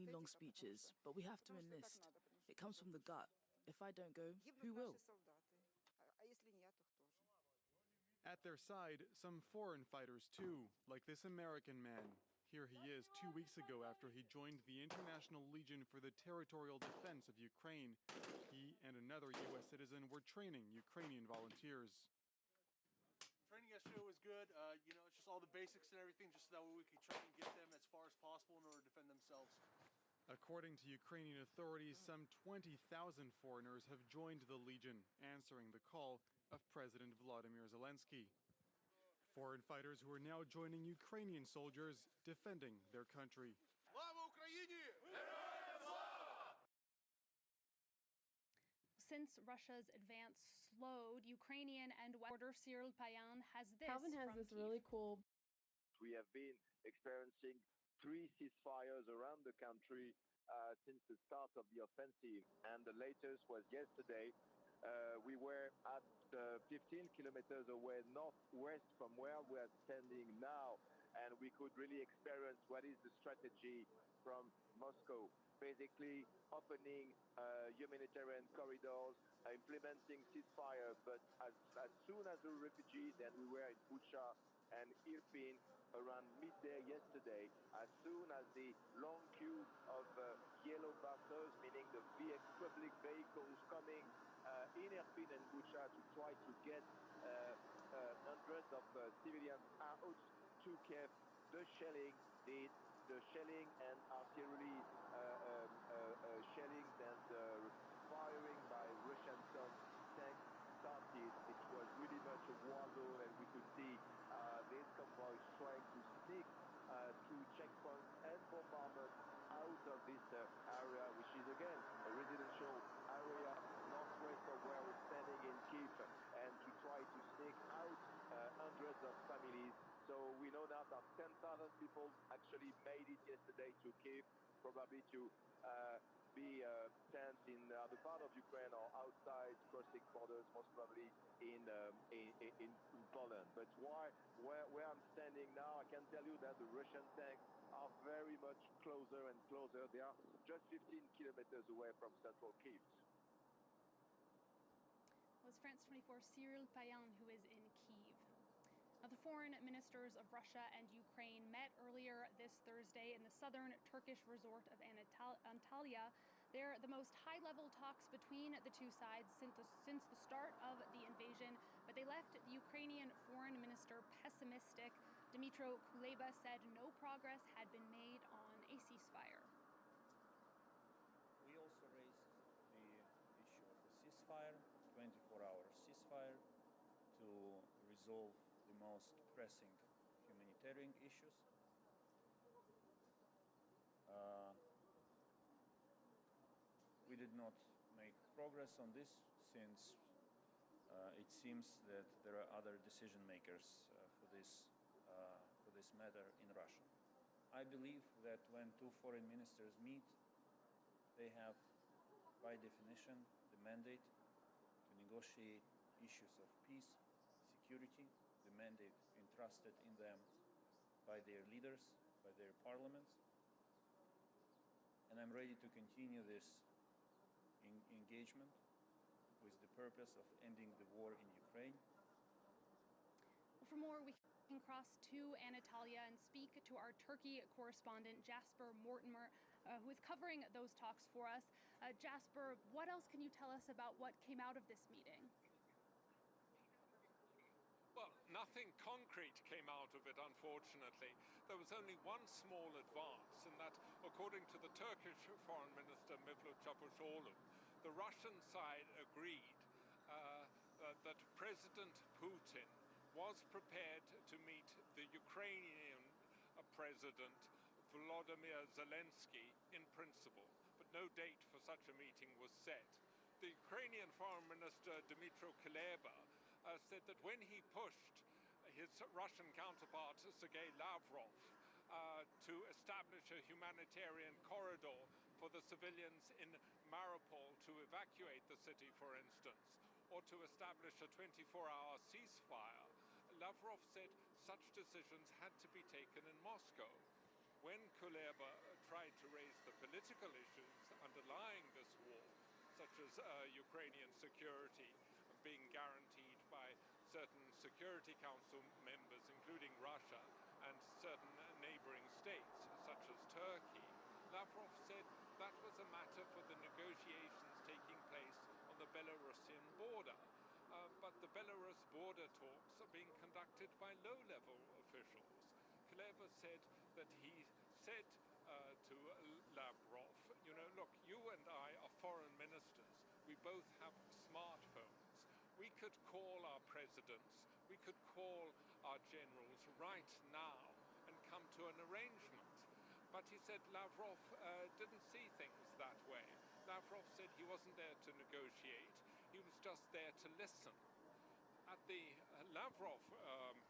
only long speeches, but we have to enlist. It comes from the gut. If I don't go, who will? At their side, some foreign fighters too, like this American man. Here he is 2 weeks ago after he joined the International Legion for the Territorial Defense of Ukraine. He and another U.S. citizen were training Ukrainian volunteers. Training yesterday was good. It's just all the basics and everything, just so that way we could try and get them as far as possible in order to defend themselves. According to Ukrainian authorities, some 20,000 foreigners have joined the Legion, answering the call of President Volodymyr Zelensky. Foreign fighters who are now joining Ukrainian soldiers defending their country. Since Russia's advance slowed, Ukrainian and border Cyril Payan has this. Calvin has this Kyiv. really cool. We have been experiencing 3 ceasefires around the country since the start of the offensive, and the latest was yesterday. We were at 15 kilometers away northwest from where we are standing now, and we could really experience what is the strategy from Moscow. Basically opening humanitarian corridors, implementing ceasefire, but as soon as the refugees, and we were in Bucha and Irpin around midday yesterday, as soon as the long queue of yellow buses, meaning the public vehicles coming in Irpin and Bucha to try to get hundreds of civilians out to Kiev, the shelling and artillery shellings and firing by Russian tanks started. It was really much a war zone, and we could see these convoys trying to sneak through checkpoints and bombardment out of this area, which is again a residential area northwest of where we're standing in Kyiv, and to try to sneak out hundreds of families. So we know now that 10,000 people actually made it yesterday to Kyiv, probably to be sent in the other part of Ukraine or outside, crossing borders, most probably in Poland. But where I'm standing now, I can tell you that the Russian tanks are very much closer and closer. They are just 15 kilometers away from central Kyiv. It was France 24 Cyril Payan who is in Kyiv. Now, the foreign ministers of Russia and Ukraine met earlier this Thursday in the southern Turkish resort of Antalya. They're the most high-level talks between the two sides since the start of the invasion, but they left the Ukrainian foreign minister pessimistic. Dmytro Kuleba said no progress had been made on a ceasefire. We also raised the issue of a ceasefire, 24-hour ceasefire, to resolve the most pressing humanitarian issues. We did not make progress on this since it seems that there are other decision makers for this matter in Russia. I believe that when two foreign ministers meet, they have, by definition, the mandate to negotiate issues of peace, security, the mandate entrusted in them by their leaders, by their parliaments. And I'm ready to continue this engagement with the purpose of ending the war in Ukraine. Well, for more, we can cross to Anatolia and speak to our Turkey correspondent, Jasper Mortimer, who is covering those talks for us. Jasper, what else can you tell us about what came out of this meeting? Well, nothing concrete came out of it, unfortunately. There was only one small advance, in that, according to the Turkish Foreign Minister Mevlut Çavuşoğlu, the Russian side agreed that President Putin was prepared to meet the Ukrainian President Volodymyr Zelensky in principle, but no date for such a meeting was set. The Ukrainian Foreign Minister Dmytro Kuleba said that when he pushed his Russian counterpart Sergei Lavrov to establish a humanitarian corridor for the civilians in Mariupol to evacuate the city, for instance, or to establish a 24-hour ceasefire, Lavrov said such decisions had to be taken in Moscow. when Kuleba tried to raise the political issues underlying this war, such as Ukrainian security being guaranteed by certain Security Council members, including Russia, and certain neighboring states, such as Turkey, Lavrov said that was a matter for the negotiations taking place on the Belarusian border. But the Belarus border talks are being conducted by low-level officials. Kuleba said that he said to Lavrov, you know, look, you and I are foreign ministers. We both have smartphones. We could call our presidents, we could call our generals right now and come to an arrangement. But he said Lavrov didn't see things that way. Lavrov said he wasn't there to negotiate, he was just there to listen. At the Lavrov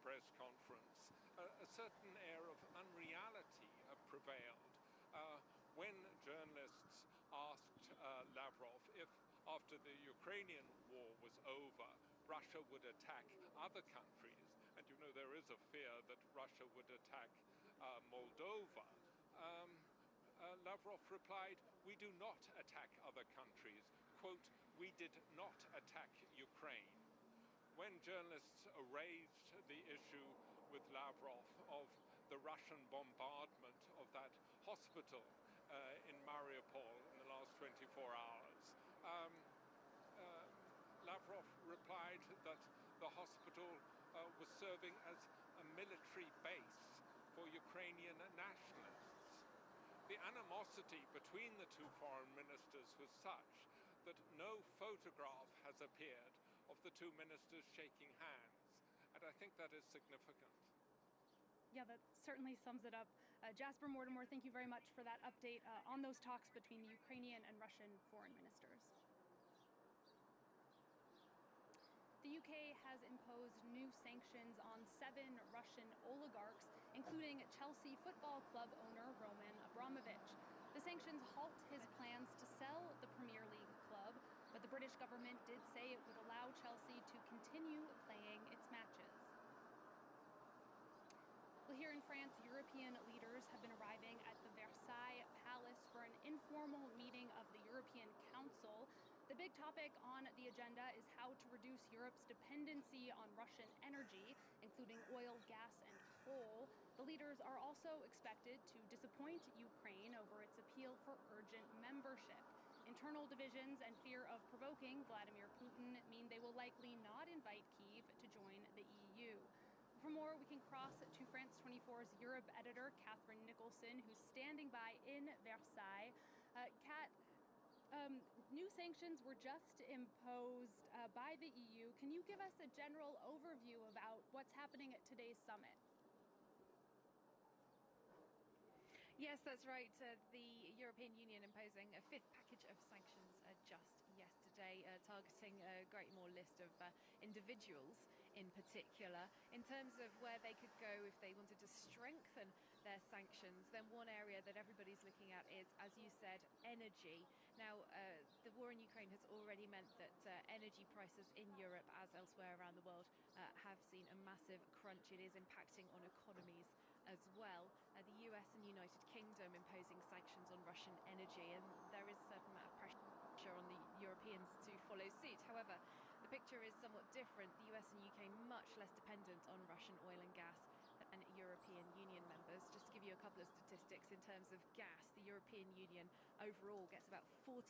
press conference, a certain air of unreality prevailed when journalists asked Lavrov if, after the Ukrainian war was over, Russia would attack other countries. And you know, there is a fear that Russia would attack Moldova. Lavrov replied, "We do not attack other countries." Quote, "We did not attack Ukraine." When journalists raised the issue with Lavrov of the Russian bombardment of that hospital in Mariupol in the last 24 hours, Lavrov replied that the hospital was serving as a military base for Ukrainian nationalists. The animosity between the two foreign ministers was such that no photograph has appeared of the two ministers shaking hands, and I think that is significant. Yeah, that certainly sums it up. Jasper Mortimer, thank you very much for that update on those talks between the Ukrainian and Russian foreign ministers. The UK has imposed new sanctions on 7 Russian oligarchs, including Chelsea Football Club owner Roman Abramovich. The sanctions halt his plans to sell the Premier League club, but the British government did say it would allow Chelsea to continue playing its matches. Well, here in France, European leaders have been arriving at the Versailles Palace for an informal meeting of the European Council. The big topic on the agenda is how to reduce Europe's dependency on Russian energy, including oil, gas, and coal. The leaders are also expected to disappoint Ukraine over its appeal for urgent membership. Internal divisions and fear of provoking Vladimir Putin mean they will likely not invite Kyiv to join the EU. For more, we can cross to France 24's Europe editor, Catherine Nicholson, who's standing by in Versailles. Kat, new sanctions were just imposed by the EU. Can you give us a general overview about what's happening at today's summit? Yes, that's right. The European Union imposing a 5th package of sanctions just yesterday, targeting a great more list of individuals in particular. In terms of where they could go if they wanted to strengthen their sanctions, then one area that everybody's looking at is, as you said, energy. Now, the war in Ukraine has already meant that energy prices in Europe, as elsewhere around the world, have seen a massive crunch. It is impacting on economies as well. The US and United Kingdom imposing sanctions on Russian energy, and there is a certain amount of pressure on the Europeans to follow suit. However, the picture is somewhat different. The US and UK much less dependent on Russian oil and gas than European Union members. Just to give you a couple of statistics in terms of gas, the European Union overall gets about 40%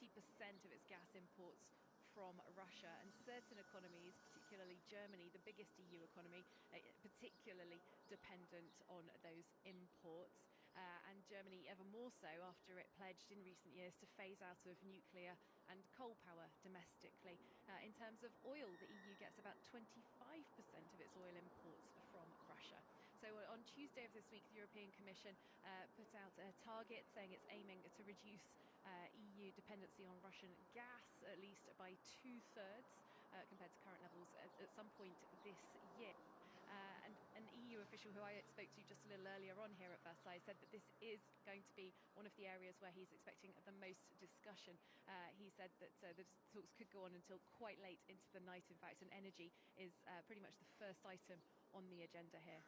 of its gas imports from Russia, and certain economies, particularly Germany, the biggest EU economy, particularly dependent on those imports. And Germany ever more so after it pledged in recent years to phase out of nuclear and coal power domestically. In terms of oil, the EU gets about 25% of its oil imports from Russia. So on Tuesday of this week, the European Commission put out a target saying it's aiming to reduce EU dependency on Russian gas at least by 2/3 compared to current levels at some point this year. And an EU official who I spoke to just a little earlier on here at Versailles said that this is going to be one of the areas where he's expecting the most discussion. He said that the talks could go on until quite late into the night, in fact, and energy is pretty much the first item on the agenda here.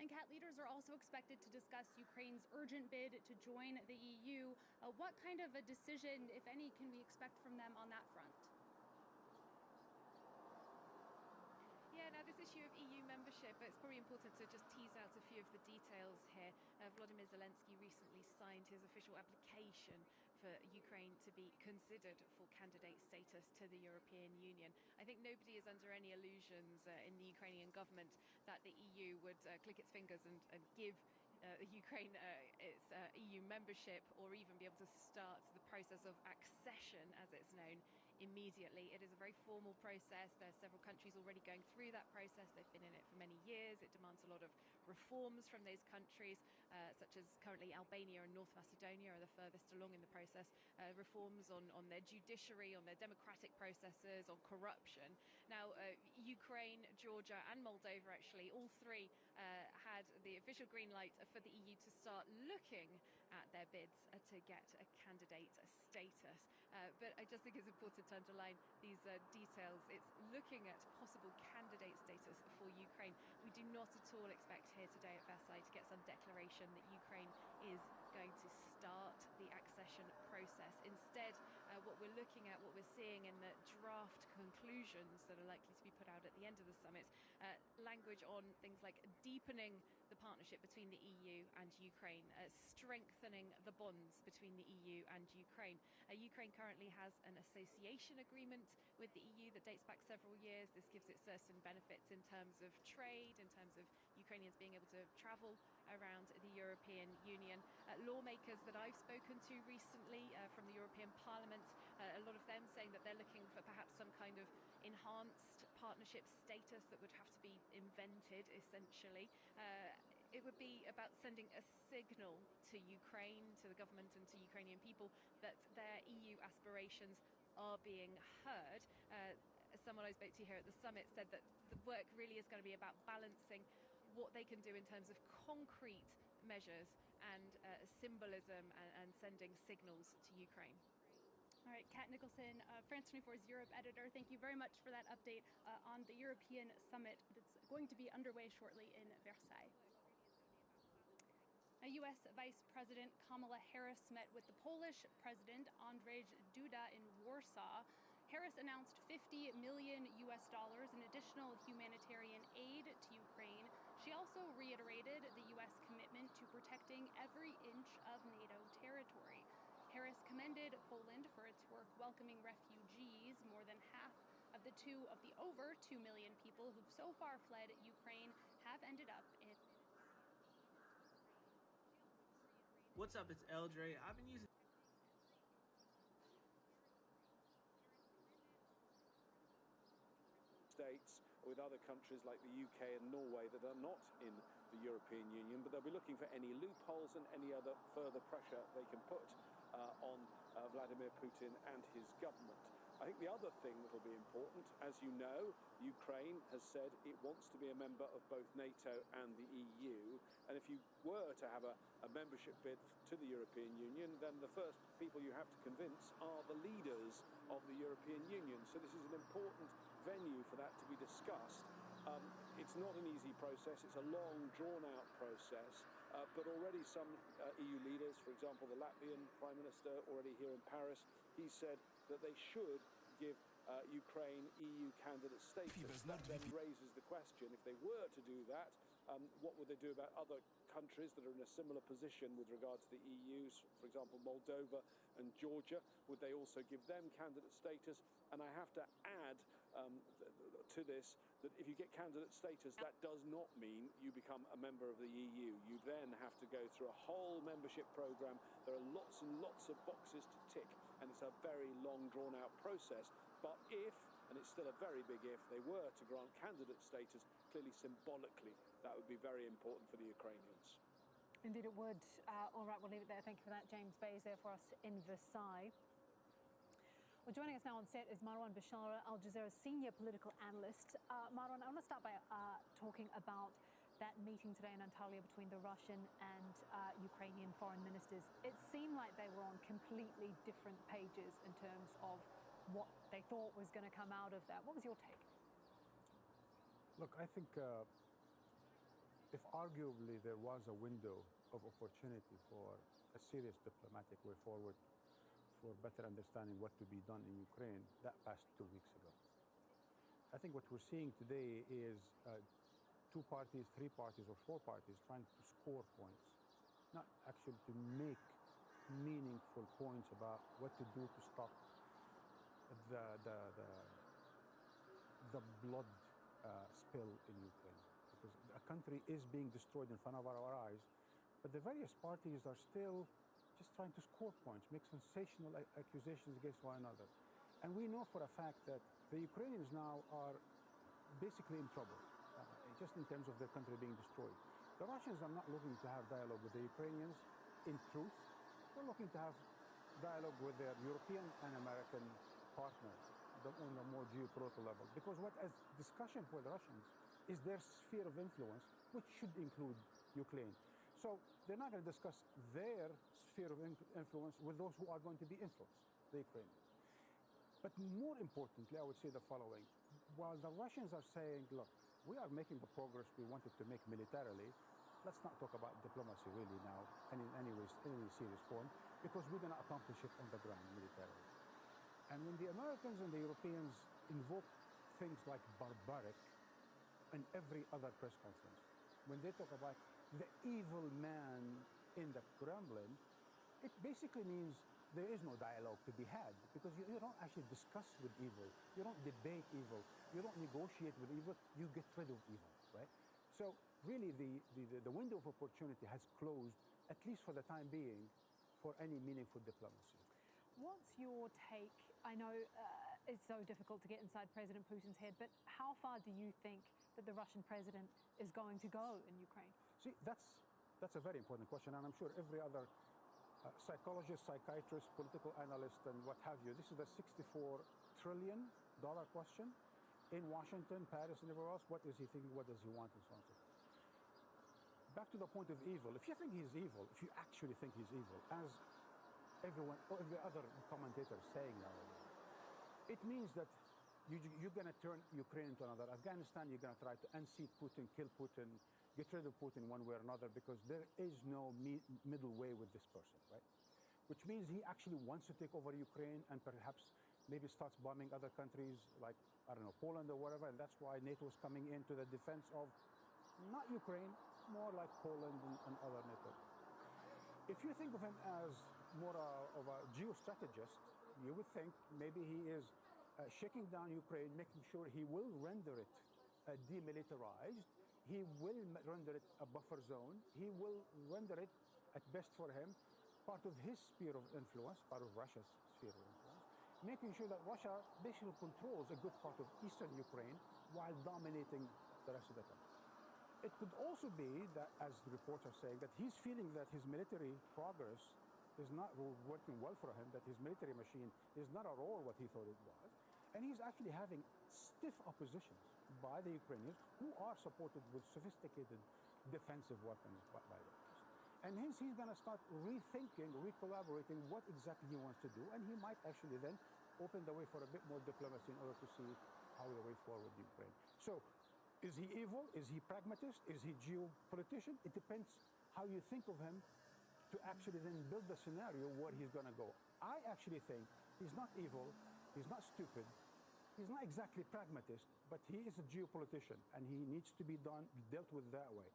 And Kat, leaders are also expected to discuss Ukraine's urgent bid to join the EU. What kind of a decision, if any, can we expect from them on that front? Yeah, now this issue of EU membership, it's probably important to just tease out a few of the details here. Vladimir Zelensky recently signed his official application for Ukraine to be considered for candidate status to the European Union. I think nobody is under any illusions in the Ukrainian government that the EU would click its fingers and give Ukraine its EU membership, or even be able to start the process of accession, as it's known, immediately. It is a very formal process. There are several countries already going through that process. They've been in it for many years. It demands a lot of reforms from those countries, such as currently Albania and North Macedonia are the furthest along in the process. Reforms on their judiciary, on their democratic processes, on corruption. Now, Ukraine, Georgia and Moldova, actually, all three had the official green light for the EU to start looking at their bids to get a candidate status. But I just think it's important to underline these details. It's looking at possible candidate status for Ukraine. We do not at all expect here today at Versailles to get some declaration that Ukraine is going to start the accession process. Instead, what we're looking at, what we're seeing in the draft conclusions that are likely to be put out at the end of the summit, language on things like deepening the partnership between the EU and Ukraine, strengthening the bonds between the EU and Ukraine. Ukraine currently has an association agreement with the EU that dates back several years. This gives it certain benefits in terms of trade, in terms of Ukrainians being able to travel around the European Union. Lawmakers that I've spoken to recently from the European Parliament, a lot of them saying that they're looking for perhaps some kind of enhanced partnership status that would have to be invented, essentially. It would be about sending a signal to Ukraine, to the government and to Ukrainian people that their EU aspirations are being heard. Someone I spoke to here at the summit said that the work really is going to be about balancing what they can do in terms of concrete measures and symbolism and sending signals to Ukraine. All right, Kat Nicholson, France 24's Europe editor, thank you very much for that update on the European summit that's going to be underway shortly in Versailles. U.S. Vice President Kamala Harris met with the Polish President Andrzej Duda in Warsaw. Harris announced $50 million in additional humanitarian aid to Ukraine. She also reiterated the U.S. commitment to protecting every inch of NATO territory. Harris commended Poland for its work welcoming refugees. More than half of the over 2 million people who've so far fled Ukraine have ended up in. What's up? It's Eldre. I've been using States with other countries like the UK and Norway that are not in the European Union, but they'll be looking for any loopholes and any other further pressure they can put on Vladimir Putin and his government. I think the other thing that will be important, as you know, Ukraine has said it wants to be a member of both NATO and the EU. And if you were to have a membership bid to the European Union, then the first people you have to convince are the leaders of the European Union. So this is an important venue for that to be discussed. It's not an easy process. It's a long, drawn-out process. But already some EU leaders, for example, the Latvian Prime Minister, already here in Paris, he said that they should give Ukraine EU candidate status. That then raises the question, if they were to do that, what would they do about other countries that are in a similar position with regards to the EU, for example, Moldova and Georgia? Would they also give them candidate status? And I have to add to this that if you get candidate status, that does not mean you become a member of the EU. You then have to go through a whole membership program. There are lots and lots of boxes to tick, and it's a very long, drawn-out process. But if, and it's still a very big if, they were to grant candidate status, clearly symbolically, that would be very important for the Ukrainians. Indeed it would. All right, we'll leave it there. Thank you for that. James Bay is there for us in Versailles. Well, joining us now on set is Marwan Bashara, Al Jazeera's senior political analyst. Marwan, I want to start by talking about that meeting today in Antalya between the Russian and Ukrainian foreign ministers. It seemed like they were on completely different pages in terms of what they thought was going to come out of that. What was your take? Look, I think if arguably there was a window of opportunity for a serious diplomatic way forward for better understanding what to be done in Ukraine, that passed 2 weeks ago. I think what we're seeing today is 2 parties, 3 parties, or 4 parties trying to score points, not actually to make meaningful points about what to do to stop the blood spill in Ukraine. Because a country is being destroyed in front of our eyes, but the various parties are still just trying to score points, make sensational accusations against one another. And we know for a fact that the Ukrainians now are basically in trouble, just in terms of their country being destroyed. The Russians are not looking to have dialogue with the Ukrainians in truth. They're looking to have dialogue with their European and American partners on a more geopolitical level. Because what is discussion for the Russians is their sphere of influence, which should include Ukraine. So they're not going to discuss their sphere of influence with those who are going to be influenced, the Ukrainians. But more importantly, I would say the following. While the Russians are saying, look, we are making the progress we wanted to make militarily, let's not talk about diplomacy really now, and in any serious form, because we're going to accomplish it on the ground militarily. And when the Americans and the Europeans invoke things like barbaric in every other press conference, when they talk about the evil man in the Kremlin, it basically means there is no dialogue to be had, because you don't actually discuss with evil, you don't debate evil, you don't negotiate with evil, you get rid of evil, right? So really the window of opportunity has closed, at least for the time being, for any meaningful diplomacy. What's your take? I know it's so difficult to get inside President Putin's head, but how far do you think that the Russian president is going to go in Ukraine? See, that's a very important question, and I'm sure every other psychologist, psychiatrist, political analyst, and what have you, this is the $64 trillion question in Washington, Paris, and everywhere else. What is he thinking? What does he want? And so on and so forth. Back to the point of evil. If you think he's evil, if you actually think he's evil, as everyone, or every other commentator is saying nowadays, it means that you're going to turn Ukraine into another Afghanistan. You're going to try to unseat Putin, kill Putin, get rid of Putin one way or another, because there is no middle way with this person, right? Which means he actually wants to take over Ukraine and perhaps maybe starts bombing other countries like, I don't know, Poland or whatever, and that's why NATO is coming into the defense of not Ukraine, more like Poland and other NATO. If you think of him as more of a geostrategist, you would think maybe he is shaking down Ukraine, making sure he will render it demilitarized. He will render it a buffer zone. He will render it, at best for him, part of his sphere of influence, part of Russia's sphere of influence, making sure that Russia basically controls a good part of eastern Ukraine while dominating the rest of the country. It could also be that, as the reports are saying, that he's feeling that his military progress is not working well for him, that his military machine is not at all what he thought it was, and he's actually having stiff opposition by the Ukrainians, who are supported with sophisticated defensive weapons by the Russians. And hence he's going to start rethinking, recollaborating what exactly he wants to do, and he might actually then open the way for a bit more diplomacy in order to see how the way forward with Ukraine. So, is he evil? Is he pragmatist? Is he geopolitician? It depends how you think of him to actually then build the scenario where he's going to go. I actually think he's not evil, he's not stupid, he's not exactly pragmatist, but he is a geopolitician, and he needs to be dealt with that way.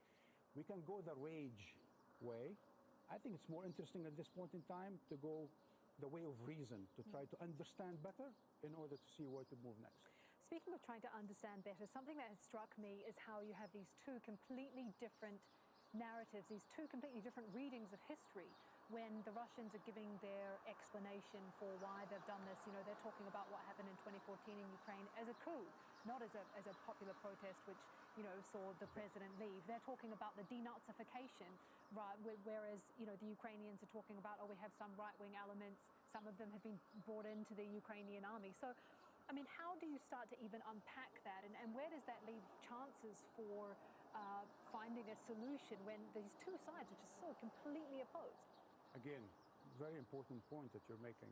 We can go the rage way. I think it's more interesting at this point in time to go the way of reason, to try to understand better in order to see where to move next. Speaking of trying to understand better, something that has struck me is how you have these two completely different narratives, these two completely different readings of history. When the Russians are giving their explanation for why they've done this, you know, they're talking about what happened in 2014 in Ukraine as a coup, not as a popular protest, which, you know, saw the president leave. They're talking about the denazification, right? Whereas, you know, the Ukrainians are talking about, oh, we have some right-wing elements. Some of them have been brought into the Ukrainian army. So, I mean, how do you start to even unpack that? And where does that leave chances for finding a solution when these two sides are just so completely opposed? Again, very important point that you're making.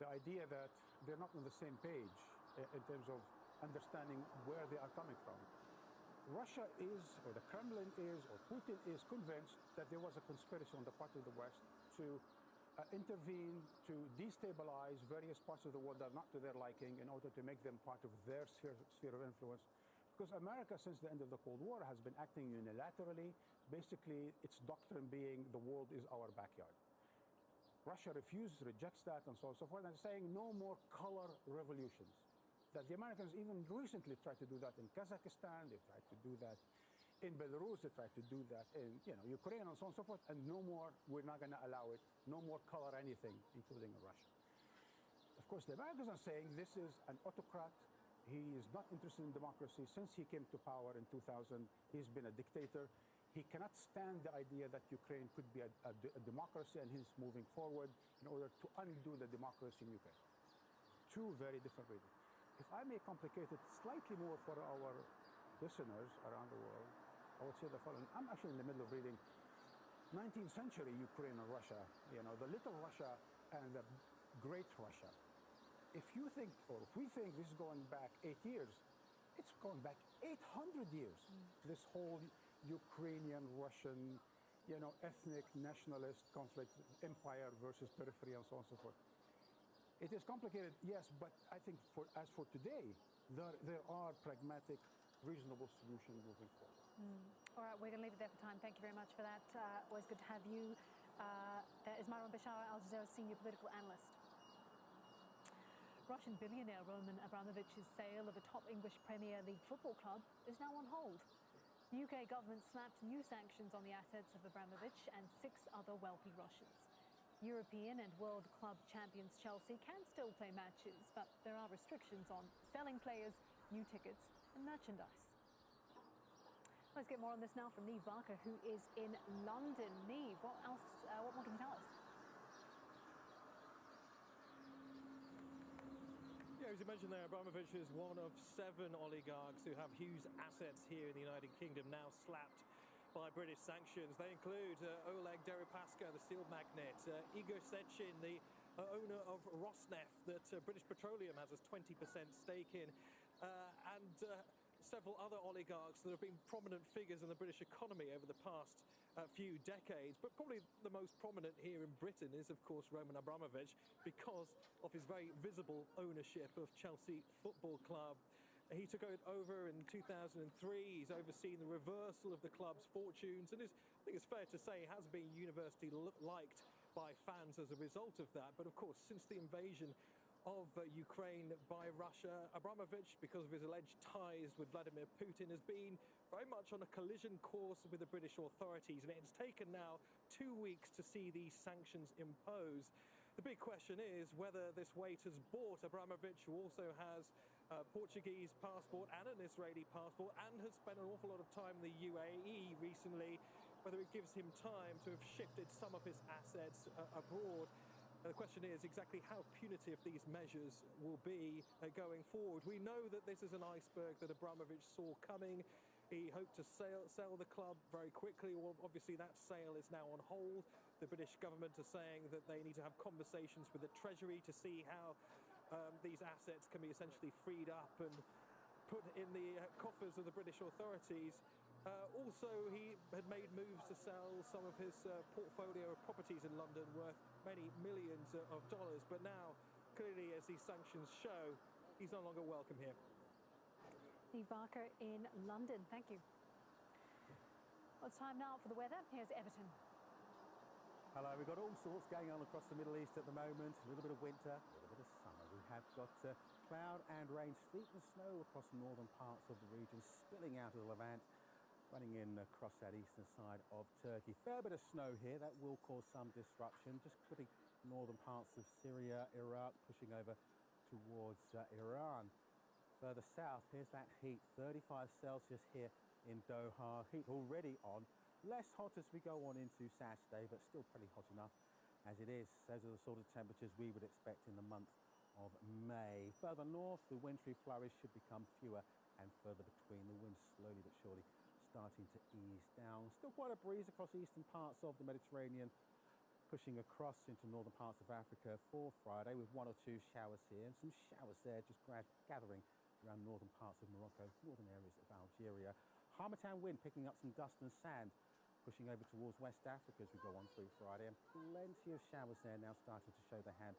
The idea that they're not on the same page in terms of understanding where they are coming from. Russia is, or the Kremlin is, or Putin is convinced that there was a conspiracy on the part of the West to intervene, to destabilize various parts of the world that are not to their liking in order to make them part of their sphere of influence. Because America, since the end of the Cold War, has been acting unilaterally, basically its doctrine being the world is our backyard. Russia rejects that, and so on and so forth, and saying no more color revolutions. That the Americans even recently tried to do that in Kazakhstan, they tried to do that in Belarus, they tried to do that in Ukraine, and so on and so forth, and no more, we're not going to allow it, no more color anything, including in Russia. Of course, the Americans are saying this is an autocrat, he is not interested in democracy. Since he came to power in 2000, he's been a dictator. He cannot stand the idea that Ukraine could be a democracy, and he's moving forward in order to undo the democracy in Ukraine. Two very different reasons. If I may complicate it slightly more for our listeners around the world, I would say the following. I'm actually in the middle of reading 19th century Ukraine and Russia, the little Russia and the great Russia. If you think, or if we think this is going back 8 years, it's going back 800 years. This whole Ukrainian, Russian, ethnic, nationalist conflict, empire versus periphery, and so on and so forth. It is complicated, yes, but I think as for today, there are pragmatic, reasonable solutions moving forward. All right, we're going to leave it there for time. Thank you very much for that. Always good to have you. That is Marwan Bashara, Al Jazeera senior political analyst. Russian billionaire Roman Abramovich's sale of a top English Premier League football club is now on hold. The UK government slapped new sanctions on the assets of Abramovich and 6 other wealthy Russians. European and world club champions Chelsea can still play matches, but there are restrictions on selling players, new tickets and merchandise. Let's get more on this now from Niamh Barker, who is in London. Niamh, what more can you tell us? Yeah, as you mentioned there, Abramovich is one of 7 oligarchs who have huge assets here in the United Kingdom, now slapped by British sanctions. They include Oleg Deripaska, the steel magnate, Igor Sechin, the owner of Rosneft, that British Petroleum has a 20% stake in, and several other oligarchs that have been prominent figures in the British economy over the past few decades. But probably the most prominent here in Britain is, of course, Roman Abramovich, because of his very visible ownership of Chelsea Football Club. He took it over in 2003. He's overseen the reversal of the club's fortunes, and I think it's fair to say has been universally liked by fans as a result of that. But of course, since the invasion of Ukraine by Russia, Abramovich, because of his alleged ties with Vladimir Putin, has been very much on a collision course with the British authorities, and it's taken now 2 weeks to see these sanctions imposed. The big question is whether this wait has bought Abramovich, who also has a Portuguese passport and an Israeli passport and has spent an awful lot of time in the UAE recently, whether it gives him time to have shifted some of his assets abroad. The question is exactly how punitive these measures will be going forward. We know that this is an iceberg that Abramovich saw coming. He hoped to sell the club very quickly. Well, obviously that sale is now on hold. The British government are saying that they need to have conversations with the Treasury to see how these assets can be essentially freed up and put in the coffers of the British authorities. Also, he had made moves to sell some of his portfolio of properties in London worth many millions of dollars. But now, clearly, as these sanctions show, he's no longer welcome here. Niamh Barker in London. Thank you. Well, it's time now for the weather. Here's Everton. Hello, we've got all sorts going on across the Middle East at the moment. A little bit of winter, a little bit of summer. We have got cloud and rain, sleet and snow across northern parts of the region, spilling out of the Levant, running in across that eastern side of Turkey. Fair bit of snow here. That will cause some disruption, just putting northern parts of Syria, Iraq, pushing over towards Iran. Further south, here's that heat, 35 Celsius here in Doha. Heat already on. Less hot as we go on into Saturday, but still pretty hot enough as it is. Those are the sort of temperatures we would expect in the month of May. Further north, the wintry flurries should become fewer and further between. The wind slowly but surely starting to ease down. Still quite a breeze across eastern parts of the Mediterranean, pushing across into northern parts of Africa for Friday with 1 or 2 showers here and some showers there just gathering around northern parts of Morocco, northern areas of Algeria. Harmattan wind picking up some dust and sand, pushing over towards West Africa as we go on through Friday, and plenty of showers there now starting to show their hand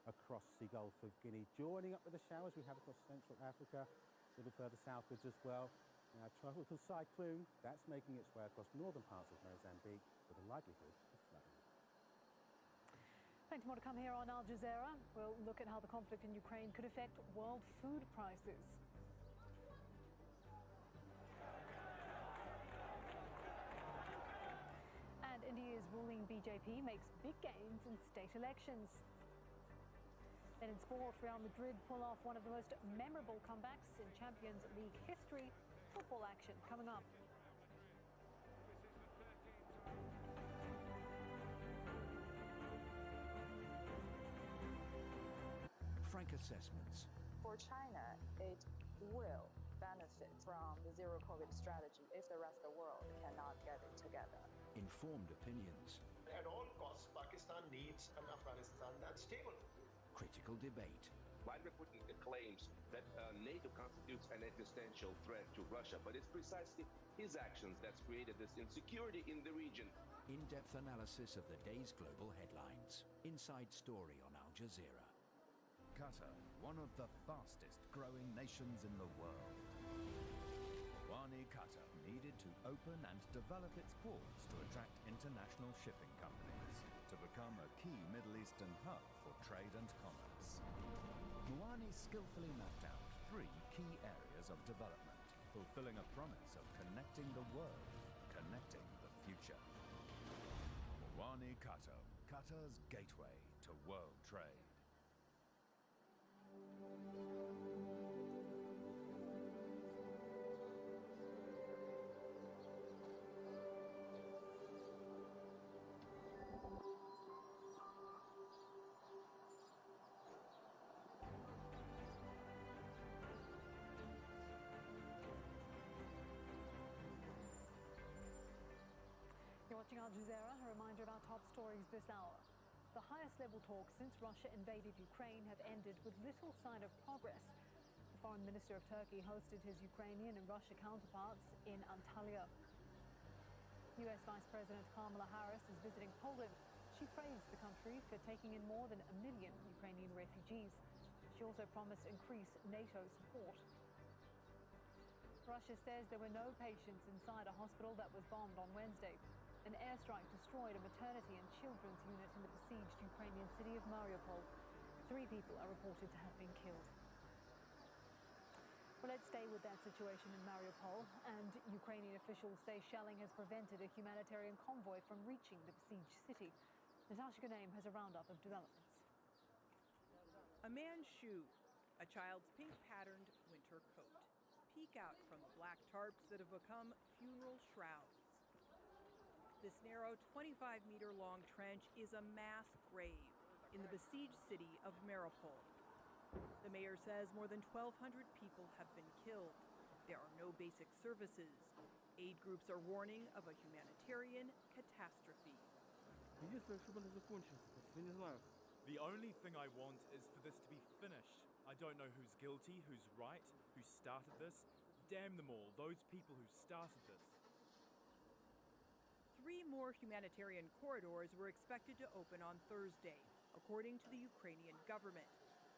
across the Gulf of Guinea. Joining up with the showers we have across Central Africa, a little further southwards as well. Now, tropical cyclone, that's making its way across northern parts of Mozambique with a likelihood of flooding. Plenty more to come here on Al Jazeera. We'll look at how the conflict in Ukraine could affect world food prices. And India's ruling BJP makes big gains in state elections. Then in sport, Real Madrid pull off one of the most memorable comebacks in Champions League history. Football action coming up. Frank assessments. For China, it will benefit from the zero-COVID strategy if the rest of the world cannot get it together. Informed opinions. At all costs, Pakistan needs an Afghanistan that's stable. Critical debate. Vladimir Putin claims that NATO constitutes an existential threat to Russia, but it's precisely his actions that's created this insecurity in the region. In-depth analysis of the day's global headlines. Inside story on Al Jazeera. Qatar, one of the fastest growing nations in the world. Wani Qatar needed to open and develop its ports to attract international shipping companies, to become a key Middle Eastern hub for trade and commerce. Wani skillfully mapped out 3 key areas of development, fulfilling a promise of connecting the world, connecting the future. Wani Qatar, Qatar's gateway to world trade. You're watching Al Jazeera. A reminder of our top stories this hour. The highest level talks since Russia invaded Ukraine have ended with little sign of progress. The foreign minister of Turkey hosted his Ukrainian and Russian counterparts in Antalya. US Vice President Kamala Harris is visiting Poland. She praised the country for taking in more than 1 million Ukrainian refugees. She also promised increased NATO support. Russia says there were no patients inside a hospital that was bombed on Wednesday. An airstrike destroyed a maternity and children's unit in the besieged Ukrainian city of Mariupol. 3 people are reported to have been killed. Well, let's stay with that situation in Mariupol. And Ukrainian officials say shelling has prevented a humanitarian convoy from reaching the besieged city. Natasha Ghanem has a roundup of developments. A man's shoe, a child's pink-patterned winter coat, peek out from the black tarps that have become funeral shrouds. This narrow 25-meter-long trench is a mass grave in the besieged city of Mariupol. The mayor says more than 1,200 people have been killed. There are no basic services. Aid groups are warning of a humanitarian catastrophe. The only thing I want is for this to be finished. I don't know who's guilty, who's right, who started this. Damn them all, those people who started this. 3 more humanitarian corridors were expected to open on Thursday, according to the Ukrainian government.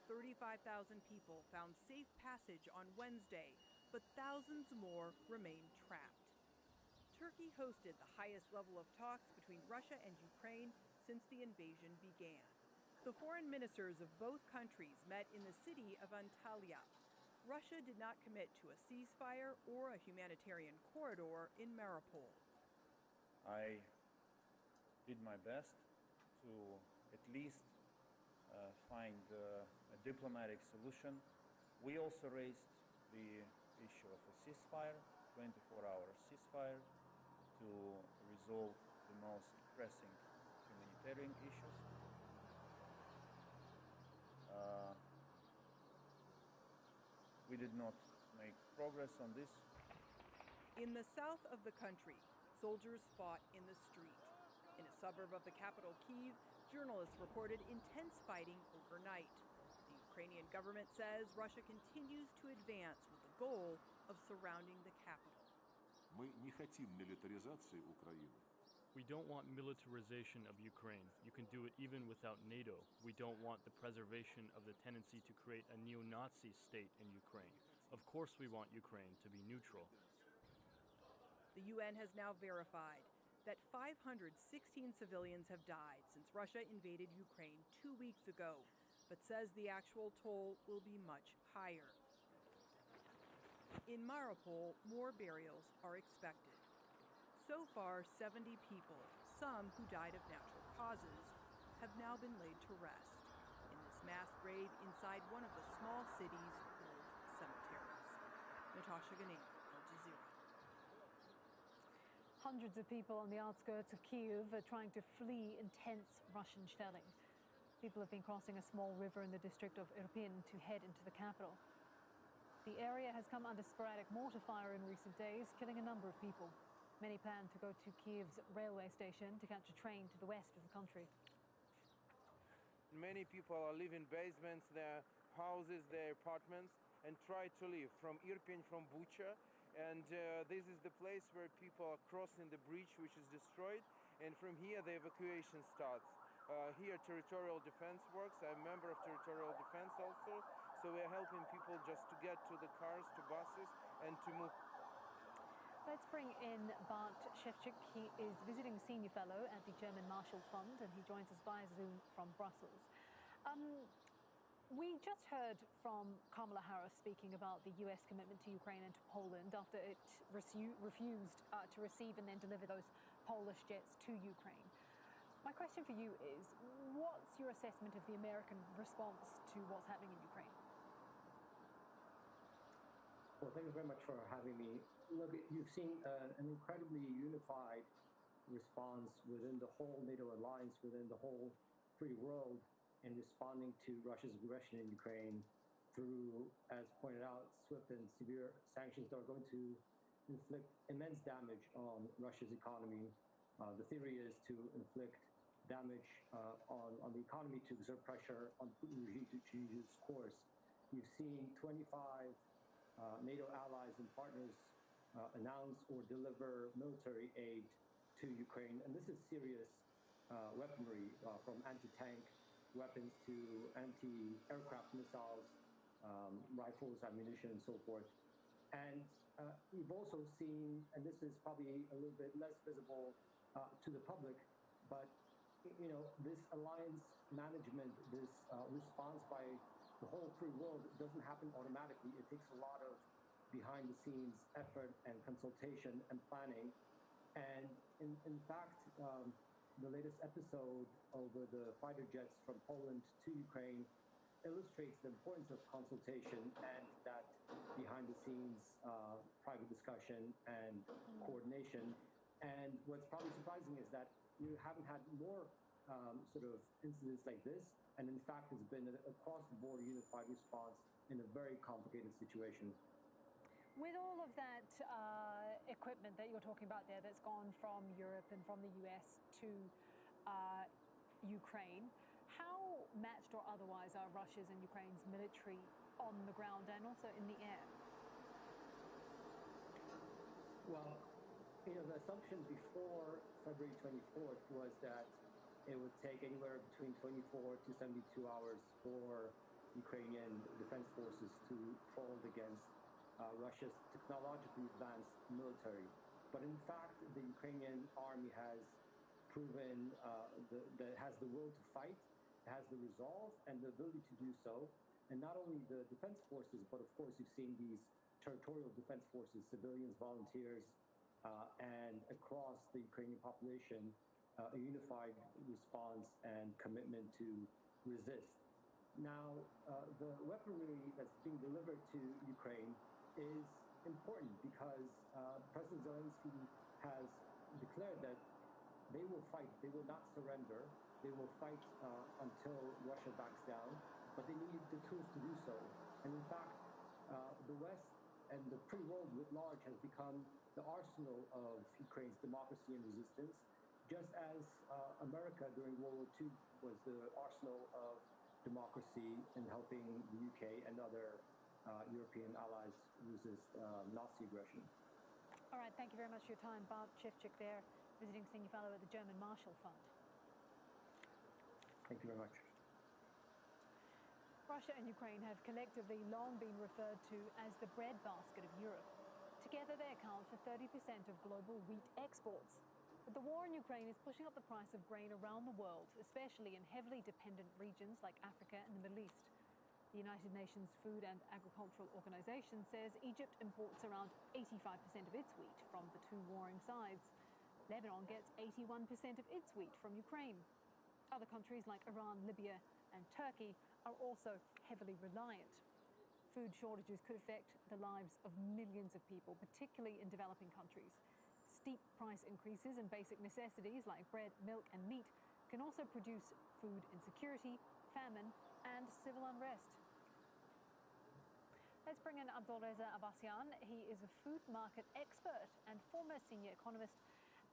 35,000 people found safe passage on Wednesday, but thousands more remain trapped. Turkey hosted the highest level of talks between Russia and Ukraine since the invasion began. The foreign ministers of both countries met in the city of Antalya. Russia did not commit to a ceasefire or a humanitarian corridor in Mariupol. I did my best to at least find a diplomatic solution. We also raised the issue of a ceasefire, 24-hour ceasefire, to resolve the most pressing humanitarian issues. We did not make progress on this. In the south of the country, soldiers fought in the street. In a suburb of the capital, Kyiv, journalists reported intense fighting overnight. The Ukrainian government says Russia continues to advance with the goal of surrounding the capital. Мы не хотим милитаризации Украины. We don't want militarization of Ukraine. You can do it even without NATO. We don't want the preservation of the tendency to create a neo-Nazi state in Ukraine. Of course we want Ukraine to be neutral. The UN has now verified that 516 civilians have died since Russia invaded Ukraine 2 weeks ago, but says the actual toll will be much higher. In Mariupol, more burials are expected. So far, 70 people, some who died of natural causes, have now been laid to rest in this mass grave inside one of the small city's old cemeteries. Natasha Ganem, Al Jazeera. Hundreds of people on the outskirts of Kyiv are trying to flee intense Russian shelling. People have been crossing a small river in the district of Irpin to head into the capital. The area has come under sporadic mortar fire in recent days, killing a number of people. Many plan to go to Kiev's railway station to catch a train to the west of the country. Many people are living in basements, their houses, their apartments, and try to leave from Irpin, from Bucha. And this is the place where people are crossing the bridge, which is destroyed. And from here, the evacuation starts. Here, territorial defense works. I'm a member of territorial defense also. So we're helping people just to get to the cars, to buses, and to move. Let's bring in Bart Shevchik. He is visiting senior fellow at the German Marshall Fund, and he joins us via Zoom from Brussels. We just heard from Kamala Harris speaking about the U.S. commitment to Ukraine and to Poland after it refused to receive and then deliver those Polish jets to Ukraine. My question for you is, what's your assessment of the American response to what's happening in Ukraine? Well, thank you very much for having me. Look, you've seen an incredibly unified response within the whole NATO alliance, within the whole free world, in responding to Russia's aggression in Ukraine through, as pointed out, swift and severe sanctions that are going to inflict immense damage on Russia's economy. The theory is to inflict damage on the economy, to exert pressure on Putin regime to change its course. You've seen 25 NATO allies and partners announce or deliver military aid to Ukraine. And this is serious weaponry, from anti-tank weapons to anti-aircraft missiles, rifles, ammunition, and so forth. And we've also seen, and this is probably a little bit less visible to the public, but this alliance management, this response by the whole free world doesn't happen automatically. It takes a lot of behind-the-scenes effort and consultation and planning. And in fact, the latest episode over the fighter jets from Poland to Ukraine illustrates the importance of consultation and that behind-the-scenes private discussion and coordination. And what's probably surprising is that you haven't had more sort of incidents like this. And in fact, it's been an across-the-board unified response in a very complicated situation. With all of that equipment that you're talking about there that's gone from Europe and from the US to Ukraine, how matched or otherwise are Russia's and Ukraine's military on the ground and also in the air? Well, the assumption before February 24th was that it would take anywhere between 24 to 72 hours for Ukrainian defense forces to fold against Russia's technologically advanced military. But in fact, the Ukrainian army has proven that it has the will to fight, it has the resolve and the ability to do so. And not only the defense forces, but of course you've seen these territorial defense forces, civilians, volunteers, and across the Ukrainian population, a unified response and commitment to resist. Now, the weaponry that's being delivered to Ukraine is important because President Zelensky has declared that they will fight, they will not surrender, they will fight until Russia backs down, but they need the tools to do so. And in fact, the West and the free world writ large has become the arsenal of Ukraine's democracy and resistance, just as America during World War II was the arsenal of democracy in helping the UK and other European allies resist Nazi aggression. All All right, thank you very much for your time. Bart Shevchuk there, visiting senior fellow at the German Marshall Fund. Thank you very much. Russia and Ukraine have collectively long been referred to as the breadbasket of Europe. Together, they account for 30% of global wheat exports. But the war in Ukraine is pushing up the price of grain around the world, especially in heavily dependent regions like Africa and the Middle East. The United Nations Food and Agricultural Organization says Egypt imports around 85% of its wheat from the two warring sides. Lebanon gets 81% of its wheat from Ukraine. Other countries like Iran, Libya, and Turkey are also heavily reliant. Food shortages could affect the lives of millions of people, particularly in developing countries. Steep price increases in basic necessities like bread, milk, and meat can also produce food insecurity, famine, and civil unrest. Let's bring in Abdolreza Abbasyan. He is a food market expert and former senior economist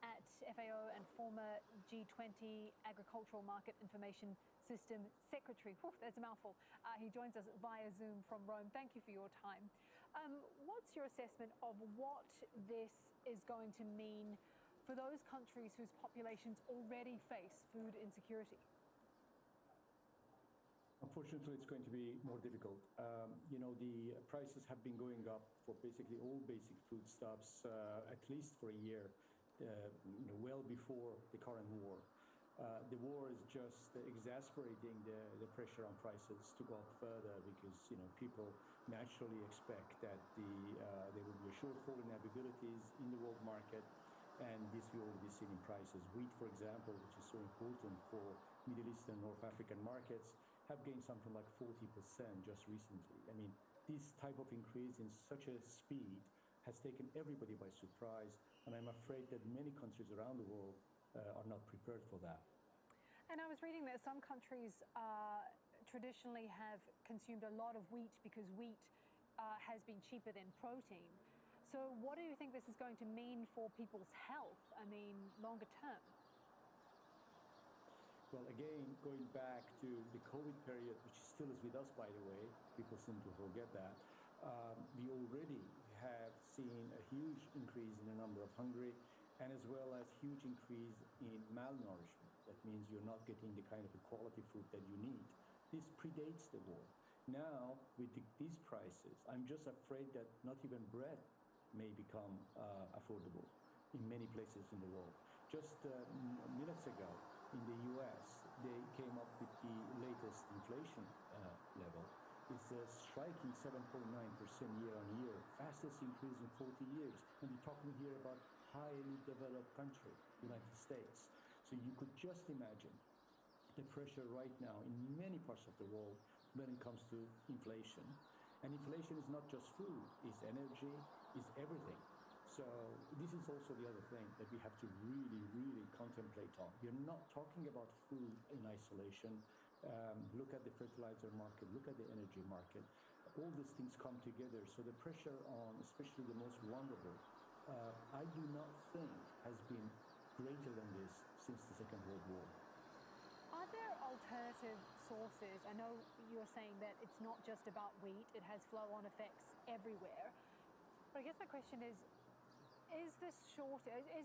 at FAO and former G20 Agricultural Market Information System Secretary. Whew, there's a mouthful. He joins us via Zoom from Rome. Thank you for your time. What's your assessment of what this is going to mean for those countries whose populations already face food insecurity? Unfortunately, it's going to be more difficult. The prices have been going up for basically all basic foodstuffs at least for a year. Well before the current war. The war is just exacerbating the pressure on prices to go up further because people naturally expect that there will be a shortfall in abilities in the world market, and this will be seen in prices. Wheat, for example, which is so important for Middle Eastern, North African markets, have gained something like 40% just recently. I mean, this type of increase in such a speed has taken everybody by surprise, and I'm afraid that many countries around the world are not prepared for that. And I was reading that some countries traditionally have consumed a lot of wheat because wheat has been cheaper than protein. So what do you think this is going to mean for people's health, I mean, longer term? Well, again, going back to the COVID period, which still is with us, by the way, people seem to forget that, we already have seen a huge increase in the number of hungry and as well as huge increase in malnourishment. That means you're not getting the kind of quality food that you need. This predates the war. Now, with these prices, I'm just afraid that not even bread may become affordable in many places in the world. Just minutes ago in the US, they came up with the latest inflation level. It's a striking 7.9% year on year, fastest increase in 40 years. And we're talking here about highly developed country, United States. So you could just imagine the pressure right now in many parts of the world when it comes to inflation. And inflation is not just food, it's energy, it's everything. So this is also the other thing that we have to really, really contemplate on. We're not talking about food in isolation. Look at the fertilizer market, look at the energy market. All these things come together. So the pressure on especially the most vulnerable, I do not think has been greater than this since the Second World War. Are there alternative sources? I know you're saying that it's not just about wheat, it has flow-on effects everywhere. But I guess my question is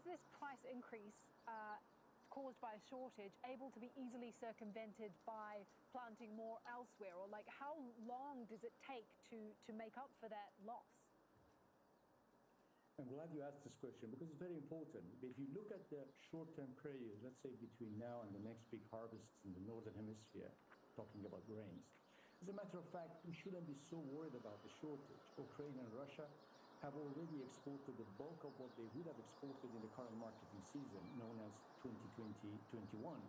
this price increase caused by a shortage able to be easily circumvented by planting more elsewhere? Or like how long does it take to make up for that loss? I'm glad you asked this question because it's very important. If you look at the short-term period, let's say between now and the next big harvests in the Northern Hemisphere, talking about grains, as a matter of fact, we shouldn't be so worried about the shortage. Ukraine and Russia have already exported the bulk of what they would have exported in the current marketing season, known as 2020-21.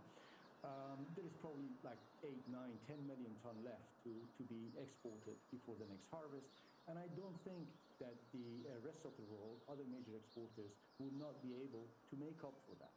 There is probably like 8, 9, 10 million ton left to be exported before the next harvest. And I don't think that the rest of the world, other major exporters, will not be able to make up for that.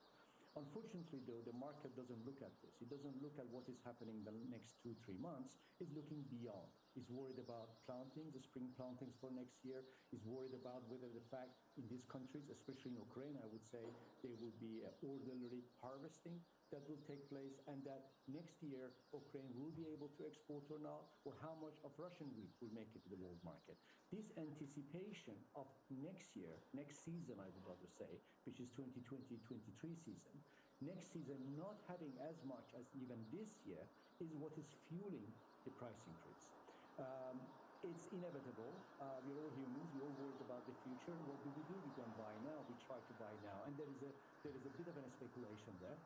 Unfortunately, though, the market doesn't look at this. It doesn't look at what is happening in the next 2-3 months. It's looking beyond. is worried about planting, the spring plantings for next year, is worried about whether the fact in these countries, especially in Ukraine, I would say, there will be an orderly harvesting that will take place, and that next year Ukraine will be able to export or not, or how much of Russian wheat will make it to the world market. This anticipation of next year, next season, I would rather say, which is 2020-23 season, next season not having as much as even this year is what is fueling the price increase. It's inevitable. We're all humans. We're all worried about the future. What do? We don't buy now. We try to buy now. And there is a bit of a speculation there,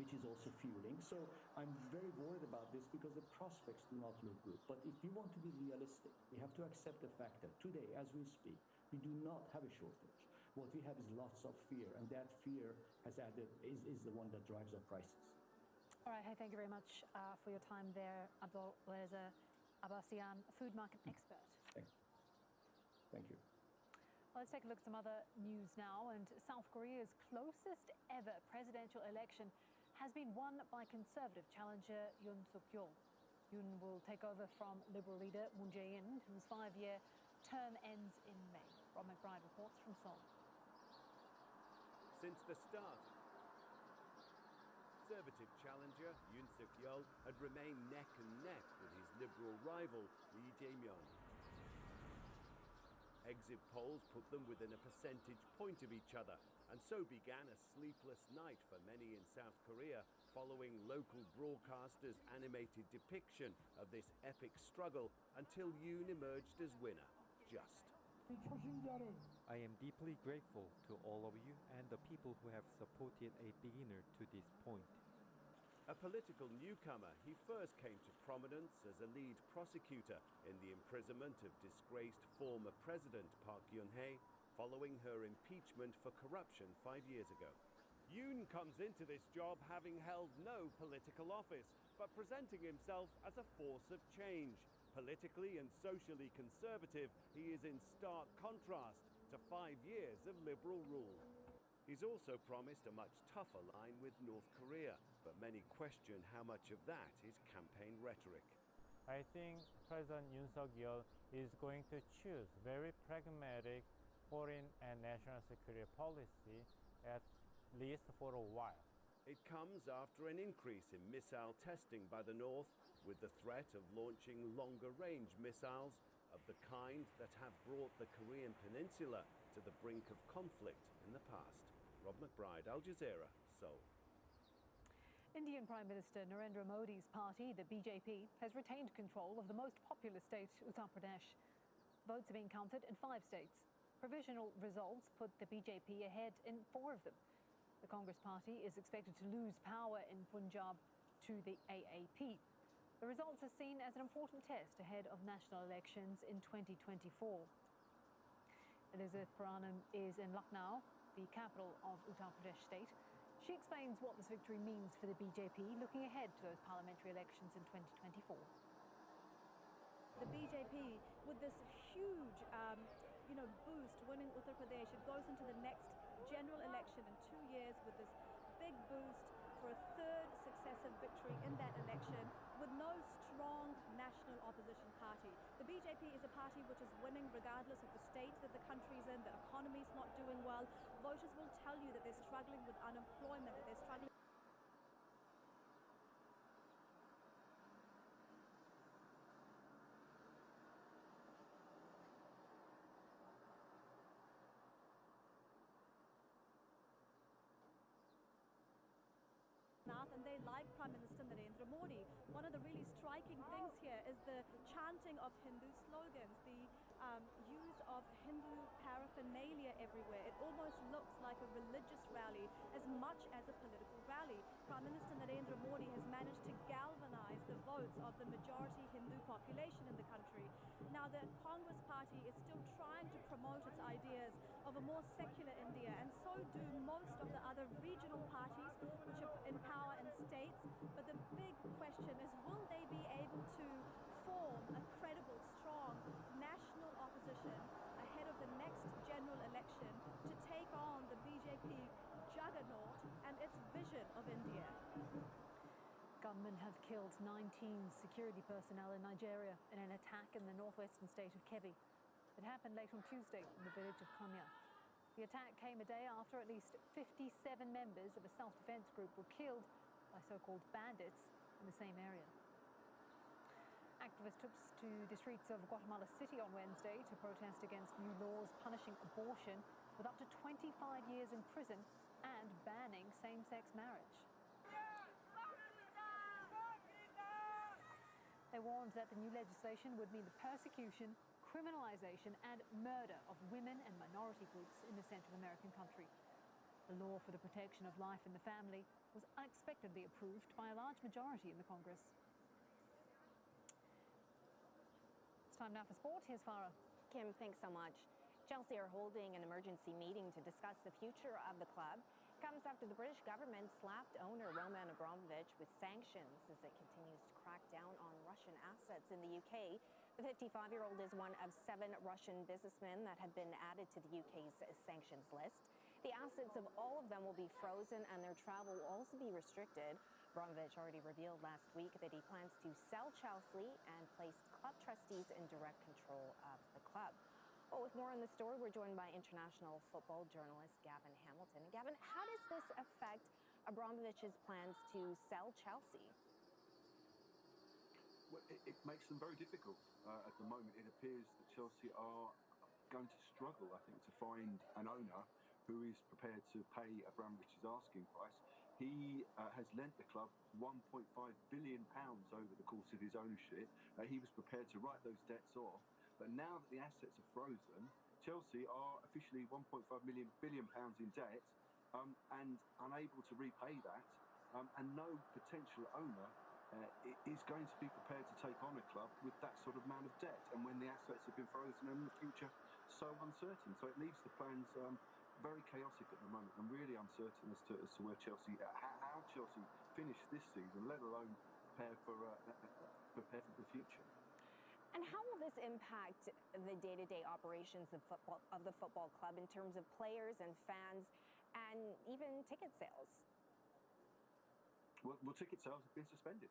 which is also fueling. So I'm very worried about this because the prospects do not look good. But if we want to be realistic, we have to accept the fact that today, as we speak, we do not have a shortage. What we have is lots of fear, and that fear is the one that drives up prices. All right, hey, thank you very much for your time there, Abdolreza Abbasian, food market expert. Thank you. Well, let's take a look at some other news now. And South Korea's closest ever presidential election has been won by conservative challenger Yoon Suk-yeol. Yoon will take over from Liberal leader Moon Jae-in, whose 5-year term ends in May. Rob McBride reports from Seoul. Since the start, Conservative challenger Yoon Suk-yeol had remained neck and neck with his Liberal rival Lee Jae-myung. Exit polls put them within a percentage point of each other, and so began a sleepless night for many in South Korea following local broadcasters' animated depiction of this epic struggle until Yoon emerged as winner, just. I am deeply grateful to all of you and the people who have supported a beginner to this point. A political newcomer, he first came to prominence as a lead prosecutor in the imprisonment of disgraced former President Park Geun-hye following her impeachment for corruption 5 years ago. Yoon comes into this job having held no political office, but presenting himself as a force of change. Politically and socially conservative, he is in stark contrast to 5 years of liberal rule. He's also promised a much tougher line with North Korea, but many question how much of that is campaign rhetoric. I think President Yoon Suk-yeol is going to choose very pragmatic foreign and national security policy, at least for a while. It comes after an increase in missile testing by the North, with the threat of launching longer-range missiles of the kind that have brought the Korean peninsula to the brink of conflict in the past. Rob McBride, Al Jazeera, Seoul. Indian Prime Minister Narendra Modi's party, the BJP, has retained control of the most populous state, Uttar Pradesh. Votes are being counted in 5 states. Provisional results put the BJP ahead in 4 of them. The Congress party is expected to lose power in Punjab to the AAP. The results are seen as an important test ahead of national elections in 2024. Elizabeth Puranam is in Lucknow, the capital of Uttar Pradesh state. She explains what this victory means for the BJP looking ahead to those parliamentary elections in 2024. The BJP, with this huge boost, winning Uttar Pradesh, it goes into the next general election in 2 years with this big boost for a 3rd successive victory in that election with no strong national opposition party. The BJP is a party which is winning regardless of the state that the country's in. The economy's not doing well. Voters will tell you that they're struggling with unemployment, that they're struggling. And they like Prime Minister Narendra Modi. One of the really striking things here is the chanting of Hindu slogans, the use of Hindu paraphernalia everywhere. It almost looks like a religious rally as much as a political rally. Prime Minister Narendra Modi has managed to galvanize the votes of the majority Hindu population in the country. Now, the Congress party is still trying to promote its ideas of a more secular India, and so do most of the other regional parties which are in power in states. But the big question is, will they be able to form a credible, strong national opposition ahead of the next general election to take on the BJP juggernaut and its vision of India? Gun gunmen have killed 19 security personnel in Nigeria in an attack in the northwestern state of Kyiv. It happened late on Tuesday in the village of Konya. The attack came a day after at least 57 members of a self-defense group were killed by so-called bandits in the same area. Activists took to the streets of Guatemala City on Wednesday to protest against new laws punishing abortion with up to 25 years in prison and banning same-sex marriage. They warned that the new legislation would mean the persecution, criminalization and murder of women and minority groups in the Central American country. The law for the protection of life in the family was unexpectedly approved by a large majority in the Congress. It's time now for sport. Here's Farah. Kim, thanks so much. Chelsea are holding an emergency meeting to discuss the future of the club. Comes after the British government slapped owner Roman Abramovich with sanctions as it continues to crack down on Russian assets in the UK. The 55-year-old is one of 7 Russian businessmen that have been added to the UK's sanctions list. The assets of all of them will be frozen and their travel will also be restricted. Abramovich already revealed last week that he plans to sell Chelsea and placed club trustees in direct control of the club. Well, with more on the story, we're joined by international football journalist Gavin Hamilton. Gavin, how does this affect Abramovich's plans to sell Chelsea? Well, it makes them very difficult at the moment. It appears that Chelsea are going to struggle, I think, to find an owner who is prepared to pay Abramovich's asking price. He has lent the club £1.5 billion over the course of his ownership. He was prepared to write those debts off. But now that the assets are frozen, Chelsea are officially £1.5 billion in debt and unable to repay that. And no potential owner is going to be prepared to take on a club with that sort of amount of debt. And when the assets have been frozen and the future so uncertain. So it leaves the plans very chaotic at the moment and really uncertain as to where Chelsea, how Chelsea finish this season, let alone prepare for the future. And how will this impact the day-to-day operations of the football club in terms of players and fans and even ticket sales? Well, ticket sales have been suspended.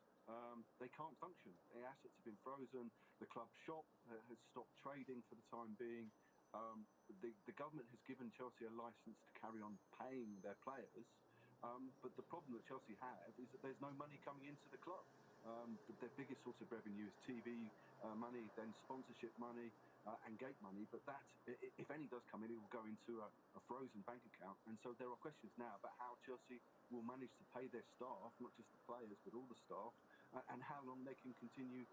They can't function. The assets have been frozen. The club shop has stopped trading for the time being. The government has given Chelsea a licence to carry on paying their players. But the problem that Chelsea have is that there's no money coming into the club. Their biggest source of revenue is TV money, then sponsorship money and gate money. But that, if any does come in, it will go into a frozen bank account. And so there are questions now about how Chelsea will manage to pay their staff, not just the players, but all the staff, and how long they can continue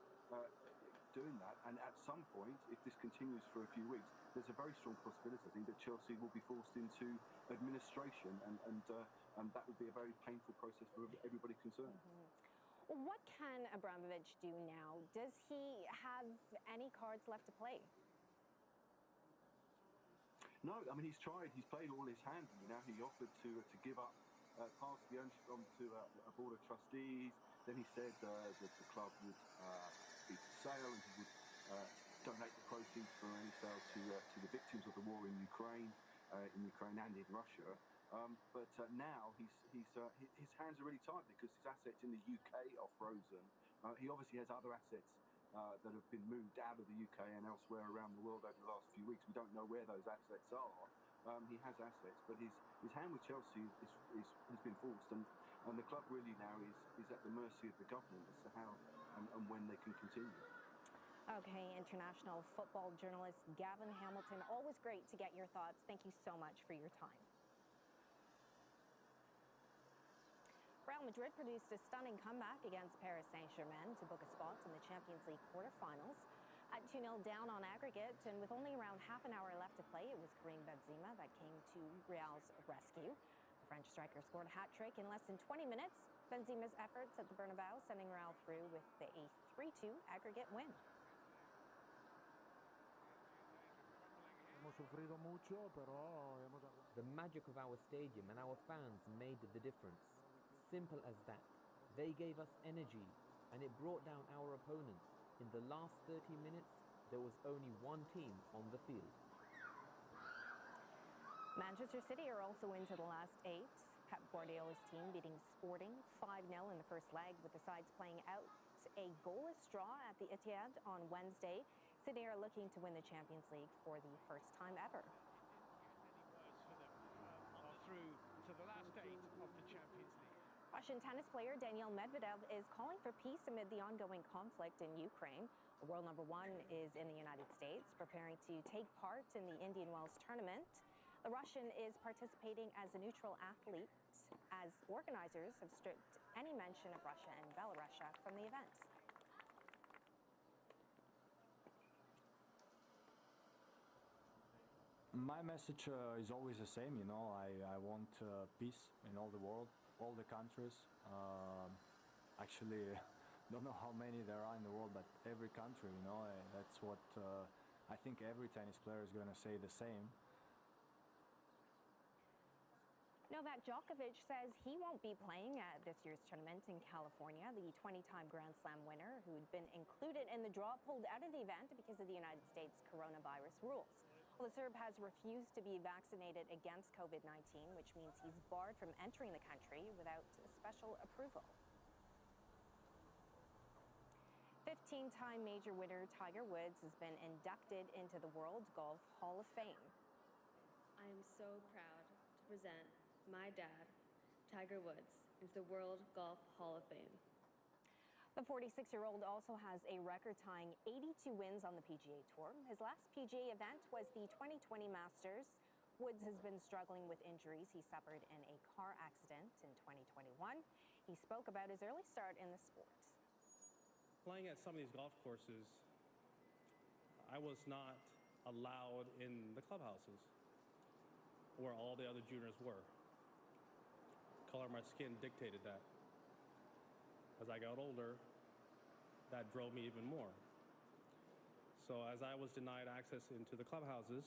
doing that. And at some point, if this continues for a few weeks, there's a very strong possibility, I think, that Chelsea will be forced into administration, and that would be a very painful process for everybody concerned. What can Abramovich do now? Does he have any cards left to play? No, I mean, he's tried. He's played all his hand. Now he offered to give up, pass the ownership on to a board of trustees. Then he said that the club would be for sale and he would donate the proceeds from any sale to the victims of the war in Ukraine and in Russia. But now his hands are really tied because his assets in the UK are frozen. He obviously has other assets that have been moved out of the UK and elsewhere around the world over the last few weeks. We don't know where those assets are. He has assets, but his hand with Chelsea has been forced, and the club really now is at the mercy of the government as to how and when they can continue. Okay, international football journalist Gavin Hamilton, always great to get your thoughts. Thank you so much for your time. Real Madrid produced a stunning comeback against Paris Saint-Germain to book a spot in the Champions League quarterfinals. At 2-0 down on aggregate, and with only around half an hour left to play, it was Karim Benzema that came to Real's rescue. The French striker scored a hat-trick in less than 20 minutes. Benzema's efforts at the Bernabeu sending Real through with a 3-2 aggregate win. The magic of our stadium and our fans made the difference. Simple as that. They gave us energy, and it brought down our opponent. In the last 30 minutes, there was only one team on the field. Manchester City are also into the last 8. Pep Guardiola's team beating Sporting 5-0 in the first leg, with the sides playing out a goalless draw at the Etihad on Wednesday. City are looking to win the Champions League for the first time ever. Through to the last 8 of the Champions League. Russian tennis player Daniil Medvedev is calling for peace amid the ongoing conflict in Ukraine. World number 1 is in the United States, preparing to take part in the Indian Wells tournament. The Russian is participating as a neutral athlete, as organizers have stripped any mention of Russia and Belarus from the event. My message is always the same, I want peace in all the world, all the countries. Actually, don't know how many there are in the world, but every country, that's what I think every tennis player is going to say the same. Novak Djokovic says he won't be playing at this year's tournament in California. The 20-time Grand Slam winner, who'd been included in the draw, pulled out of the event because of the United States coronavirus rules. Well, the Serb has refused to be vaccinated against COVID-19, which means he's barred from entering the country without special approval. 15-time major winner Tiger Woods has been inducted into the World Golf Hall of Fame. I am so proud to present my dad, Tiger Woods, into the World Golf Hall of Fame. The 46-year-old also has a record-tying 82 wins on the PGA Tour. His last PGA event was the 2020 Masters. Woods has been struggling with injuries he suffered in a car accident in 2021. He spoke about his early start in the sport. Playing at some of these golf courses, I was not allowed in the clubhouses where all the other juniors were. Color of my skin dictated that. As I got older, that drove me even more. So as I was denied access into the clubhouses,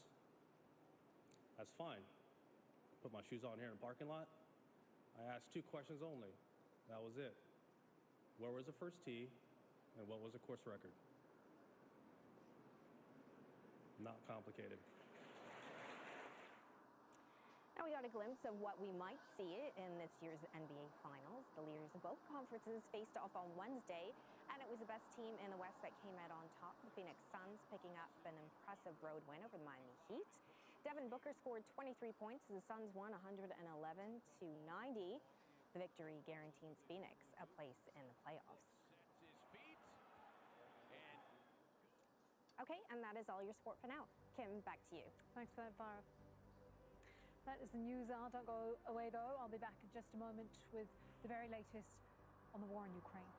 that's fine. Put my shoes on here in the parking lot. I asked 2 questions only. That was it. Where was the first tee, and what was the course record? Not complicated. Now we got a glimpse of what we might see in this year's NBA Finals. The leaders of both conferences faced off on Wednesday, and it was the best team in the West that came out on top. The Phoenix Suns picking up an impressive road win over the Miami Heat. Devin Booker scored 23 points as the Suns won 111-90. The victory guarantees Phoenix a place in the playoffs. Okay, and that is all your sport for now. Kim, back to you. Thanks for that, Farah. That is the news hour. Don't go away, though. I'll be back in just a moment with the very latest on the war in Ukraine.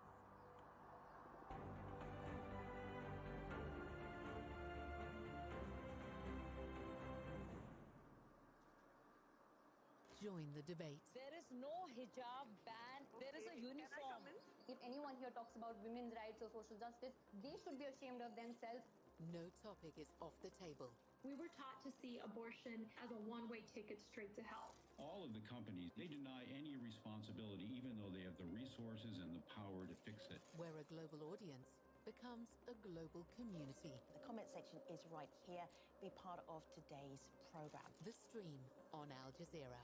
Join the debate. There is no hijab ban. There is a uniform. If anyone here talks about women's rights or social justice, they should be ashamed of themselves. No topic is off the table. We were taught to see abortion as a one-way ticket straight to hell. All of the companies, they deny any responsibility, even though they have the resources and the power to fix it. Where a global audience becomes a global community. The comment section is right here. Be part of today's program. The Stream on Al Jazeera.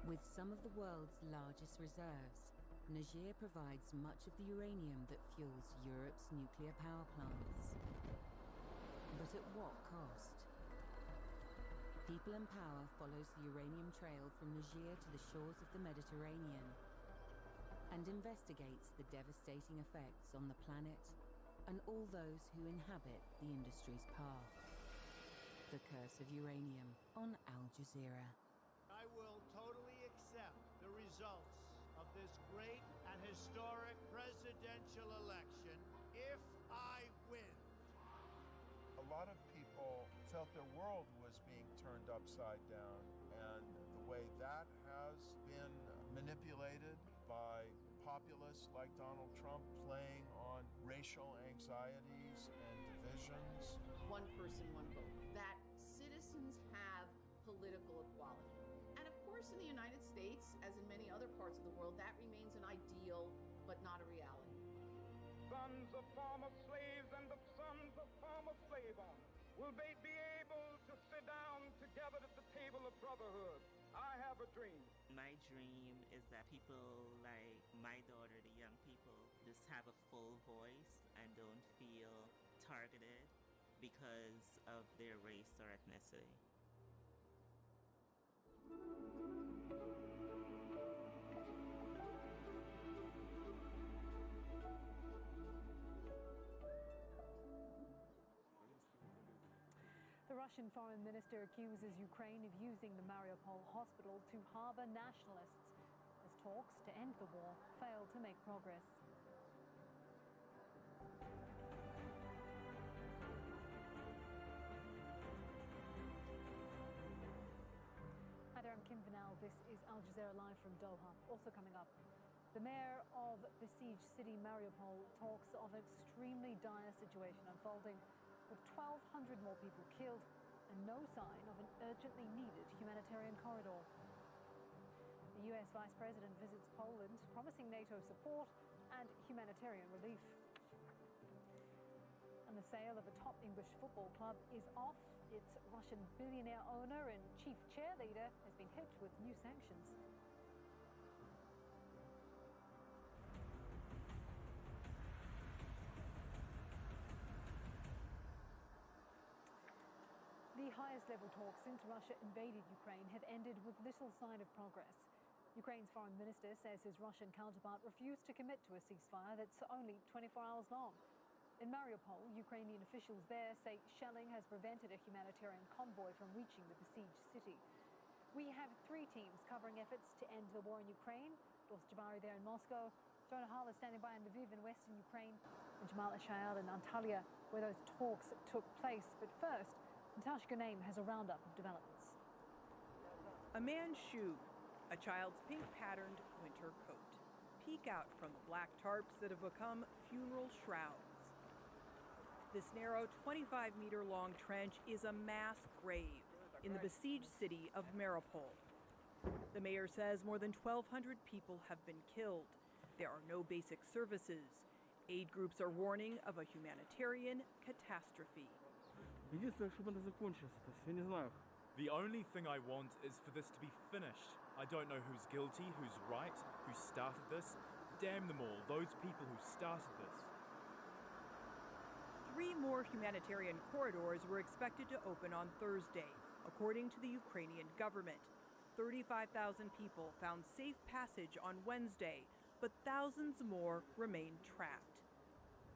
With some of the world's largest reserves, Niger provides much of the uranium that fuels Europe's nuclear power plants. But at what cost? People and Power follows the uranium trail from Niger to the shores of the Mediterranean and investigates the devastating effects on the planet and all those who inhabit the industry's path. The Curse of Uranium on Al Jazeera. I will totally accept the results of this great and historic presidential election if I win. A lot of people felt their world was being turned upside down, and the way that has been manipulated by populists like Donald Trump playing on racial anxieties and divisions. One person, one vote. That citizens have political equality. And of course, in the United States, as in many other parts of the world, that remains an ideal, but not a reality. Sons of former slaves and the sons of former slave owners will they be able to sit down together at the table of brotherhood. I have a your dream? My dream is that people like my daughter, the young people, just have a full voice and don't feel targeted because of their race or ethnicity. The Russian foreign minister accuses Ukraine of using the Mariupol hospital to harbor nationalists as talks to end the war fail to make progress. Hi there, I'm Kim Vanal. This is Al Jazeera Live from Doha. Also coming up, the mayor of besieged city Mariupol talks of an extremely dire situation unfolding, with 1,200 more people killed and no sign of an urgently needed humanitarian corridor. The US Vice President visits Poland, promising NATO support and humanitarian relief. And the sale of a top English football club is off. Its Russian billionaire owner and chief cheerleader has been hit with new sanctions. The highest-level talks since Russia invaded Ukraine have ended with little sign of progress. Ukraine's foreign minister says his Russian counterpart refused to commit to a ceasefire that's only 24 hours long. In Mariupol, Ukrainian officials there say shelling has prevented a humanitarian convoy from reaching the besieged city. We have 3 teams covering efforts to end the war in Ukraine. Dors Jabari there in Moscow, Jonah Hall is standing by in Lviv in western Ukraine, and Jamal Ashael in Antalya, where those talks took place. But first, Natasha Ghanem has a roundup of developments. A man's shoe, a child's pink-patterned winter coat, peek out from the black tarps that have become funeral shrouds. This narrow 25-meter-long trench is a mass grave in the besieged city of Mariupol. The mayor says more than 1,200 people have been killed. There are no basic services. Aid groups are warning of a humanitarian catastrophe. The only thing I want is for this to be finished. I don't know who's guilty, who's right, who started this. Damn them all, those people who started this. 3 more humanitarian corridors were expected to open on Thursday, according to the Ukrainian government. 35,000 people found safe passage on Wednesday, but thousands more remain trapped.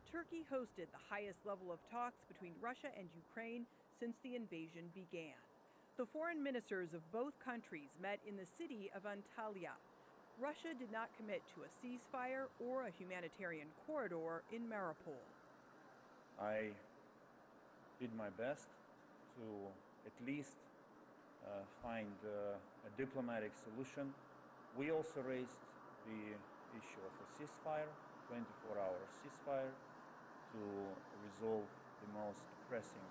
Turkey hosted the highest level of talks between Russia and Ukraine since the invasion began. The foreign ministers of both countries met in the city of Antalya. Russia did not commit to a ceasefire or a humanitarian corridor in Mariupol. I did my best to at least find a diplomatic solution. We also raised the issue of a ceasefire, 24-hour ceasefire, to resolve the most pressing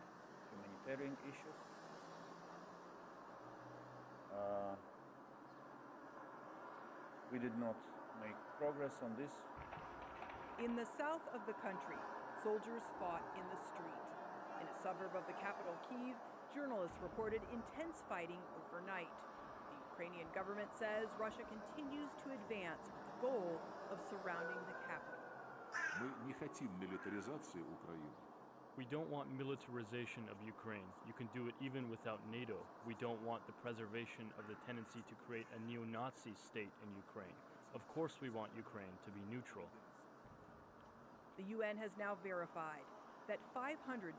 humanitarian issues. We did not make progress on this. In the south of the country, soldiers fought in the street. In a suburb of the capital, Kyiv, journalists reported intense fighting overnight. The Ukrainian government says Russia continues to advance with the goal of surrounding the capital. We don't want militarization of Ukraine. You can do it even without NATO. We don't want the preservation of the tendency to create a neo-Nazi state in Ukraine. Of course we want Ukraine to be neutral. The UN has now verified that 516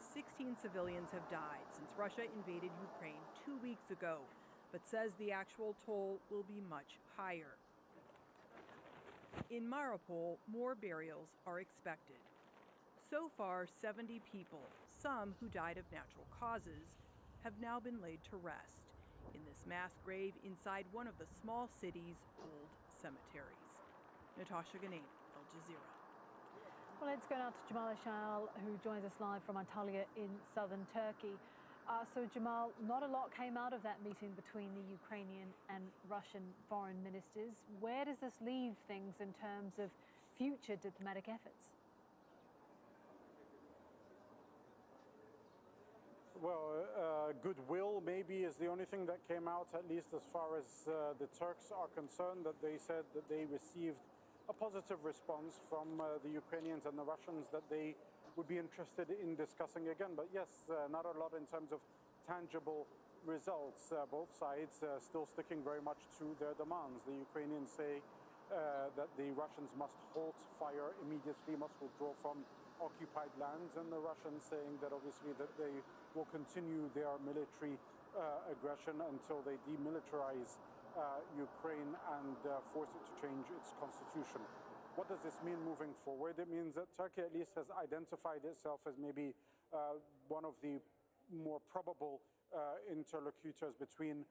civilians have died since Russia invaded Ukraine 2 weeks ago, but says the actual toll will be much higher. In Mariupol, more burials are expected. So far, 70 people, some who died of natural causes, have now been laid to rest in this mass grave inside one of the small city's old cemeteries. Natasha Ghanem, Al Jazeera. Well, let's go now to Jamal Ashael, who joins us live from Antalya in southern Turkey. So, Jamal, not a lot came out of that meeting between the Ukrainian and Russian foreign ministers. Where does this leave things in terms of future diplomatic efforts? Goodwill maybe is the only thing that came out, at least as far as the Turks are concerned, that they said that they received a positive response from the Ukrainians and the Russians that they would be interested in discussing again. But yes, not a lot in terms of tangible results. Both sides still sticking very much to their demands. The Ukrainians say that the Russians must halt fire immediately, must withdraw from occupied lands, and the Russians saying that obviously that they will continue their military aggression until they demilitarize Ukraine and force it to change its constitution. What does this mean moving forward? It means that Turkey at least has identified itself as maybe one of the more probable interlocutors between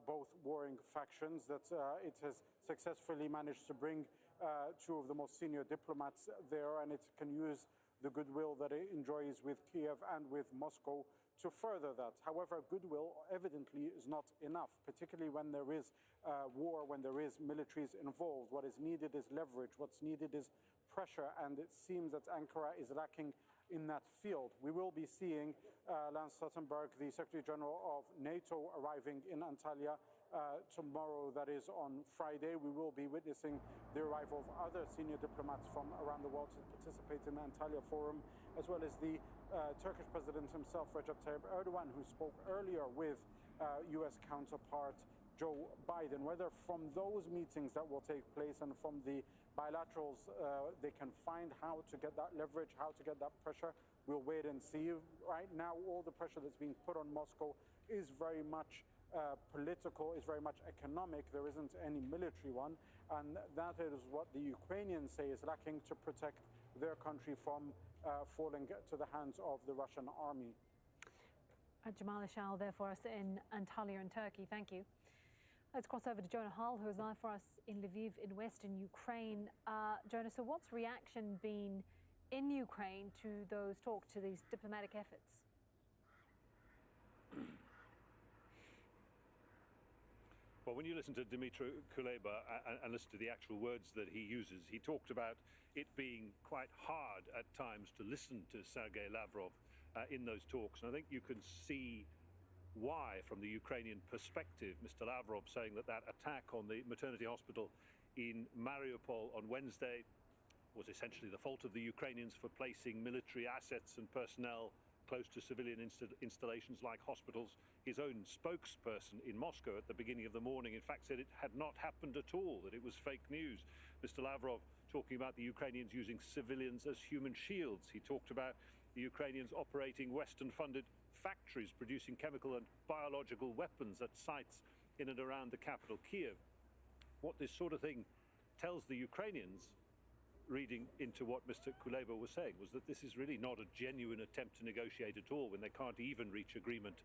both warring factions, that it has successfully managed to bring two of the most senior diplomats there, and it can use the goodwill that it enjoys with Kiev and with Moscow to further that. However, goodwill evidently is not enough, particularly when there is war, when there is militaries involved. What is needed is leverage. What's needed is pressure, and it seems that Ankara is lacking in that field. We will be seeing Jens Stoltenberg, the Secretary General of NATO, arriving in Antalya tomorrow, that is on Friday. We will be witnessing the arrival of other senior diplomats from around the world to participate in the Antalya Forum, as well as the Turkish President himself, Recep Tayyip Erdogan, who spoke earlier with US counterpart Joe Biden. Whether from those meetings that will take place and from the bilaterals they can find how to get that leverage, how to get that pressure, we'll wait and see. Right now, all the pressure that's being put on Moscow is very much political, is very much economic. There isn't any military one, and that is what the Ukrainians say is lacking to protect their country from falling to the hands of the Russian army. Jamal Ishal there for us in Antalya in Turkey. Thank you. Let's cross over to Jonah Hull, who is live for us in Lviv in western Ukraine. Jonah, so what's reaction been in Ukraine to those talks, to these diplomatic efforts? Well, when you listen to Dmytro Kuleba and listen to the actual words that he uses, he talked about it being quite hard at times to listen to Sergei Lavrov in those talks. And I think you can see why, from the Ukrainian perspective, Mr. Lavrov saying that that attack on the maternity hospital in Mariupol on Wednesday was essentially the fault of the Ukrainians for placing military assets and personnel close to civilian installations like hospitals. His own spokesperson in Moscow at the beginning of the morning, in fact, said it had not happened at all, that it was fake news. Mr. Lavrov talking about the Ukrainians using civilians as human shields. He talked about the Ukrainians operating Western-funded factories producing chemical and biological weapons at sites in and around the capital, Kiev. What this sort of thing tells the Ukrainians, reading into what Mr. Kuleba was saying, was that this is really not a genuine attempt to negotiate at all when they can't even reach agreement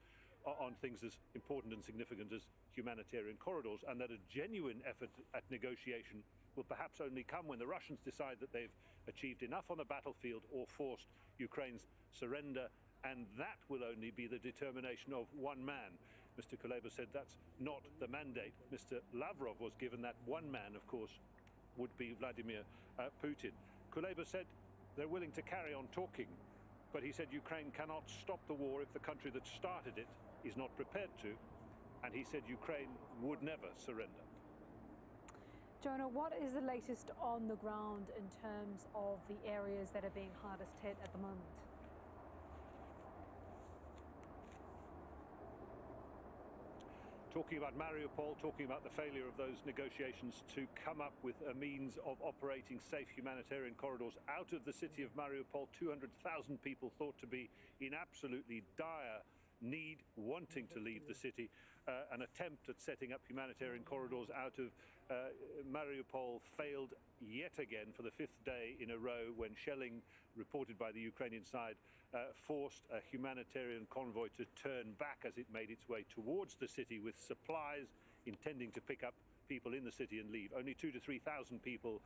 on things as important and significant as humanitarian corridors, and that a genuine effort at negotiation will perhaps only come when the Russians decide that they've achieved enough on the battlefield or forced Ukraine's surrender, and that will only be the determination of one man. Mr. Kuleba said that's not the mandate Mr. Lavrov was given. That one man, of course, would be Vladimir Putin. Kuleba said they're willing to carry on talking, but he said Ukraine cannot stop the war if the country that started it is not prepared to, and he said Ukraine would never surrender. Jonah, what is the latest on the ground in terms of the areas that are being hardest hit at the moment? Talking about Mariupol, talking about the failure of those negotiations to come up with a means of operating safe humanitarian corridors out of the city of Mariupol. 200,000 people thought to be in absolutely dire need, wanting to leave the city. An attempt at setting up humanitarian corridors out of Mariupol failed yet again for the fifth day in a row, when shelling reported by the Ukrainian side forced a humanitarian convoy to turn back as it made its way towards the city with supplies intending to pick up people in the city and leave. Only 2,000 to 3,000 people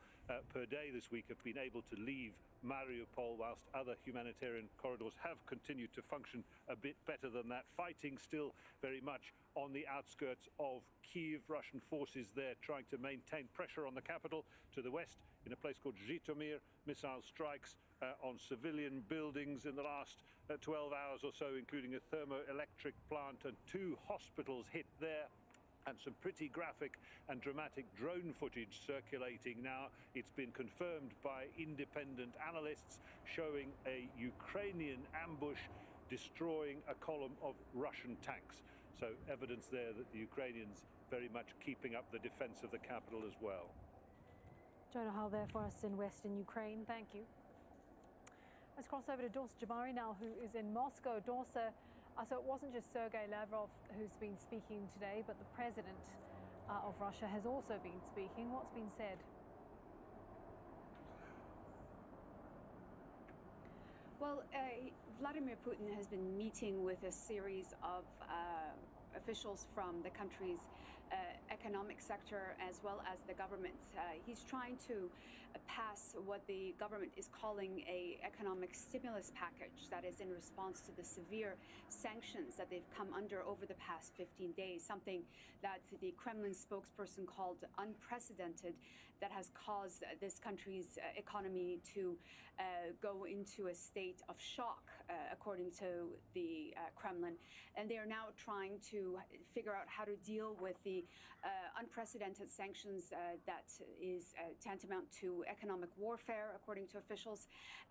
per day this week have been able to leave Mariupol, whilst other humanitarian corridors have continued to function a bit better than that. Fighting still very much on the outskirts of Kyiv. Russian forces there trying to maintain pressure on the capital. To the west, in a place called Zhytomyr, missile strikes on civilian buildings in the last 12 hours or so, including a thermoelectric plant and 2 hospitals hit there. And some pretty graphic and dramatic drone footage circulating now. It's been confirmed by independent analysts showing a Ukrainian ambush destroying a column of Russian tanks. So evidence there that the Ukrainians very much keeping up the defense of the capital as well. Jonah Hull there for us in Western Ukraine. Thank you. Let's cross over to Dorsa Jabari now, who is in Moscow. Dorsa, so it wasn't just Sergei Lavrov who's been speaking today, but the president of Russia has also been speaking. What's been said? Well, Vladimir Putin has been meeting with a series of officials from the country's economic sector as well as the government. He's trying to pass what the government is calling a economic stimulus package that is in response to the severe sanctions that they've come under over the past 15 days, something that the Kremlin spokesperson called unprecedented, that has caused this country's economy to go into a state of shock, according to the Kremlin. And they are now trying to figure out how to deal with the unprecedented sanctions that is tantamount to economic warfare, according to officials.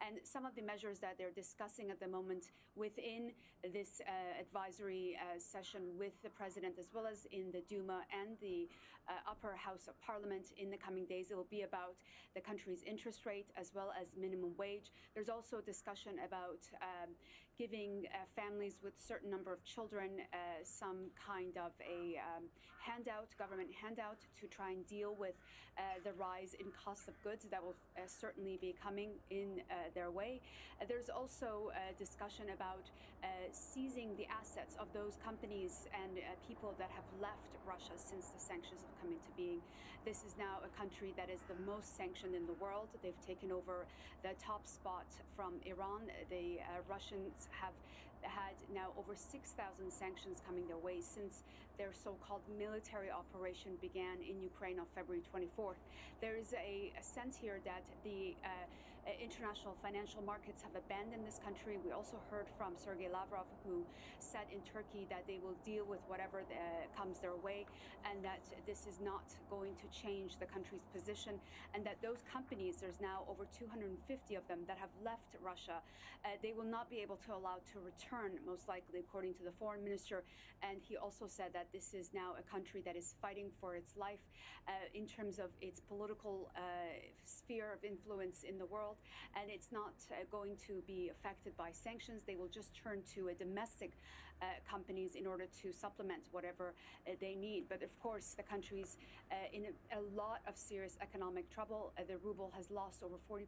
And some of the measures that they're discussing at the moment within this advisory session with the president, as well as in the Duma and the upper house of parliament in the coming days, it will be about the country's interest rate as well as minimum wage. There's also discussion about giving families with a certain number of children some kind of a handout, government handout, to try and deal with the rise in cost of goods that will certainly be coming in their way. There's also a discussion about seizing the assets of those companies and people that have left Russia since the sanctions have come into being. This is now a country that is the most sanctioned in the world. They've taken over the top spot from Iran. The Russians have had now over 6,000 sanctions coming their way since their so-called military operation began in Ukraine on February 24th. There is a sense here that the international financial markets have abandoned this country. We also heard from Sergei Lavrov, who said in Turkey that they will deal with whatever comes their way, and that this is not going to change the country's position, and that those companies, there's now over 250 of them that have left Russia, they will not be able to allow to return, most likely, according to the foreign minister. And he also said that this is now a country that is fighting for its life in terms of its political sphere of influence in the world, and it's not going to be affected by sanctions. They will just turn to domestic companies in order to supplement whatever they need. But of course, the country's in a lot of serious economic trouble. The ruble has lost over 40%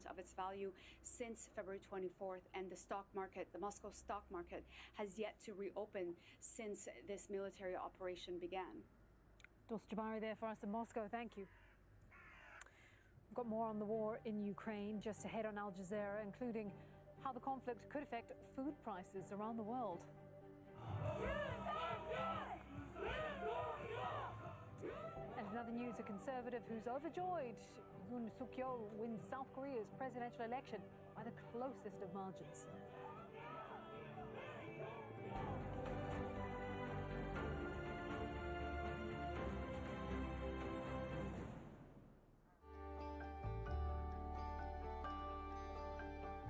of its value since February 24th, and the stock market, the Moscow stock market, has yet to reopen since this military operation began. Dorsa Jabari there for us in Moscow. Thank you. We've got more on the war in Ukraine just ahead on Al Jazeera, including how the conflict could affect food prices around the world. And in other news, a conservative who's overjoyed. Yoon Suk-yeol wins South Korea's presidential election by the closest of margins.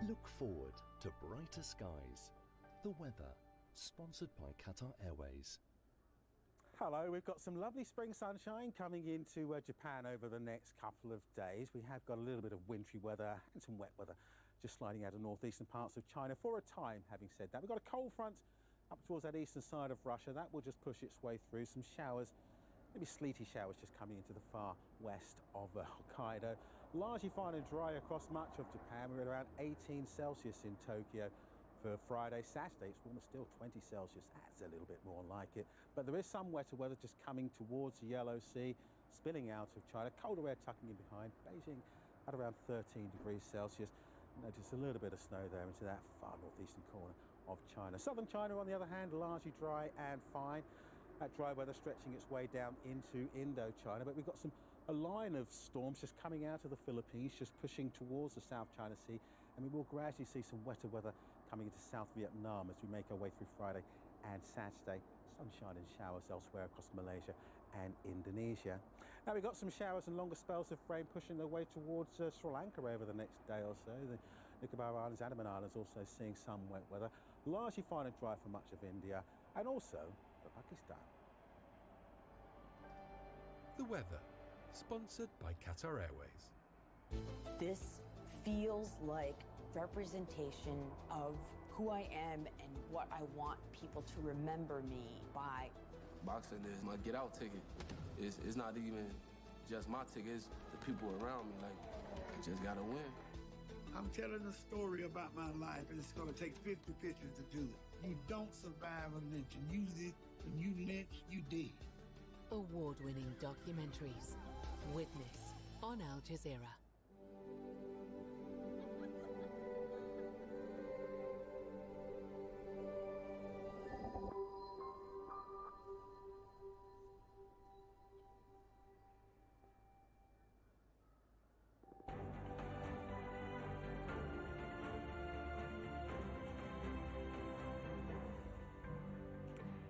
Look forward to brighter skies. The weather, sponsored by Qatar Airways. Hello, we've got some lovely spring sunshine coming into Japan over the next couple of days. We have got a little bit of wintry weather and some wet weather just sliding out of northeastern parts of China for a time. Having said that, we've got a cold front up towards that eastern side of Russia. That will just push its way through. Some showers, maybe sleety showers just coming into the far west of Hokkaido. Largely fine and dry across much of Japan. We're at around 18 Celsius in Tokyo for Friday. Saturday, it's warmer still, 20 Celsius. That's a little bit more like it. But there is some wetter weather just coming towards the Yellow Sea, spilling out of China. Colder air tucking in behind. Beijing at around 13 degrees Celsius. Notice a little bit of snow there into that far northeastern corner of China. Southern China, on the other hand, largely dry and fine. That dry weather stretching its way down into Indochina. But we've got a line of storms just coming out of the Philippines, just pushing towards the South China Sea and we will gradually see some wetter weather coming into South Vietnam as we make our way through Friday and Saturday. Sunshine and showers elsewhere across Malaysia and Indonesia. Now we've got some showers and longer spells of rain pushing their way towards Sri Lanka over the next day or so. The Nicobar Islands, Andaman Islands also seeing some wet weather. Largely fine and dry for much of India and also for Pakistan. The weather, sponsored by Qatar Airways. This feels like representation of who I am and what I want people to remember me by. Boxing is my get out ticket. It's not even just my ticket, it's the people around me. Like, I just gotta win. I'm telling a story about my life, and it's gonna take 50 pictures to do it. You don't survive a lynching. Usually, when you lynch, you dead. Award-winning documentaries. Witness on Al Jazeera.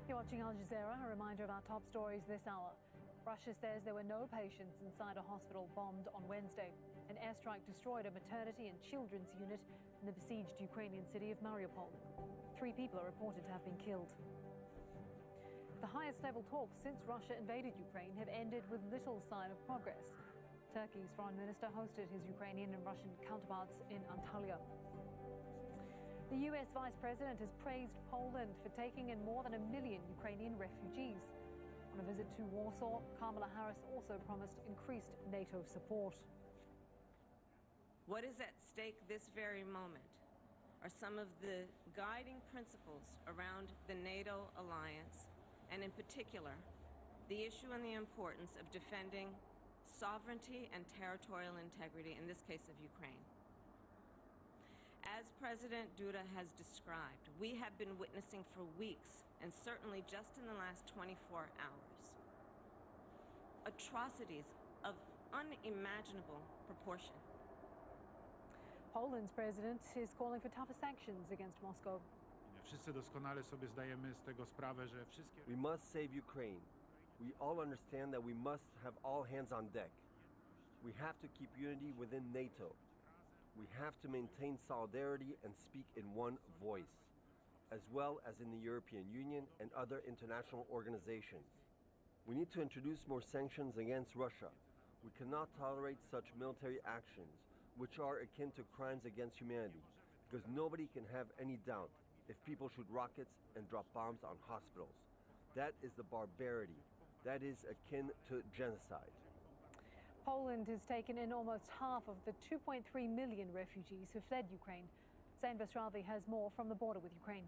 You're watching Al Jazeera. A reminder of our top stories this hour. Russia says there were no patients inside a hospital bombed on Wednesday. An airstrike destroyed a maternity and children's unit in the besieged Ukrainian city of Mariupol. 3 people are reported to have been killed. The highest level talks since Russia invaded Ukraine have ended with little sign of progress. Turkey's foreign minister hosted his Ukrainian and Russian counterparts in Antalya. The US Vice President has praised Poland for taking in more than 1 million Ukrainian refugees. On a visit to Warsaw, Kamala Harris also promised increased NATO support. What is at stake this very moment are some of the guiding principles around the NATO alliance, and in particular, the issue and the importance of defending sovereignty and territorial integrity, in this case of Ukraine. As President Duda has described, we have been witnessing for weeks, and certainly just in the last 24 hours, atrocities of unimaginable proportion. Poland's president is calling for tougher sanctions against Moscow. Wszyscy doskonale sobie zdajemy z tego sprawę, że wszystkie... We must save Ukraine. We all understand that we must have all hands on deck. We have to keep unity within NATO. We have to maintain solidarity and speak in one voice, as well as in the European Union and other international organizations. We need to introduce more sanctions against Russia. We cannot tolerate such military actions, which are akin to crimes against humanity, because nobody can have any doubt if people shoot rockets and drop bombs on hospitals. That is the barbarity. That is akin to genocide. Poland has taken in almost half of the 2.3 million refugees who fled Ukraine. Zain Basravi has more from the border with Ukraine.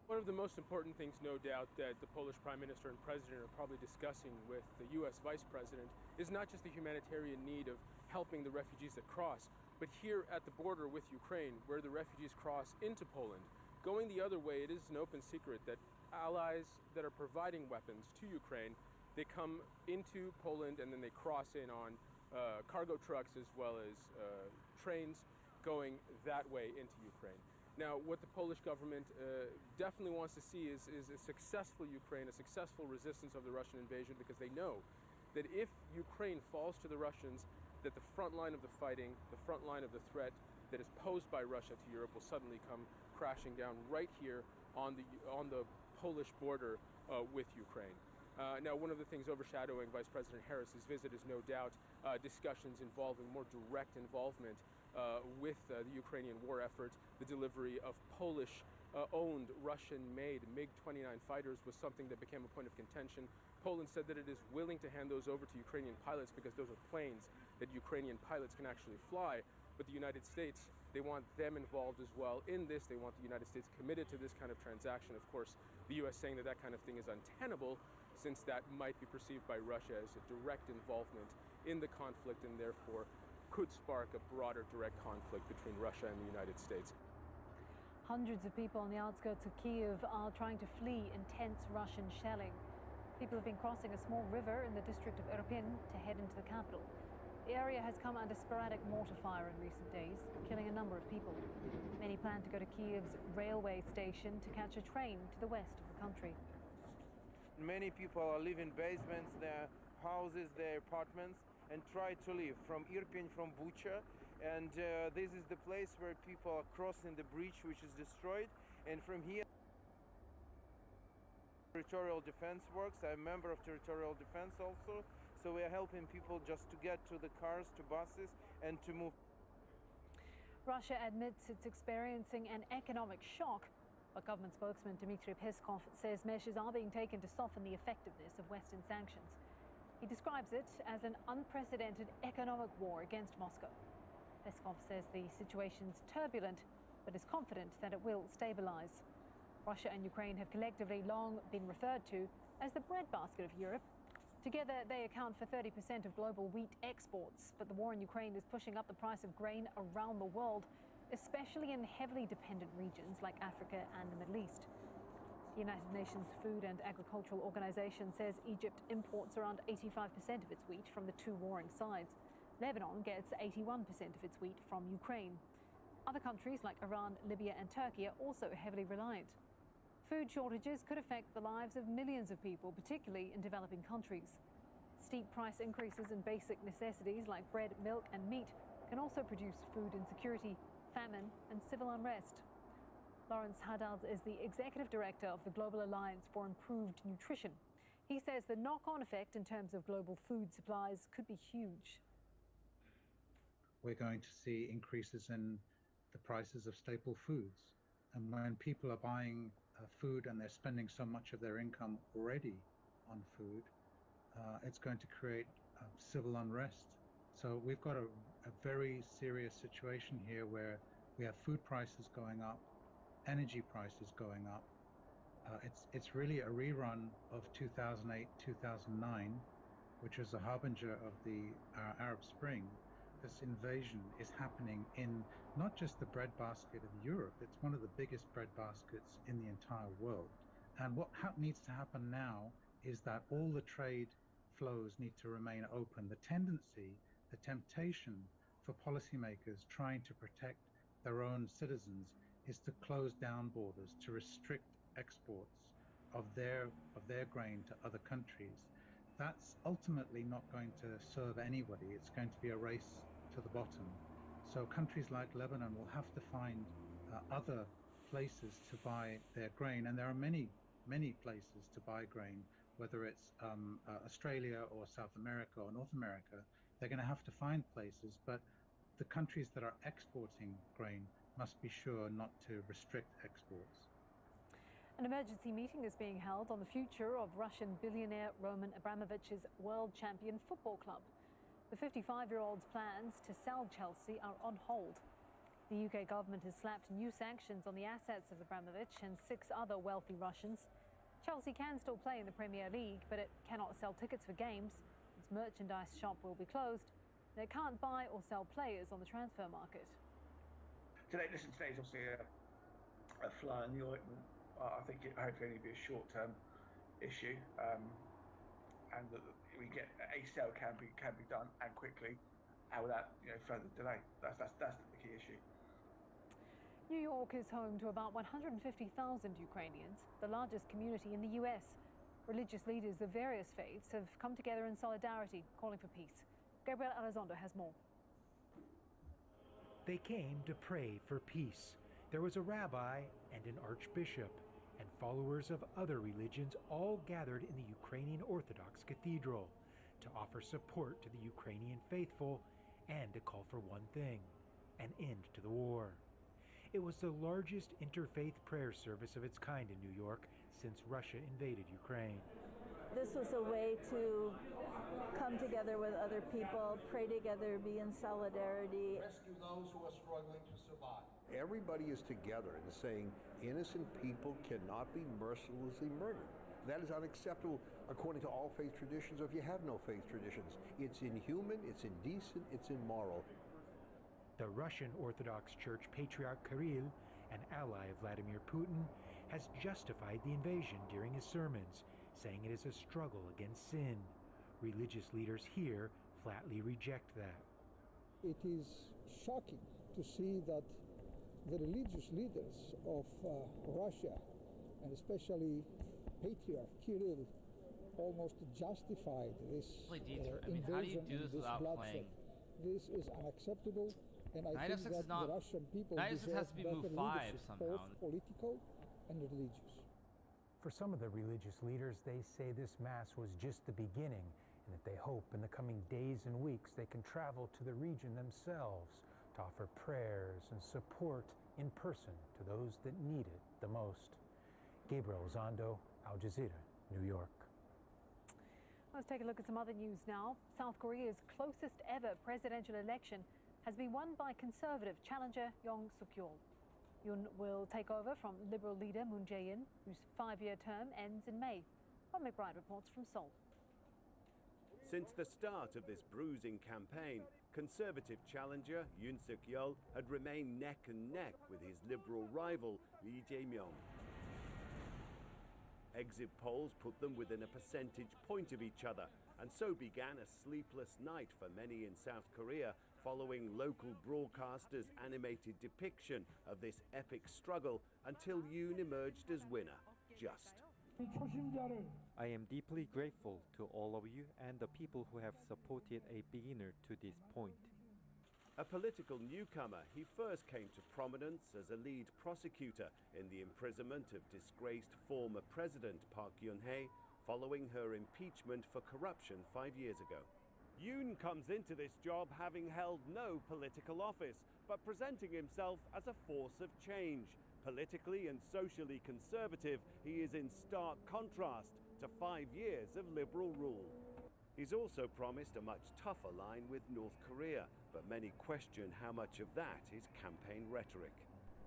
One of the most important things, no doubt, that the Polish Prime Minister and President are probably discussing with the U.S. Vice President is not just the humanitarian need of helping the refugees that cross, but here at the border with Ukraine, where the refugees cross into Poland. Going the other way, it is an open secret that allies that are providing weapons to Ukraine, they come into Poland and then they cross in on cargo trucks as well as trains going that way into Ukraine. Now, what the Polish government definitely wants to see is a successful Ukraine, a successful resistance of the Russian invasion, because they know that if Ukraine falls to the Russians, that the front line of the fighting, the front line of the threat that is posed by Russia to Europe will suddenly come crashing down right here on the Polish border with Ukraine. Now, one of the things overshadowing Vice President Harris's visit is no doubt discussions involving more direct involvement with the Ukrainian war effort. The delivery of Polish-owned, Russian-made MiG-29 fighters was something that became a point of contention. Poland said that it is willing to hand those over to Ukrainian pilots because those are planes that Ukrainian pilots can actually fly. But the United States, they want them involved as well in this. They want the United States committed to this kind of transaction. Of course, the U.S. saying that that kind of thing is untenable, since that might be perceived by Russia as a direct involvement in the conflict and therefore could spark a broader direct conflict between Russia and the United States. Hundreds of people on the outskirts of Kyiv are trying to flee intense Russian shelling. People have been crossing a small river in the district of Irpin to head into the capital. The area has come under sporadic mortar fire in recent days, killing a number of people. Many plan to go to Kiev's railway station to catch a train to the west of the country. Many people are living in basements, their houses, their apartments, and try to leave from Irpin, from Bucha. And this is the place where people are crossing the bridge, which is destroyed. And from here, territorial defense works. I'm a member of territorial defense also. So we are helping people just to get to the cars, to buses, and to move. Russia admits it's experiencing an economic shock, but government spokesman Dmitry Peskov says measures are being taken to soften the effectiveness of Western sanctions. He describes it as an unprecedented economic war against Moscow. Peskov says the situation's turbulent, but is confident that it will stabilize. Russia and Ukraine have collectively long been referred to as the breadbasket of Europe. Together, they account for 30% of global wheat exports, but the war in Ukraine is pushing up the price of grain around the world, especially in heavily dependent regions like Africa and the Middle East. The United Nations Food and Agricultural Organization says Egypt imports around 85% of its wheat from the two warring sides. Lebanon gets 81% of its wheat from Ukraine. Other countries like Iran, Libya and Turkey are also heavily reliant. Food shortages could affect the lives of millions of people, particularly in developing countries. Steep price increases in basic necessities like bread, milk and meat can also produce food insecurity, famine and civil unrest. Lawrence Haddad is the executive director of the Global Alliance for Improved Nutrition. He says the knock-on effect in terms of global food supplies could be huge. We're going to see increases in the prices of staple foods. And when people are buying food and they're spending so much of their income already on food, it's going to create civil unrest. So we've got a very serious situation here where we have food prices going up, energy prices going up. It's really a rerun of 2008, 2009, which was a harbinger of the Arab Spring. This invasion is happening in not just the breadbasket of Europe, it's one of the biggest breadbaskets in the entire world. And what needs to happen now is that all the trade flows need to remain open. The tendency, the temptation for policymakers trying to protect their own citizens is to close down borders, to restrict exports of their grain to other countries. That's ultimately not going to serve anybody. It's going to be a race to the bottom. So countries like Lebanon will have to find other places to buy their grain. And there are many places to buy grain, whether it's Australia or South America or North America. They're going to have to find places, but the countries that are exporting grain must be sure not to restrict exports. An emergency meeting is being held on the future of Russian billionaire Roman Abramovich's world champion football club. The 55-year-old's plans to sell Chelsea are on hold. The UK government has slapped new sanctions on the assets of Abramovich and 6 other wealthy Russians. Chelsea can still play in the Premier League, but it cannot sell tickets for games. Its merchandise shop will be closed, and it can't buy or sell players on the transfer market. Today's obviously a fly in the ointment. I think it hopefully only be a short-term issue, and that we get a sale can be done and quickly, and without further delay. That's the key issue. New York is home to about 150,000 Ukrainians, the largest community in the US. Religious leaders of various faiths have come together in solidarity, calling for peace. Gabriel Elizondo has more. They came to pray for peace. There was a rabbi and an archbishop, and followers of other religions all gathered in the Ukrainian Orthodox Cathedral to offer support to the Ukrainian faithful and to call for one thing: an end to the war. It was the largest interfaith prayer service of its kind in New York since Russia invaded Ukraine. This was a way to come together with other people, pray together, be in solidarity. Rescue those who are struggling to survive. Everybody is together and saying innocent people cannot be mercilessly murdered. That is unacceptable according to all faith traditions, or if you have no faith traditions. It's inhuman, it's indecent, it's immoral. The Russian Orthodox Church Patriarch Kirill, an ally of Vladimir Putin, has justified the invasion during his sermons, saying it is a struggle against sin. Religious leaders here flatly reject that. It is shocking to see that the religious leaders of Russia, and especially Patriarch Kirill, almost justified this invasion and this bloodshed. This is unacceptable, and I think that the Russian people deserve better leadership, both political and religious. For some of the religious leaders, they say this Mass was just the beginning, and that they hope in the coming days and weeks they can travel to the region themselves to offer prayers and support in person to those that need it the most. Gabriel Zondo, Al Jazeera, New York. Let's take a look at some other news now. South Korea's closest ever presidential election has been won by conservative challenger Yoon Suk-yeol. Yoon will take over from Liberal leader Moon Jae-in, whose 5-year term ends in May. Rob McBride reports from Seoul. Since the start of this bruising campaign, Conservative challenger Yoon Suk-yeol had remained neck and neck with his Liberal rival Lee Jae-myung. Exit polls put them within a percentage point of each other, and so began a sleepless night for many in South Korea following local broadcasters' animated depiction of this epic struggle until Yoon emerged as winner, just. I am deeply grateful to all of you and the people who have supported a beginner to this point. A political newcomer, he first came to prominence as a lead prosecutor in the imprisonment of disgraced former President Park Geun-hye following her impeachment for corruption 5 years ago. Yoon comes into this job having held no political office, but presenting himself as a force of change. Politically and socially conservative, he is in stark contrast to 5 years of Liberal rule. He's also promised a much tougher line with North Korea, but many question how much of that is campaign rhetoric.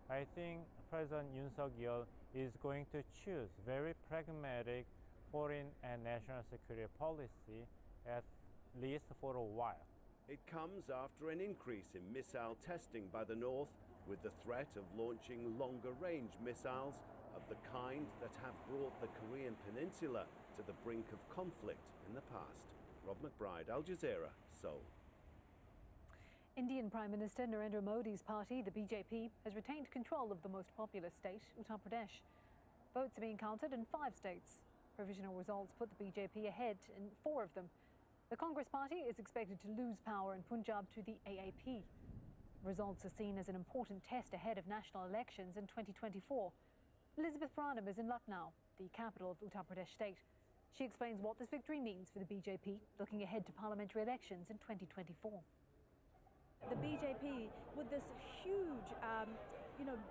I think President Yoon Suk-yeol is going to choose very pragmatic foreign and national security policy, at least for a while. It comes after an increase in missile testing by the North, with the threat of launching longer-range missiles of the kind that have brought the Korean peninsula to the brink of conflict in the past. Rob McBride, Al Jazeera, Seoul. Indian Prime Minister Narendra Modi's party, the BJP, has retained control of the most populous state, Uttar Pradesh. Votes are being counted in 5 states. Provisional results put the BJP ahead in 4 of them. The Congress party is expected to lose power in Punjab to the AAP. Results are seen as an important test ahead of national elections in 2024. Elizabeth Branham is in Lucknow, the capital of Uttar Pradesh state. She explains what this victory means for the BJP, looking ahead to parliamentary elections in 2024. The BJP, with this huge,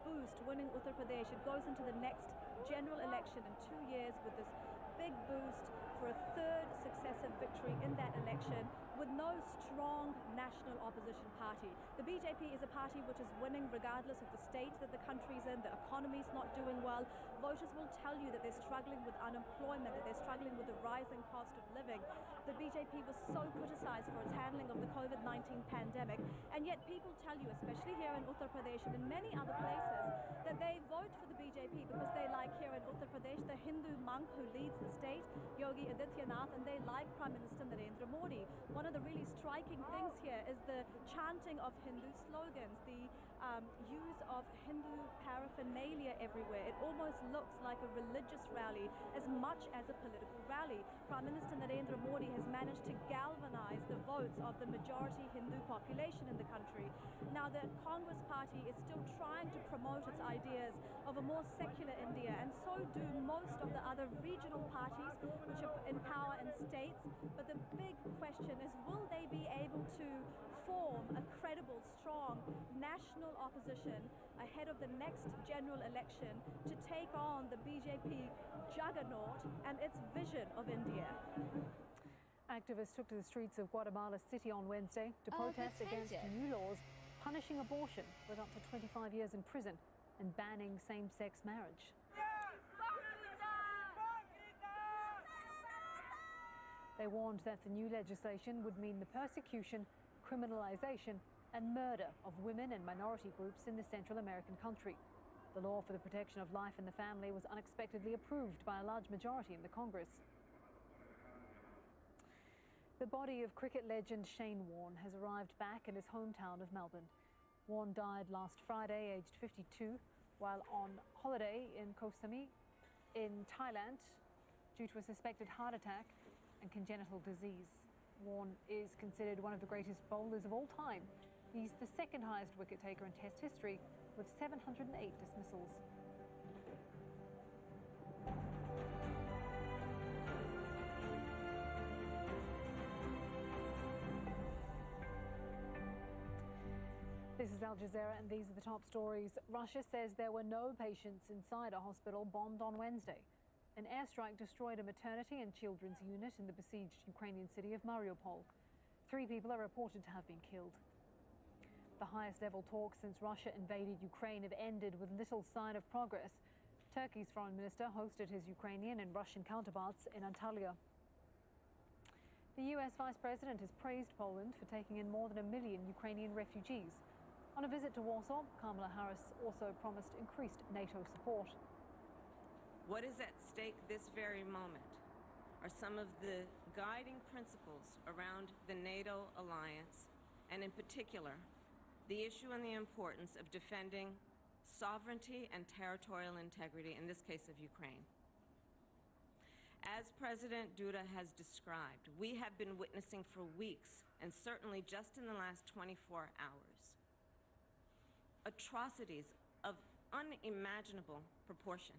boost, winning Uttar Pradesh, it goes into the next general election in 2 years with this big boost for a 3rd successive victory in that election, with no strong national opposition party. The BJP is a party which is winning regardless of the state that the country's in. The economy's not doing well. Voters will tell you that they're struggling with unemployment, that they're struggling with the rising cost of living. The BJP was so criticized for its handling of the COVID-19 pandemic, and yet people tell you, especially here in Uttar Pradesh and in many other places, that they vote for the BJP because they like here in Uttar Pradesh the Hindu monk who leads the state, Yogi Adityanath, and they like Prime Minister Narendra Modi. One of the really striking things here is the chanting of Hindu slogans, the use of Hindu paraphernalia everywhere. It almost looks like a religious rally as much as a political rally. Prime Minister Narendra Modi has managed to galvanize the votes of the majority Hindu population in the country. Now, the Congress party is still trying to promote its ideas of a more secular India, and so do most of the other regional parties which are in power in states. But the big question is, will they be able to form a credible, strong national opposition ahead of the next general election to take on the BJP juggernaut and its vision of India? Activists took to the streets of Guatemala City on Wednesday to protest against new laws punishing abortion with up to 25 years in prison and banning same-sex marriage. They warned that the new legislation would mean the persecution, criminalization and murder of women and minority groups in the Central American country. The law for the protection of life in the family was unexpectedly approved by a large majority in the Congress. The body of cricket legend Shane Warne has arrived back in his hometown of Melbourne. Warne died last Friday, aged 52, while on holiday in Koh Samui in Thailand due to a suspected heart attack and congenital disease. Warne is considered one of the greatest bowlers of all time. He's the second highest wicket taker in Test history with 708 dismissals. This is Al Jazeera, and these are the top stories. Russia says there were no patients inside a hospital bombed on Wednesday. An airstrike destroyed a maternity and children's unit in the besieged Ukrainian city of Mariupol. 3 people are reported to have been killed. The highest level talks since Russia invaded Ukraine have ended with little sign of progress. Turkey's foreign minister hosted his Ukrainian and Russian counterparts in Antalya. The US Vice President has praised Poland for taking in more than 1 million Ukrainian refugees. On a visit to Warsaw, Kamala Harris also promised increased NATO support. What is at stake this very moment are some of the guiding principles around the NATO alliance, and in particular, the issue and the importance of defending sovereignty and territorial integrity, in this case of Ukraine. As President Duda has described, we have been witnessing for weeks, and certainly just in the last 24 hours, atrocities of unimaginable proportion.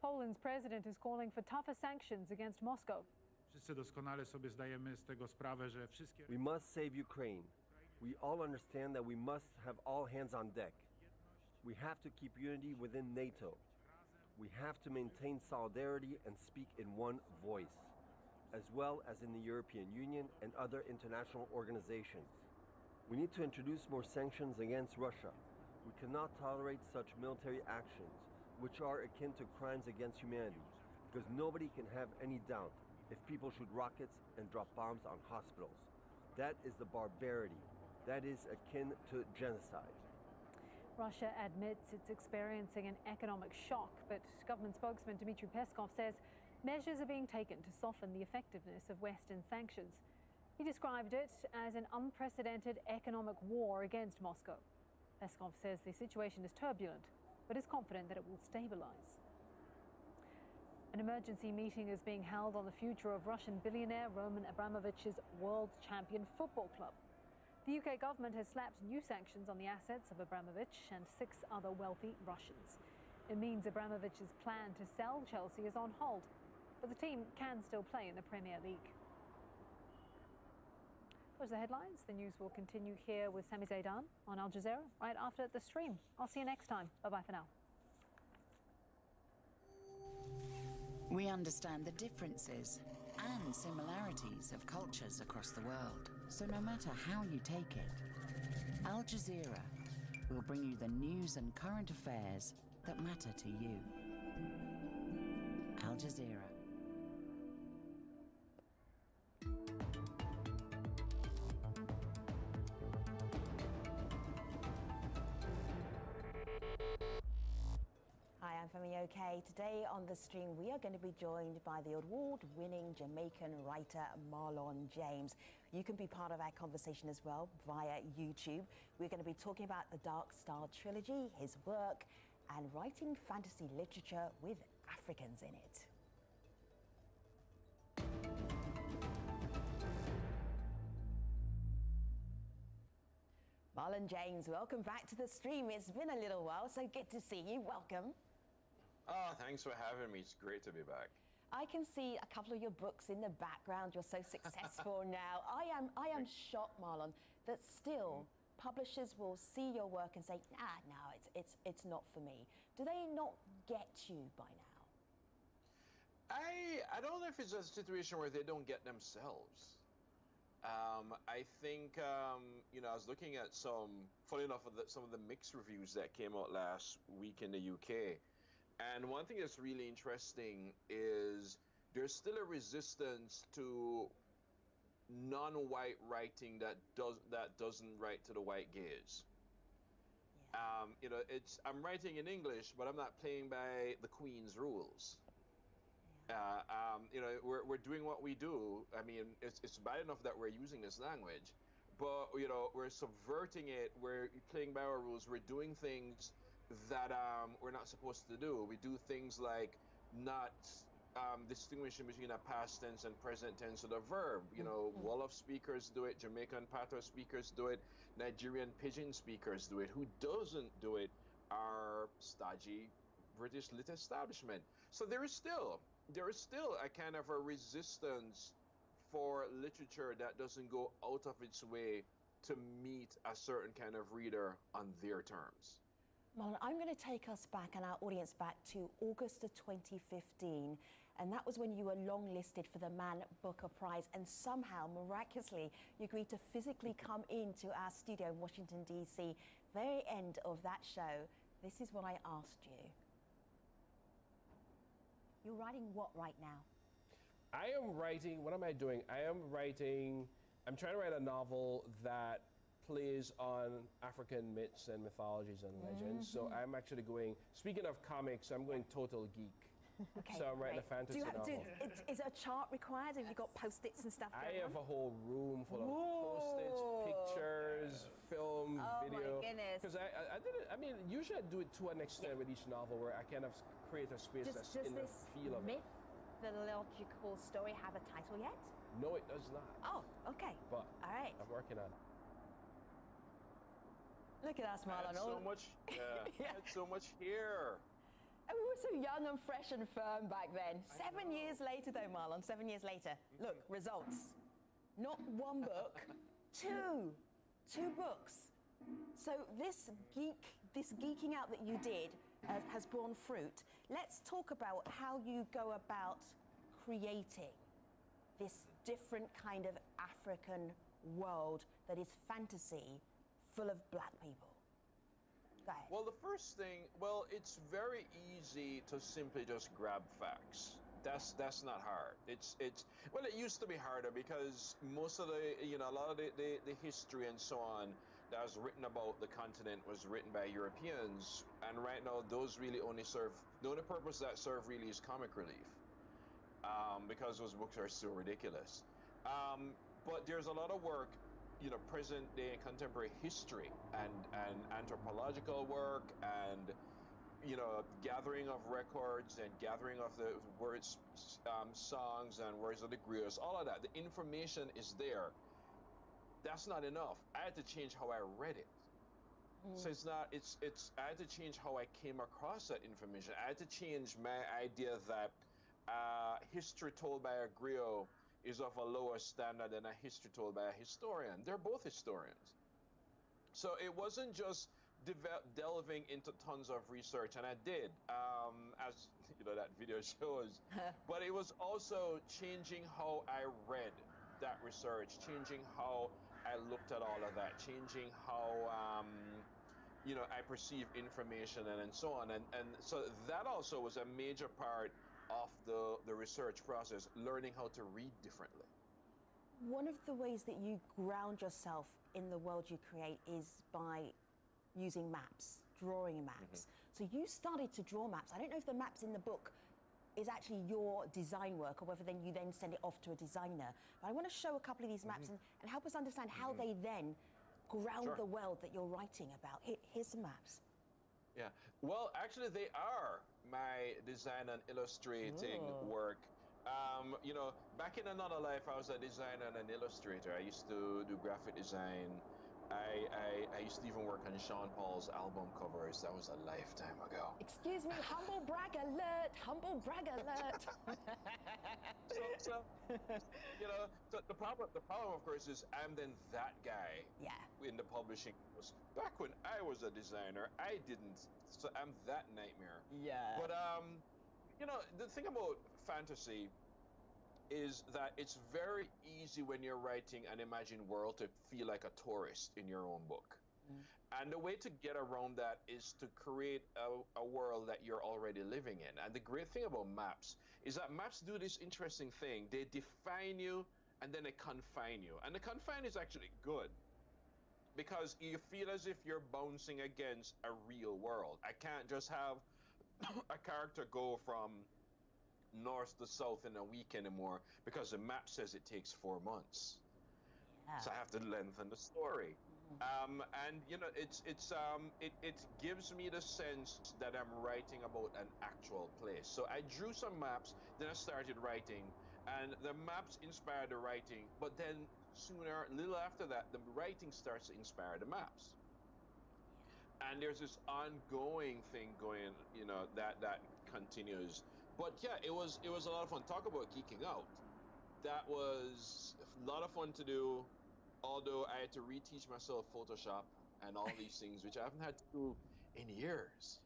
Poland's president is calling for tougher sanctions against Moscow. Wszyscy doskonale sobie zdajemy z tego sprawę, że wszystkie... We must save Ukraine. We all understand that we must have all hands on deck. We have to keep unity within NATO. We have to maintain solidarity and speak in one voice, as well as in the European Union and other international organizations. We need to introduce more sanctions against Russia. We cannot tolerate such military actions, which are akin to crimes against humanity, because nobody can have any doubt if people shoot rockets and drop bombs on hospitals. That is the barbarity. That is akin to genocide. Russia admits it's experiencing an economic shock, but government spokesman Dmitry Peskov says measures are being taken to soften the effectiveness of Western sanctions. He described it as an unprecedented economic war against Moscow. Peskov says the situation is turbulent, but is confident that it will stabilize. An emergency meeting is being held on the future of Russian billionaire Roman Abramovich's world champion football club. The UK government has slapped new sanctions on the assets of Abramovich and 6 other wealthy Russians. It means Abramovich's plan to sell Chelsea is on hold, but the team can still play in the Premier League. Those are the headlines. The news will continue here with Sami Zaidan on Al Jazeera right after the stream. I'll see you next time. Bye-bye for now. We understand the differences and similarities of cultures across the world. So no matter how you take it, Al Jazeera will bring you the news and current affairs that matter to you. Al Jazeera. Hi, I'm Femi OK. Today on the stream, we are going to be joined by the award-winning Jamaican writer Marlon James. You can be part of our conversation as well via YouTube. We're going to be talking about the Dark Star trilogy, his work, and writing fantasy literature with Africans in it. Marlon James, welcome back to the stream. It's been a little while, so good to see you. Welcome. Thanks for having me. It's great to be back. I can see a couple of your books in the background. You're so successful now. I am shocked, Marlon, that still publishers will see your work and say, nah, no, it's not for me. Do they not get you by now? I don't know if it's a situation where they don't get themselves. I think, you know, I was looking at funny enough, some of the mixed reviews that came out last week in the UK. And one thing that's really interesting is there's still a resistance to non-white writing that doesn't write to the white gaze. Yeah. You know, I'm writing in English, but I'm not playing by the Queen's rules. Yeah. You know, we're doing what we do. I mean, it's bad enough that we're using this language, but we're subverting it. We're playing by our rules. We're doing things that we're not supposed to do. We do things like not distinguishing between a past tense and present tense of the verb. Wolof speakers do it, Jamaican Patois speakers do it, Nigerian Pidgin speakers do it. Who doesn't do it are stodgy British lit establishment. So there is still a kind of a resistance for literature that doesn't go out of its way to meet a certain kind of reader on their terms. Marlon, I'm going to take us back and our audience back to August of 2015, and that was when you were longlisted for the Man Booker Prize, and somehow, miraculously, you agreed to physically come into our studio in Washington, D.C. Very end of that show, this is what I asked you. You're writing what right now? I am writing, what am I doing? I'm trying to write a novel that plays on African myths and mythologies and legends. So I'm actually going, speaking of comics, I'm going total geek. Okay, so I'm writing a fantasy novel. Is a chart required? Have you got Post-its and stuff going I have a whole room full of Post-its, pictures, film, video. Oh my goodness. Because I did it, I mean, usually I do it to an extent with each novel where I kind of create a space that's in the feel of it. Mythological story have a title yet? No, it does not. Oh, okay. But all right. I'm working on it. Look at us, Marlon. So much, yeah. So much here. And we were so young and fresh and firm back then. 7 years later, though, Marlon, 7 years later. Look, results. Not one book, two books. So this geeking out that you did has borne fruit. Let's talk about how you go about creating this different kind of African world that is fantasy, full of black people. Go ahead. Well, the first thing, it's very easy to simply just grab facts. That's not hard. It used to be harder because most of a lot of the history and so on that was written about the continent was written by Europeans, and right now those really only serve, the only purpose that serve really is comic relief, because those books are so ridiculous. But there's a lot of work, present day contemporary history and anthropological work and gathering of records and gathering of the words, songs and words of the griots, all of that. The information is there. That's not enough. I had to change how I read it. So I had to change how I came across that information. I had to change my idea that history told by a griot is of a lower standard than a history told by a historian. They're both historians. So it wasn't just delving into tons of research, and I did, as that video shows, but it was also changing how I read that research, changing how I looked at all of that, changing how I perceive information and so on. And so that also was a major part of the research process, learning how to read differently. One of the ways that you ground yourself in the world you create is by using maps, drawing maps. So you started to draw maps. I don't know if the maps in the book is actually your design work or whether you then send it off to a designer. But I want to show a couple of these maps and help us understand how they then ground the world that you're writing about. Here's some maps. Yeah, well, actually they are my design and illustrating work. Back in another life, I was a designer and an illustrator. I used to do graphic design. I used to even work on Sean Paul's album covers. That was a lifetime ago. Excuse me, humble brag alert, humble brag alert. The problem, of course, is I'm then that guy in the publishing. Back when I was a designer, I didn't, so I'm that nightmare. Yeah. But, the thing about fantasy is that it's very easy when you're writing an imagined world to feel like a tourist in your own book. And the way to get around that is to create a world that you're already living in. And the great thing about maps is that maps do this interesting thing. They define you and then they confine you. And the confine is actually good because you feel as if you're bouncing against a real world. I can't just have a character go from north to south in a week anymore because the map says it takes 4 months. Yeah. So I have to lengthen the story. And you know, it gives me the sense that I'm writing about an actual place. So I drew some maps, then I started writing, and the maps inspired the writing. But then sooner, a little after that, the writing starts to inspire the maps. And there's this ongoing thing going, you know, that continues. But yeah, it was a lot of fun. Talk about geeking out. That was a lot of fun to do. Although I had to reteach myself Photoshop and all these things, which I haven't had to do in years.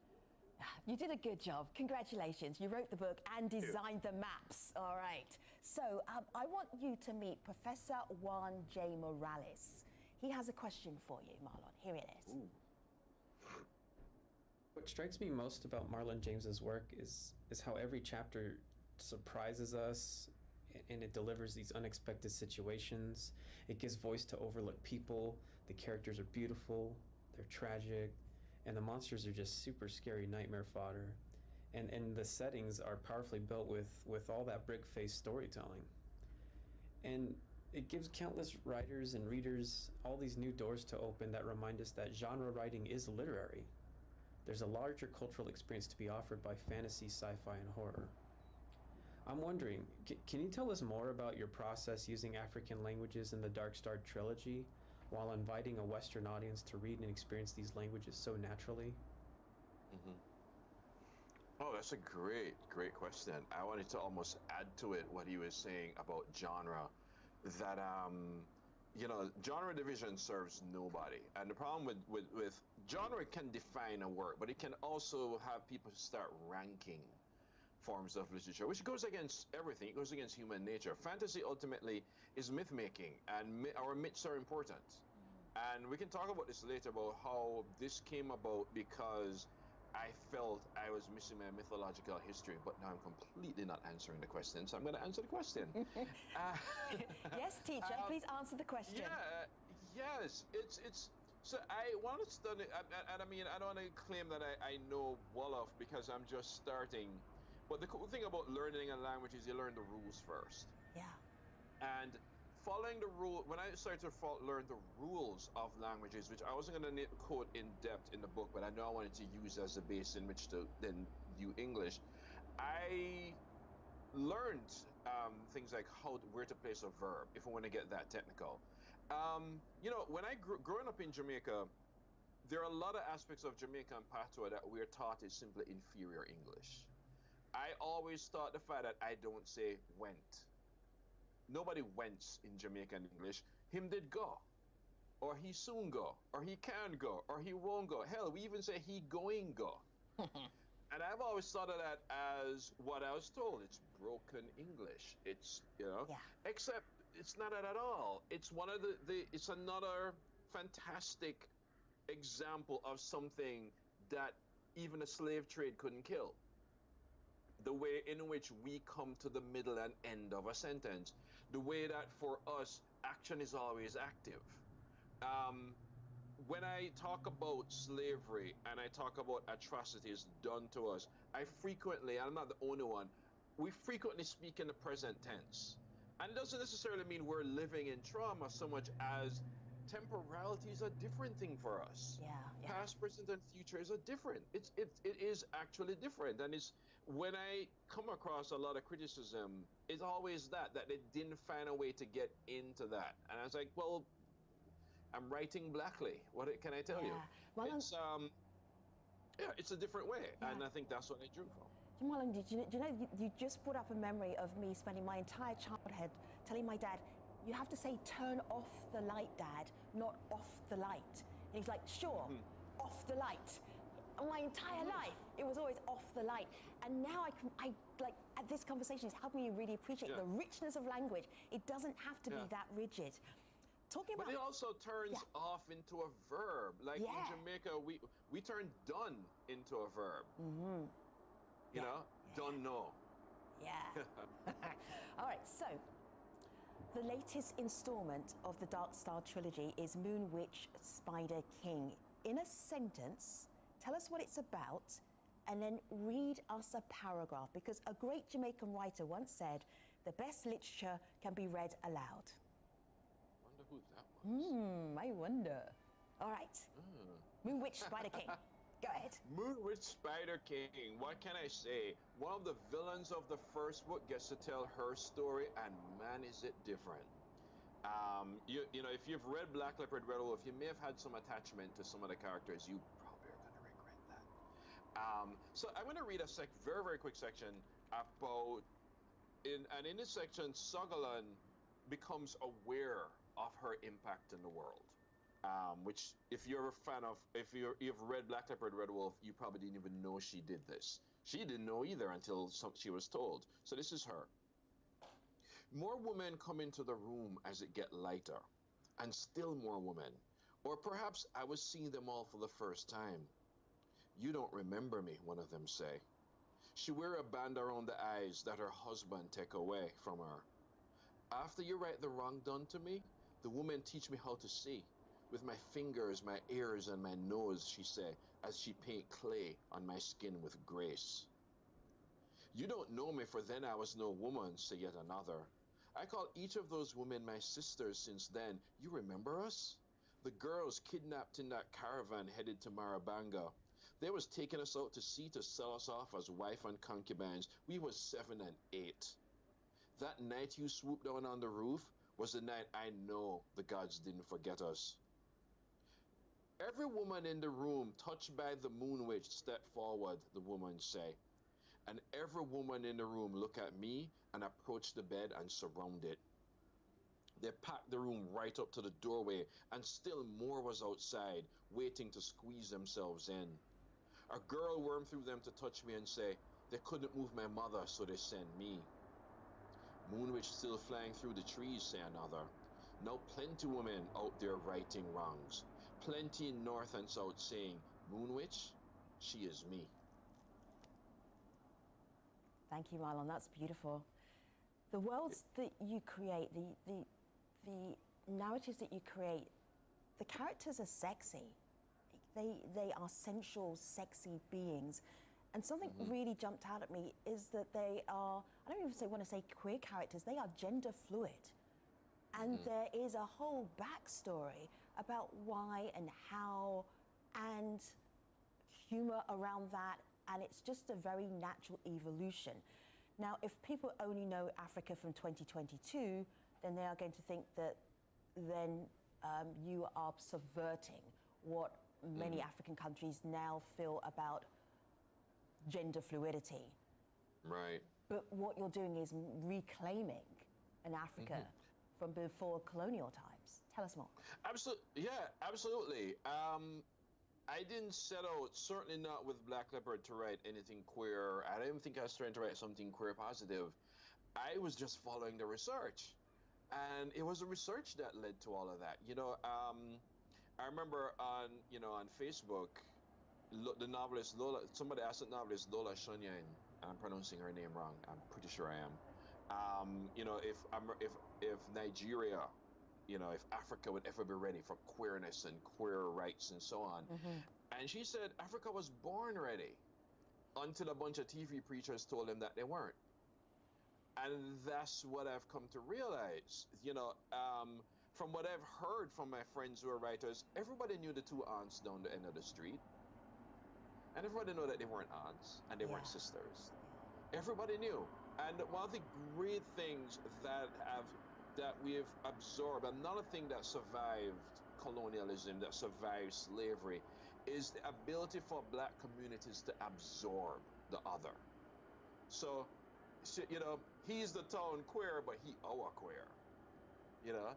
You did a good job. Congratulations. You wrote the book and designed the maps. All right. So I want you to meet Professor Juan J. Morales. He has a question for you, Marlon. Here it is. Ooh. What strikes me most about Marlon James's work is how every chapter surprises us, and it delivers these unexpected situations. It gives voice to overlooked people. The characters are beautiful, they're tragic, and the monsters are just super scary nightmare fodder. And the settings are powerfully built with all that brick-faced storytelling. And it gives countless writers and readers all these new doors to open that remind us that genre writing is literary. There's a larger cultural experience to be offered by fantasy, sci-fi, and horror. I'm wondering, can you tell us more about your process using African languages in the Dark Star trilogy while inviting a Western audience to read and experience these languages so naturally? Oh, that's a great question. I wanted to almost add to it what he was saying about genre. That, you know, genre division serves nobody. And the problem with genre can define a work, but it can also have people start ranking forms of literature, which goes against everything. It goes against human nature. Fantasy ultimately is myth making, and our myths are important. And we can talk about this later about how this came about because I felt I was missing my mythological history, but now I'm completely not answering the question, so I'm going to answer the question. Yes, teacher, please answer the question. Yes, it's so I want to study, and I mean, I don't want to claim that I know Wolof because I'm just starting. But the cool thing about learning a language is you learn the rules first. Yeah. And following the rule, when I started to learn the rules of languages, which I wasn't going to quote in depth in the book, but I know I wanted to use as a base in which to then do English, I learned things like where to place a verb, if I want to get that technical. You know, when I growing up in Jamaica, there are a lot of aspects of Jamaican patois that we're taught is simply inferior English. I always thought the fact that I don't say went. Nobody wents in Jamaican English. Him did go, or he soon go, or he can go, or he won't go. Hell, we even say he going go. And I've always thought of that as what I was told. It's broken English. It's, you know, except it's not that at all. It's one of it's another fantastic example of something that even a slave trade couldn't kill. The way in which we come to the middle and end of a sentence, the way that for us action is always active. When I talk about slavery and I talk about atrocities done to us, I frequently, and I'm not the only one, we frequently speak in the present tense. And it doesn't necessarily mean we're living in trauma so much as temporality is a different thing for us. Past, present, and future is a different. It is actually different. And it's when I come across a lot of criticism, it's always that they didn't find a way to get into that. And I was like, well, I'm writing blackly. What can I tell you? Well, it's it's a different way, and I think that's what I drew from. Marlon, do you know, you just brought up a memory of me spending my entire childhood telling my dad, you have to say turn off the light, Dad, not off the light. And he's like, sure, off the light. My entire life, it was always off the light. And now I like, at this conversation is helping me really appreciate the richness of language. It doesn't have to be that rigid. But it also turns off into a verb. Like in Jamaica, we turn done into a verb. You know, done no. Yeah. All right, so the latest installment of the Dark Star trilogy is Moon Witch Spider King. In a sentence, tell us what it's about and then read us a paragraph, because a great Jamaican writer once said, the best literature can be read aloud. Wonder who that was. I wonder. All right. Moon Witch Spider King. Go ahead. Moon Witch Spider King. What can I say? One of the villains of the first book gets to tell her story, and man, is it different. You know, if you've read Black Leopard, Red Wolf, you may have had some attachment to some of the characters. You probably are going to regret that. So I'm going to read a very, very quick section about, in this section, Sogolon becomes aware of her impact in the world. Which, if you're a fan of, you've read Black Leopard, Red Wolf, you probably didn't even know she did this. She didn't know either until she was told. So this is her. More women come into the room as it get lighter, and still more women. Or perhaps I was seeing them all for the first time. You don't remember me, one of them say. She wear a band around the eyes that her husband take away from her. After you right the wrong done to me, the woman teach me how to see. With my fingers, my ears, and my nose, she say, as she paint clay on my skin with grace. You don't know me, for then I was no woman, say yet another. I call each of those women my sisters since then. You remember us? The girls kidnapped in that caravan headed to Marabanga. They was taking us out to sea to sell us off as wife and concubines. We was 7 and 8. That night you swooped down on the roof was the night I know the gods didn't forget us. Every woman in the room touched by the moon witch step forward, the woman say. And every woman in the room look at me and approach the bed and surround it. They packed the room right up to the doorway, and still more was outside, waiting to squeeze themselves in. A girl wormed through them to touch me and say, they couldn't move my mother, so they sent me. Moon witch still flying through the trees, say another. Now plenty women out there righting wrongs. Plenty in north and south saying, Moon witch, she is me. Thank you, Marlon. That's beautiful. The worlds that you create, the narratives that you create, the characters are sexy. They are sensual, sexy beings. And something really jumped out at me is that they are, I don't even want to say queer characters, they are gender fluid. And there is a whole backstory about why and how and humor around that. And it's just a very natural evolution. Now, if people only know Africa from 2022, then they are going to think that then you are subverting what many African countries now feel about gender fluidity. Right. But what you're doing is reclaiming an Africa from before colonial times. Tell us more. Yeah, absolutely. I didn't set out, certainly not with Black Leopard, to write anything queer. I didn't think I was trying to write something queer positive. I was just following the research. And it was the research that led to all of that. You know, I remember on Facebook, the novelist Lola, somebody asked the novelist Lola Shunyan, I'm pronouncing her name wrong, I'm pretty sure I am. You know, if Nigeria, you know, if Africa would ever be ready for queerness and queer rights and so on. And she said Africa was born ready until a bunch of TV preachers told them that they weren't. And that's what I've come to realize. You know, from what I've heard from my friends who are writers, everybody knew the two aunts down the end of the street. And everybody knew that they weren't aunts and they weren't sisters. Everybody knew. And one of the great things that we've absorbed, another thing that survived colonialism, that survived slavery, is the ability for black communities to absorb the other. So, you know, he's the town queer, but he our queer. You know,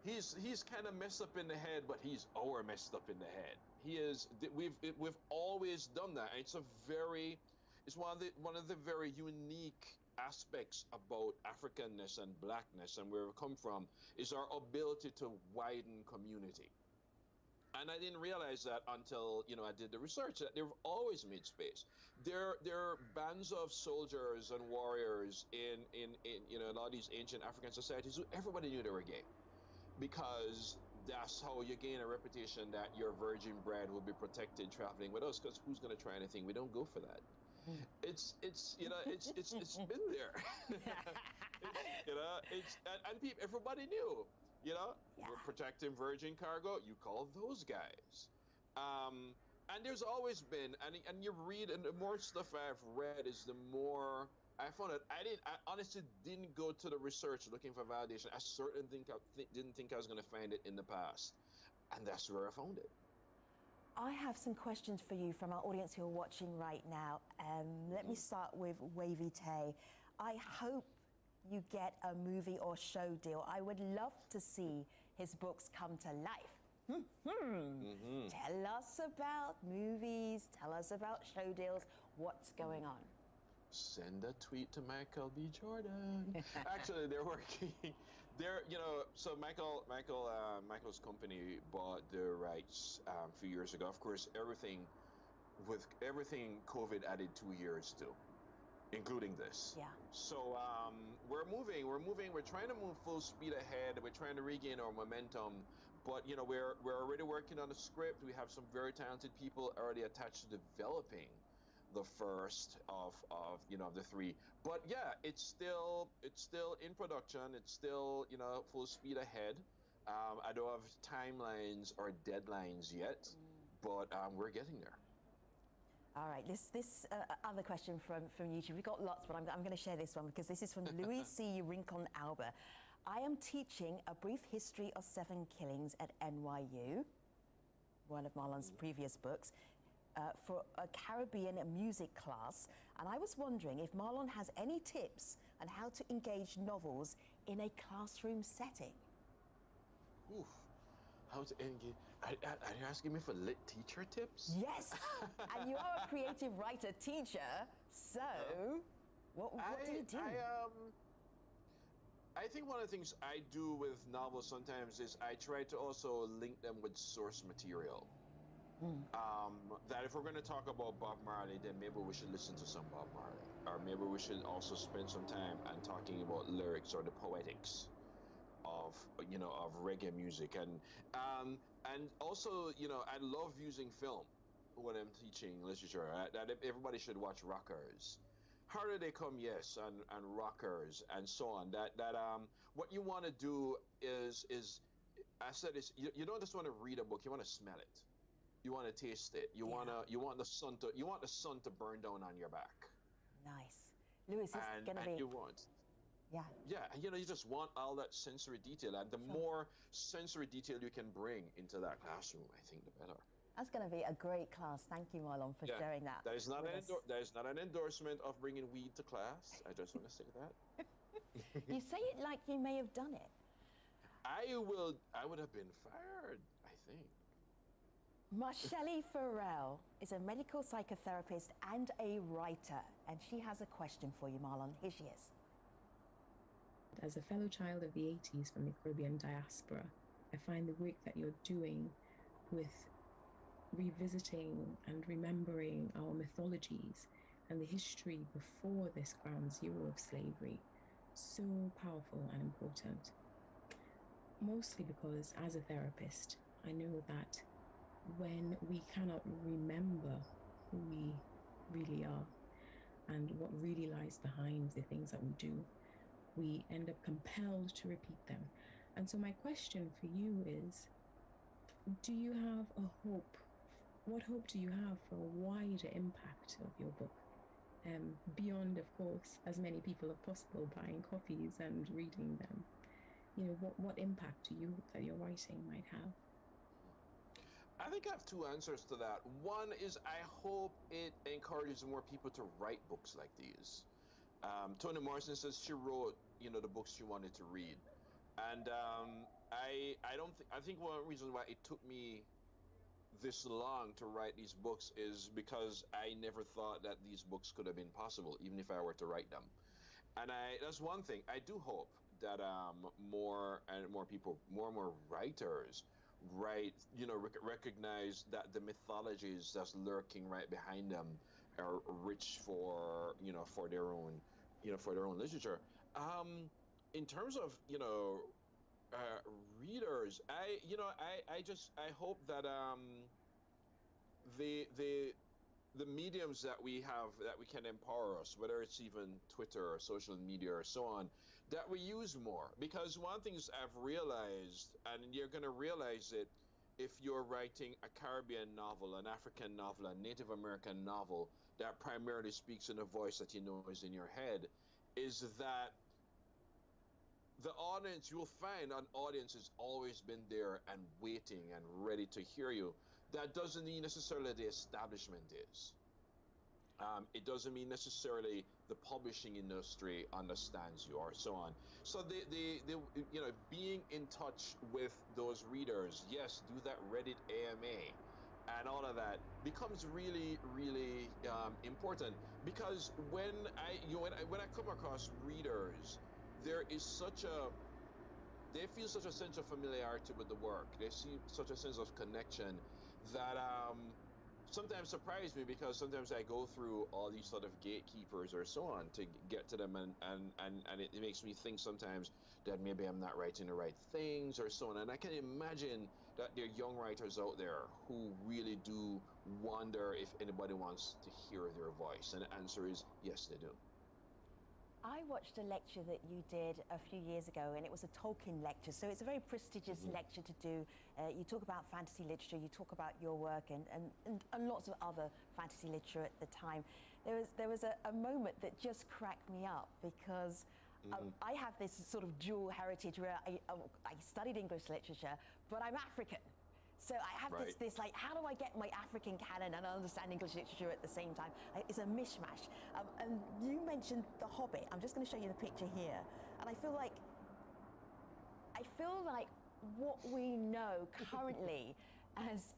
he's kind of messed up in the head, but he's our messed up in the head. He is. We've always done that. And it's one of the very unique aspects about Africanness and blackness and where we come from is our ability to widen community. And I didn't realize that until, you know, I did the research, that they've always made space. There are bands of soldiers and warriors in you know, a lot of these ancient African societies who everybody knew they were gay, because that's how you gain a reputation that your virgin bride will be protected traveling with us, because who's going to try anything? We don't go for that. It's you know it's been there. You know, and people, everybody knew, you know, we're protecting virgin cargo, you call those guys. And there's always been, and you read, and the more stuff I've read is the more I found it. I honestly didn't go to the research looking for validation. I certainly didn't think I was going to find it in the past, and that's where I found it. I have some questions for you from our audience who are watching right now. Let me start with Wavy Tay. I hope you get a movie or show deal. I would love to see his books come to life. Tell us about movies, tell us about show deals. What's going on? Send a tweet to Michael B. Jordan. Actually, they're working. You know, so Michael's company bought the rights a few years ago. Of course, everything COVID added 2 years to, including this. Yeah. So we're moving. We're trying to move full speed ahead. We're trying to regain our momentum. But you know, we're already working on the script. We have some very talented people already attached to developing the first of you know, the three. But yeah, it's still in production. It's still, you know, full speed ahead. I don't have timelines or deadlines yet, but we're getting there. All right, this other question from YouTube. We've got lots, but I'm going to share this one because this is from Louis C. Rincon Alba. I am teaching a brief history of 7 killings at NYU, one of Marlon's previous books, for a Caribbean music class. And I was wondering if Marlon has any tips on how to engage novels in a classroom setting. Oof. How to engage? Are you asking me for lit teacher tips? Yes, and you are a creative writer teacher, so what do you do? I think one of the things I do with novels sometimes is I try to also link them with source material. That if we're going to talk about Bob Marley, then maybe we should listen to some Bob Marley, or maybe we should also spend some time and talking about lyrics or the poetics of, you know, of reggae music, and also, you know, I love using film when I'm teaching literature. That everybody should watch Rockers. Harder They Come, yes, and Rockers, and so on. That what you want to do is I said is you don't just want to read a book, you want to smell it. You want to taste it. You want the sun to burn down on your back. Nice. Lewis, it's going to be... you want... Yeah. Yeah, you know, you just want all that sensory detail. And the more sensory detail you can bring into that classroom, I think the better. That's going to be a great class. Thank you, Marlon, for sharing that. That is not an endorsement of bringing weed to class. I just want to say that. You say it like you may have done it. I would have been fired, I think. Marshelle Farrell is a medical psychotherapist and a writer, and she has a question for you, Marlon. Here she is. As a fellow child of the 80s from the Caribbean diaspora, I find the work that you're doing with revisiting and remembering our mythologies and the history before this ground zero of slavery so powerful and important. Mostly because, as a therapist, I know that when we cannot remember who we really are and what really lies behind the things that we do, we end up compelled to repeat them. And so my question for you is, do you have a hope? What hope do you have for a wider impact of your book? Beyond, of course, as many people as possible buying copies and reading them. You know, what impact do you hope that your writing might have? I think I have two answers to that. One is I hope it encourages more people to write books like these. Toni Morrison says she wrote, you know, the books she wanted to read, and I think one reason why it took me this long to write these books is because I never thought that these books could have been possible, even if I were to write them. And that's one thing. I do hope that more and more people, more and more writers, recognize that the mythologies that's lurking right behind them are rich for their own literature. In terms of readers. I hope that the mediums that we have that we can empower us, whether it's even Twitter or social media or so on, that we use more. Because one thing I've realized, and you're going to realize it if you're writing a Caribbean novel, an African novel, a Native American novel that primarily speaks in a voice that you know is in your head, is that the audience, you'll find an audience has always been there and waiting and ready to hear you. That doesn't mean necessarily the establishment is. It doesn't mean necessarily the publishing industry understands you or so on. So the being in touch with those readers, yes, do that Reddit AMA and all of that becomes really, really important, because when I come across readers, there is they feel such a sense of familiarity with the work. They see such a sense of connection that sometimes surprise me, because sometimes I go through all these sort of gatekeepers or so on to get to them, and it makes me think sometimes that maybe I'm not writing the right things or so on. And I can imagine that there are young writers out there who really do wonder if anybody wants to hear their voice. And the answer is yes, they do. I watched a lecture that you did a few years ago, and it was a Tolkien lecture. So it's a very prestigious lecture to do. You talk about fantasy literature, you talk about your work, and lots of other fantasy literature at the time. There was a moment that just cracked me up, because I have this sort of dual heritage where I studied English literature, but I'm African. So I have this like, how do I get my African canon and understand English literature at the same time? It's a mishmash. And you mentioned The Hobbit. I'm just going to show you the picture here. And I feel like what we know currently as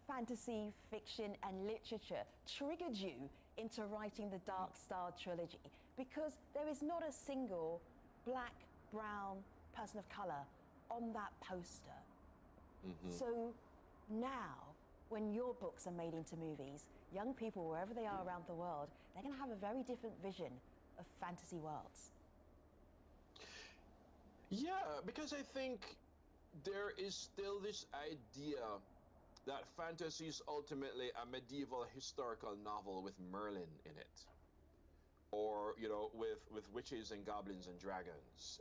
fantasy, fiction, and literature triggered you into writing the Dark Star trilogy, because there is not a single black, brown person of color on that poster. So now, when your books are made into movies, young people, wherever they are around the world, they're going to have a very different vision of fantasy worlds. Yeah, because I think there is still this idea that fantasy is ultimately a medieval historical novel with Merlin in it, or with witches and goblins and dragons.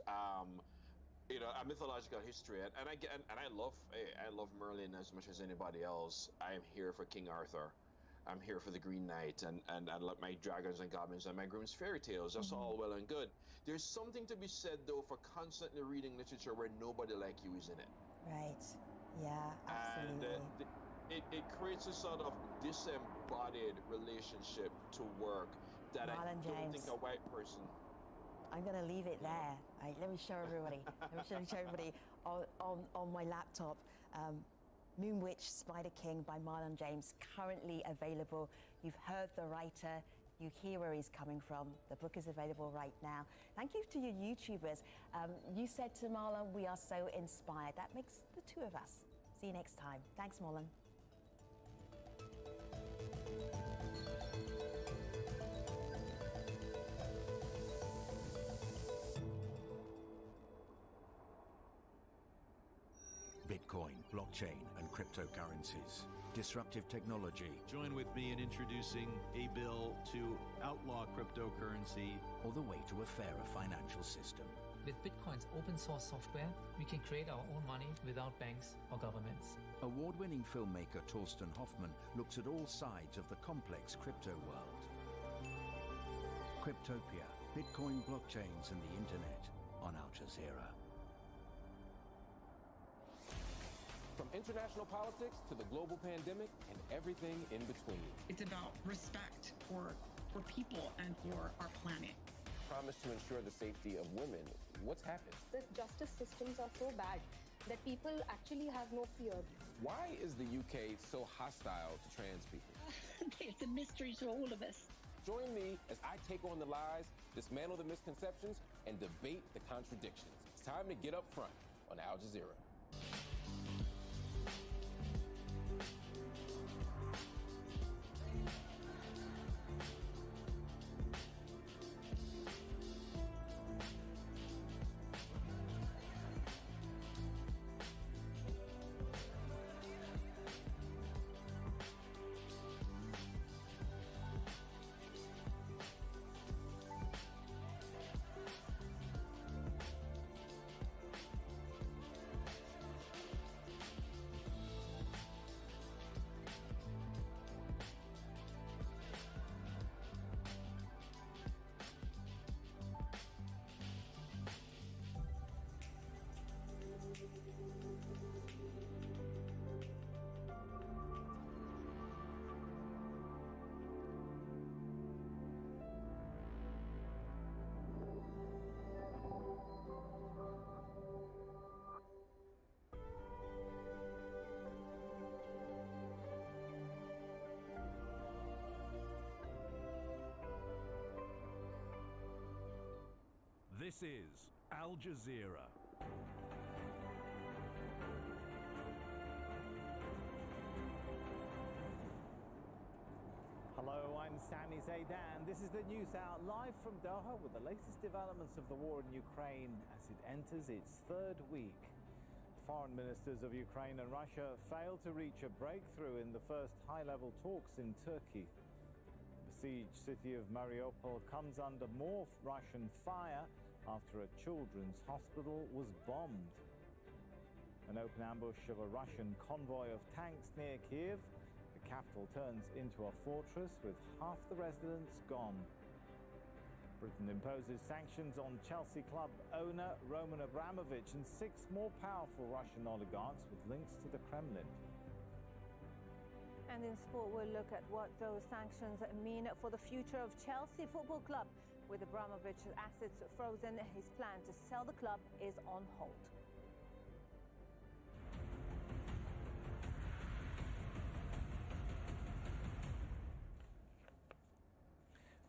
A mythological history, and I love Merlin as much as anybody else. I'm here for King Arthur. I'm here for the Green Knight, and I love my dragons and goblins and my Grimm's fairy tales. That's all well and good. There's something to be said, though, for constantly reading literature where nobody like you is in it. Right. Yeah, absolutely. And it creates a sort of disembodied relationship to work that Marlon I don't James. think a white person. I'm going to leave it there. Let me show everybody. On my laptop. Moon Witch, Spider King by Marlon James, currently available. You've heard the writer. You hear where he's coming from. The book is available right now. Thank you to your YouTubers. You said to Marlon, we are so inspired. That makes the two of us. See you next time. Thanks, Marlon. Bitcoin, blockchain, and cryptocurrencies. Disruptive technology. Join with me in introducing a bill to outlaw cryptocurrency. Or the way to a fairer financial system. With Bitcoin's open source software, we can create our own money without banks or governments. Award-winning filmmaker Torsten Hoffman looks at all sides of the complex crypto world. Cryptopia, Bitcoin, blockchains, and the internet on Al Jazeera. From international politics to the global pandemic and everything in between. It's about respect for people and for our planet. Promise to ensure the safety of women. What's happened? The justice systems are so bad that people actually have no fear. Why is the UK so hostile to trans people? It's a mystery to all of us. Join me as I take on the lies, dismantle the misconceptions, and debate the contradictions. It's time to get up front on Al Jazeera. This is Al Jazeera. Hello, I'm Sami Zaidan. This is the News Hour live from Doha with the latest developments of the war in Ukraine as it enters its third week. Foreign ministers of Ukraine and Russia failed to reach a breakthrough in the first high-level talks in Turkey. The besieged city of Mariupol comes under more Russian fire after a children's hospital was bombed. An open ambush of a Russian convoy of tanks near Kiev. The capital turns into a fortress with half the residents gone. Britain imposes sanctions on Chelsea club owner Roman Abramovich and 6 more powerful Russian oligarchs with links to the Kremlin. And in sport, we'll look at what those sanctions mean for the future of Chelsea Football Club. With Abramovich's assets frozen, his plan to sell the club is on hold.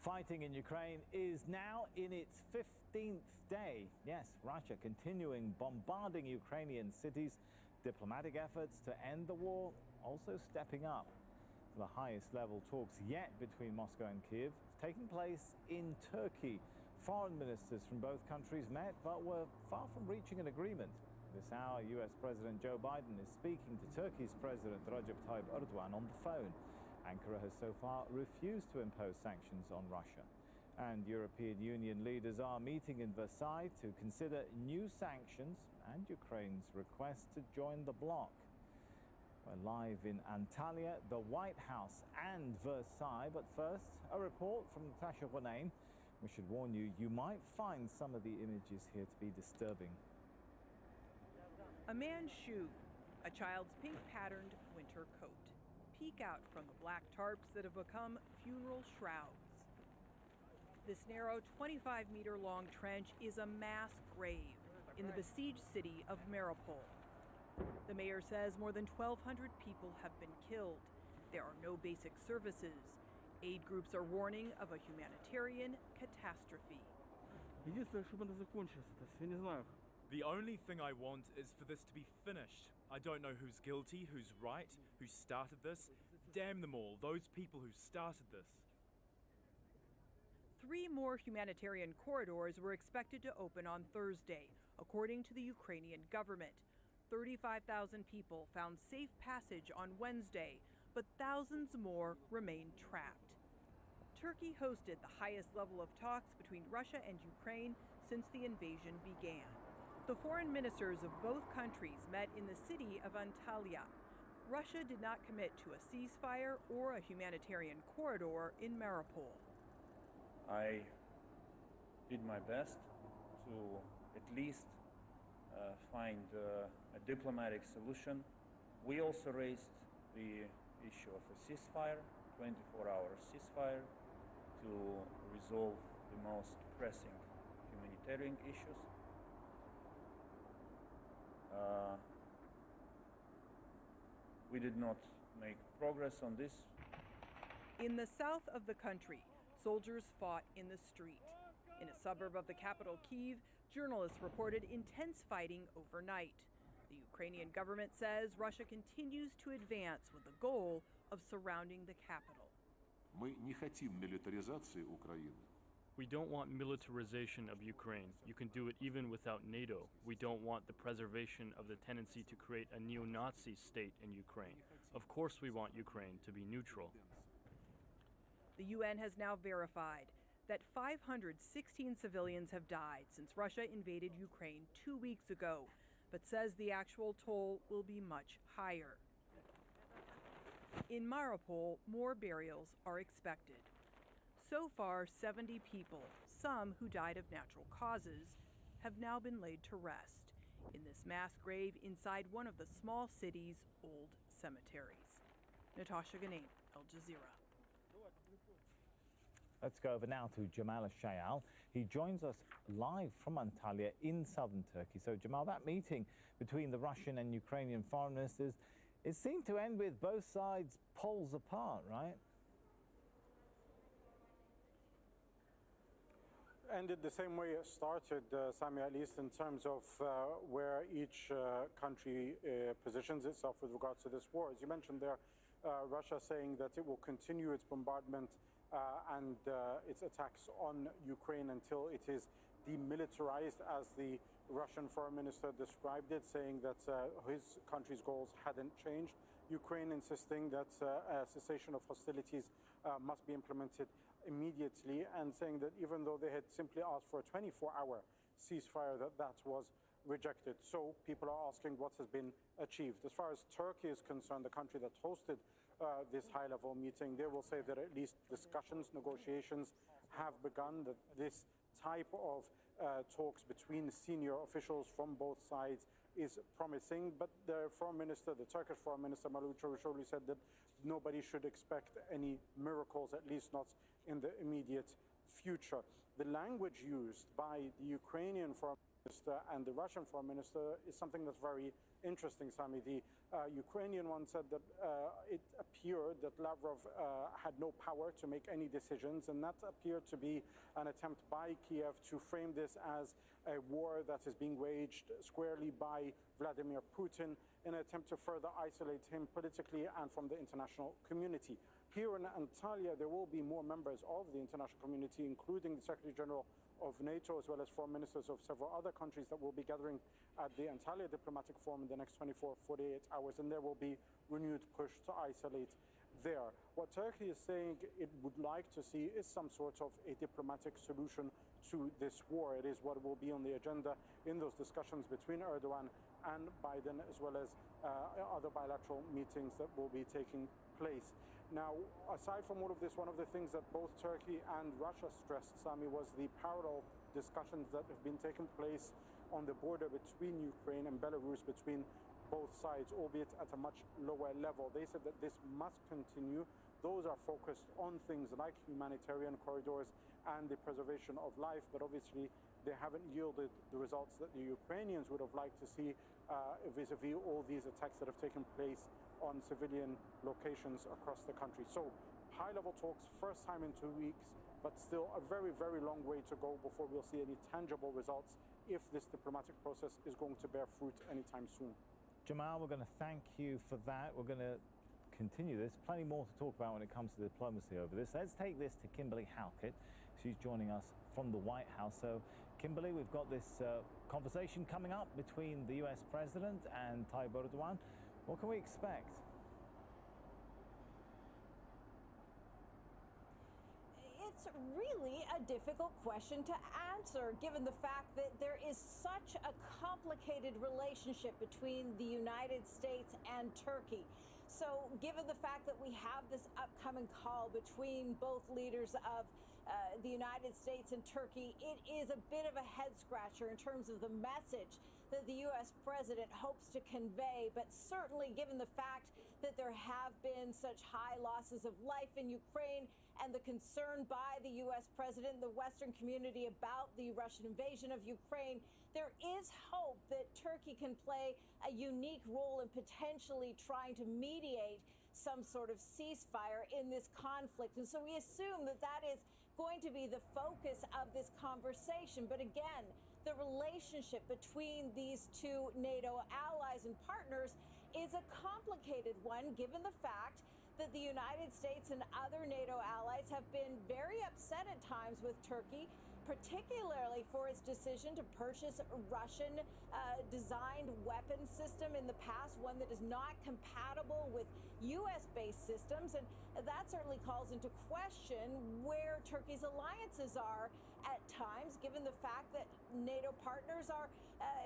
Fighting in Ukraine is now in its 15th day. Yes, Russia continuing bombarding Ukrainian cities. Diplomatic efforts to end the war also stepping up. The highest level talks yet between Moscow and Kyiv have taken place in Turkey. Foreign ministers from both countries met but were far from reaching an agreement. This hour, US President Joe Biden is speaking to Turkey's President Recep Tayyip Erdogan on the phone. Ankara has so far refused to impose sanctions on Russia. And European Union leaders are meeting in Versailles to consider new sanctions and Ukraine's request to join the bloc. We're live in Antalya, the White House and Versailles. But first, a report from Natasha Ronain. We should warn you, you might find some of the images here to be disturbing. A man's shoe, a child's pink-patterned winter coat. Peek out from the black tarps that have become funeral shrouds. This narrow 25-meter-long trench is a mass grave in the besieged city of Mariupol. The mayor says more than 1,200 people have been killed. There are no basic services. Aid groups are warning of a humanitarian catastrophe. The only thing I want is for this to be finished. I don't know who's guilty, who's right, who started this. Damn them all, those people who started this. 3 more humanitarian corridors were expected to open on Thursday, according to the Ukrainian government. 35,000 people found safe passage on Wednesday, but thousands more remain trapped. Turkey hosted the highest level of talks between Russia and Ukraine since the invasion began. The foreign ministers of both countries met in the city of Antalya. Russia did not commit to a ceasefire or a humanitarian corridor in Mariupol. I did my best to at least find a diplomatic solution. We also raised the issue of a ceasefire, 24-hour ceasefire, to resolve the most pressing humanitarian issues. We did not make progress on this. In the south of the country, soldiers fought in the street. In a suburb of the capital, Kyiv, journalists reported intense fighting overnight. The Ukrainian government says Russia continues to advance with the goal of surrounding the capital. We don't want militarization of Ukraine. You can do it even without NATO. We don't want the preservation of the tendency to create a neo-Nazi state in Ukraine. Of course we want Ukraine to be neutral. The UN has now verified that 516 civilians have died since Russia invaded Ukraine 2 weeks ago, but says the actual toll will be much higher. In Mariupol, more burials are expected. So far, 70 people, some who died of natural causes, have now been laid to rest in this mass grave inside one of the small city's old cemeteries. Natasha Ganem, Al Jazeera. Let's go over now to Jamal Shayal. He joins us live from Antalya in southern Turkey. So, Jamal, that meeting between the Russian and Ukrainian foreign ministers, it seemed to end with both sides poles apart, right? ended the same way it started, Sami, at least in terms of where each country positions itself with regards to this war. As you mentioned there, Russia saying that it will continue its bombardment and its attacks on Ukraine until it is demilitarized, as the Russian foreign minister described it, saying that his country's goals hadn't changed. Ukraine insisting that a cessation of hostilities must be implemented immediately, and saying that even though they had simply asked for a 24-hour ceasefire, that was rejected. So people are asking what has been achieved. As far as Turkey is concerned, the country that hosted this high-level meeting, they will say that at least discussions, negotiations have begun, that this type of talks between senior officials from both sides is promising. But the foreign minister, the Turkish foreign minister, Mevlut Çavuşoğlu, said that nobody should expect any miracles, at least not in the immediate future. The language used by the Ukrainian foreign minister and the Russian foreign minister is something that's very interesting, Sami. The Ukrainian one said that it appeared that Lavrov had no power to make any decisions, and that appeared to be an attempt by Kiev to frame this as a war that is being waged squarely by Vladimir Putin in an attempt to further isolate him politically and from the international community. Here in Antalya, there will be more members of the international community, including the Secretary General of NATO, as well as foreign ministers of several other countries that will be gathering at the Antalya Diplomatic Forum in the next 48 hours, and there will be renewed push to isolate there. What Turkey is saying it would like to see is some sort of a diplomatic solution to this war. It is what will be on the agenda in those discussions between Erdogan and Biden, as well as other bilateral meetings that will be taking place. Now, aside from all of this, one of the things that both Turkey and Russia stressed, Sami, was the parallel discussions that have been taking place on the border between Ukraine and Belarus, between both sides, albeit at a much lower level. They said that this must continue. Those are focused on things like humanitarian corridors and the preservation of life, but obviously they haven't yielded the results that the Ukrainians would have liked to see vis-a-vis all these attacks that have taken place on civilian locations across the country. So high-level talks, first time in 2 weeks, but still a very, very long way to go before we'll see any tangible results if this diplomatic process is going to bear fruit anytime soon. Jamal, we're going to thank you for that. We're going to continue this. Plenty more to talk about when it comes to diplomacy over this. Let's take this to Kimberly Halkett. She's joining us from the White House. So, Kimberly, we've got this conversation coming up between the US President and Tayyip Erdogan. What can we expect? It's really a difficult question to answer, given the fact that there is such a complicated relationship between the United States and Turkey. So, given the fact that we have this upcoming call between both leaders of the United States and Turkey, it is a bit of a head-scratcher in terms of the message that the U.S. president hopes to convey. But certainly, given the fact that there have been such high losses of life in Ukraine and the concern by the U.S. president, the Western community about the Russian invasion of Ukraine, there is hope that Turkey can play a unique role in potentially trying to mediate some sort of ceasefire in this conflict. And so we assume that that is going to be the focus of this conversation. But again, the relationship between these two NATO allies and partners is a complicated one, given the fact that the United States and other NATO allies have been very upset at times with Turkey, particularly for its decision to purchase a Russian designed weapon system in the past, one that is not compatible with U.S.-based systems. And that certainly calls into question where Turkey's alliances are at times, given the fact that NATO partners are,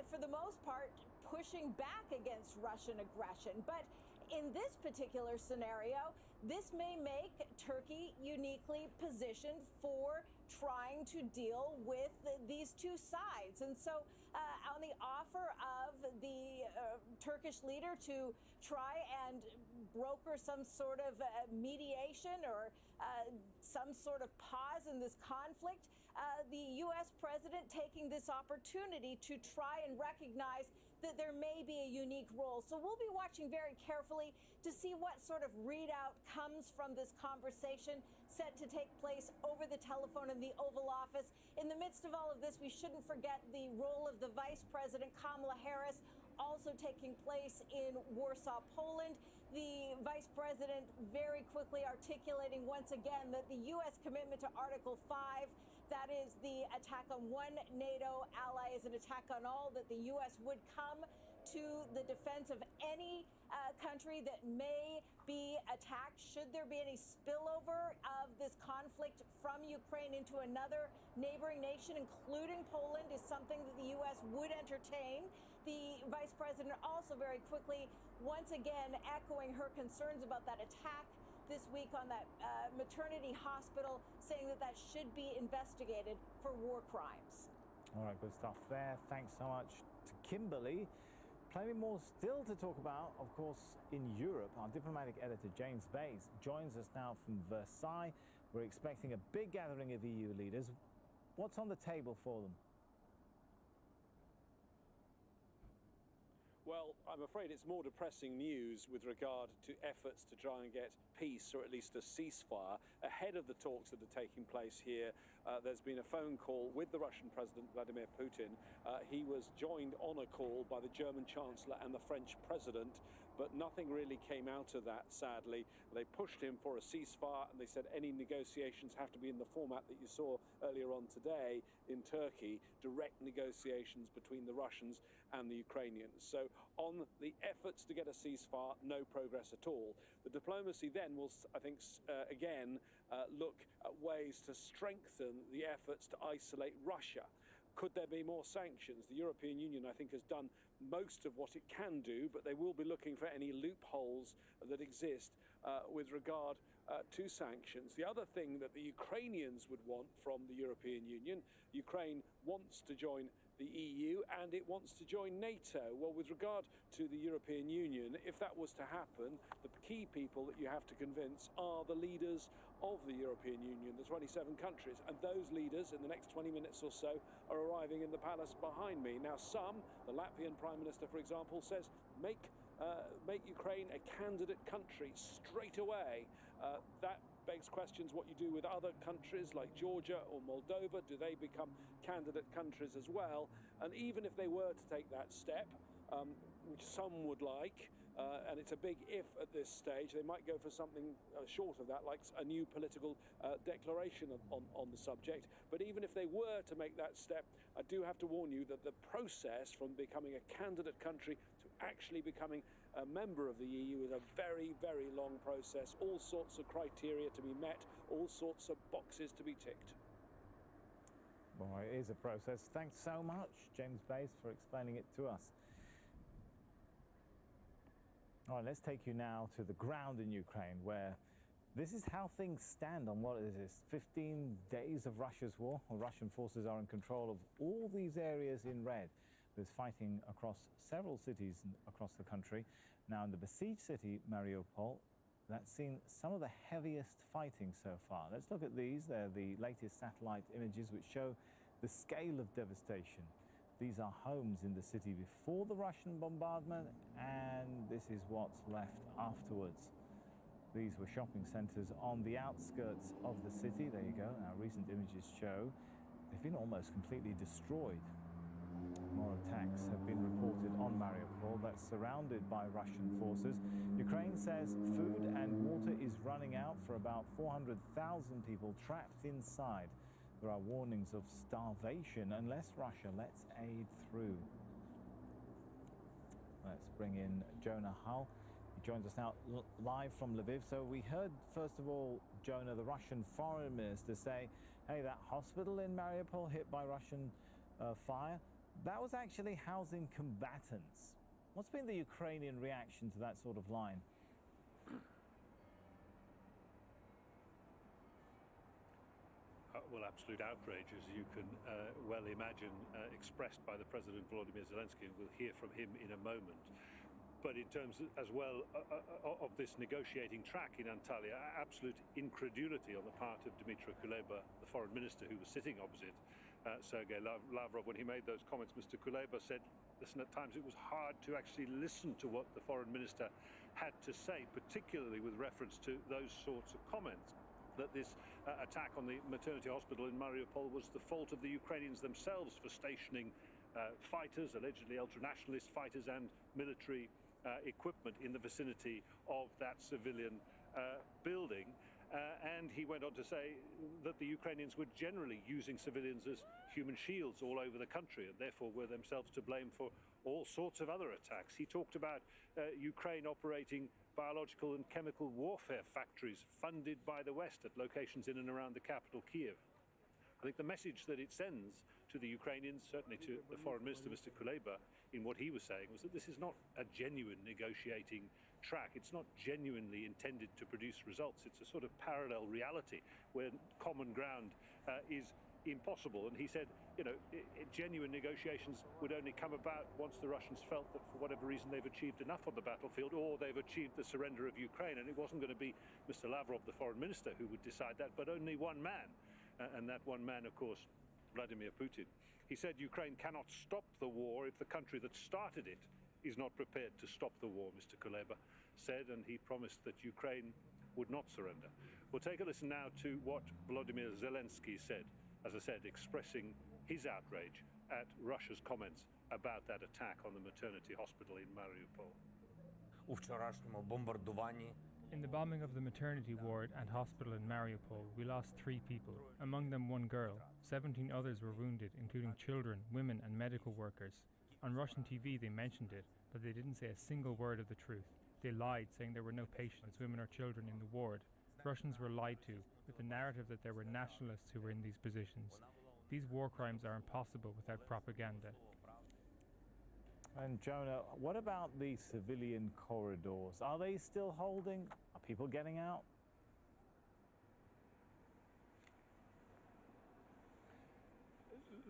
for the most part, pushing back against Russian aggression. But in this particular scenario, this may make Turkey uniquely positioned for trying to deal with these two sides. And so on the offer of the Turkish leader to try and broker some sort of mediation or some sort of pause in this conflict, the U.S. president taking this opportunity to try and recognize that there may be a unique role. So we'll be watching very carefully to see what sort of readout comes from this conversation set to take place over the telephone in the Oval Office. In the midst of all of this, we shouldn't forget the role of the Vice President, Kamala Harris, also taking place in Warsaw, Poland. The Vice President very quickly articulating once again that the U.S. commitment to Article 5, that is the attack on one NATO ally, is an attack on all, that the U.S. would come to the defense of any country that may be attacked should there be any spillover of this conflict from Ukraine into another neighboring nation, including Poland, is something that the U.S. would entertain. The Vice President also very quickly, once again, echoing her concerns about that attack this week on that maternity hospital, saying that that should be investigated for war crimes. All right, good stuff there. Thanks so much to Kimberly. Plenty more still to talk about, of course, in Europe. Our diplomatic editor, James Bays, joins us now from Versailles. We're expecting a big gathering of EU leaders. What's on the table for them? Well, I'm afraid it's more depressing news with regard to efforts to try and get peace, or at least a ceasefire, ahead of the talks that are taking place here. There's been a phone call with the Russian President, Vladimir Putin. He was joined on a call by the German Chancellor and the French President, but nothing really came out of that, sadly. They pushed him for a ceasefire, and they said any negotiations have to be in the format that you saw earlier on today in Turkey, direct negotiations between the Russians and the Ukrainians. So on the efforts to get a ceasefire, no progress at all. The diplomacy then will, I think, again, look at ways to strengthen the efforts to isolate Russia. Could there be more sanctions? The European Union, I think, has done most of what it can do, but they will be looking for any loopholes that exist with regard to sanctions. The other thing that the Ukrainians would want from the European Union, Ukraine wants to join the EU and it wants to join NATO. Well, with regard to the European Union, if that was to happen, the key people that you have to convince are the leaders of the European Union, the 27 countries. And those leaders, in the next 20 minutes or so, are arriving in the palace behind me. Now, the Latvian Prime Minister, for example, says, make Ukraine a candidate country straight away. That begs questions what you do with other countries like Georgia or Moldova. Do they become candidate countries as well? And even if they were to take that step, which some would like, and it's a big if at this stage, they might go for something short of that, like a new political declaration on the subject. But even if they were to make that step, I do have to warn you that the process from becoming a candidate country to actually becoming a member of the EU is a very, very long process. All sorts of criteria to be met, all sorts of boxes to be ticked. Well, it is a process. Thanks so much, James Bays, for explaining it to us. All right, let's take you now to the ground in Ukraine, where this is how things stand on what is this, 15 days of Russia's war. Well, Russian forces are in control of all these areas in red. There's fighting across several cities across the country. Now, in the besieged city, Mariupol, that's seen some of the heaviest fighting so far. Let's look at these. They're the latest satellite images which show the scale of devastation. These are homes in the city before the Russian bombardment, and this is what's left afterwards. These were shopping centers on the outskirts of the city. There you go. Now, recent images show they've been almost completely destroyed. More attacks have been reported on Mariupol that's surrounded by Russian forces. Ukraine says food and water is running out for about 400,000 people trapped inside. There are warnings of starvation unless Russia lets aid through. Let's bring in Jonah Hull. He joins us now live from Lviv. So we heard, first of all, Jonah, the Russian foreign minister, say, hey, that hospital in Mariupol hit by Russian fire, that was actually housing combatants. What's been the Ukrainian reaction to that sort of line? Well, absolute outrage, as you can well imagine, expressed by the President Volodymyr Zelensky. We'll hear from him in a moment. But in terms as well of this negotiating track in Antalya, absolute incredulity on the part of Dmytro Kuleba, the foreign minister who was sitting opposite Sergei Lavrov. When he made those comments, Mr. Kuleba said, listen, at times it was hard to actually listen to what the foreign minister had to say, particularly with reference to those sorts of comments. That this attack on the maternity hospital in Mariupol was the fault of the Ukrainians themselves for stationing fighters, allegedly ultranationalist fighters, and military equipment in the vicinity of that civilian building. And he went on to say that the Ukrainians were generally using civilians as human shields all over the country, and therefore were themselves to blame for all sorts of other attacks. He talked about Ukraine operating biological and chemical warfare factories funded by the West at locations in and around the capital, Kiev. I think the message that it sends to the Ukrainians, certainly to the foreign minister, Mr. Kuleba, in what he was saying, was that this is not a genuine negotiating track. It's not genuinely intended to produce results. It's a sort of parallel reality where common ground is impossible. And he said, you know, genuine negotiations would only come about once the Russians felt that for whatever reason they've achieved enough on the battlefield, or they've achieved the surrender of Ukraine. And it wasn't going to be Mr. Lavrov, the foreign minister, who would decide that, but only one man. And that one man, of course, Vladimir Putin. He said Ukraine cannot stop the war if the country that started it is not prepared to stop the war, Mr. Kuleba said, and he promised that Ukraine would not surrender. We'll take a listen now to what Volodymyr Zelensky said, as I said, expressing his outrage at Russia's comments about that attack on the maternity hospital in Mariupol. У вчорашньому бомбардуванні In the bombing of the maternity ward and hospital in Mariupol, we lost 3 people, among them 1 girl. 17 others were wounded, including children, women and medical workers. On Russian TV they mentioned it, but they didn't say a single word of the truth. They lied, saying there were no patients, women or children in the ward. Russians were lied to, with the narrative that there were nationalists who were in these positions. These war crimes are impossible without propaganda. And Jonah, what about the civilian corridors? Are they still holding? Are people getting out?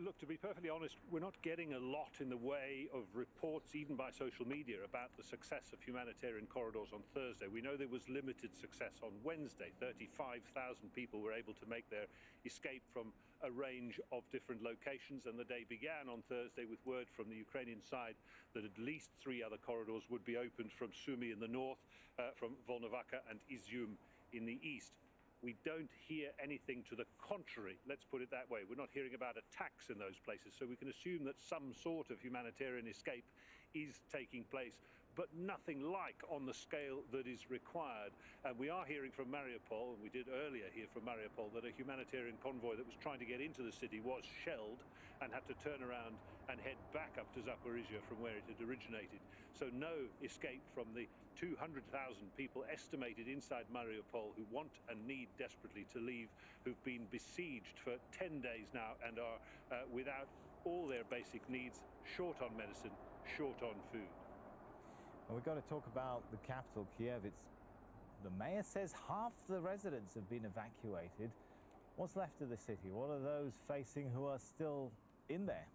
Look, to be perfectly honest, we're not getting a lot in the way of reports, even by social media, about the success of humanitarian corridors on Thursday. We know there was limited success on Wednesday. 35,000 people were able to make their escape from a range of different locations, and the day began on Thursday with word from the Ukrainian side that at least 3 other corridors would be opened from Sumy in the north, from Volnovakha and Izyum in the east. We don't hear anything to the contrary, let's put it that way. We're not hearing about attacks in those places, so we can assume that some sort of humanitarian escape is taking place, but nothing like on the scale that is required. And we are hearing from Mariupol, and we did earlier hear from Mariupol, that a humanitarian convoy that was trying to get into the city was shelled and had to turn around and head back up to Zaporizhia from where it had originated. So no escape from the 200,000 people estimated inside Mariupol who want and need desperately to leave, who've been besieged for 10 days now and are without all their basic needs, short on medicine, short on food. And we've got to talk about the capital, Kiev. The mayor says half the residents have been evacuated. What's left of the city? What are those facing who are still in there?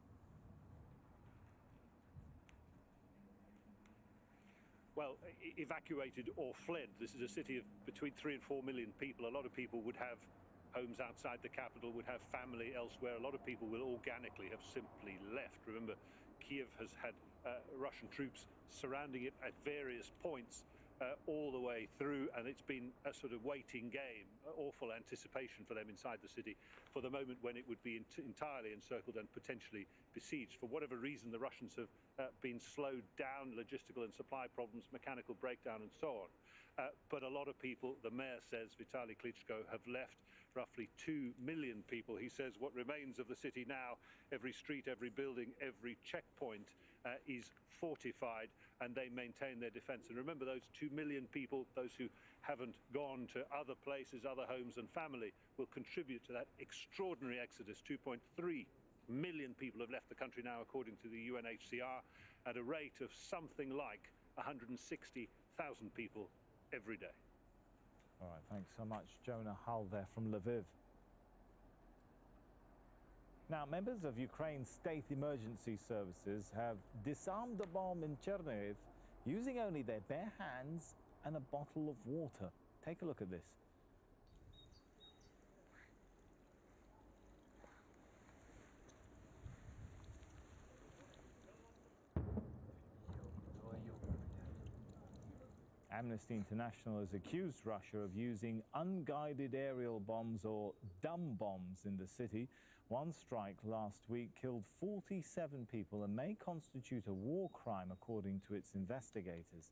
Well, evacuated or fled. This is a city of between 3 and 4 million people. A lot of people would have homes outside the capital, would have family elsewhere. A lot of people will organically have simply left. Remember, Kiev has had Russian troops surrounding it at various points all the way through, and it's been a sort of waiting game, awful anticipation for them inside the city for the moment when it would be entirely encircled and potentially besieged. For whatever reason, the Russians have been slowed down, logistical and supply problems, mechanical breakdown and so on. But a lot of people, the mayor says, Vitaly Klitschko, have left. Roughly 2 million people. He says what remains of the city now, every street, every building, every checkpoint is fortified, and they maintain their defense. And remember, those 2 million people, those who haven't gone to other places, other homes and family, will contribute to that extraordinary exodus. 2.3 million people have left the country now, according to the UNHCR, at a rate of something like 160,000 people every day. All right, thanks so much, Jonah Hull there from Lviv. Now, members of Ukraine's state emergency services have disarmed a bomb in Chernihiv using only their bare hands and a bottle of water. Take a look at this. Amnesty International has accused Russia of using unguided aerial bombs or dumb bombs in the city. One strike last week killed 47 people and may constitute a war crime, according to its investigators.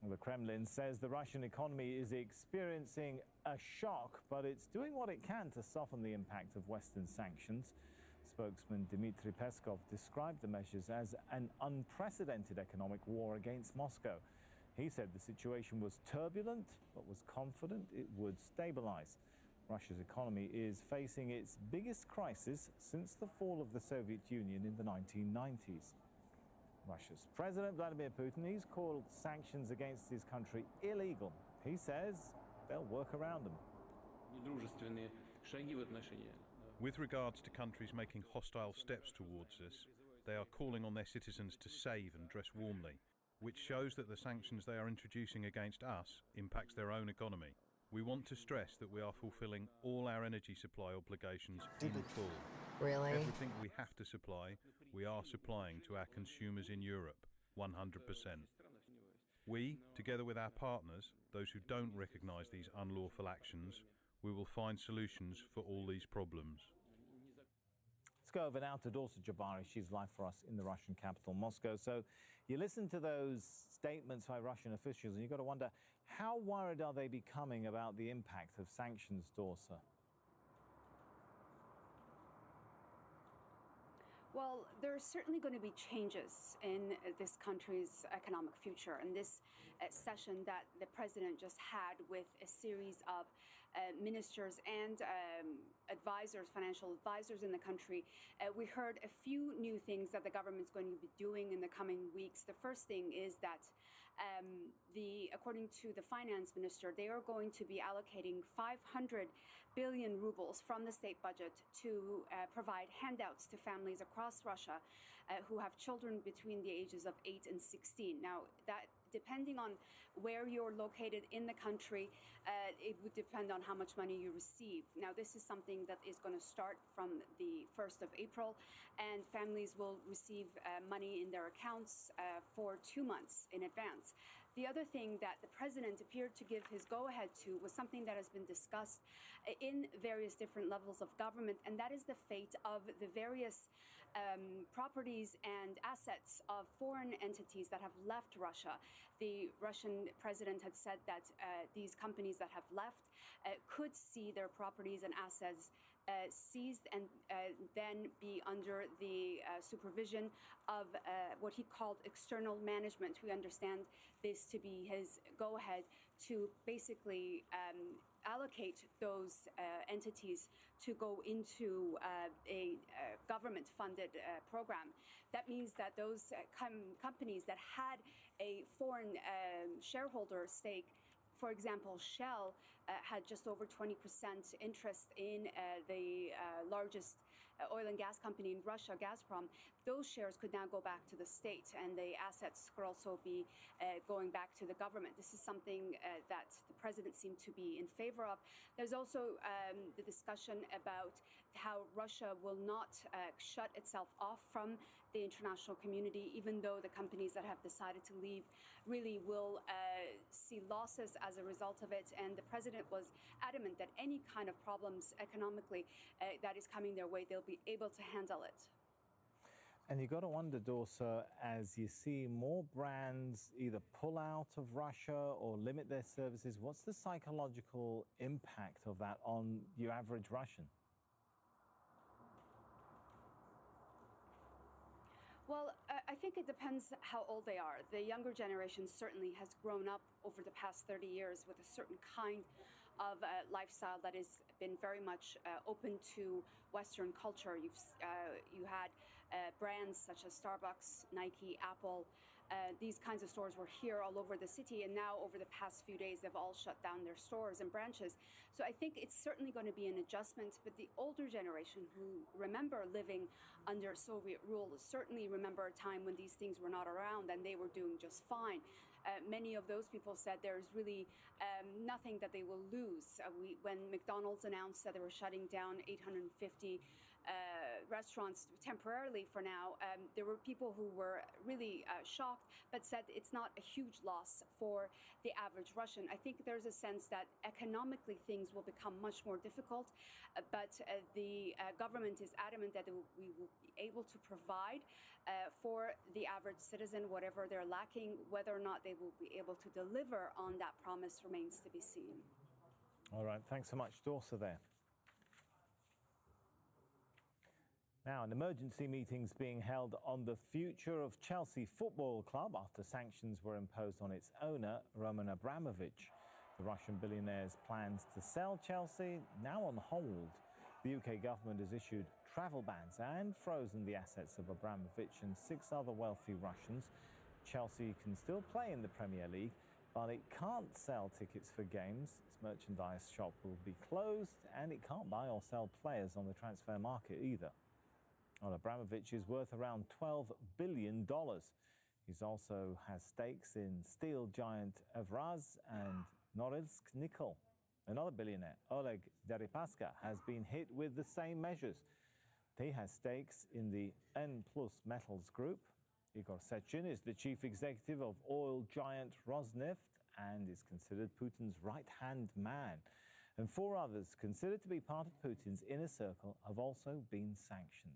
Well, the Kremlin says the Russian economy is experiencing a shock, but it's doing what it can to soften the impact of Western sanctions. Spokesman Dmitry Peskov described the measures as an unprecedented economic war against Moscow. He said the situation was turbulent, but was confident it would stabilize. Russia's economy is facing its biggest crisis since the fall of the Soviet Union in the 1990s. Russia's President Vladimir Putin, he's called sanctions against his country illegal. He says they'll work around them. With regards to countries making hostile steps towards us, they are calling on their citizens to save and dress warmly, which shows that the sanctions they are introducing against us impacts their own economy. We want to stress that we are fulfilling all our energy supply obligations in full. Really? Everything we have to supply, we are supplying to our consumers in Europe, 100%. We, together with our partners, those who don't recognise these unlawful actions, we will find solutions for all these problems. Let's go over now to Dorsa Jabari. She's live for us in the Russian capital, Moscow. So you listen to those statements by Russian officials and you've got to wonder, how worried are they becoming about the impact of sanctions, Dorsa? Well, there are certainly going to be changes in this country's economic future. And this session that the president just had with a series of ministers and advisors, financial advisors in the country, we heard a few new things that the government's going to be doing in the coming weeks. The first thing is that according to the finance minister, they are going to be allocating 500 billion rubles from the state budget to provide handouts to families across Russia who have children between the ages of 8 and 16. Now, that depending on where you're located in the country, it would depend on how much money you receive. Now, this is something that is going to start from the 1st of April, and families will receive money in their accounts for 2 months in advance. The other thing that the president appeared to give his go-ahead to was something that has been discussed in various different levels of government, and that is the fate of the various properties and assets of foreign entities that have left Russia. The Russian president had said that these companies that have left could see their properties and assets seized and then be under the supervision of what he called external management. We understand this to be his go-ahead to basically allocate those entities to go into a government-funded program. That means that those companies that had a foreign shareholder stake, for example, Shell had just over 20% interest in the largest oil and gas company in Russia, Gazprom. Those shares could now go back to the state, and the assets could also be going back to the government. This is something that the president seemed to be in favor of. There's also the discussion about how Russia will not shut itself off from the international community, even though the companies that have decided to leave really will see losses as a result of it. And the president was adamant that any kind of problems economically that is coming their way, they'll be able to handle it. And you've got to wonder, Dorsa, as you see more brands either pull out of Russia or limit their services, what's the psychological impact of that on your average Russian? Well, I think it depends how old they are. The younger generation certainly has grown up over the past 30 years with a certain kind of lifestyle that has been very much open to Western culture. You had brands such as Starbucks, Nike, Apple, these kinds of stores were here all over the city, and now over the past few days they've all shut down their stores and branches. So I think it's certainly going to be an adjustment, but the older generation who remember living under Soviet rule certainly remember a time when these things were not around and they were doing just fine. Many of those people said there's really nothing that they will lose. When McDonald's announced that they were shutting down 850 restaurants temporarily for now, there were people who were really shocked, but said it's not a huge loss for the average Russian. I think there's a sense that economically things will become much more difficult, but the government is adamant that we will be able to provide for the average citizen whatever they're lacking. Whether or not they will be able to deliver on that promise remains to be seen. All right, thanks so much, Dorsa there. Now, an emergency meeting's being held on the future of Chelsea Football Club after sanctions were imposed on its owner, Roman Abramovich. The Russian billionaire's plans to sell Chelsea now on hold. The UK government has issued travel bans and frozen the assets of Abramovich and 6 other wealthy Russians. Chelsea can still play in the Premier League, but it can't sell tickets for games. Its merchandise shop will be closed, and it can't buy or sell players on the transfer market either. Well, Abramovich is worth around $12 billion. He also has stakes in steel giant Evraz and Norilsk Nickel. Another billionaire, Oleg Deripaska, has been hit with the same measures. He has stakes in the N Plus Metals Group. Igor Sechin is the chief executive of oil giant Rosneft and is considered Putin's right-hand man. And 4 others considered to be part of Putin's inner circle have also been sanctioned.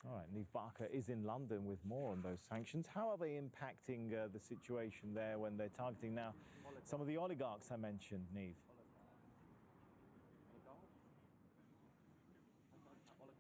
All right, Niamh Barker is in London with more on those sanctions. How are they impacting the situation there when they're targeting now some of the oligarchs I mentioned, Niamh?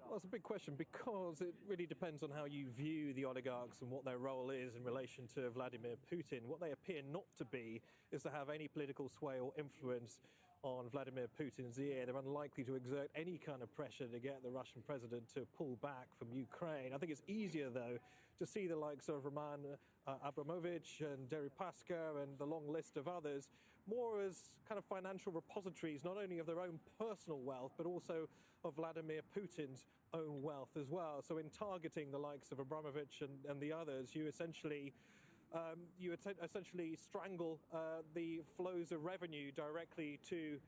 Well, it's a big question because it really depends on how you view the oligarchs and what their role is in relation to Vladimir Putin. What they appear not to be is to have any political sway or influence on Vladimir Putin's ear. They're unlikely to exert any kind of pressure to get the Russian president to pull back from Ukraine. I think it's easier, though, to see the likes of Roman Abramovich and Deripaska and the long list of others more as kind of financial repositories, not only of their own personal wealth, but also of Vladimir Putin's own wealth as well. So in targeting the likes of Abramovich and the others, you essentially strangle the flows of revenue directly to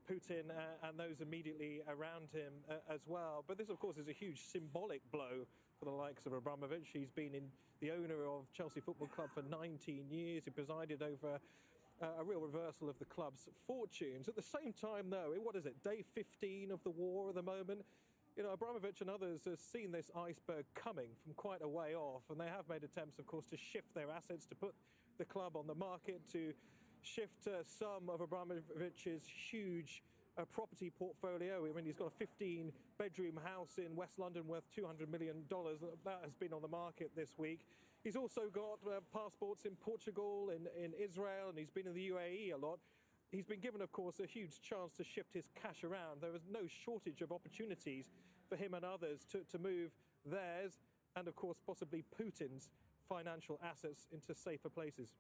Putin and those immediately around him as well. But this, of course, is a huge symbolic blow for the likes of Abramovich. He's been the owner of Chelsea Football Club for 19 years. He presided over a real reversal of the club's fortunes. At the same time, though, what is it, day 15 of the war at the moment? You know, Abramovich and others have seen this iceberg coming from quite a way off, and they have made attempts, of course, to shift their assets, to put the club on the market, to shift some of Abramovich's huge property portfolio. I mean, he's got a 15-bedroom house in West London worth $200 million. That has been on the market this week. He's also got passports in Portugal, in Israel, and he's been in the UAE a lot. He's been given, of course, a huge chance to shift his cash around. There is no shortage of opportunities for him and others to move theirs and, of course, possibly Putin's financial assets into safer places.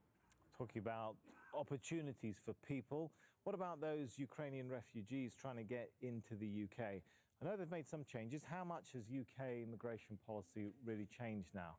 Talking about opportunities for people, what about those Ukrainian refugees trying to get into the UK? I know they've made some changes. How much has UK immigration policy really changed now?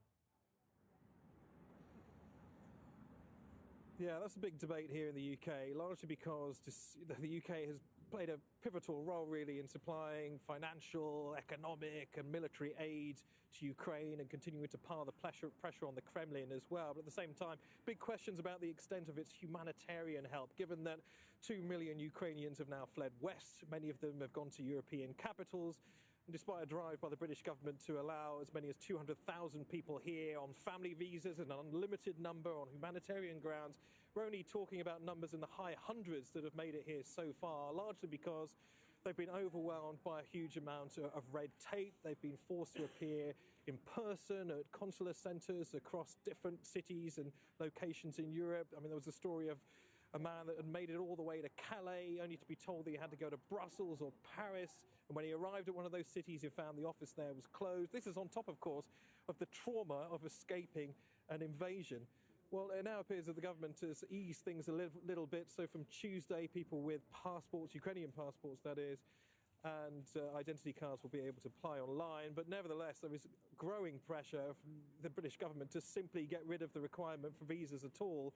Yeah, that's a big debate here in the UK, largely because the UK has played a pivotal role, really, in supplying financial, economic and military aid to Ukraine and continuing to pile the pressure on the Kremlin as well. But at the same time, big questions about the extent of its humanitarian help, given that 2 million Ukrainians have now fled west. Many of them have gone to European capitals. And despite a drive by the British government to allow as many as 200,000 people here on family visas and an unlimited number on humanitarian grounds, we're only talking about numbers in the high hundreds that have made it here so far, largely because they've been overwhelmed by a huge amount of red tape. They've been forced to appear in person at consular centres across different cities and locations in Europe. I mean, there was a story of a man that had made it all the way to Calais, only to be told that he had to go to Brussels or Paris. And when he arrived at one of those cities, he found the office there was closed. This is on top, of course, of the trauma of escaping an invasion. Well, it now appears that the government has eased things a little bit. So from Tuesday, people with passports, Ukrainian passports that is, and identity cards will be able to apply online. But nevertheless, there is growing pressure from the British government to simply get rid of the requirement for visas at all,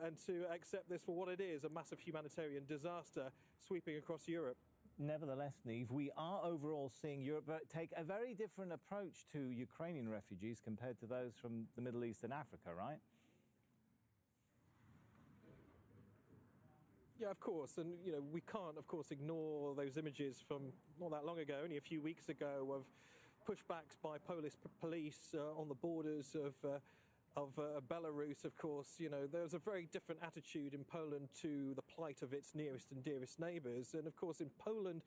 and to accept this for what it is, a massive humanitarian disaster sweeping across Europe. Nevertheless, Neve, we are overall seeing Europe take a very different approach to Ukrainian refugees compared to those from the Middle East and Africa, right? Yeah, of course. And, you know, we can't, of course, ignore those images from not that long ago, only a few weeks ago, of pushbacks by Polish police on the borders of Belarus. Of course, you know, there's a very different attitude in Poland to the plight of its nearest and dearest neighbours. And, of course, in Poland,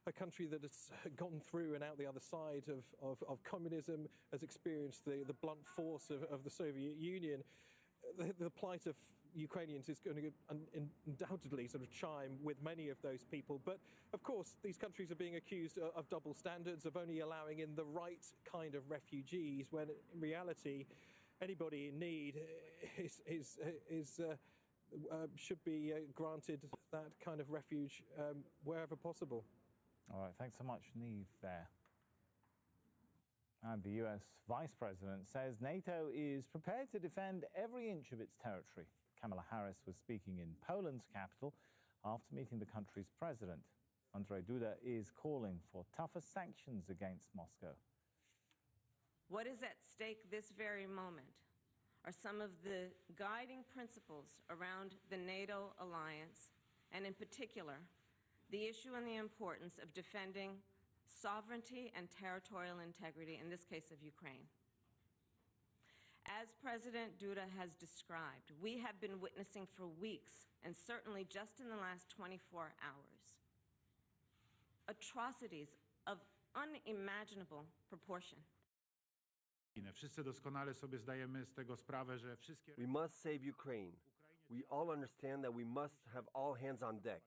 a country that has gone through and out the other side of communism, has experienced the blunt force of the Soviet Union, the plight of Ukrainians is going to undoubtedly sort of chime with many of those people. But of course, these countries are being accused of double standards, of only allowing in the right kind of refugees, when in reality, anybody in need should be granted that kind of refuge wherever possible. All right, thanks so much, Neve, there. And the US Vice President says NATO is prepared to defend every inch of its territory. Kamala Harris was speaking in Poland's capital after meeting the country's president. Andrzej Duda is calling for tougher sanctions against Moscow. What is at stake this very moment are some of the guiding principles around the NATO alliance, and in particular, the issue and the importance of defending sovereignty and territorial integrity, in this case of Ukraine. As President Duda has described, we have been witnessing for weeks, and certainly just in the last 24 hours, atrocities of unimaginable proportion. We must save Ukraine. We all understand that we must have all hands on deck.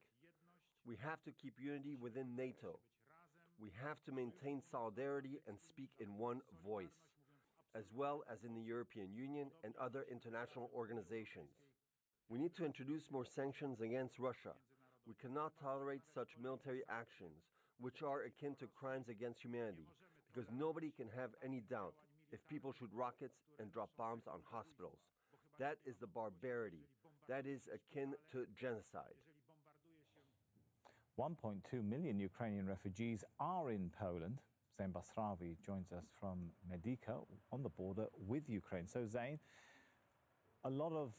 We have to keep unity within NATO. We have to maintain solidarity and speak in one voice, as well as in the European Union and other international organizations. We need to introduce more sanctions against Russia. We cannot tolerate such military actions, which are akin to crimes against humanity, because nobody can have any doubt if people shoot rockets and drop bombs on hospitals. That is the barbarity. That is akin to genocide. 1.2 million Ukrainian refugees are in Poland. Zain Basravi joins us from Medica on the border with Ukraine. So, Zain, a lot of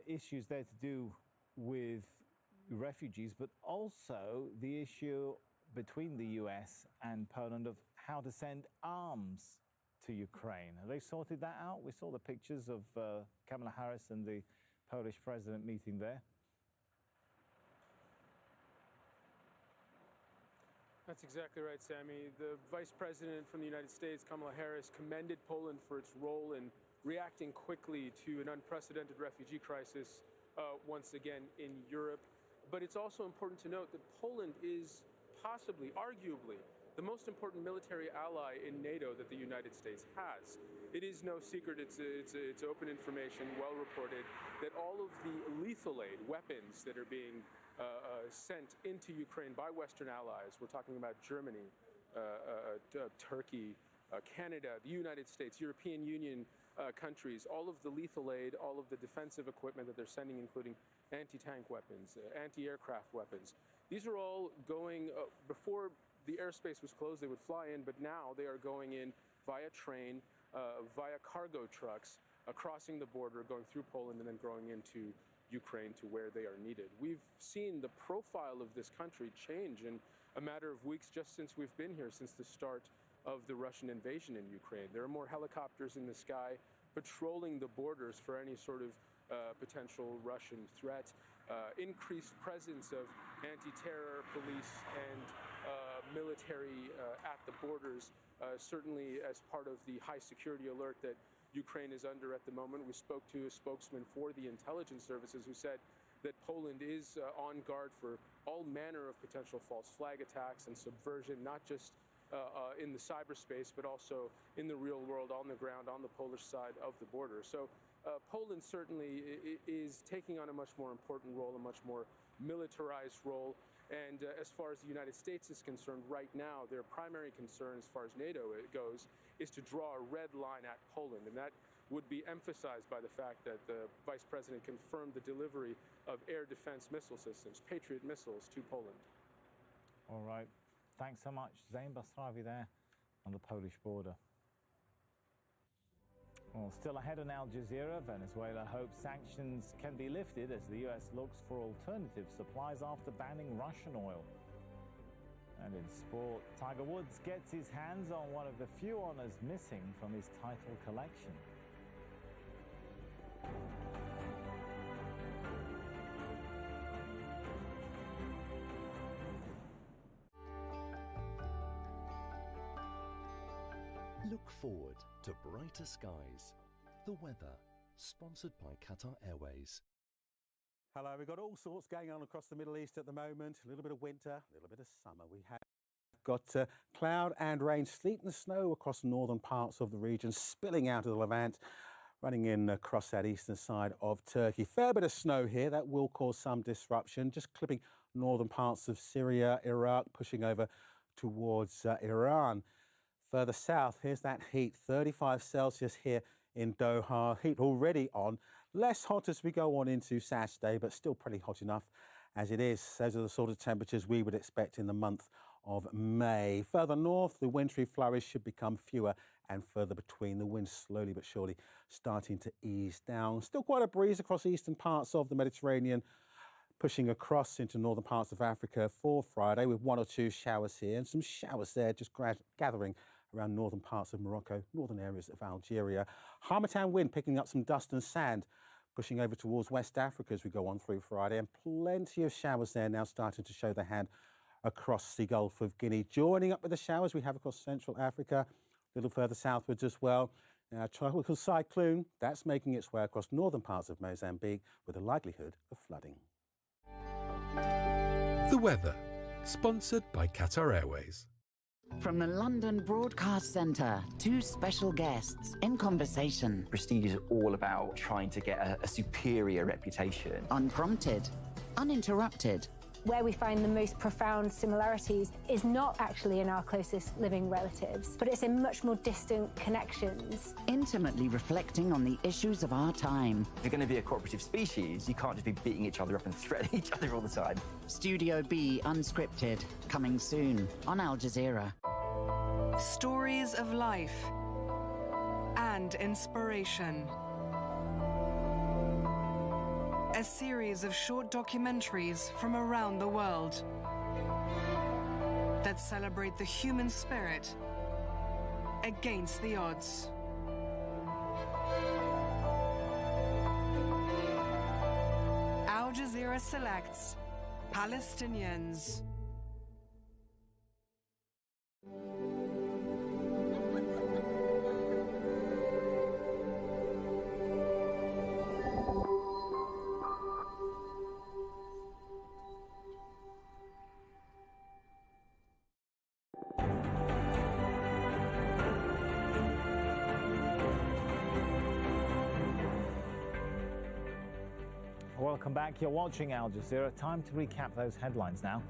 issues there to do with refugees, but also the issue between the US and Poland of how to send arms to Ukraine. Have they sorted that out? We saw the pictures of Kamala Harris and the Polish president meeting there. That's exactly right, Sammy. The Vice President from the United States, Kamala Harris, commended Poland for its role in reacting quickly to an unprecedented refugee crisis once again in Europe. But it's also important to note that Poland is possibly, arguably, the most important military ally in NATO that the United States has. It is no secret, it's open information, well reported, that all of the lethal aid weapons that are being sent into Ukraine by Western allies, we're talking about Germany, Turkey, Canada, the United States, European Union countries, all of the lethal aid, all of the defensive equipment that they're sending, including anti-tank weapons, anti-aircraft weapons. These are all going, before the airspace was closed, they would fly in, but now they are going in via train, via cargo trucks, crossing the border, going through Poland, and then going into Ukraine to where they are needed. We've seen the profile of this country change in a matter of weeks just since we've been here, since the start of the Russian invasion in Ukraine. There are more helicopters in the sky patrolling the borders for any sort of potential Russian threat, increased presence of anti-terror police and military at the borders, certainly as part of the high security alert that Ukraine is under at the moment. We spoke to a spokesman for the intelligence services who said that Poland is on guard for all manner of potential false flag attacks and subversion, not just in the cyberspace, but also in the real world, on the ground, on the Polish side of the border. So Poland certainly is taking on a much more important role, a much more militarized role. And as far as the United States is concerned, right now, their primary concern as far as NATO goes is to draw a red line at Poland. And that would be emphasized by the fact that the Vice President confirmed the delivery of air defense missile systems, Patriot missiles, to Poland. All right. Thanks so much. Zain Basravi there on the Polish border. Well, still ahead on Al Jazeera, Venezuela hopes sanctions can be lifted as the US looks for alternative supplies after banning Russian oil. And in sport, Tiger Woods gets his hands on one of the few honours missing from his title collection. Look forward to brighter skies. The weather, sponsored by Qatar Airways. Hello, we've got all sorts going on across the Middle East at the moment. A little bit of winter, a little bit of summer. We have got cloud and rain, sleet and snow across the northern parts of the region, spilling out of the Levant, running in across that eastern side of Turkey. Fair bit of snow here. That will cause some disruption, just clipping northern parts of Syria, Iraq, pushing over towards Iran. Further south, here's that heat, 35 Celsius here in Doha. Heat already on. Less hot as we go on into Saturday, but still pretty hot enough as it is. Those are the sort of temperatures we would expect in the month of May. Further north, the wintry flurries should become fewer and further between. The wind slowly but surely starting to ease down. Still quite a breeze across eastern parts of the Mediterranean, pushing across into northern parts of Africa for Friday with one or two showers here and some showers there just gathering around northern parts of Morocco, northern areas of Algeria. Harmattan wind picking up some dust and sand, pushing over towards West Africa as we go on through Friday, and plenty of showers there now starting to show their hand across the Gulf of Guinea. Joining up with the showers we have across Central Africa, a little further southwards as well. Now, a tropical cyclone, that's making its way across northern parts of Mozambique with a likelihood of flooding. The weather, sponsored by Qatar Airways. From the London Broadcast Centre, two special guests in conversation. Prestige is all about trying to get a superior reputation. Unprompted, uninterrupted. Where we find the most profound similarities is not actually in our closest living relatives, but it's in much more distant connections. Intimately reflecting on the issues of our time. If you're going to be a cooperative species, you can't just be beating each other up and threatening each other all the time. Studio B Unscripted, coming soon on Al Jazeera. Stories of life and inspiration. A series of short documentaries from around the world that celebrate the human spirit against the odds. Al Jazeera selects Palestinians. Welcome back. You're watching Al Jazeera. Time to recap those headlines now.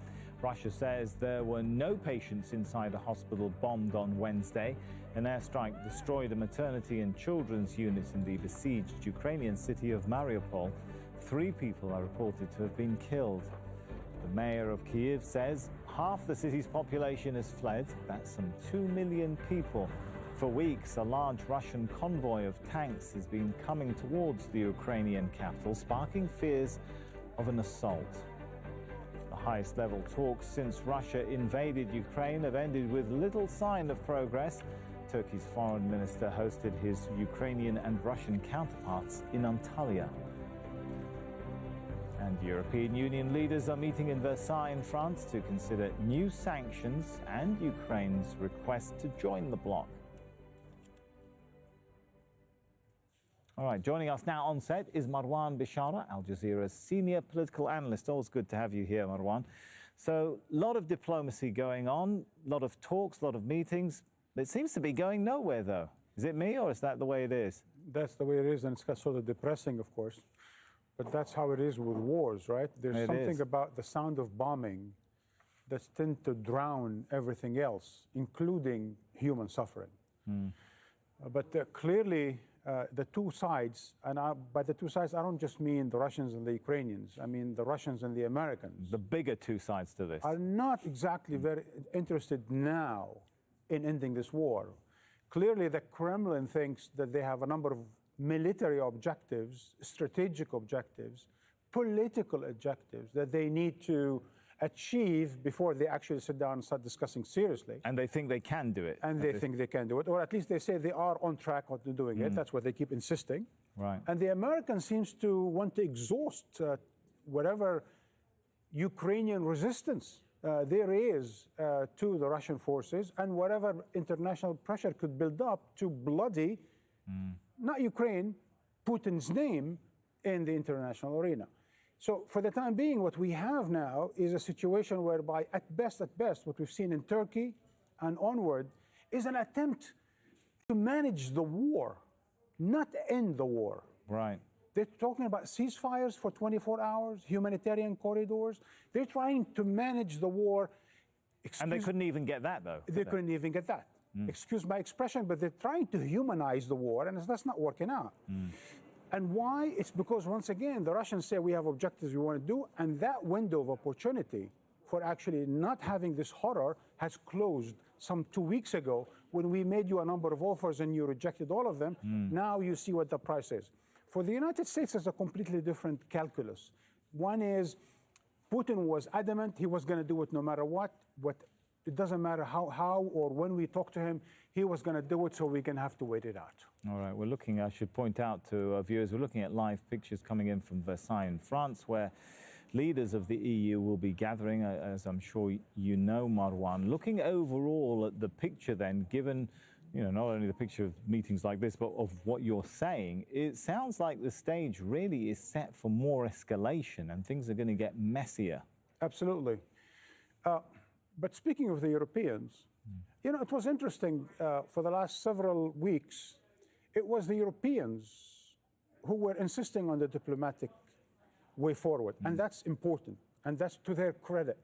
Russia says there were no patients inside a hospital bombed on Wednesday. An airstrike destroyed a maternity and children's unit in the besieged Ukrainian city of Mariupol. 3 people are reported to have been killed. The mayor of Kyiv says half the city's population has fled. That's some 2 million people. For weeks, a large Russian convoy of tanks has been coming towards the Ukrainian capital, sparking fears of an assault. The highest level talks since Russia invaded Ukraine have ended with little sign of progress. Turkey's foreign minister hosted his Ukrainian and Russian counterparts in Antalya. And European Union leaders are meeting in Versailles in France to consider new sanctions and Ukraine's request to join the bloc. All right, joining us now on set is Marwan Bishara, Al Jazeera's senior political analyst. Always good to have you here, Marwan. So, a lot of diplomacy going on, a lot of talks, a lot of meetings. It seems to be going nowhere, though. Is it me, or is that the way it is? That's the way it is, and it's sort of depressing, of course. But that's how it is with wars, right? There's something about the sound of bombing that tends to drown everything else, including human suffering. But clearly, the two sides, and by the two sides, I don't just mean the Russians and the Ukrainians. I mean the Russians and the Americans. The bigger two sides to this. Are not exactly very interested now in ending this war. Clearly, the Kremlin thinks that they have a number of military objectives, strategic objectives, political objectives that they need to achieve before they actually sit down and start discussing seriously. And they think they can do it. And they think they can do it, or at least they say they are on track to doing it. That's what they keep insisting. Right. And the Americans seems to want to exhaust whatever Ukrainian resistance there is to the Russian forces, and whatever international pressure could build up to bloody, not Ukraine, Putin's name in the international arena. So for the time being, what we have now is a situation whereby, at best, what we've seen in Turkey and onward is an attempt to manage the war, not end the war. Right. They're talking about ceasefires for 24 hours, humanitarian corridors. They're trying to manage the war. And they couldn't even get that, though. They couldn't even get that. Excuse my expression, but they're trying to humanize the war, and that's not working out. And why? It's because, once again, the Russians say we have objectives we want to do, and that window of opportunity for actually not having this horror has closed some 2 weeks ago when we made you a number of offers and you rejected all of them. Now you see what the price is. For the United States, it's a completely different calculus. One is Putin was adamant he was going to do it no matter what. It doesn't matter how or when we talk to him, he was going to do it, so we're going to have to wait it out. All right, we're looking, I should point out to viewers, we're looking at live pictures coming in from Versailles in France, where leaders of the EU will be gathering, as I'm sure you know, Marwan. Looking overall at the picture then, given, you know, not only the picture of meetings like this, but of what you're saying, it sounds like the stage really is set for more escalation and things are going to get messier. Absolutely. But speaking of the Europeans, you know, it was interesting for the last several weeks, it was the Europeans who were insisting on the diplomatic way forward. And that's important, and that's to their credit.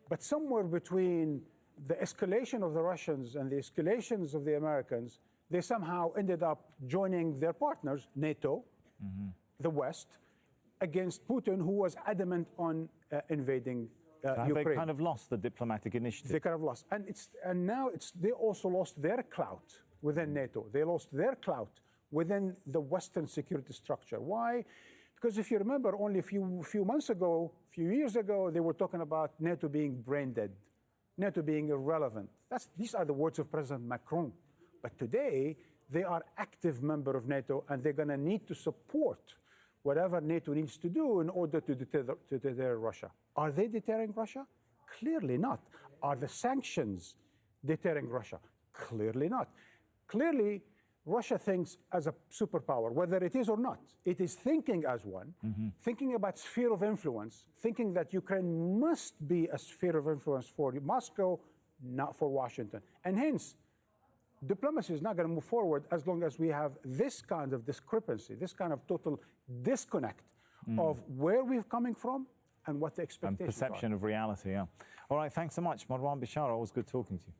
But somewhere between the escalation of the Russians and the escalations of the Americans, they somehow ended up joining their partners, NATO, the West, against Putin, who was adamant on invading Ukraine. They kind of lost the diplomatic initiative. They kind of lost. And now they also lost their clout within NATO. They lost their clout within the Western security structure. Why? Because if you remember, only a few months ago, a few years ago, they were talking about NATO being brain dead, NATO being irrelevant. These are the words of President Macron. But today, they are active member of NATO, and they're going to need to support whatever NATO needs to do in order to deter Russia. Are they deterring Russia? Clearly not. Are the sanctions deterring Russia? Clearly not. Clearly, Russia thinks as a superpower, whether it is or not. It is thinking as one, thinking about sphere of influence, thinking that Ukraine must be a sphere of influence for Moscow, not for Washington. And hence, diplomacy is not going to move forward as long as we have this kind of discrepancy, this kind of total disconnect of where we're coming from and what the expectations are. And perception of reality, yeah. All right, thanks so much, Marwan Bishara. Always good talking to you.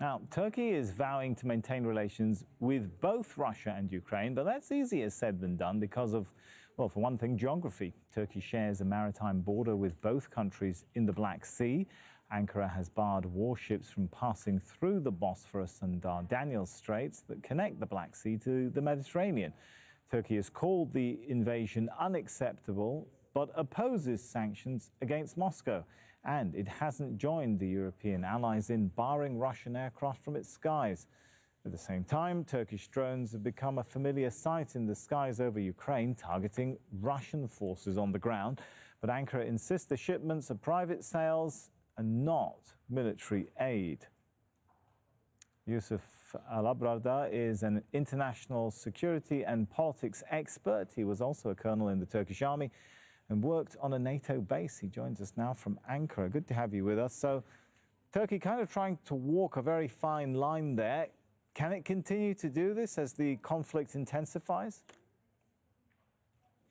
Now, Turkey is vowing to maintain relations with both Russia and Ukraine, but that's easier said than done because of, well, for one thing, geography. Turkey shares a maritime border with both countries in the Black Sea. Ankara has barred warships from passing through the Bosphorus and Dardanelles Straits that connect the Black Sea to the Mediterranean. Turkey has called the invasion unacceptable, but opposes sanctions against Moscow. And it hasn't joined the European allies in barring Russian aircraft from its skies. At the same time, Turkish drones have become a familiar sight in the skies over Ukraine, targeting Russian forces on the ground. But Ankara insists the shipments are private sales and not military aid. Yusuf, Alabrada is an international security and politics expert. He was also a colonel in the Turkish army and worked on a NATO base. He joins us now from Ankara. Good to have you with us. So, Turkey kind of trying to walk a very fine line there. Can it continue to do this as the conflict intensifies?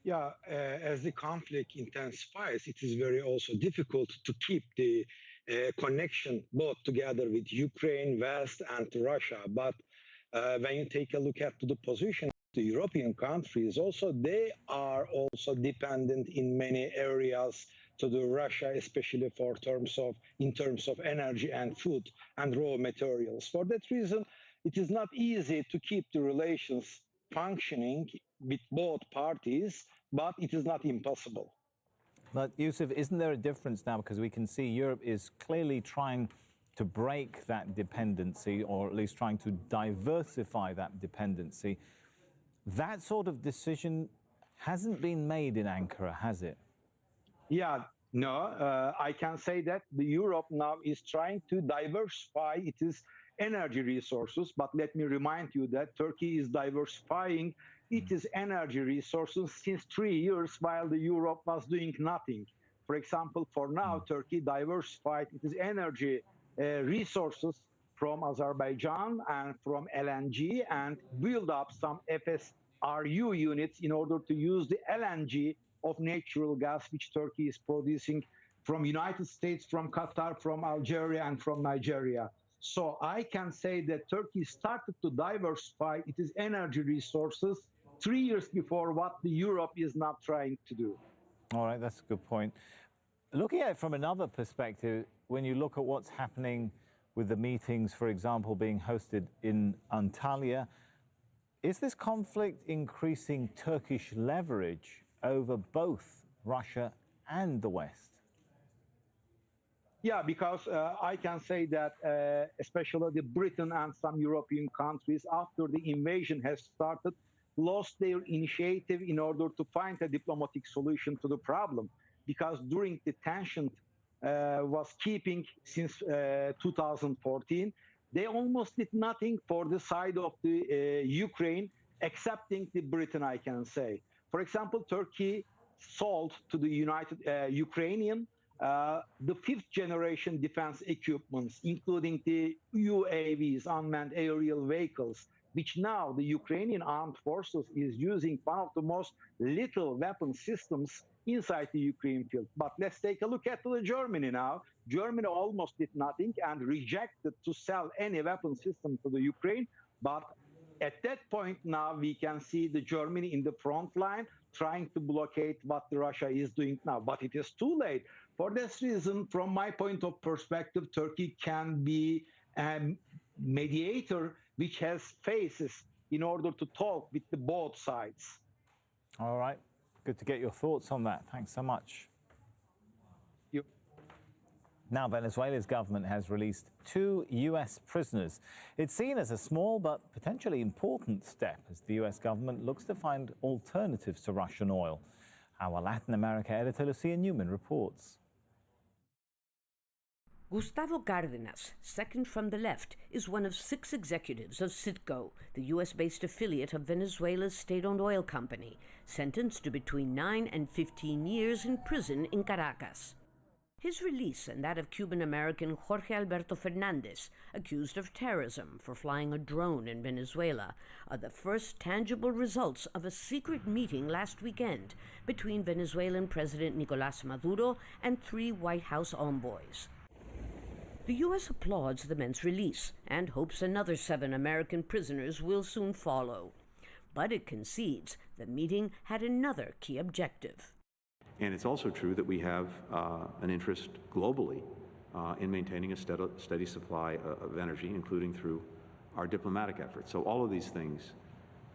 Yeah, as the conflict intensifies, it is very also difficult to keep the connection both together with Ukraine, West, and Russia. But when you take a look at the position of the European countries, also they are also dependent in many areas to the Russia, especially in terms of energy and food and raw materials. For that reason, it is not easy to keep the relations functioning with both parties, but it is not impossible. But Yusuf, isn't there a difference now? Because we can see Europe is clearly trying to break that dependency, or at least trying to diversify that dependency. That sort of decision hasn't been made in Ankara, has it? Yeah, no, I can say that the Europe now is trying to diversify its energy resources, but let me remind you that Turkey is diversifying its energy resources since 3 years, while the Europe was doing nothing. For example, for now, Turkey diversified its energy resources from Azerbaijan and from LNG and build up some FSRU units in order to use the LNG of natural gas, which Turkey is producing from United States, from Qatar, from Algeria, and from Nigeria. So I can say that Turkey started to diversify its energy resources 3 years before what the Europe is not trying to do. All right, that's a good point. Looking at it from another perspective, when you look at what's happening with the meetings, for example, being hosted in Antalya, is this conflict increasing Turkish leverage over both Russia and the West? Yeah, because I can say that especially the Britain and some European countries, after the invasion has started, lost their initiative in order to find a diplomatic solution to the problem. Because during the tension was keeping since 2014, they almost did nothing for the side of the Ukraine, excepting the Britain, I can say. For example, Turkey sold to the Ukrainian the 5th generation defense equipments, including the UAVs, unmanned aerial vehicles, which now the Ukrainian armed forces is using one of the most lethal weapon systems inside the Ukraine field. But let's take a look at Germany now. Germany almost did nothing and rejected to sell any weapon system to the Ukraine. But at that point now, we can see the Germany in the front line trying to blockade what Russia is doing now. But it is too late. For this reason, from my point of perspective, Turkey can be a mediator which has faces in order to talk with the both sides. All right. Good to get your thoughts on that. Thanks so much. Now, Venezuela's government has released 2 U.S. prisoners. It's seen as a small but potentially important step as the U.S. government looks to find alternatives to Russian oil. Our Latin America editor, Lucia Newman, reports. Gustavo Cárdenas, second from the left, is one of 6 executives of Citgo, the U.S.-based affiliate of Venezuela's state-owned oil company, sentenced to between 9 and 15 years in prison in Caracas. His release and that of Cuban-American Jorge Alberto Fernandez, accused of terrorism for flying a drone in Venezuela, are the first tangible results of a secret meeting last weekend between Venezuelan President Nicolás Maduro and 3 White House envoys. The U.S. applauds the men's release and hopes another 7 American prisoners will soon follow. But it concedes the meeting had another key objective. And it's also true that we have an interest globally in maintaining a steady supply of energy, including through our diplomatic efforts. So all of these things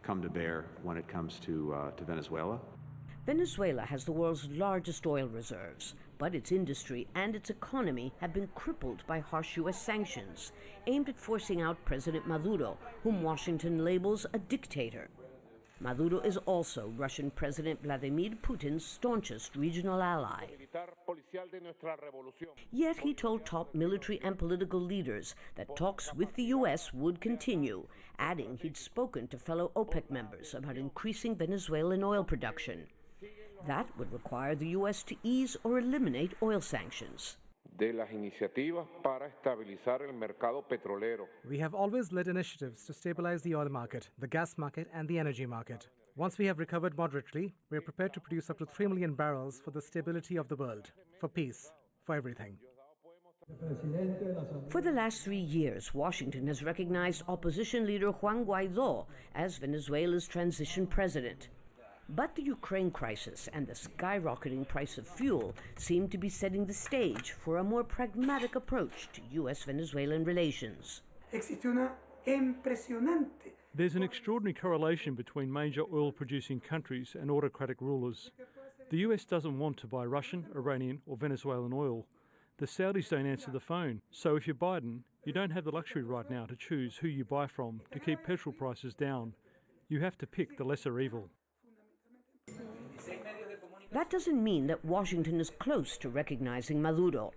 come to bear when it comes to Venezuela. Venezuela has the world's largest oil reserves, but its industry and its economy have been crippled by harsh U.S. sanctions aimed at forcing out President Maduro, whom Washington labels a dictator. Maduro is also Russian President Vladimir Putin's staunchest regional ally. Yet he told top military and political leaders that talks with the U.S. would continue, adding he'd spoken to fellow OPEC members about increasing Venezuelan oil production. That would require the U.S. to ease or eliminate oil sanctions. We have always led initiatives to stabilize the oil market, the gas market, and the energy market. Once we have recovered moderately, we are prepared to produce up to 3 million barrels for the stability of the world, for peace, for everything. For the last 3 years, Washington has recognized opposition leader Juan Guaidó as Venezuela's transition president. But the Ukraine crisis and the skyrocketing price of fuel seem to be setting the stage for a more pragmatic approach to U.S.-Venezuelan relations. There's an extraordinary correlation between major oil-producing countries and autocratic rulers. The U.S. doesn't want to buy Russian, Iranian or Venezuelan oil. The Saudis don't answer the phone. So if you're Biden, you don't have the luxury right now to choose who you buy from to keep petrol prices down. You have to pick the lesser evil. That doesn't mean that Washington is close to recognizing Maduro.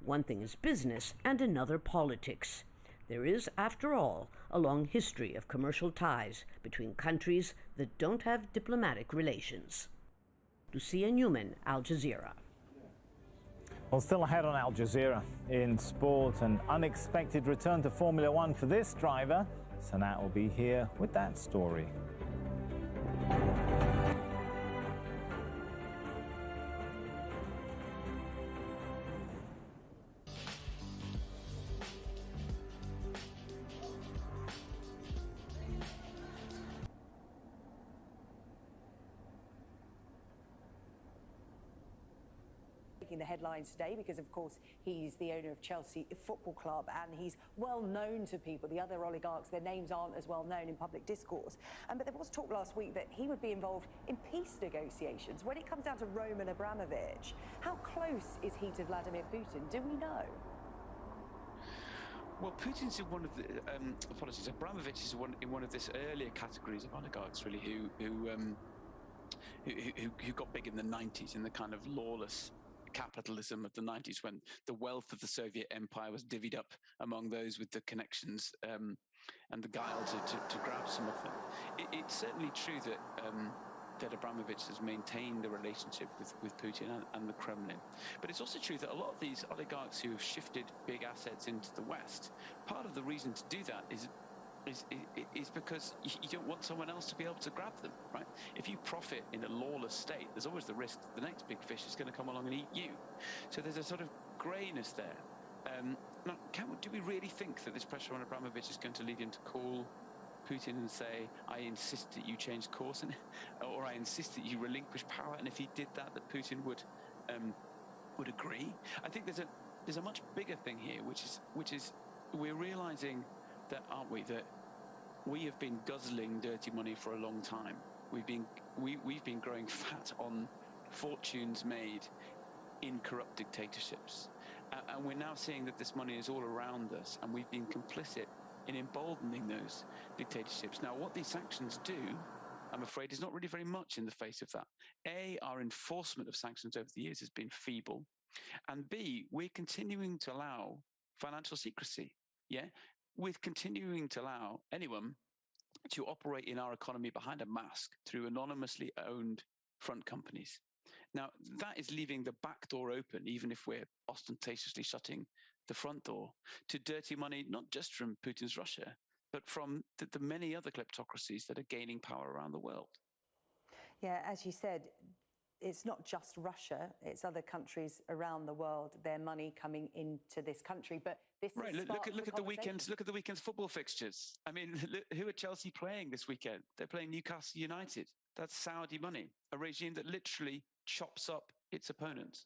One thing is business and another politics. There is, after all, a long history of commercial ties between countries that don't have diplomatic relations. Lucia Newman, Al Jazeera. Well, still ahead on Al Jazeera. In sport, an unexpected return to Formula One for this driver. Sanat will be here with that story. The headlines today because, of course, he's the owner of Chelsea Football Club and he's well known to people. The other oligarchs, their names aren't as well known in public discourse. But there was talk last week that he would be involved in peace negotiations. When it comes down to Roman Abramovich, how close is he to Vladimir Putin? Do we know? Well, Putin's in one of the apologies. Abramovich is in one of this earlier categories of oligarchs, really, who got big in the 90s in the kind of lawless capitalism of the 90s, when the wealth of the Soviet Empire was divvied up among those with the connections and the guile to grab some of them. It's certainly true that Abramovich has maintained a relationship with Putin and the Kremlin. But it's also true that a lot of these oligarchs who have shifted big assets into the West, part of the reason to do that is because you don't want someone else to be able to grab them, right? If you profit in a lawless state, there's always the risk that the next big fish is going to come along and eat you. So there's a sort of greyness there. Now, do we really think that this pressure on Abramovich is going to lead him to call Putin and say, I insist that you change course, or I insist that you relinquish power? And if he did that Putin would agree? I think there's a much bigger thing here, which is we're realizing that, aren't we, that we have been guzzling dirty money for a long time. We've been growing fat on fortunes made in corrupt dictatorships, and we're now seeing that this money is all around us, and we've been complicit in emboldening those dictatorships. Now, what these sanctions do, I'm afraid, is not really very much in the face of that. A, our enforcement of sanctions over the years has been feeble, and B, we're continuing to allow financial secrecy. Yeah. With continuing to allow anyone to operate in our economy behind a mask through anonymously owned front companies. Now, that is leaving the back door open, even if we're ostentatiously shutting the front door, to dirty money, not just from Putin's Russia, but from the many other kleptocracies that are gaining power around the world. Yeah, as you said, it's not just Russia, it's other countries around the world, their money coming into this country. But this right, is look at the weekends. Look at the weekend's football fixtures. I mean, who are Chelsea playing this weekend? They're playing Newcastle United. That's Saudi money, a regime that literally chops up its opponents.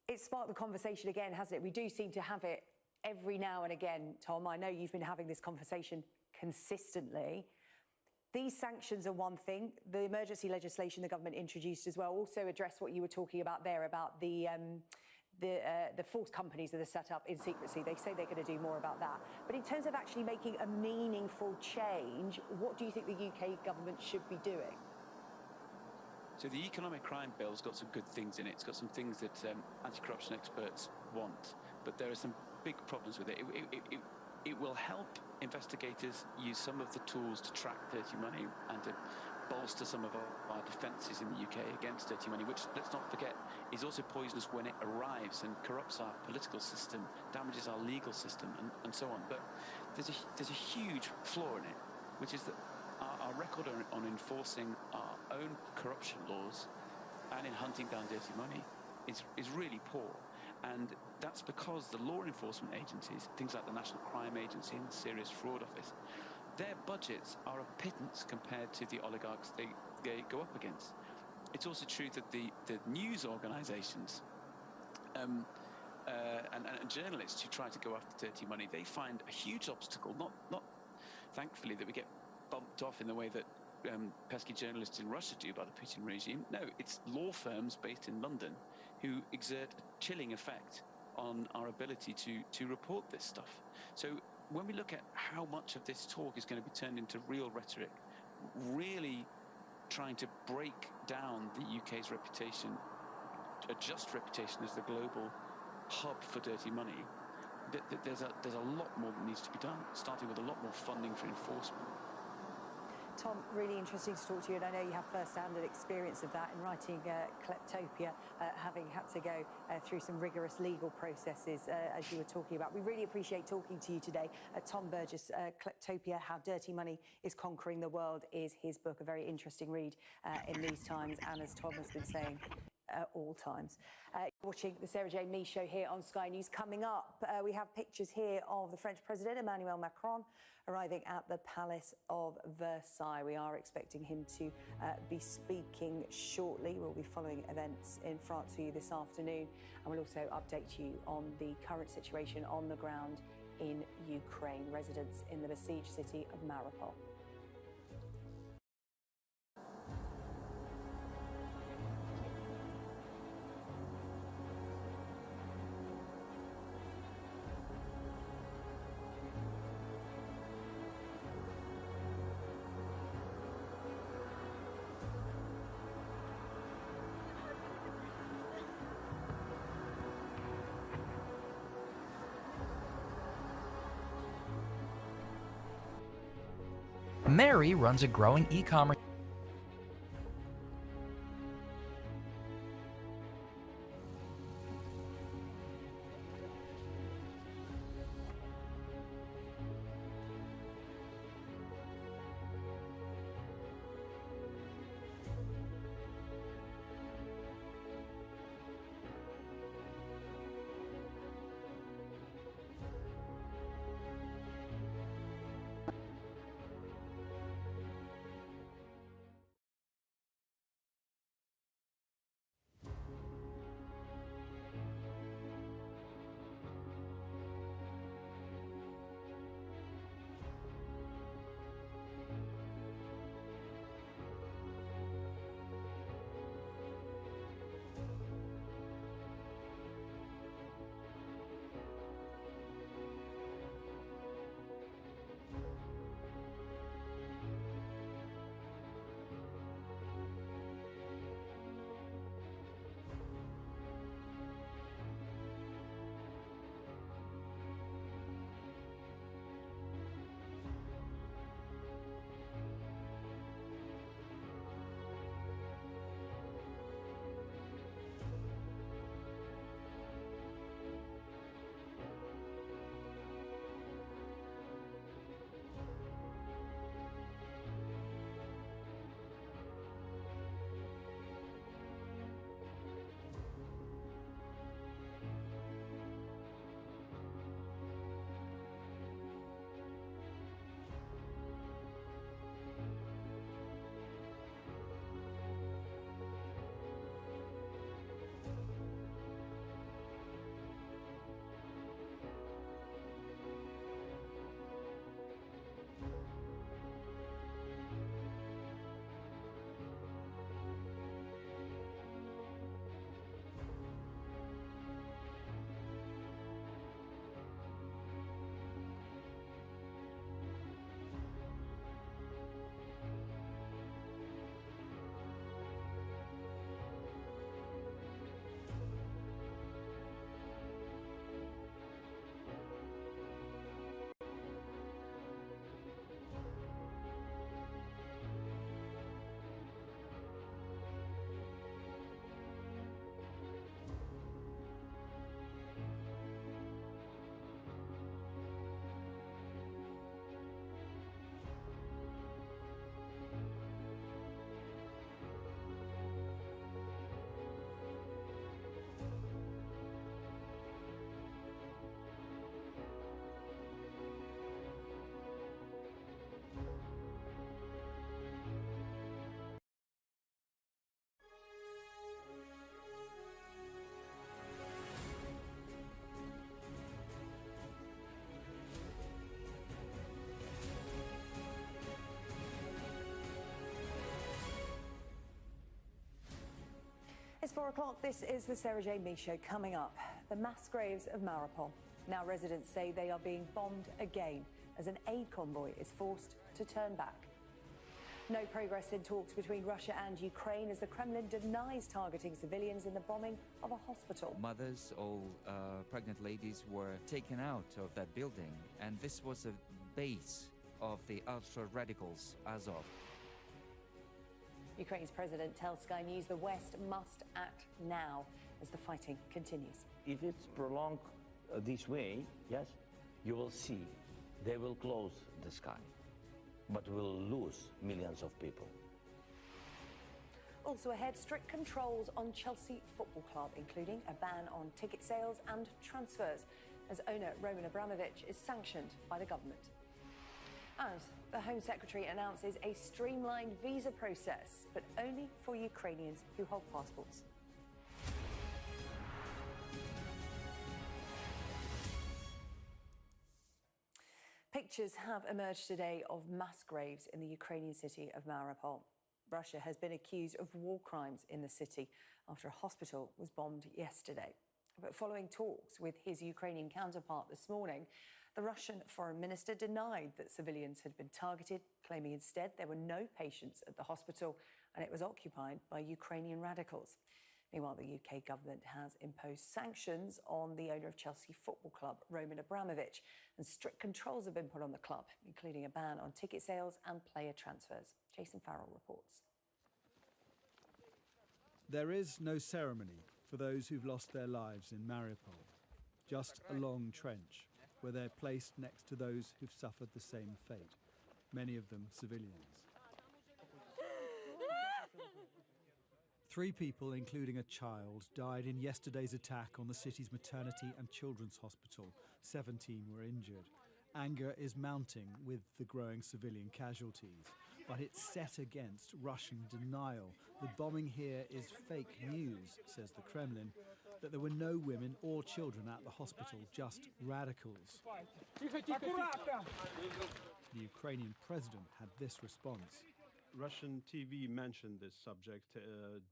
It's sparked the conversation again, hasn't it? We do seem to have it every now and again, Tom. I know you've been having this conversation consistently. These sanctions are one thing. The emergency legislation the government introduced as well also addressed what you were talking about there, about the the force companies that are set up in secrecy. They say they're going to do more about that. But in terms of actually making a meaningful change, what do you think the UK government should be doing? So the economic crime bill's got some good things in it. It's got some things that anti-corruption experts want, but there are some big problems with it. It will help investigators use some of the tools to track dirty money and to bolster some of our defences in the UK against dirty money, which, let's not forget, is also poisonous when it arrives and corrupts our political system, damages our legal system, and so on. But there's a huge flaw in it, which is that our record on enforcing our own corruption laws and in hunting down dirty money is really poor. And that's because the law enforcement agencies, things like the National Crime Agency and the Serious Fraud Office, their budgets are a pittance compared to the oligarchs they go up against. It's also true that the news organisations and journalists who try to go after dirty money, they find a huge obstacle, not thankfully that we get bumped off in the way that pesky journalists in Russia do by the Putin regime. No, it's law firms based in London who exert a chilling effect on our ability to report this stuff. So when we look at how much of this talk is going to be turned into real rhetoric, really trying to break down the UK's reputation, a just reputation as the global hub for dirty money, there's a lot more that needs to be done, starting with a lot more funding for enforcement. Tom, really interesting to talk to you, and I know you have first-hand experience of that in writing Kleptopia, having had to go through some rigorous legal processes, as you were talking about. We really appreciate talking to you today. Tom Burgess, Kleptopia, How Dirty Money is Conquering the World is his book, a very interesting read in these times, and as Tom has been saying, all times. Watching the Sarah Jane Mee Show here on Sky News. Coming up, we have pictures here of the French President, Emmanuel Macron, arriving at the Palace of Versailles. We are expecting him to be speaking shortly. We'll be following events in France for you this afternoon, and we'll also update you on the current situation on the ground in Ukraine. Residents in the besieged city of Mariupol. Mary runs a growing e-commerce 4 o'clock, this is the Sarah Jane Mee Show. Coming up, the mass graves of Mariupol. Now residents say they are being bombed again as an aid convoy is forced to turn back. No progress in talks between Russia and Ukraine as the Kremlin denies targeting civilians in the bombing of a hospital. Mothers, all pregnant ladies were taken out of that building, and this was a base of the ultra-radicals Azov. Ukraine's president tells Sky News the West must act now as the fighting continues. If it's prolonged this way, yes, you will see they will close the sky, but we'll lose millions of people. Also ahead, strict controls on Chelsea Football Club, including a ban on ticket sales and transfers, as owner Roman Abramovich is sanctioned by the government. And the Home Secretary announces a streamlined visa process, but only for Ukrainians who hold passports. Pictures have emerged today of mass graves in the Ukrainian city of Mariupol. Russia has been accused of war crimes in the city after a hospital was bombed yesterday. But following talks with his Ukrainian counterpart this morning, the Russian foreign minister denied that civilians had been targeted, claiming instead there were no patients at the hospital and it was occupied by Ukrainian radicals. Meanwhile, the UK government has imposed sanctions on the owner of Chelsea Football Club, Roman Abramovich, and strict controls have been put on the club, including a ban on ticket sales and player transfers. Jason Farrell reports. There is no ceremony for those who've lost their lives in Mariupol, just a long trench where they're placed next to those who've suffered the same fate, many of them civilians. 3 people, including a child, died in yesterday's attack on the city's maternity and children's hospital. 17 were injured. Anger is mounting with the growing civilian casualties, but it's set against Russian denial. The bombing here is fake news, says the Kremlin, that there were no women or children at the hospital, just radicals. The Ukrainian president had this response. Russian TV mentioned this subject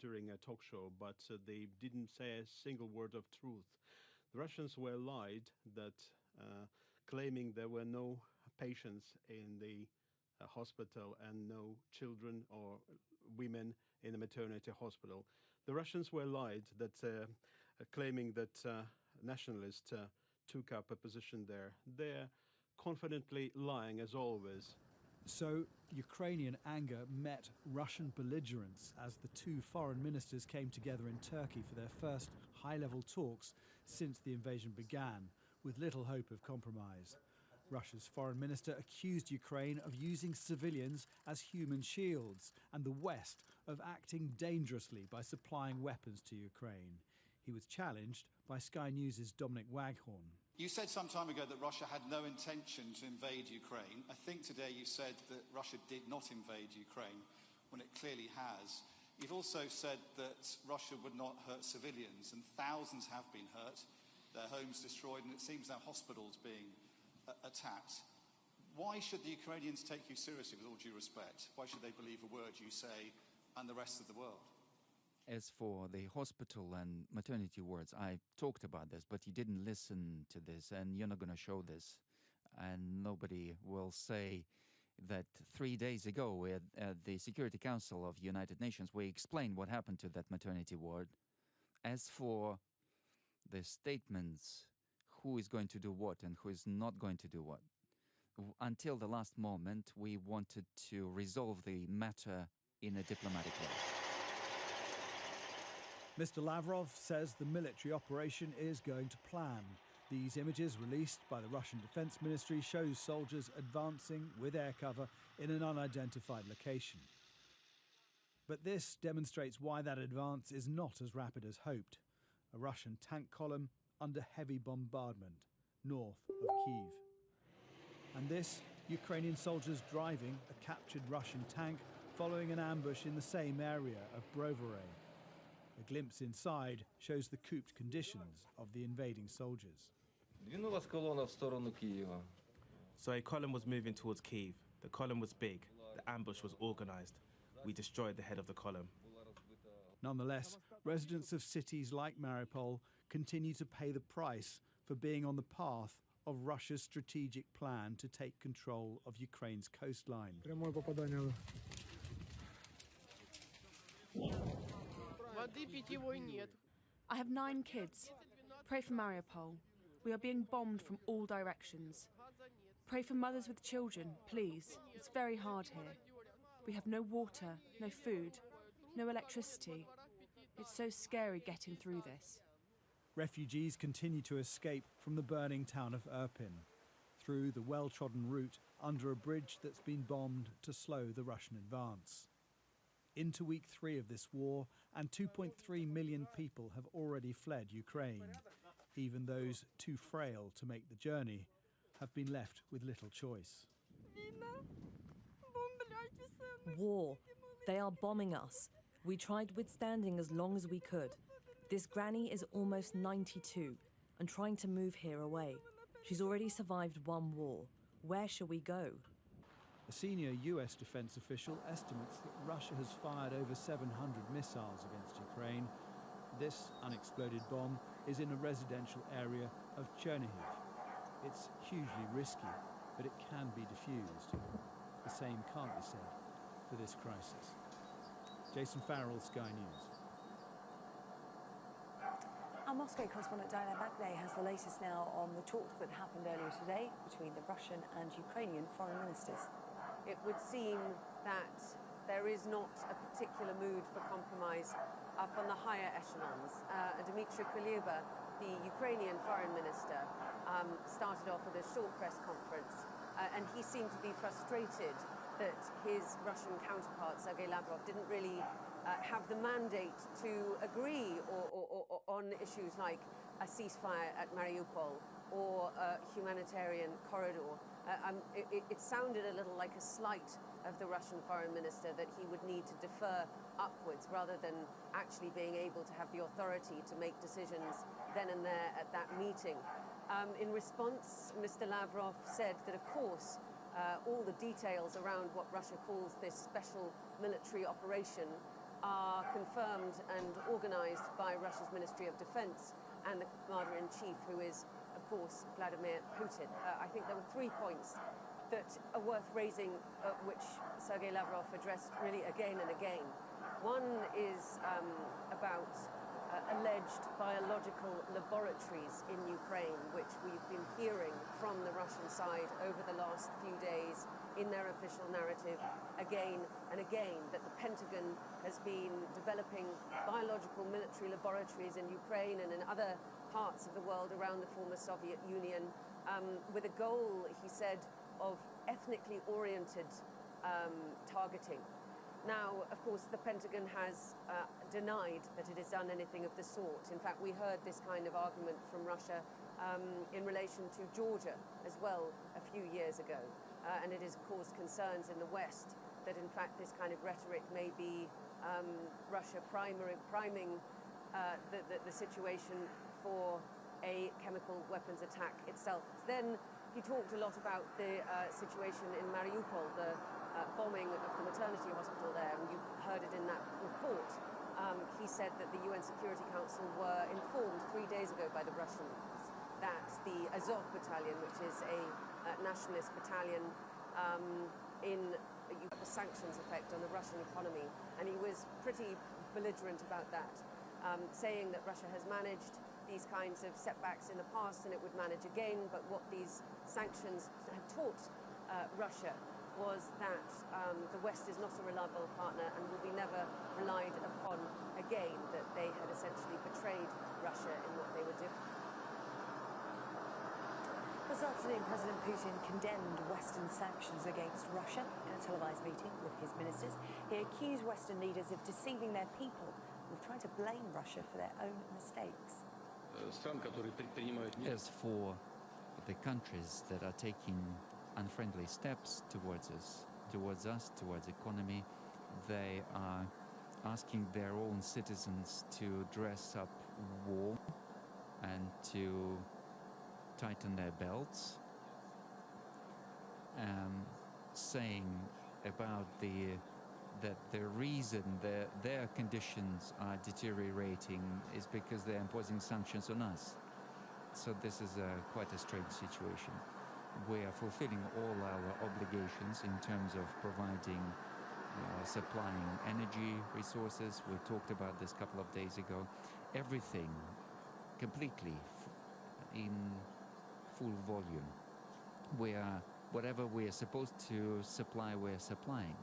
during a talk show, but they didn't say a single word of truth. The Russians were lied that claiming there were no patients in the hospital and no children or women in the maternity hospital. The Russians were lied that claiming that nationalists took up a position there. They're confidently lying as always. So, Ukrainian anger met Russian belligerence as the 2 foreign ministers came together in Turkey for their first high-level talks since the invasion began, with little hope of compromise. Russia's foreign minister accused Ukraine of using civilians as human shields and the West of acting dangerously by supplying weapons to Ukraine. He was challenged by Sky News' Dominic Waghorn. You said some time ago that Russia had no intention to invade Ukraine. I think today you said that Russia did not invade Ukraine when it clearly has. You've also said that Russia would not hurt civilians, and thousands have been hurt, their homes destroyed, and it seems now hospitals being attacked. Why should the Ukrainians take you seriously, with all due respect? Why should they believe a word you say and the rest of the world? As for the hospital and maternity wards, I talked about this, but you didn't listen to this, and you're not going to show this. And nobody will say that 3 days ago at the Security Council of the United Nations, we explained what happened to that maternity ward. As for the statements, who is going to do what and who is not going to do what, until the last moment, we wanted to resolve the matter in a diplomatic way. Mr. Lavrov says the military operation is going to plan. These images released by the Russian Defense Ministry shows soldiers advancing with air cover in an unidentified location. But this demonstrates why that advance is not as rapid as hoped. A Russian tank column under heavy bombardment north of Kyiv. And this, Ukrainian soldiers driving a captured Russian tank following an ambush in the same area of Brovary. A glimpse inside shows the cooped conditions of the invading soldiers. So a column was moving towards Kyiv. The column was big. The ambush was organized. We destroyed the head of the column. Nonetheless, residents of cities like Mariupol continue to pay the price for being on the path of Russia's strategic plan to take control of Ukraine's coastline. I have 9 kids. Pray for Mariupol. We are being bombed from all directions. Pray for mothers with children, please. It's very hard here. We have no water, no food, no electricity. It's so scary getting through this. Refugees continue to escape from the burning town of Irpin through the well-trodden route under a bridge that's been bombed to slow the Russian advance. Into week 3 of this war, and 2.3 million people have already fled Ukraine. Even those too frail to make the journey have been left with little choice. War. They are bombing us. We tried withstanding as long as we could. This granny is almost 92 and trying to move here away. She's already survived 1 war. Where shall we go? A senior US defense official estimates that Russia has fired over 700 missiles against Ukraine. This unexploded bomb is in a residential area of Chernihiv. It's hugely risky, but it can be defused. The same can't be said for this crisis. Jason Farrell, Sky News. Our Moscow correspondent Diana Bagnay has the latest now on the talks that happened earlier today between the Russian and Ukrainian foreign ministers. It would seem that there is not a particular mood for compromise up on the higher echelons. Dmitry Kuleba, the Ukrainian foreign minister, started off with a short press conference, and he seemed to be frustrated that his Russian counterpart, Sergei Lavrov, didn't really have the mandate to agree on issues like a ceasefire at Mariupol or a humanitarian corridor. It sounded a little like a slight of the Russian foreign minister that he would need to defer upwards rather than actually being able to have the authority to make decisions then and there at that meeting. In response, Mr. Lavrov said that, of course, all the details around what Russia calls this special military operation are confirmed and organized by Russia's Ministry of Defense and the Commander-in-Chief, who is, of course, Vladimir Putin. I think there were 3 points that are worth raising, which Sergei Lavrov addressed really again and again. One is about alleged biological laboratories in Ukraine, which we've been hearing from the Russian side over the last few days in their official narrative again and again, that the Pentagon has been developing biological military laboratories in Ukraine and in other parts of the world around the former Soviet Union, with a goal, he said, of ethnically oriented targeting. Now, of course, the Pentagon has denied that it has done anything of the sort. In fact, we heard this kind of argument from Russia in relation to Georgia as well a few years ago. And it has caused concerns in the West that, in fact, this kind of rhetoric may be Russia priming the situation for a chemical weapons attack itself. Then he talked a lot about the situation in Mariupol, the bombing of the maternity hospital there, and you heard it in that report. He said that the UN Security Council were informed 3 days ago by the Russians that the Azov battalion, which is a nationalist battalion in the sanctions effect on the Russian economy, and he was pretty belligerent about that, saying that Russia has managed these kinds of setbacks in the past and it would manage again, but what these sanctions had taught Russia was that the West is not a reliable partner and will be never relied upon again, that they had essentially betrayed Russia in what they were doing. This afternoon, President Putin condemned Western sanctions against Russia in a televised meeting with his ministers. He accused Western leaders of deceiving their people and of trying to blame Russia for their own mistakes. As for the countries that are taking unfriendly steps towards us, towards economy, they are asking their own citizens to dress up warm and to tighten their belts, saying about the that the reason their conditions are deteriorating is because they're imposing sanctions on us. So this is quite a strange situation. We are fulfilling all our obligations in terms of providing, supplying energy resources. We talked about this a couple of days ago. Everything completely in full volume. Whatever we are supposed to supply, we're supplying.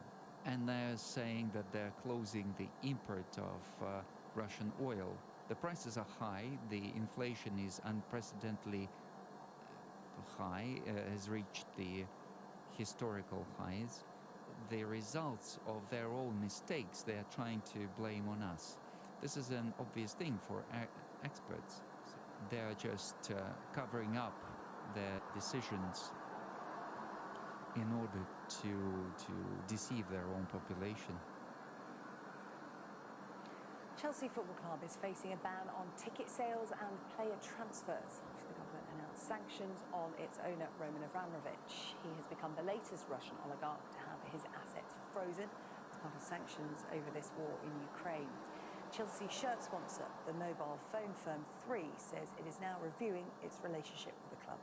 And they're saying that they're closing the import of Russian oil. The prices are high, the inflation is unprecedentedly high, has reached the historical highs. The results of their own mistakes they are trying to blame on us. This is an obvious thing for experts. They are just covering up their decisions in order to deceive their own population. Chelsea Football Club is facing a ban on ticket sales and player transfers after the government announced sanctions on its owner Roman Abramovich. He has become the latest Russian oligarch to have his assets frozen as part of sanctions over this war in Ukraine. Chelsea shirt sponsor, the mobile phone firm 3, says it is now reviewing its relationship with the club.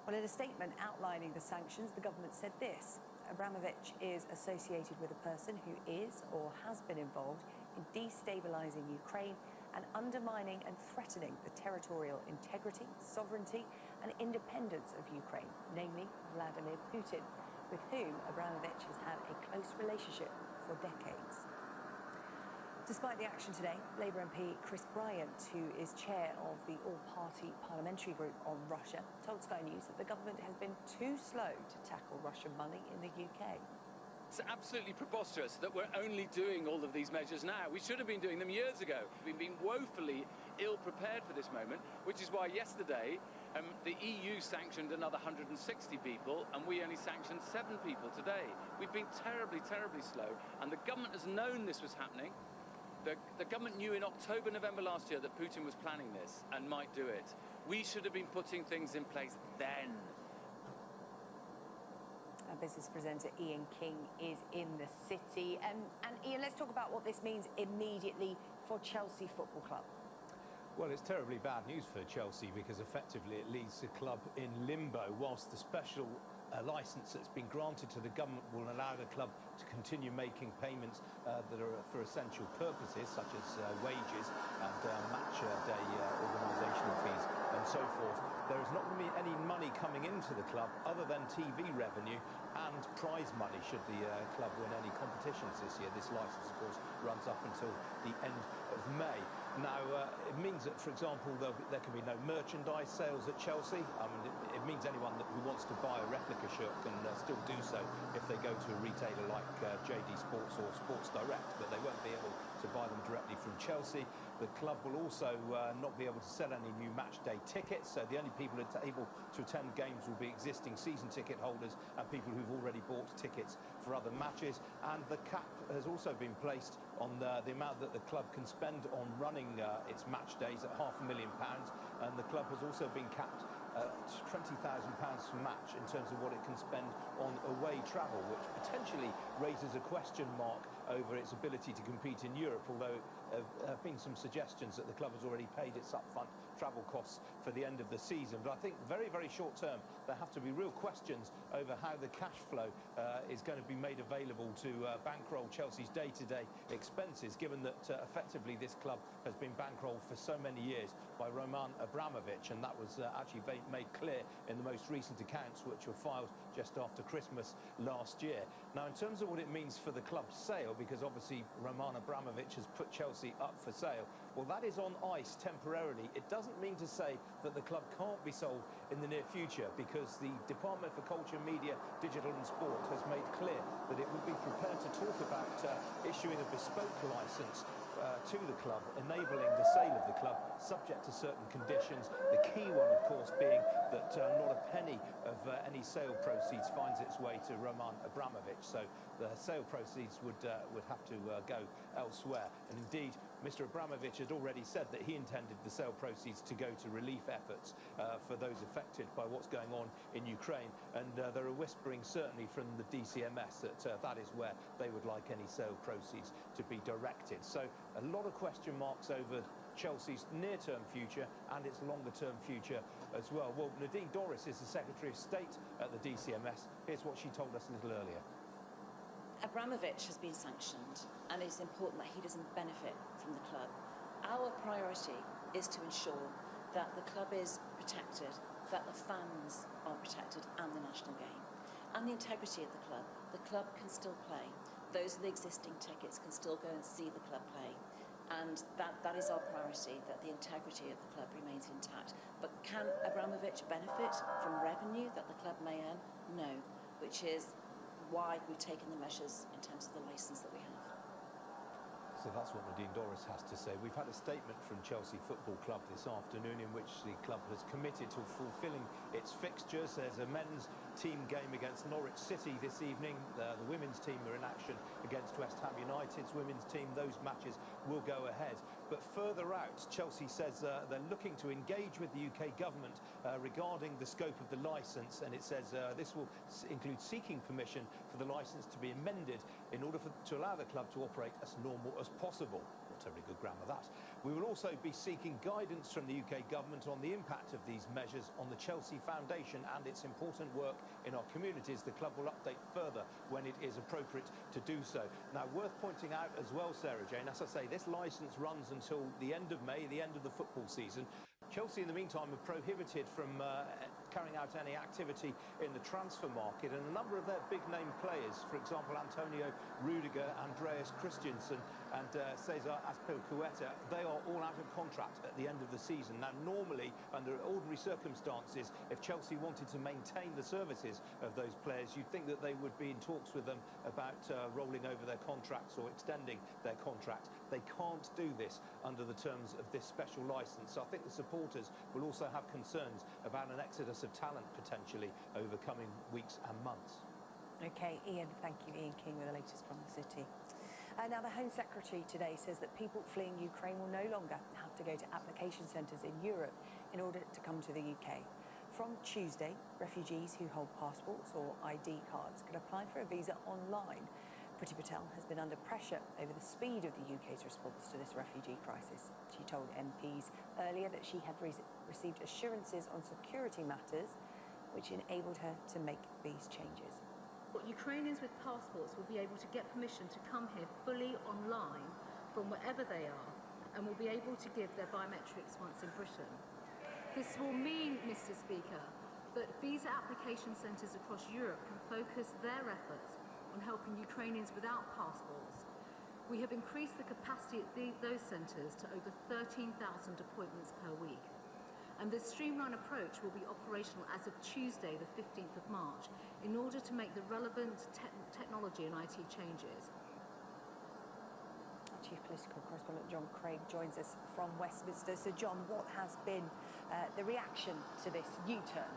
Well, in a statement outlining the sanctions, the government said this: Abramovich is associated with a person who is or has been involved in destabilizing Ukraine and undermining and threatening the territorial integrity, sovereignty and independence of Ukraine, namely Vladimir Putin, with whom Abramovich has had a close relationship for decades. Despite the action today, Labour MP Chris Bryant, who is chair of the all-party parliamentary group on Russia, told Sky News that the government has been too slow to tackle Russian money in the UK. It's absolutely preposterous that we're only doing all of these measures now. We should have been doing them years ago. We've been woefully ill-prepared for this moment, which is why yesterday the EU sanctioned another 160 people, and we only sanctioned 7 people today. We've been terribly, terribly slow, and the government has known this was happening. The government knew in October, November last year that Putin was planning this and might do it. We should have been putting things in place then. Our business presenter Ian King is in the city. And Ian, let's talk about what this means immediately for Chelsea Football Club. Well, it's terribly bad news for Chelsea because effectively it leaves the club in limbo whilst the special licence that's been granted to the government will allow the club to continue making payments that are for essential purposes such as wages and match day organisational fees and so forth. There is not going to be any money coming into the club other than TV revenue and prize money should the club win any competitions this year. This licence, of course, runs up until the end of May. Now, it means that, for example, there can be no merchandise sales at Chelsea. It means anyone who wants to buy a replica shirt can still do so if they go to a retailer like JD Sports or Sports Direct, but they won't be able to buy them directly from Chelsea. The club will also not be able to sell any new match day tickets, so the only people able to attend games will be existing season ticket holders and people who've already bought tickets for other matches. And the cap has also been placed on the amount that the club can spend on running its match days at £500,000, and the club has also been capped at £20,000 per match in terms of what it can spend on away travel, which potentially raises a question mark over its ability to compete in Europe, although there have been some suggestions that the club has already paid its upfront travel costs for the end of the season. But I think very, very short term, there have to be real questions over how the cash flow is going to be made available to bankroll Chelsea's day-to-day expenses, given that effectively this club has been bankrolled for so many years by Roman Abramovich, and that was actually made clear in the most recent accounts, which were filed just after Christmas last year. Now, in terms of what it means for the club's sale, because obviously Roman Abramovich has put Chelsea up for sale, well, that is on ice temporarily. It doesn't mean to say that the club can't be sold in the near future, because the Department for Culture, Media, Digital and Sport has made clear that it would be prepared to talk about issuing a bespoke licence to the club, enabling the sale of the club subject to certain conditions. The key one, of course, being that not a penny of any sale proceeds finds its way to Roman Abramovich. So the sale proceeds would have to go elsewhere. And indeed, Mr. Abramovich had already said that he intended the sale proceeds to go to relief efforts for those affected by what's going on in Ukraine. And there are whisperings certainly from the DCMS that that is where they would like any sale proceeds to be directed. So a lot of question marks over Chelsea's near-term future and its longer-term future as well. Well, Nadine Dorries is the Secretary of State at the DCMS. Here's what she told us a little earlier. Abramovich has been sanctioned, and it's important that he doesn't benefit from the club. Our priority is to ensure that the club is protected, that the fans are protected, and the national game, and the integrity of the club. The club can still play. Those with the existing tickets can still go and see the club play. And that is our priority, that the integrity of the club remains intact. But can Abramovich benefit from revenue that the club may earn? No, which is why we've taken the measures in terms of the licence that we have. So that's what Nadine Dorries has to say. We've had a statement from Chelsea Football Club this afternoon in which the club has committed to fulfilling its fixtures. There's a men's team game against Norwich City this evening. The women's team are in action against West Ham United's women's team. Those matches will go ahead. But further out, Chelsea says they're looking to engage with the UK government regarding the scope of the licence, and it says this will include seeking permission for the licence to be amended in order to allow the club to operate as normal as possible. Not terribly good grammar, that. We will also be seeking guidance from the UK government on the impact of these measures on the Chelsea Foundation and its important work in our communities. The club will update further when it is appropriate to do so. Now, worth pointing out as well, Sarah Jane, as I say, this licence runs until the end of May, the end of the football season. Chelsea, in the meantime, are prohibited from carrying out any activity in the transfer market, and a number of their big-name players, for example, Antonio Rudiger, Andreas Christensen and Cesar Azpilicueta, they are all out of contract at the end of the season. Now, normally, under ordinary circumstances, if Chelsea wanted to maintain the services of those players, you'd think that they would be in talks with them about rolling over their contracts or extending their contract. They can't do this under the terms of this special licence. So I think the supporters will also have concerns about an exodus of talent potentially over coming weeks and months. OK, Ian, thank you. Ian King with the latest from the city. Now, the Home Secretary today says that people fleeing Ukraine will no longer have to go to application centres in Europe in order to come to the UK. From Tuesday, refugees who hold passports or ID cards can apply for a visa online. Priti Patel has been under pressure over the speed of the UK's response to this refugee crisis. She told MPs earlier that she had received assurances on security matters which enabled her to make these changes. Ukrainians with passports will be able to get permission to come here fully online from wherever they are and will be able to give their biometrics once in Britain. This will mean, Mr. Speaker, that visa application centres across Europe can focus their efforts on helping Ukrainians without passports. We have increased the capacity at those centres to over 13,000 appointments per week. And this streamlined approach will be operational as of Tuesday, the 15th of March, in order to make the relevant technology and IT changes. Chief Political Correspondent John Craig joins us from Westminster. So, John, what has been the reaction to this U-turn?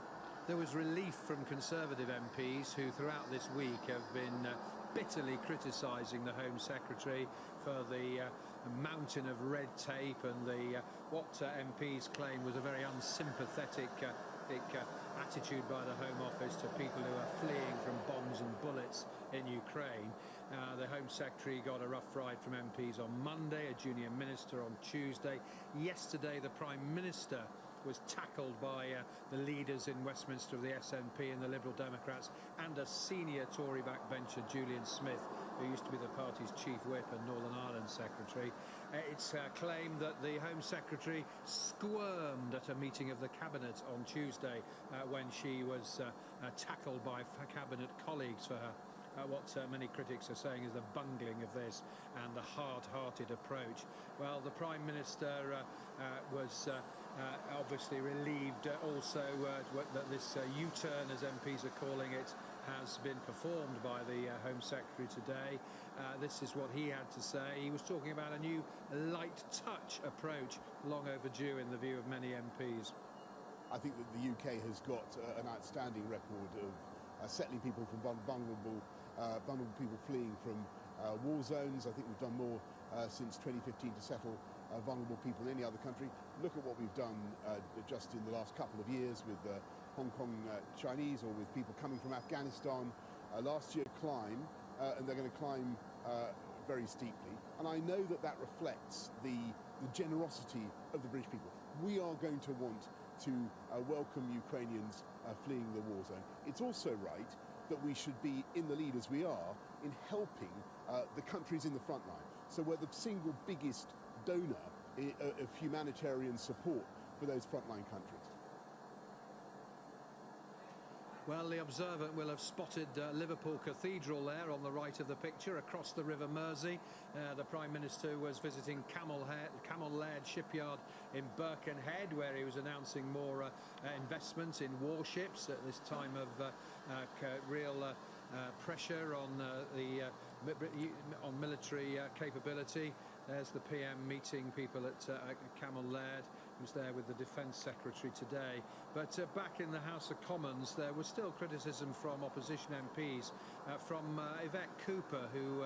There was relief from Conservative MPs who throughout this week have been bitterly criticising the Home Secretary for the mountain of red tape and the what MPs claim was a very unsympathetic attitude by the Home Office to people who are fleeing from bombs and bullets in Ukraine. The Home Secretary got a rough ride from MPs on Monday, a junior minister on Tuesday. Yesterday, the Prime Minister was tackled by the leaders in Westminster of the SNP and the Liberal Democrats and a senior Tory backbencher, Julian Smith, who used to be the party's chief whip and Northern Ireland secretary. It's claimed that the Home Secretary squirmed at a meeting of the Cabinet on Tuesday when she was tackled by Cabinet colleagues for her. What many critics are saying is the bungling of this and the hard-hearted approach. Well, the Prime Minister was obviously relieved also that this U-turn, as MPs are calling it, has been performed by the Home Secretary today. This is what he had to say. He was talking about a new light touch approach, long overdue in the view of many MPs. I think that the UK has got an outstanding record of settling people from vulnerable vulnerable people fleeing from war zones. I think we've done more since 2015 to settle vulnerable people in any other country. Look at what we've done just in the last couple of years with Hong Kong Chinese, or with people coming from Afghanistan. Last year climb, and they're going to climb very steeply. And I know that that reflects the generosity of the British people. We are going to want to welcome Ukrainians fleeing the war zone. It's also right that we should be in the lead, as we are, in helping the countries in the front line. So we're the single biggest donor of humanitarian support for those frontline countries. Well, the observer will have spotted Liverpool Cathedral there on the right of the picture, across the River Mersey. The Prime Minister was visiting Camel Laird shipyard in Birkenhead, where he was announcing more investment in warships at this time of real pressure on on military capability. There's the PM meeting people at Camel Laird. He was there with the Defence Secretary today. But back in the House of Commons, there was still criticism from opposition MPs, from Yvette Cooper, who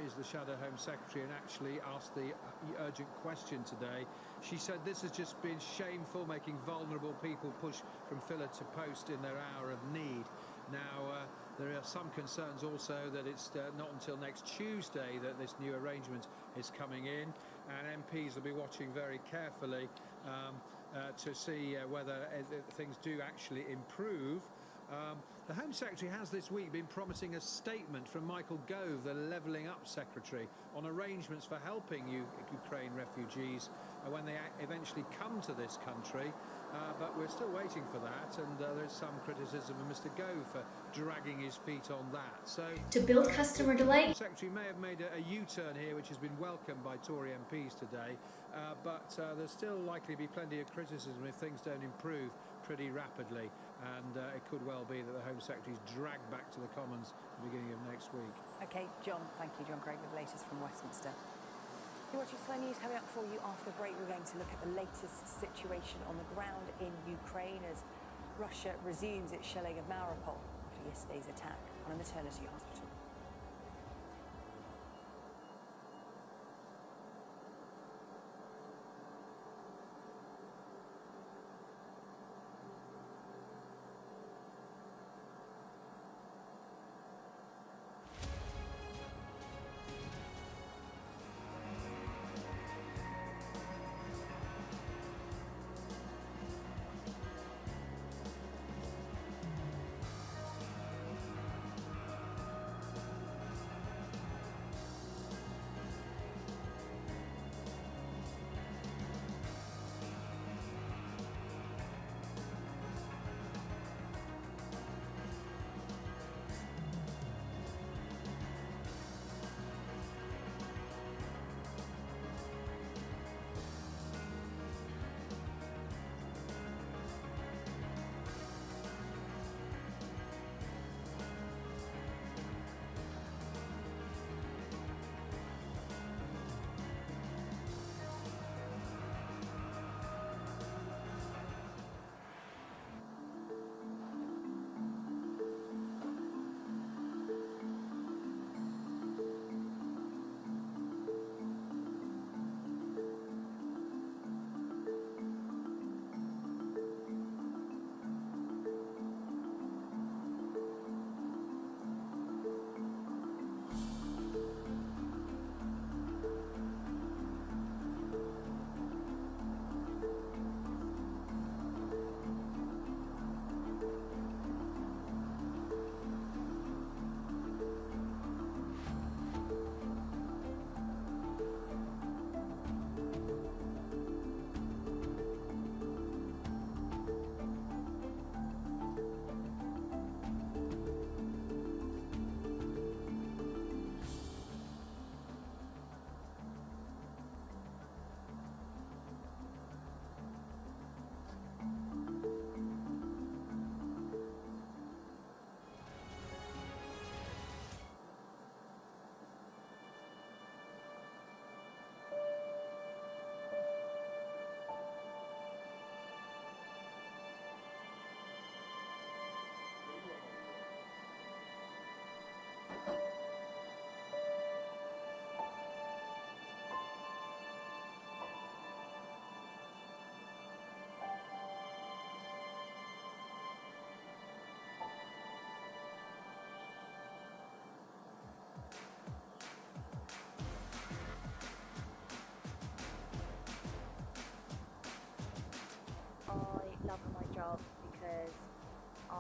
is the Shadow Home Secretary and actually asked the urgent question today. She said this has just been shameful, making vulnerable people push from pillar to post in their hour of need. Now, there are some concerns also that it's not until next Tuesday that this new arrangement is coming in, and MPs will be watching very carefully to see whether things do actually improve. The Home Secretary has this week been promising a statement from Michael Gove, the Levelling Up Secretary, on arrangements for helping Ukraine refugees when they eventually come to this country. But we're still waiting for that, and there's some criticism of Mr Gove for dragging his feet on that. So to build customer delight, the Secretary may have made a U-turn here, which has been welcomed by Tory MPs today, but there's still likely to be plenty of criticism if things don't improve pretty rapidly, and it could well be that the Home Secretary is dragged back to the Commons at the beginning of next week. OK, John, thank you, John Craig, with the latest from Westminster. You're watching Sky News. Coming up for you after the break, we're going to look at the latest situation on the ground in Ukraine as Russia resumes its shelling of Mariupol after yesterday's attack on a maternity hospital.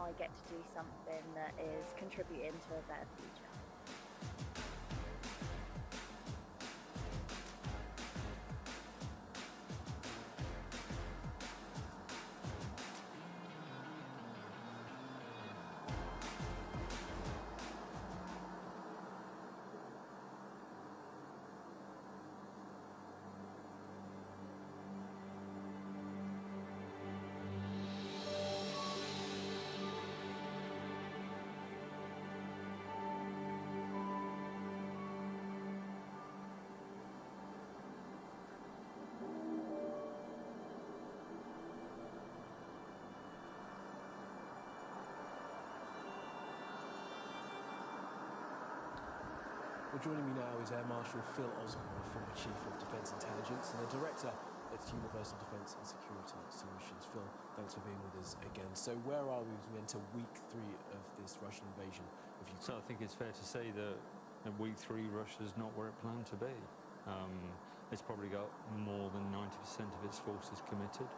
I get to do something that is contributing to a better future. Well, joining me now is Air Marshal Phil Osborne, former Chief of Defence Intelligence and a Director at Universal Defence and Security Solutions. Phil, thanks for being with us again. So where are we as we enter week 3 of this Russian invasion of Ukraine? So I think it's fair to say that in week 3 Russia's not where it planned to be. It's probably got more than 90% of its forces committed.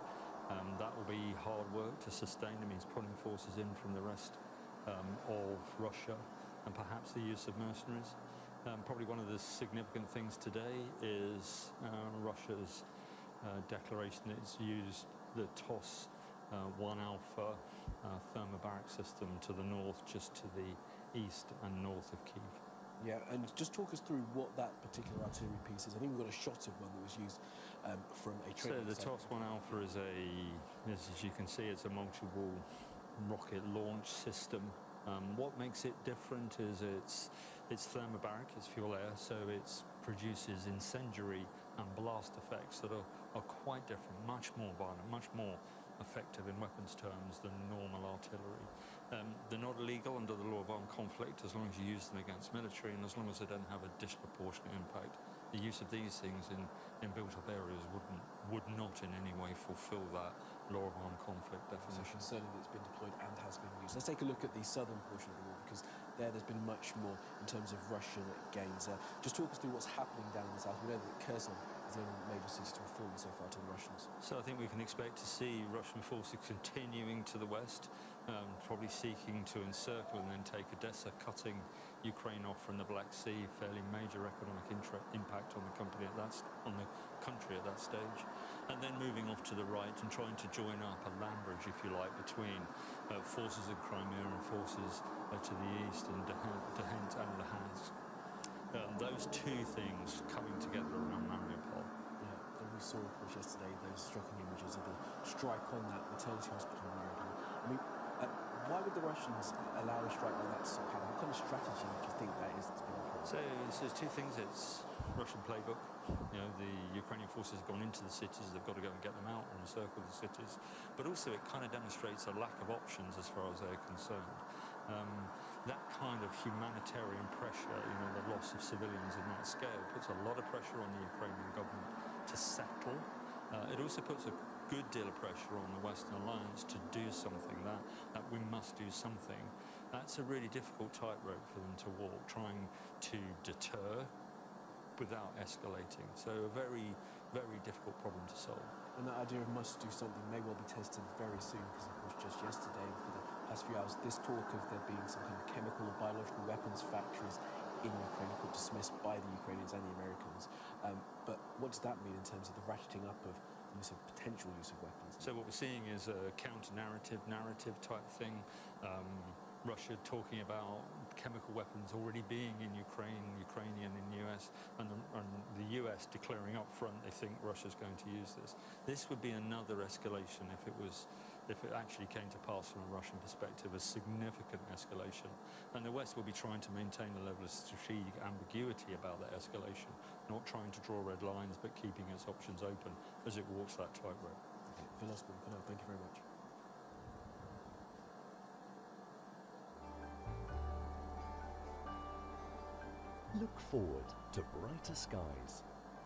That will be hard work to sustain. It means pulling forces in from the rest of Russia and perhaps the use of mercenaries. Probably one of the significant things today is Russia's declaration that it's used the TOS 1 Alpha thermobaric system to the north, just to the east and north of Kyiv. Yeah, and just talk us through what that particular artillery piece is. I think we've got a shot of one that was used from a training. So the TOS 1 Alpha is as you can see, it's a multiple rocket launch system. What makes it different is it's thermobaric, it's fuel air, so it produces incendiary and blast effects that are quite different, much more violent, much more effective in weapons terms than normal artillery. They're not illegal under the law of armed conflict as long as you use them against military and as long as they don't have a disproportionate impact. The use of these things in built-up areas would not in any way fulfill that law of armed conflict definition. So concerning that it's been deployed and has been used. Let's take a look at the southern portion of the war, because there's been much more in terms of Russian gains. Just talk us through what's happening down in the south. We know that Kherson is the only major city to have fallen so far to the Russians. So I think we can expect to see Russian forces continuing to the west, probably seeking to encircle and then take Odessa, cutting Ukraine off from the Black Sea. Fairly major economic impact on the country at that stage, and then moving off to the right and trying to join up a land bridge, if you like, between forces in Crimea and forces to the east in Dahent and Luhansk. Those two things coming together around Mariupol. Yeah, and we saw, of course, yesterday those shocking images of the strike on that maternity hospital in Mariupol. I mean, why would the Russians allow a strike like that to happen? What kind of strategy do you think that is that's been employed? So there's two things. It's Russian playbook. You know, the Ukrainian forces have gone into the cities. They've got to go and get them out and encircle the cities. But also it kind of demonstrates a lack of options as far as they're concerned. That kind of humanitarian pressure, you know, the loss of civilians in that scale, puts a lot of pressure on the Ukrainian government to settle. It also puts a good deal of pressure on the Western Alliance to do something, that we must do something. That's a really difficult tightrope for them to walk, trying to deter without escalating. So a very, very difficult problem to solve. And that idea of must do something may well be tested very soon, because of course just yesterday, for the past few hours, this talk of there being some kind of chemical or biological weapons factories in Ukraine got dismissed by the Ukrainians and the Americans. But what does that mean in terms of the ratcheting up of potential use of weapons? So what we're seeing is a counter-narrative type thing. Russia talking about chemical weapons already being in Ukrainian in the US, and the US declaring up front they think Russia's going to use this. This would be another escalation if it actually came to pass from a Russian perspective, a significant escalation. And the West will be trying to maintain a level of strategic ambiguity about that escalation, not trying to draw red lines, but keeping its options open as it walks that tightrope. Okay, Phil Osborne, for now, thank you very much. Look forward to brighter skies.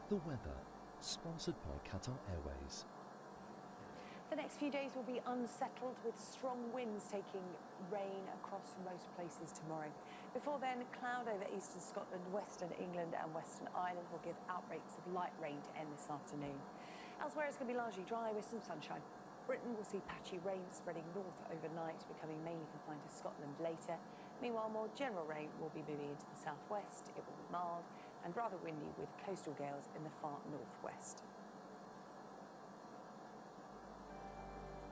The weather, sponsored by Qatar Airways. The next few days will be unsettled, with strong winds taking rain across most places tomorrow. Before then, cloud over eastern Scotland, western England and western Ireland will give outbreaks of light rain to end this afternoon. Elsewhere, it's going to be largely dry with some sunshine. Britain will see patchy rain spreading north overnight, becoming mainly confined to Scotland later. Meanwhile, more general rain will be moving into the southwest. It will be mild and rather windy with coastal gales in the far northwest.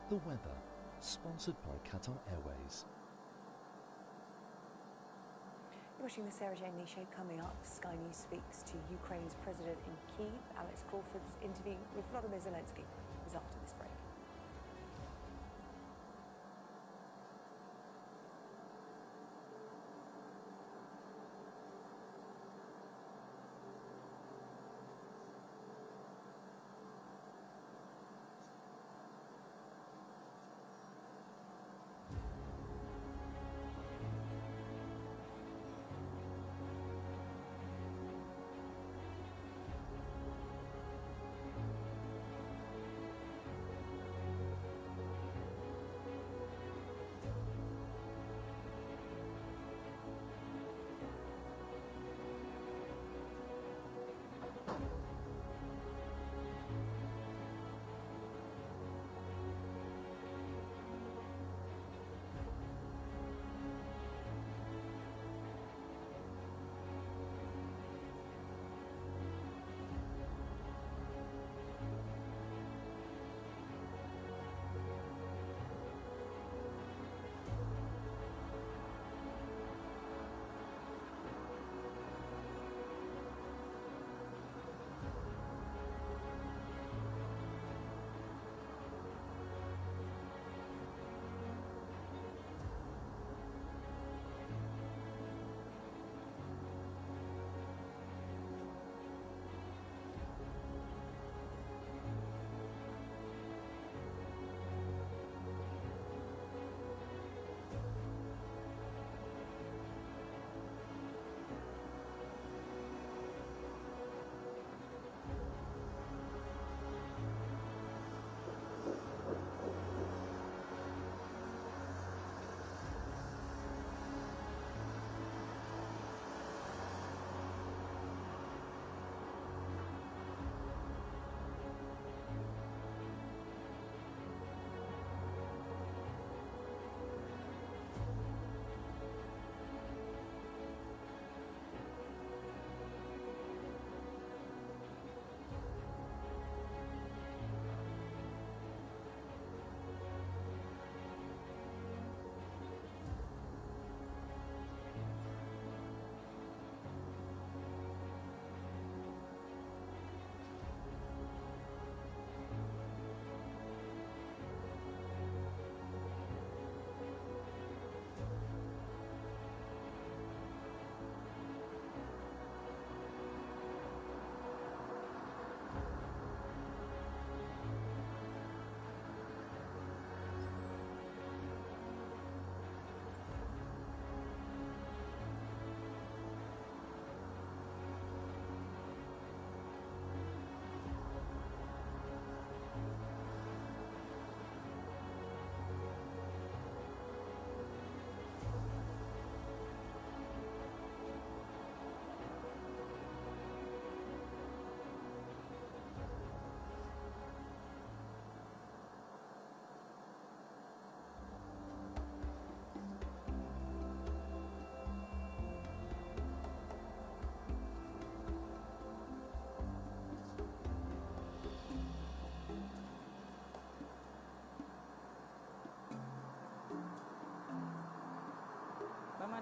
The weather, sponsored by Qatar Airways. You're watching the Sarah Jane Lee Show. Coming up, Sky News speaks to Ukraine's president in Kyiv. Alex Crawford's interview with Volodymyr Zelensky is after this break.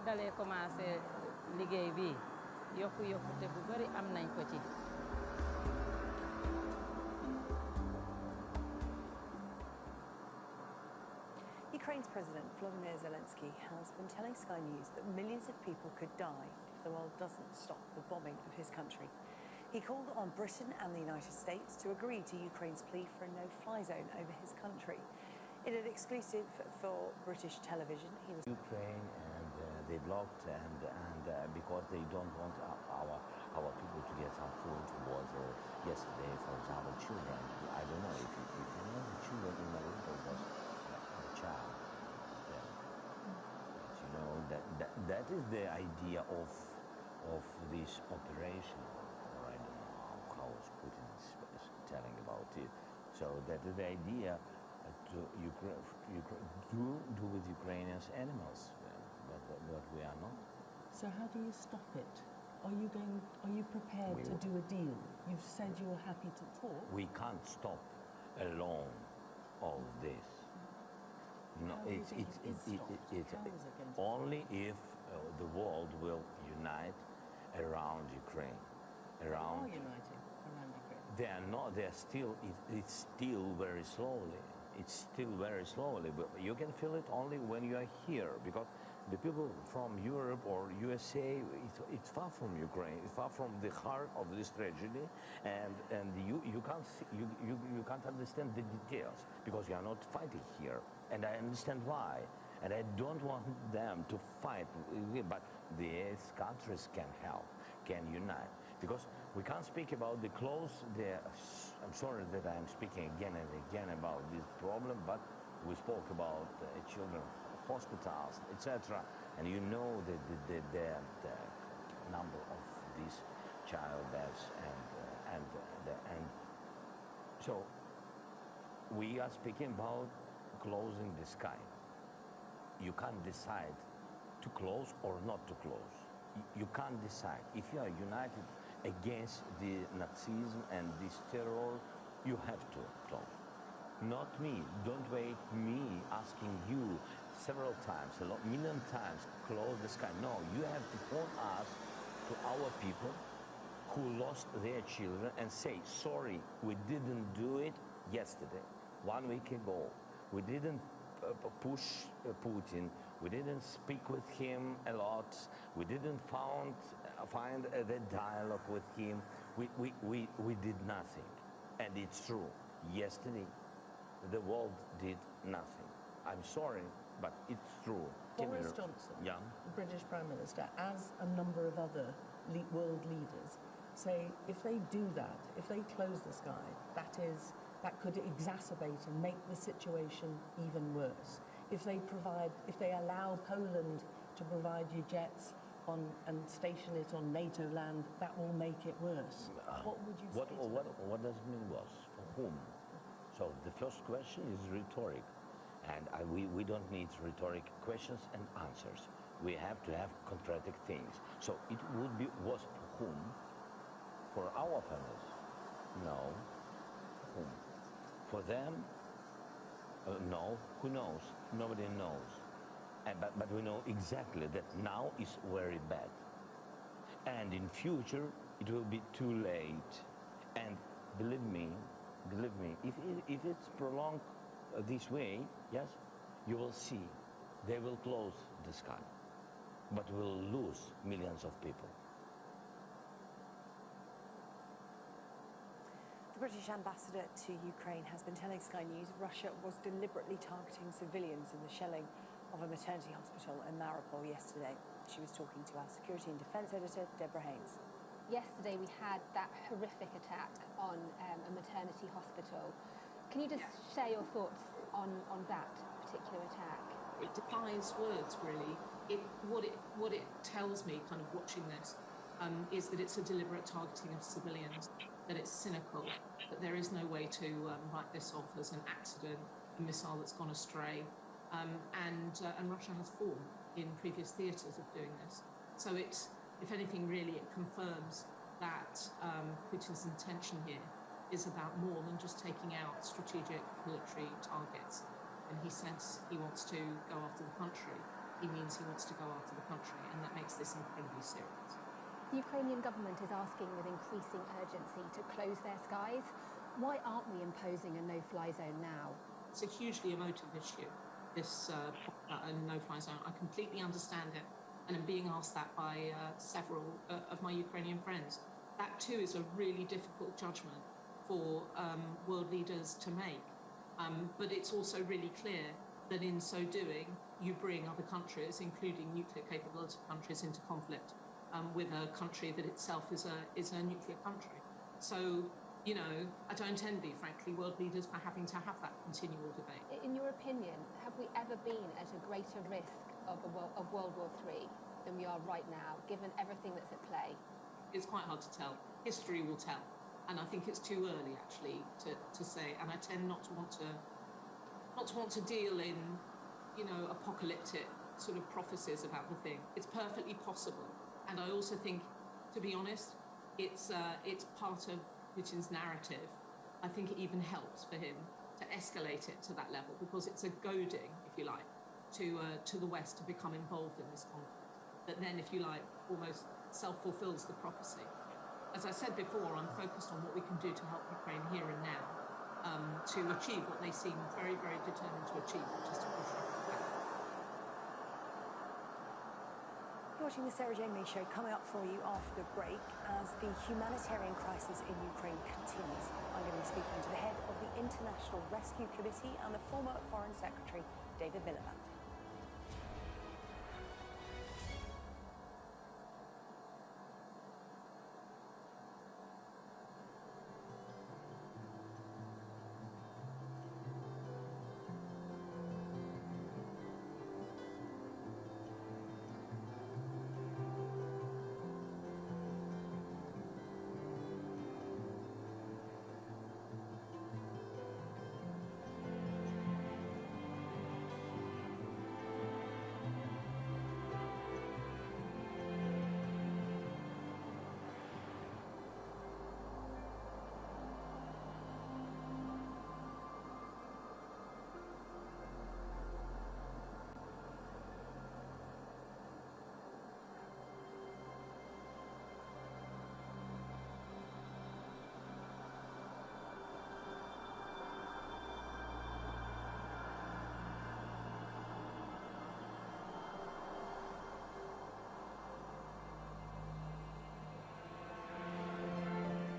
dalee commencé liggéey bi yokkute bu bari am nañ ko ci. Ukraine's President Volodymyr Zelensky has been telling Sky News that millions of people could die if the world doesn't stop the bombing of his country. He called on Britain and the United States to agree to Ukraine's plea for a no-fly zone over his country. In an exclusive for British television, he was Ukraine, and they blocked, and because they don't want our people to get some food, water. Yesterday, for example, children. I don't know if you know the children in Mariupol was a child. Yeah. But you know that is the idea of this operation. Or I don't know how Putin is telling about it. So that is the idea do with Ukrainians animals, but we are not. So how do you stop it? Are you prepared to do a deal? You've said you're happy to talk. We can't stop alone all this. No, it's only if the world will unite around Ukraine. They are uniting around Ukraine. They are not. They are still. It's still very slowly. It's still very slowly. But you can feel it only when you are here, because the people from Europe or USA, it's far from Ukraine. It's far from the heart of this tragedy, and you can't see, you can't understand the details because you are not fighting here. And I understand why. And I don't want them to fight, but these countries can help, can unite. Because we can't speak about the close. I'm sorry that I'm speaking again and again about this problem, but we spoke about children hospitals, etc. And you know the number of these child deaths, and so we are speaking about closing the sky. You can't decide to close or not to close. You can't decide. If you are united against the Nazism and this terror, you have to close. Not me. Don't wait me asking you several times, a million times, close the sky. No, you have to phone us to our people who lost their children and say, sorry, we didn't do it yesterday, 1 week ago. We didn't push Putin. We didn't speak with him a lot. We didn't find the dialogue with him. We did nothing. And it's true. Yesterday, the world did nothing. I'm sorry, but it's true. Boris Johnson, the British Prime Minister, as a number of other world leaders, say if they do that, if they close the sky, that could exacerbate and make the situation even worse. If they allow Poland to provide you jets and station it on NATO land, that will make it worse. What would you say to them? What does it mean worse? For whom? So the first question is rhetoric. And we don't need rhetoric questions and answers. We have to have concrete things. So it would be worse for whom? For our families? No. Whom? For them? No. Who knows? Nobody knows. But we know exactly that now is very bad. And in future, it will be too late. And believe me, if it's prolonged this way, yes, you will see they will close the sky, but we'll lose millions of people. The British ambassador to Ukraine has been telling Sky News Russia was deliberately targeting civilians in the shelling of a maternity hospital in Mariupol yesterday. She was talking to our security and defence editor, Deborah Haynes. Yesterday we had that horrific attack on a maternity hospital. Can you just share your thoughts on that particular attack? It defies words, really. What it tells me, kind of watching this, is that it's a deliberate targeting of civilians, that it's cynical, that there is no way to write this off as an accident, a missile that's gone astray. And Russia has form in previous theatres of doing this. So if anything, really, it confirms that Putin's intention here is about more than just taking out strategic military targets. And he says he wants to go after the country. He means he wants to go after the country, and that makes this incredibly serious. The Ukrainian government is asking with increasing urgency to close their skies. Why aren't we imposing a no-fly zone now? It's a hugely emotive issue, this no-fly zone. I completely understand it, and I'm being asked that by several of my Ukrainian friends. That too is a really difficult judgment for world leaders to make. But it's also really clear that in so doing, you bring other countries, including nuclear capability countries, into conflict with a country that itself is a nuclear country. So, you know, I don't envy, frankly, world leaders for having to have that continual debate. In your opinion, have we ever been at a greater risk of World War III than we are right now, given everything that's at play? It's quite hard to tell. History will tell. And I think it's too early, actually, to say. And I tend not to want to not to want to deal in, you know, apocalyptic sort of prophecies about the thing. It's perfectly possible. And I also think, to be honest, it's part of Putin's narrative. I think it even helps for him to escalate it to that level, because it's a goading, if you like, to the West to become involved in this conflict. That then, if you like, almost self-fulfills the prophecy. As I said before, I'm focused on what we can do to help Ukraine here and now to achieve what they seem very, very determined to achieve, which is to push Russia back. You're watching the Sarah Jane Lee Show, coming up for you after the break as the humanitarian crisis in Ukraine continues. I'm going to be speaking to the head of the International Rescue Committee and the former Foreign Secretary, David Miliband.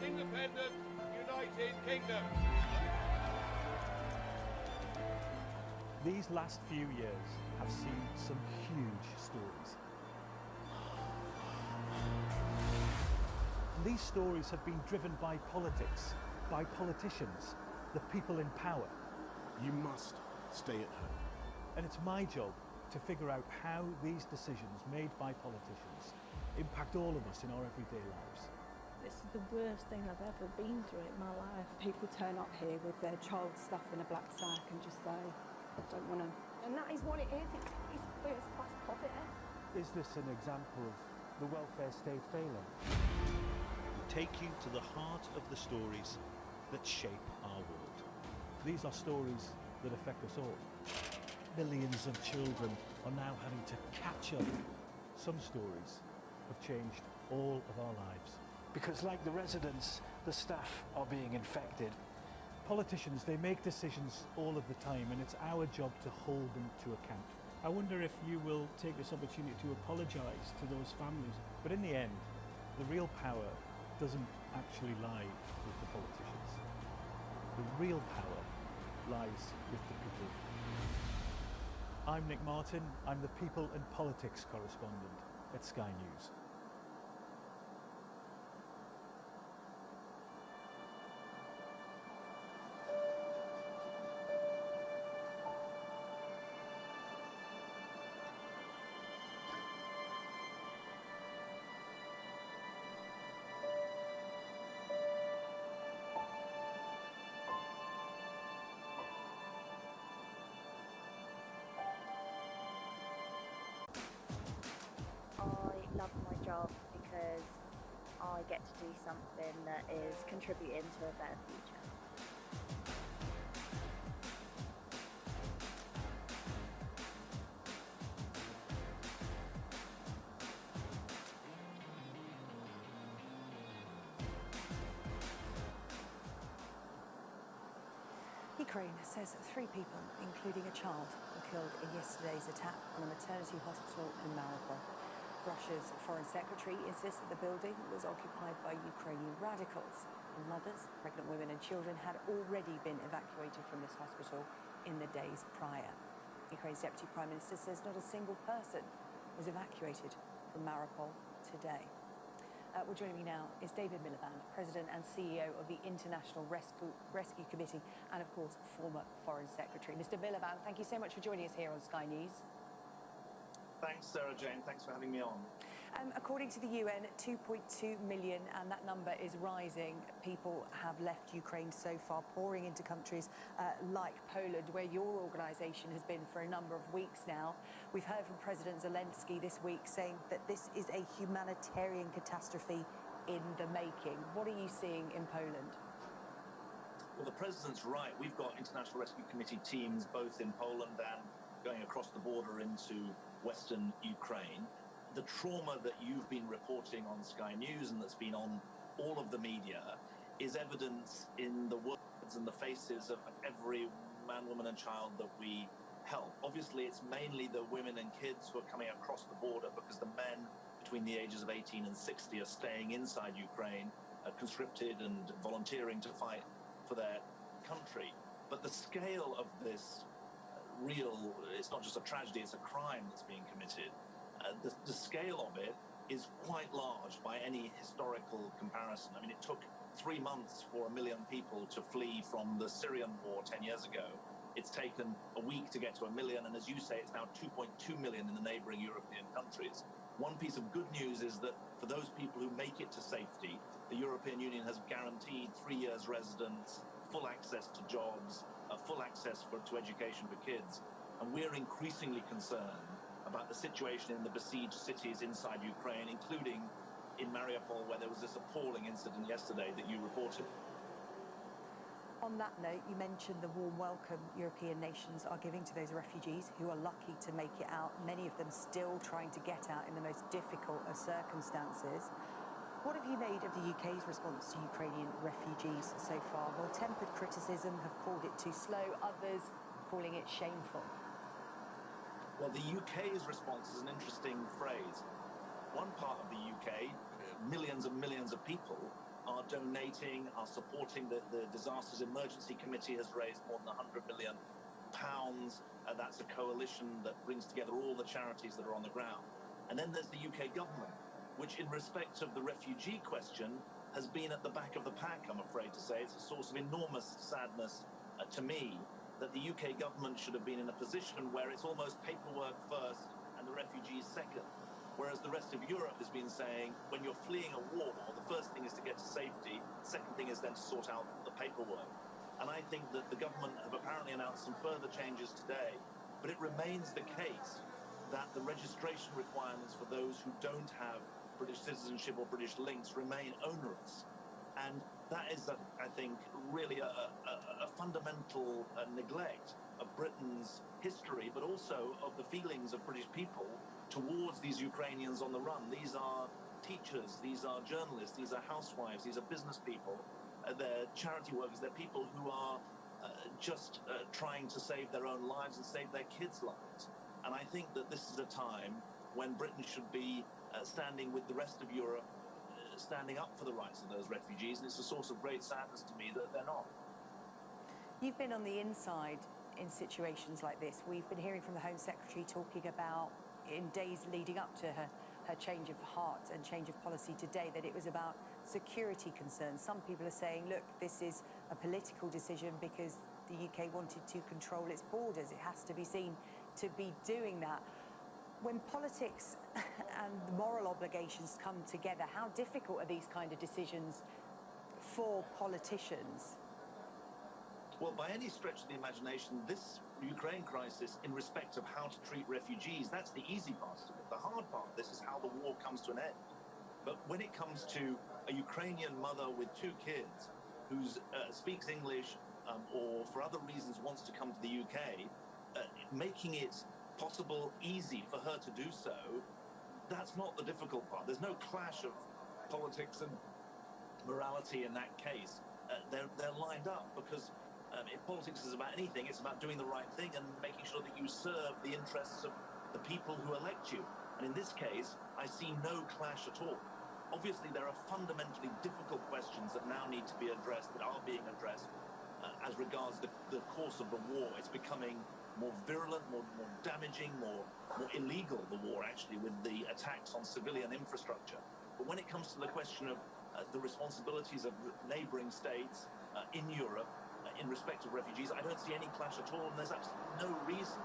Independent United Kingdom. These last few years have seen some huge stories. And these stories have been driven by politics, by politicians, the people in power. You must stay at home. And it's my job to figure out how these decisions made by politicians impact all of us in our everyday lives. This is the worst thing I've ever been through in my life. People turn up here with their child stuff in a black sack and just say, I don't want to. And that is what it is. It's first class profit. Is this an example of the welfare state failing? We take you to the heart of the stories that shape our world. These are stories that affect us all. Millions of children are now having to catch up. Some stories have changed all of our lives. Because like the residents, the staff are being infected. Politicians, they make decisions all of the time, and it's our job to hold them to account. I wonder if you will take this opportunity to apologise to those families. But in the end, the real power doesn't actually lie with the politicians. The real power lies with the people. I'm Nick Martin. I'm the People and Politics correspondent at Sky News. I love my job because I get to do something that is contributing to a better future. Ukraine says 3 people, including a child, were killed in yesterday's attack on a maternity hospital in Mariupol. Russia's foreign secretary insists that the building was occupied by Ukrainian radicals. And mothers, pregnant women and children had already been evacuated from this hospital in the days prior. Ukraine's Deputy Prime Minister says not a single person was evacuated from Mariupol today. Well, joining me now is David Miliband, President and CEO of the International Rescue Committee and, of course, former Foreign Secretary. Mr. Miliband, thank you so much for joining us here on Sky News. Thanks, Sarah Jane. Thanks for having me on. According to the UN, 2.2 million, and that number is rising. People have left Ukraine so far, pouring into countries like Poland, where your organisation has been for a number of weeks now. We've heard from President Zelensky this week saying that this is a humanitarian catastrophe in the making. What are you seeing in Poland? Well, the President's right. We've got International Rescue Committee teams both in Poland and going across the border into Western Ukraine. The trauma that you've been reporting on Sky News and that's been on all of the media is evidence in the words and the faces of every man, woman and child that we help. Obviously, it's mainly the women and kids who are coming across the border because the men between the ages of 18 and 60 are staying inside Ukraine, conscripted and volunteering to fight for their country. But the scale of this it's not just a tragedy, it's a crime that's being committed. The scale of it is quite large by any historical comparison. I mean, it took 3 months for 1 million people to flee from the Syrian war 10 years ago. It's taken a week to get to 1 million, and as you say, it's now 2.2 million in the neighboring European countries. One piece of good news is that for those people who make it to safety, the European Union has guaranteed 3 years residence, full access to jobs, full access to education for kids. And we're increasingly concerned about the situation in the besieged cities inside Ukraine, including in Mariupol, where there was this appalling incident yesterday that you reported. On that note, you mentioned the warm welcome European nations are giving to those refugees who are lucky to make it out, many of them still trying to get out in the most difficult of circumstances. What have you made of the UK's response to Ukrainian refugees so far? Well, tempered criticism have called it too slow, others calling it shameful. Well, the UK's response is an interesting phrase. One part of the UK, millions and millions of people, are donating, are supporting the Disasters Emergency Committee has raised more than £100 million. That's a coalition that brings together all the charities that are on the ground. And then there's the UK government, which in respect of the refugee question has been at the back of the pack, I'm afraid to say. It's a source of enormous sadness to me that the UK government should have been in a position where it's almost paperwork first and the refugees second. Whereas the rest of Europe has been saying, when you're fleeing a war, the first thing is to get to safety, the second thing is then to sort out the paperwork. And I think that the government have apparently announced some further changes today, but it remains the case that the registration requirements for those who don't have British citizenship or British links remain onerous. And that is, I think, really a fundamental neglect of Britain's history, but also of the feelings of British people towards these Ukrainians on the run. These are teachers, these are journalists, these are housewives, these are business people, they're charity workers, they're people who are just trying to save their own lives and save their kids' lives. And I think that this is a time when Britain should be standing with the rest of Europe, standing up for the rights of those refugees, and it's a source of great sadness to me that they're not. You've been on the inside in situations like this. We've been hearing from the Home Secretary talking about, in days leading up to her change of heart and change of policy today, that it was about security concerns. Some people are saying, look, this is a political decision because the UK wanted to control its borders. It has to be seen to be doing that. When politics and moral obligations come together, how difficult are these kind of decisions for politicians? Well, by any stretch of the imagination, this Ukraine crisis, in respect of how to treat refugees, that's the easy part of it. The hard part of this is how the war comes to an end. But when it comes to a Ukrainian mother with 2 kids who speaks English or for other reasons wants to come to the UK, making it possible, easy for her to do so, that's not the difficult part. There's no clash of politics and morality in that case. They're lined up because if politics is about anything, it's about doing the right thing and making sure that you serve the interests of the people who elect you. And in this case, I see no clash at all. Obviously, there are fundamentally difficult questions that now need to be addressed, that are being addressed as regards the course of the war. It's becoming more virulent, more damaging, more illegal, the war, actually, with the attacks on civilian infrastructure. But when it comes to the question of the responsibilities of neighbouring states in Europe, in respect of refugees, I don't see any clash at all, and there's absolutely no reason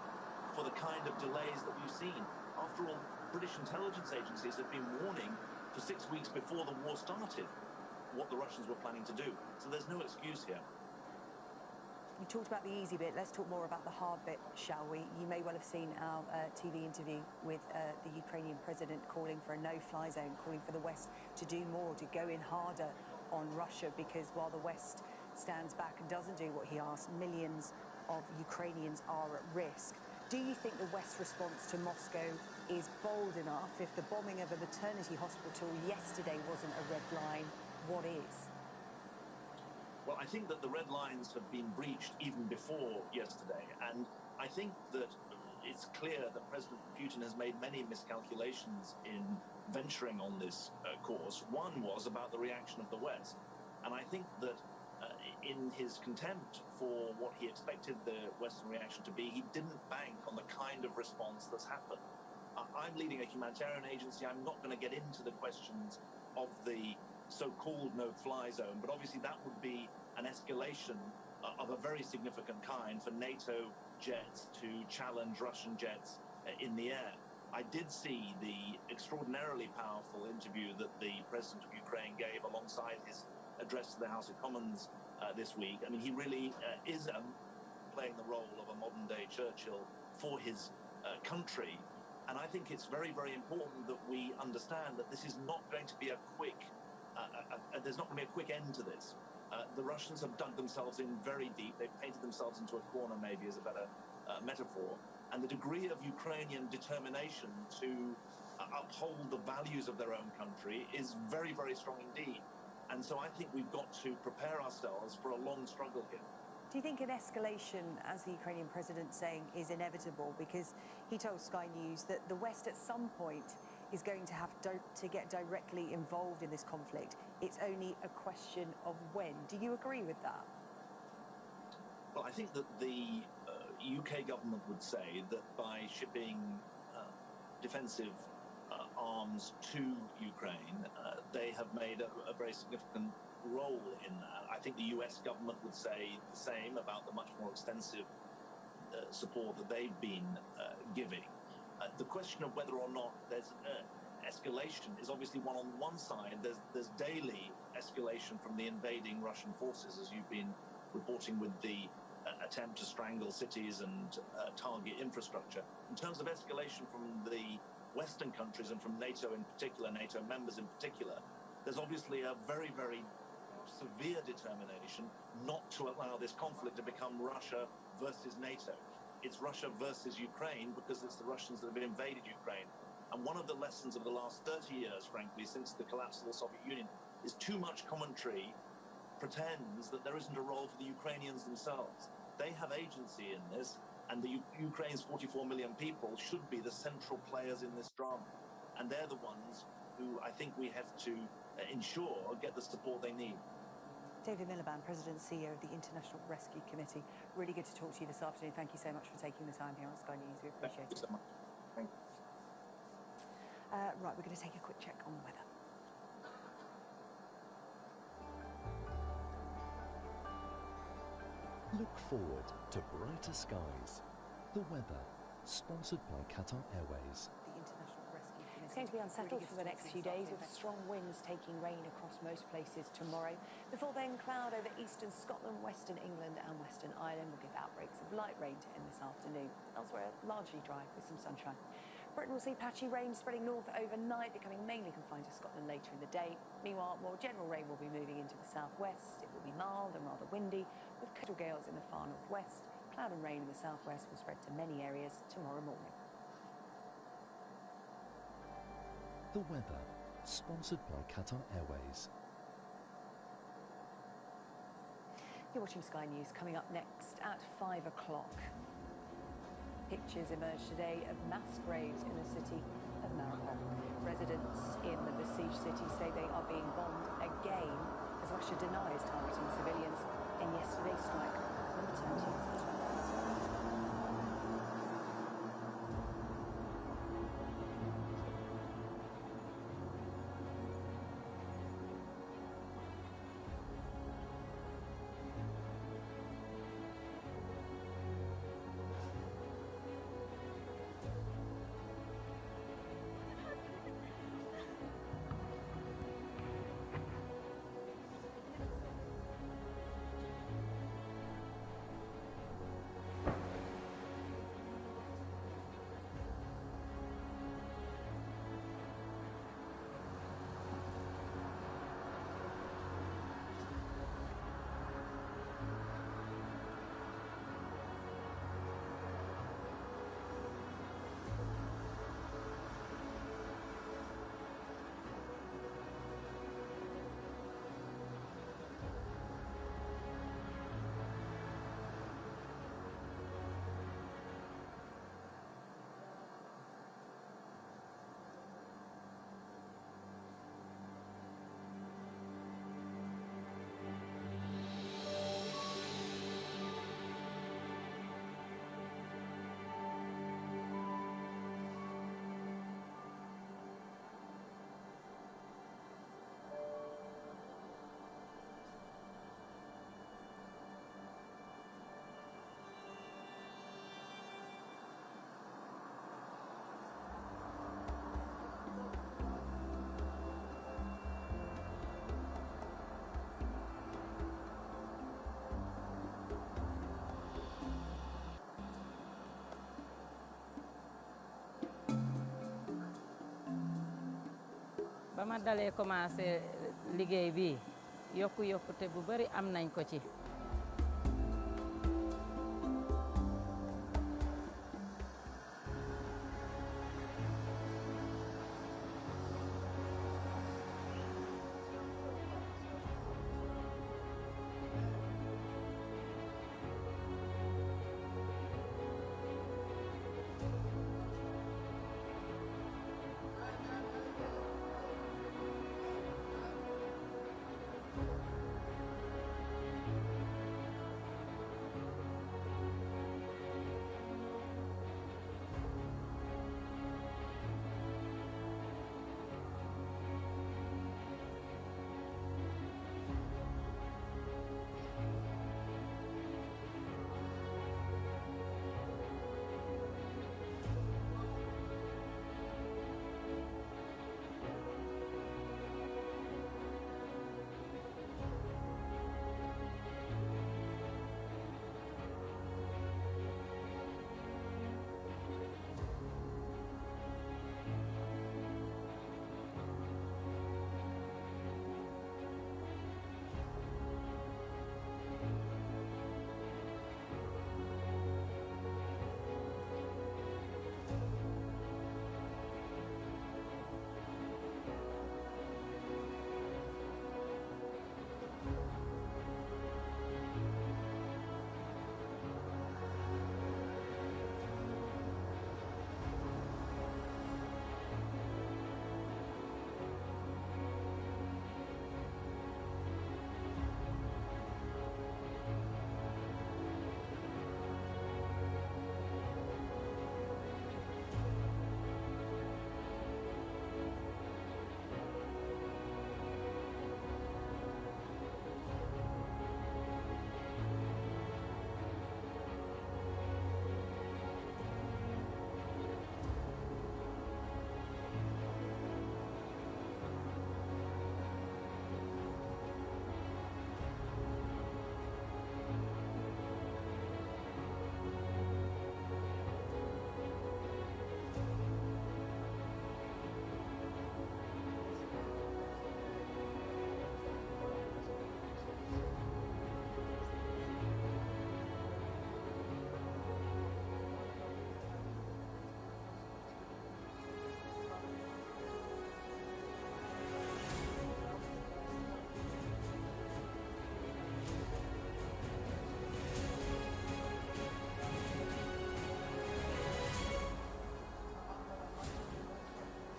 for the kind of delays that we've seen. After all, British intelligence agencies had been warning for 6 weeks before the war started what the Russians were planning to do. So there's no excuse here. You talked about the easy bit. Let's talk more about the hard bit, shall we? You may well have seen our TV interview with the Ukrainian president calling for a no-fly zone, calling for the West to do more, to go in harder on Russia, because while the West stands back and doesn't do what he asks, millions of Ukrainians are at risk. Do you think the West's response to Moscow is bold enough? If the bombing of a maternity hospital yesterday wasn't a red line, what is? Well, I think that the red lines have been breached even before yesterday, and I think that it's clear that President Putin has made many miscalculations in venturing on this course. One was about the reaction of the West, and I think that in his contempt for what he expected the Western reaction to be, he didn't bank on the kind of response that's happened. I'm leading a humanitarian agency. I'm not going to get into the questions of the so-called no-fly zone, but obviously that would be an escalation of a very significant kind for NATO jets to challenge Russian jets in the air. I did see the extraordinarily powerful interview that the President of Ukraine gave alongside his address to the House of Commons this week. I mean, he really is playing the role of a modern-day Churchill for his country. And I think it's very, very important that we understand that this is not going to be a quick there's not going to be a quick end to this. The Russians have dug themselves in very deep. They've painted themselves into a corner, maybe, is a better metaphor. And the degree of Ukrainian determination to uphold the values of their own country is very, very strong indeed. And so I think we've got to prepare ourselves for a long struggle here. Do you think an escalation, as the Ukrainian president's saying, is inevitable? Because he told Sky News that the West at some point is going to have to get directly involved in this conflict. It's only a question of when. Do you agree with that? Well, I think that the UK government would say that by shipping defensive arms to Ukraine, they have made a very significant role in that. I think the US government would say the same about the much more extensive support that they've been giving. The question of whether or not there's escalation is obviously on one side. There's daily escalation from the invading Russian forces, as you've been reporting, with the attempt to strangle cities and target infrastructure. In terms of escalation from the Western countries and from NATO in particular, NATO members in particular, there's obviously a very, very severe determination not to allow this conflict to become Russia versus NATO. It's Russia versus Ukraine because it's the Russians that have invaded Ukraine. And one of the lessons of the last 30 years, frankly, since the collapse of the Soviet Union, is too much commentary pretends that there isn't a role for the Ukrainians themselves. They have agency in this, and the Ukraine's 44 million people should be the central players in this drama. And they're the ones who I think we have to ensure get the support they need. David Miliband, President and CEO of the International Rescue Committee. Really good to talk to you this afternoon. Thank you so much for taking the time here on Sky News. We appreciate it. Thank you so much. Thank you. Right, we're going to take a quick check on the weather. Look forward to brighter skies. The weather, sponsored by Qatar Airways. The International Rescue Committee. It's going to be unsettled for the next few days, with strong winds taking rain across most places tomorrow. Before then, cloud over eastern Scotland, western England and western Ireland will give outbreaks of light rain to end this afternoon. Elsewhere, largely dry with some sunshine. Britain will see patchy rain spreading north overnight, becoming mainly confined to Scotland later in the day. Meanwhile, more general rain will be moving into the southwest. It will be mild and rather windy, with coastal gales in the far northwest. Cloud and rain in the southwest will spread to many areas tomorrow morning. The weather, sponsored by Qatar Airways. You're watching Sky News. Coming up next at 5 o'clock. Pictures emerged today of mass graves in the city of Mariupol. Residents in the besieged city say they are being bombed again as Russia denies targeting civilians in yesterday's strike on the maternity hospital. ma dalee commencé liggéey bi yokkute bu bari am nañ ko ci.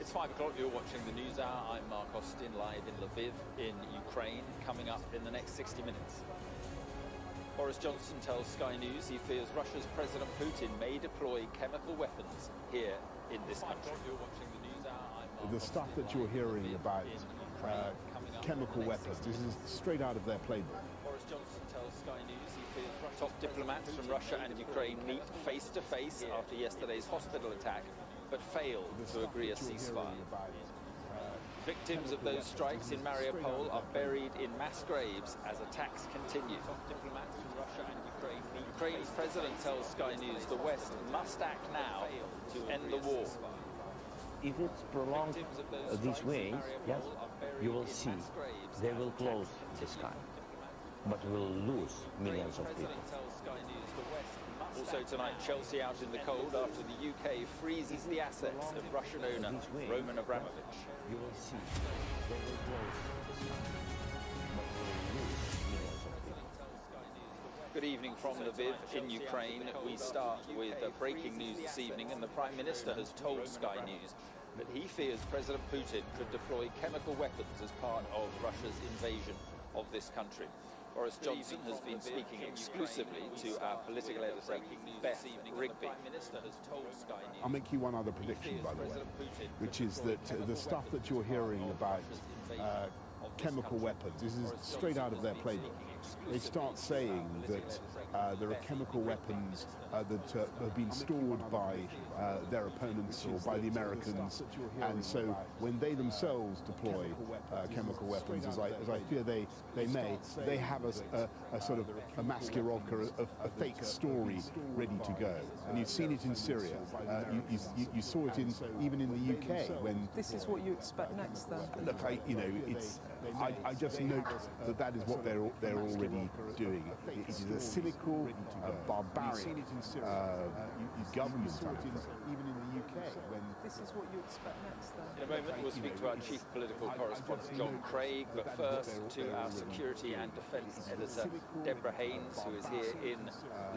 It's 5 o'clock, you're watching the News Hour. I'm Mark Austin, live in Lviv in Ukraine, coming up in the next 60 minutes. Boris Johnson tells Sky News he fears Russia's President Putin may deploy chemical weapons here in this country. You're watching the News Hour. I'm Mark The stuff that you're hearing about chemical weapons, this is straight out of their playbook. Boris Johnson tells Sky News he fears top diplomats from Russia and Ukraine meet face to face after yesterday's hospital attack, but failed to agree a ceasefire. Victims of those strikes in Mariupol are buried in mass graves as attacks continue. Diplomats from Russia and Ukraine. Ukraine's president tells Sky News the West must act now to end the war. If it's prolonged this way, yes, you will see they will close the sky, but will lose millions of people. Also tonight, Chelsea out in the cold after the UK freezes the assets of Russian owner Roman Abramovich. You will see they will close the sky, but will lose millions of people. Good evening from Lviv in Ukraine. We start with breaking news this evening, and the Prime Minister has told Sky News that he fears President Putin could deploy chemical weapons as part of Russia's invasion of this country. Boris Johnson has been speaking exclusively to our political editor, Beth Rigby. I'll make you one other prediction, by the way, which is that the stuff that you're hearing about chemical weapons. This is straight out of their playbook. They start saying that there are chemical weapons that have been stored by their opponents or by the Americans, and so when they themselves deploy chemical weapons, as I fear they may, they have a sort of a maskirovka, a fake story ready to go. And you've seen it in Syria. You saw it even in the UK when. This is what you expect next, then. Look, I just note that is what they're already doing. It is a cynical, barbaric government. Even in the UK, when this is what you expect next, then. In a moment, we'll speak to our chief political correspondent, John Craig, but first to our security and defence editor, Deborah Haynes, who is here in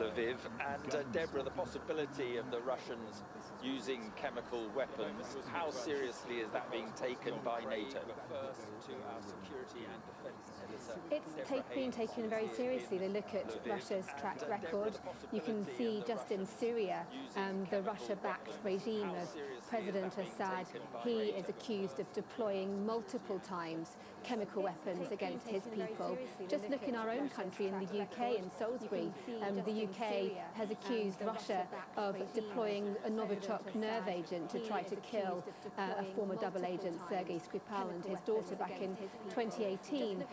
Lviv. And Deborah, the possibility of the Russians using chemical weapons, how seriously is that being taken by NATO? First to our security and defence editor. It's being taken very seriously. They look at Russia's track record. You can see just in Syria, the Russia-backed regime of President Assad, he is accused of deploying multiple times chemical weapons against his people. Just look in our own country, in the UK, in Salisbury, the UK has accused Russia of deploying a Novichok nerve agent to try to kill a former double agent, Sergei Skripal, and his daughter back in 2018.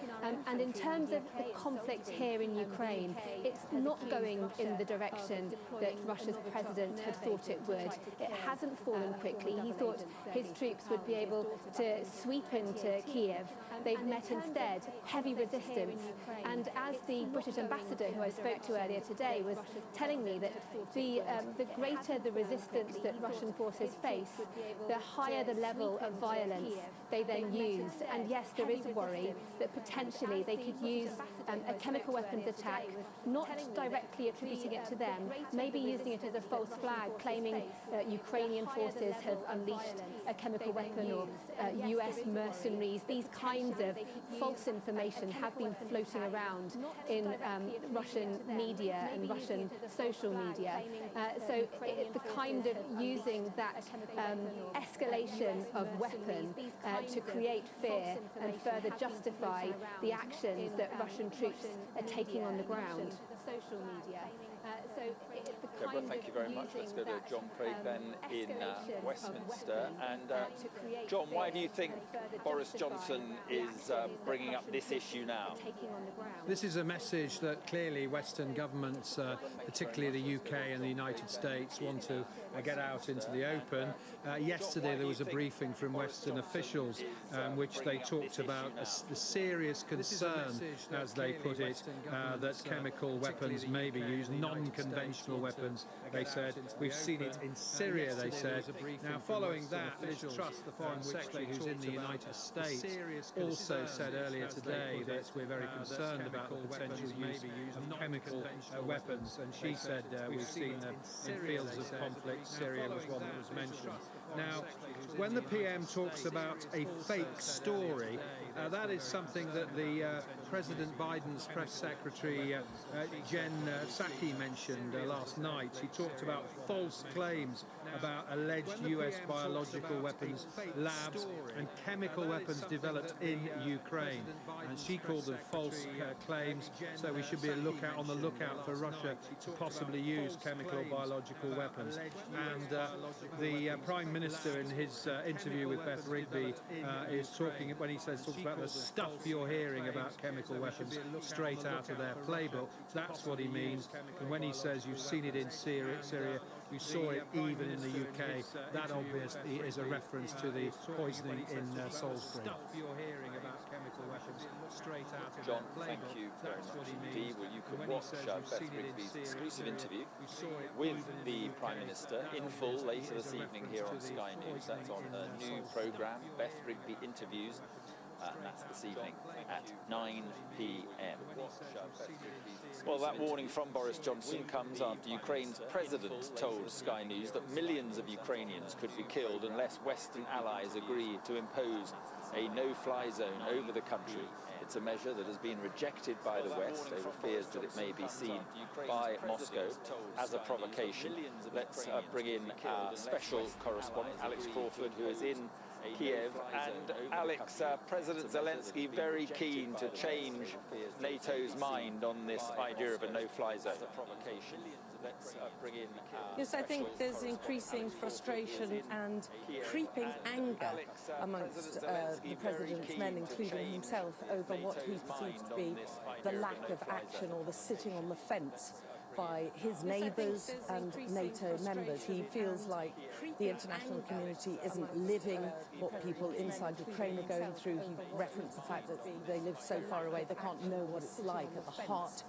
And in terms of the conflict here in Ukraine, it's not going in the direction that Russia's president had thought it would. It hasn't fallen quickly. He thought his troops would be able to sweep into Kiev. They've met instead heavy resistance. And as the British ambassador who I spoke to earlier today was telling me that the greater the resistance that Russian forces face, the higher the level of violence they then use. And yes, there is a worry that potentially they could use a chemical weapons attack, not directly attributing it to them, maybe using it as a false flag, claiming Ukrainian forces have unleashed a chemical weapon or US mercenaries. These kinds of false information have been floating around in Russian media and Russian social media. So the kind of using that escalation of weapon to create fear and further justify the actions that Russian troops are taking on the ground. Social media. Deborah, thank you very much. Let's go to John Craig then in Westminster. And John, why do you think Boris Johnson is bringing up this issue now? This is a message that clearly Western governments, particularly the UK and the United States, want to get out into the open. Yesterday there was a briefing from Western officials which they talked about the serious concern, as they put it, that chemical weapons may be used, non-conventional weapons, they said. We've seen it in Syria, they said. Now, following that, Liz Truss, the Foreign Secretary who's in the United States, also said earlier today that we're very concerned about the potential use of chemical weapons, and she said we've seen in fields of conflict, Syria was one that was mentioned. Now, when the PM talks about a fake story, that is something that the President Biden's press secretary Jen Psaki mentioned last night. She talked about false claims about alleged US biological weapons labs and chemical weapons developed in Ukraine, and she called them false claims. So we should be on the lookout for Russia to possibly use chemical or biological weapons. And the Prime Minister, in his interview with Beth Rigby, is talking, when he talks about the stuff you're hearing about chemical weapons straight out of their playbook. That's what he means. And when he says you've seen it in Syria, you saw it even in the UK, that obviously is a reference to the poisoning in Salisbury. Stuff you're hearing about chemical weapons straight out of John, thank you very much indeed. Well, you can watch Beth Rigby's exclusive interview with the Prime Minister in full later this evening here on Sky News. That's on her new programme, Beth Rigby Interviews. And that's this evening at 9 p.m. Well, that warning from Boris Johnson comes after Ukraine's president told Sky News that millions of Ukrainians could be killed unless Western allies agree to impose a no-fly zone over the country. It's a measure that has been rejected by the West over fears that it may be seen by Moscow as a provocation. Let's bring in our special correspondent, Alex Crawford, who is in Kiev. And Alex, President Zelensky very keen to change NATO's mind on this idea of a no-fly zone. Let's bring in yes, I think there's increasing frustration and creeping anger amongst the president's men, including himself, over what he perceives to be the lack of action or the sitting on the fence by his neighbours and NATO members. He feels like the international community isn't living what people inside Ukraine are going through. He referenced the fact that they live so far away they can't know what it's like at the heart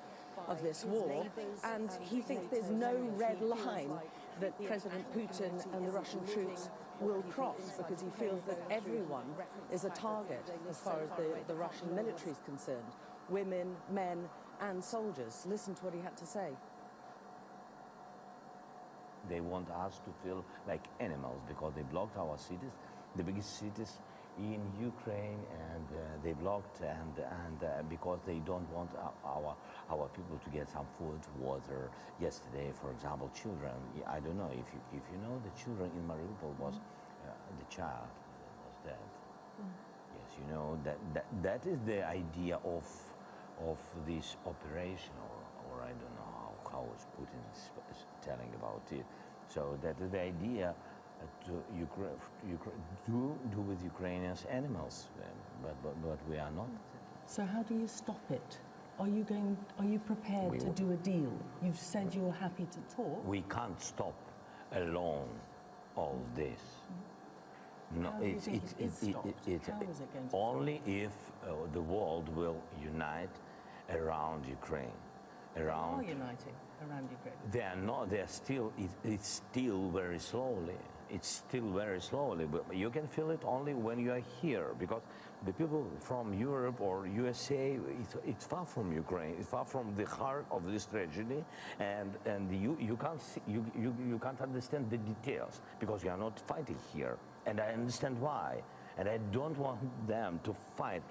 of this war, and he thinks there's no red line that President Putin and the Russian troops will cross, because he feels that everyone is a target as far as the Russian military is concerned. Women, men and soldiers. Listen to what he had to say. They want us to feel like animals because they blocked our cities, the biggest cities in Ukraine, and they blocked and because they don't want our people to get some food, water. Yesterday, for example, children. I don't know if you know, the children in Mariupol was the child was dead. Yes, you know that is the idea of this operation, or I don't know how Putin is telling about it. So that is the idea to do with Ukrainians animals, but we are not. So how do you stop it? Are you prepared to do a deal? You've said you're happy to talk. We can't stop alone all this. No, it's only if the world will unite around Ukraine. They are uniting around Ukraine. They are not. They are still. It's still very slowly. It's still very slowly. But you can feel it only when you are here, because the people from Europe or USA, it's far from Ukraine. It's far from the heart of this tragedy, and you can't see, you can't understand the details because you are not fighting here. And I understand why. And I don't want them to fight,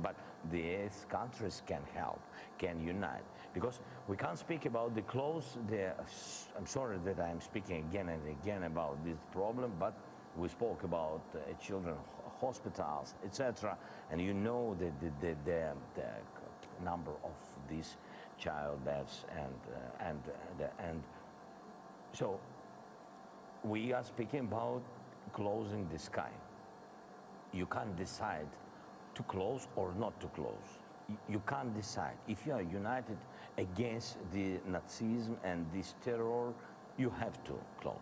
but these countries can help, can unite. Because we can't speak about the close, I'm sorry that I'm speaking again and again about this problem, but we spoke about children hospitals, etc. And you know the number of these child deaths, and so we are speaking about closing the sky. You can't decide to close or not to close. You can't decide. If you are united against the Nazism and this terror, you have to close.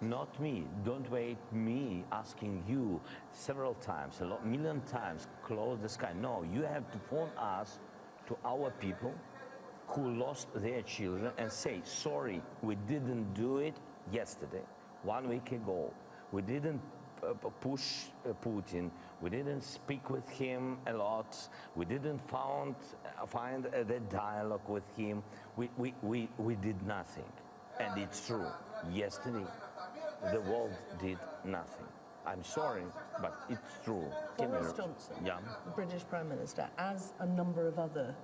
Not me. Don't wait me asking you several times, a million times, close the sky. No, you have to phone us, to our people who lost their children, and say, sorry, we didn't do it yesterday, 1 week ago. We didn't push Putin. We didn't speak with him a lot. We didn't find the dialogue with him. We did nothing. And it's true. Yesterday, the world did nothing. I'm sorry, but it's true. Boris Johnson, the British Prime Minister, as a number of other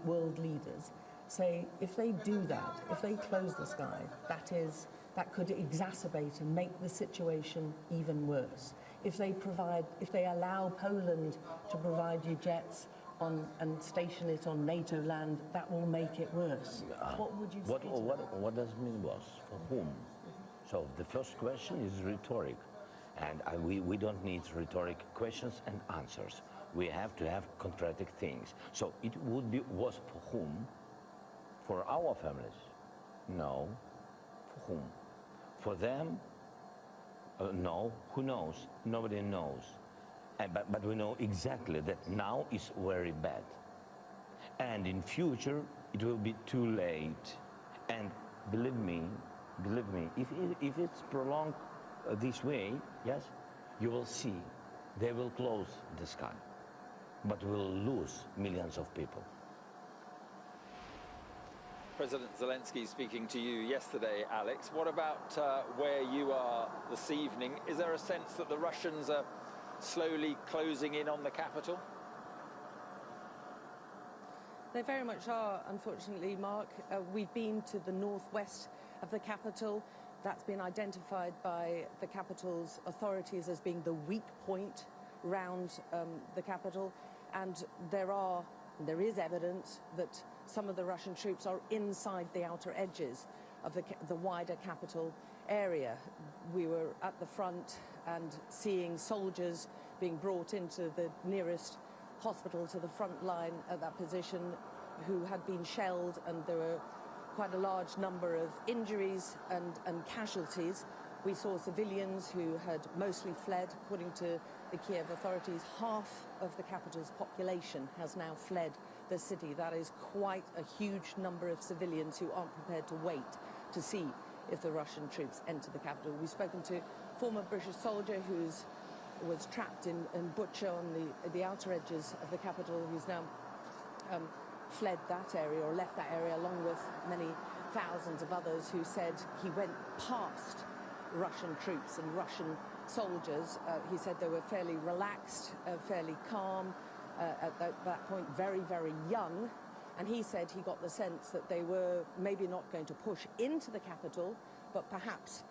world leaders, say if they do that, if they close the sky, that could exacerbate and make the situation even worse. If they allow Poland to provide you jets and station it on NATO land, that will make it worse. What would you say to that? What does it mean worse? For whom? So the first question is rhetoric. And we don't need rhetoric questions and answers. We have to have concrete things. So it would be worse for whom? For our families? No. For whom? For them? No. Who knows? Nobody knows. But we know exactly that now is very bad. And in future, it will be too late. And believe me, if it's prolonged this way, yes, you will see they will close the sky, but we'll lose millions of people. President Zelensky speaking to you yesterday, Alex. What about where you are this evening? Is there a sense that the Russians are slowly closing in on the capital? They very much are, unfortunately, Mark. We've been to the northwest of the capital. That's been identified by the capital's authorities as being the weak point round the capital, and there is evidence that some of the Russian troops are inside the outer edges of the wider capital area. We were at the front and seeing soldiers being brought into the nearest hospital to the front line at that position who had been shelled, and there were quite a large number of injuries and casualties. We saw civilians who had mostly fled. According to the Kiev authorities, half of the capital's population has now fled the city. That is quite a huge number of civilians who aren't prepared to wait to see if the Russian troops enter the capital. We've spoken to a former British soldier who was trapped in Bucha on the outer edges of the capital, who's now fled that area or left that area along with many thousands of others, who said he went past Russian troops and Russian soldiers. He said they were fairly relaxed, fairly calm, at that point very, very young. And he said he got the sense that they were maybe not going to push into the capital, but perhaps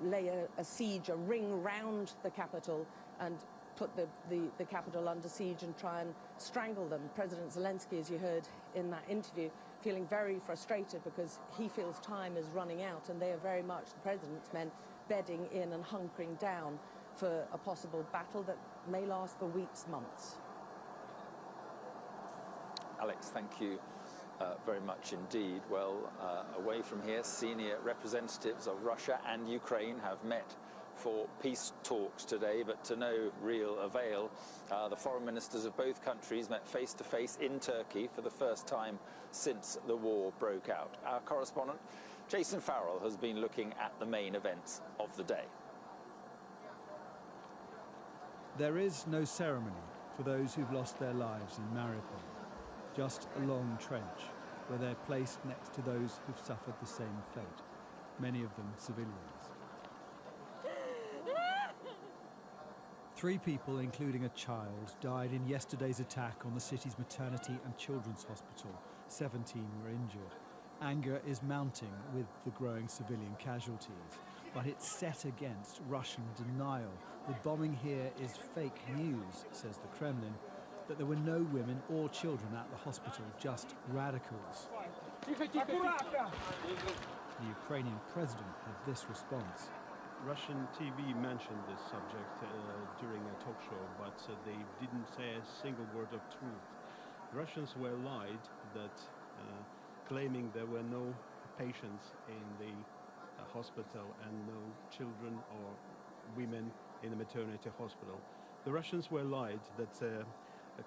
lay a siege, a ring round the capital, and put the capital under siege and try and strangle them. President Zelensky, as you heard in that interview, feeling very frustrated because he feels time is running out, and they are very much, the president's men, bedding in and hunkering down for a possible battle that may last for weeks, months. Alex, thank you very much indeed. Well, away from here, senior representatives of Russia and Ukraine have met for peace talks today, but to no real avail. The foreign ministers of both countries met face-to-face in Turkey for the first time since the war broke out. Our correspondent, Jason Farrell, has been looking at the main events of the day. There is no ceremony for those who've lost their lives in Mariupol. Just a long trench where they're placed next to those who've suffered the same fate, many of them civilians. 3 people, including a child, died in yesterday's attack on the city's maternity and children's hospital. 17 were injured. Anger is mounting with the growing civilian casualties, but it's set against Russian denial. The bombing here is fake news, says the Kremlin, that there were no women or children at the hospital, just radicals. The Ukrainian president had this response. Russian TV mentioned this subject during a talk show, but they didn't say a single word of truth. The Russians were lied that claiming there were no patients in the hospital and no children or women in the maternity hospital. The Russians were lied that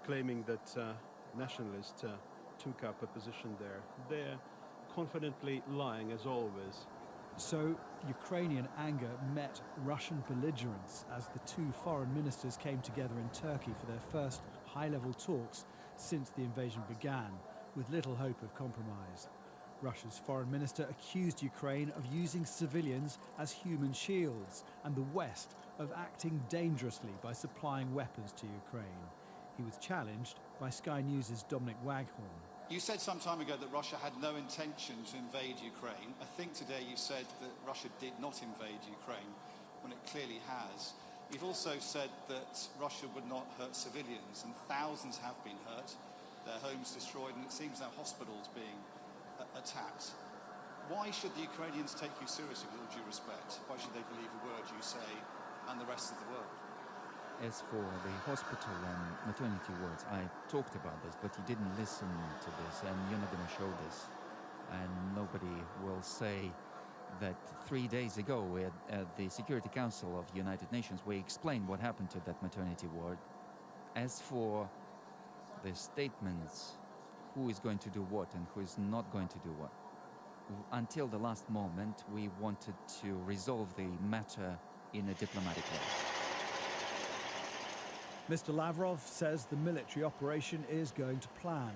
claiming that nationalists took up a position there. They're confidently lying as always. So Ukrainian anger met Russian belligerence as the 2 foreign ministers came together in Turkey for their first high-level talks since the invasion began, with little hope of compromise. Russia's foreign minister accused Ukraine of using civilians as human shields and the West of acting dangerously by supplying weapons to Ukraine. He was challenged by Sky News' Dominic Waghorn. You said some time ago that Russia had no intention to invade Ukraine. I think today you said that Russia did not invade Ukraine, when it clearly has. You've also said that Russia would not hurt civilians, and thousands have been hurt, their homes destroyed, and it seems now hospitals being attacked. Why should the Ukrainians take you seriously, with all due respect? Why should they believe a word you say and the rest of the world? As for the hospital and maternity wards, I talked about this, but you didn't listen to this, and you're not going to show this. And nobody will say that 3 days ago at the Security Council of the United Nations, we explained what happened to that maternity ward. As for the statements, who is going to do what and who is not going to do what, until the last moment, we wanted to resolve the matter in a diplomatic way. Mr. Lavrov says the military operation is going to plan.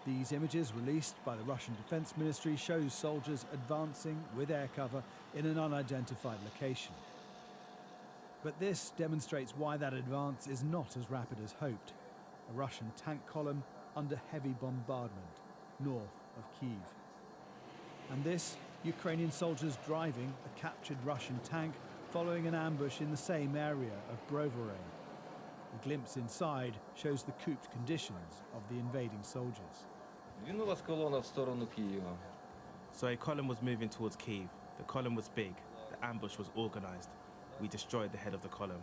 These images released by the Russian Defense Ministry shows soldiers advancing with air cover in an unidentified location. But this demonstrates why that advance is not as rapid as hoped. A Russian tank column under heavy bombardment north of Kyiv. And this Ukrainian soldiers driving a captured Russian tank following an ambush in the same area of Brovary. A glimpse inside shows the cooped conditions of the invading soldiers. So a column was moving towards Kyiv. The column was big. The ambush was organised. We destroyed the head of the column.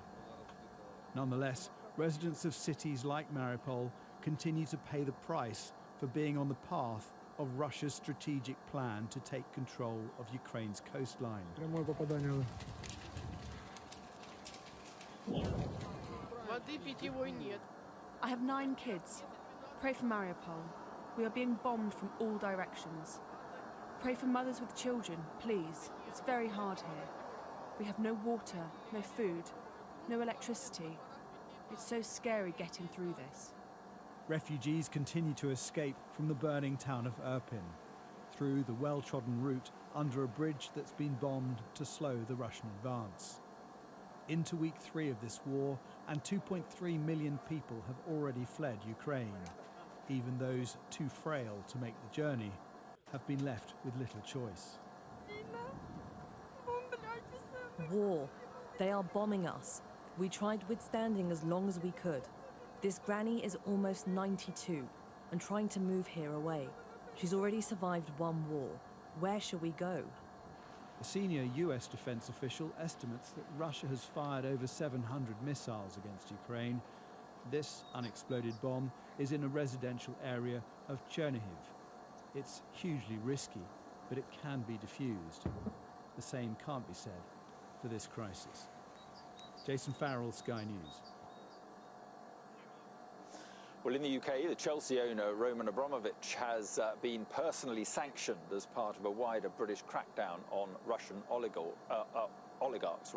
Nonetheless, residents of cities like Mariupol continue to pay the price for being on the path of Russia's strategic plan to take control of Ukraine's coastline. I have 9 kids. Pray for Mariupol. We are being bombed from all directions. Pray for mothers with children, please. It's very hard here. We have no water, no food, no electricity. It's so scary getting through this. Refugees continue to escape from the burning town of Irpin, through the well-trodden route under a bridge that's been bombed to slow the Russian advance. Into week 3 of this war, and 2.3 million people have already fled Ukraine. Even those too frail to make the journey have been left with little choice. War. They are bombing us. We tried withstanding as long as we could. This granny is almost 92 and trying to move here away. She's already survived 1 war. Where shall we go? A senior US defense official estimates that Russia has fired over 700 missiles against Ukraine. This unexploded bomb is in a residential area of Chernihiv. It's hugely risky, but it can be defused. The same can't be said for this crisis. Jason Farrell, Sky News. Well, in the UK, the Chelsea owner, Roman Abramovich, has been personally sanctioned as part of a wider British crackdown on Russian oligarchs.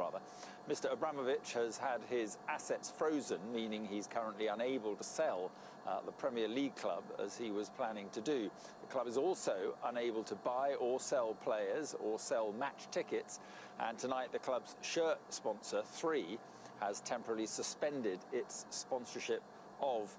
Mr. Abramovich has had his assets frozen, meaning he's currently unable to sell the Premier League club as he was planning to do. The club is also unable to buy or sell players or sell match tickets. And tonight, the club's shirt sponsor, 3, has temporarily suspended its sponsorship of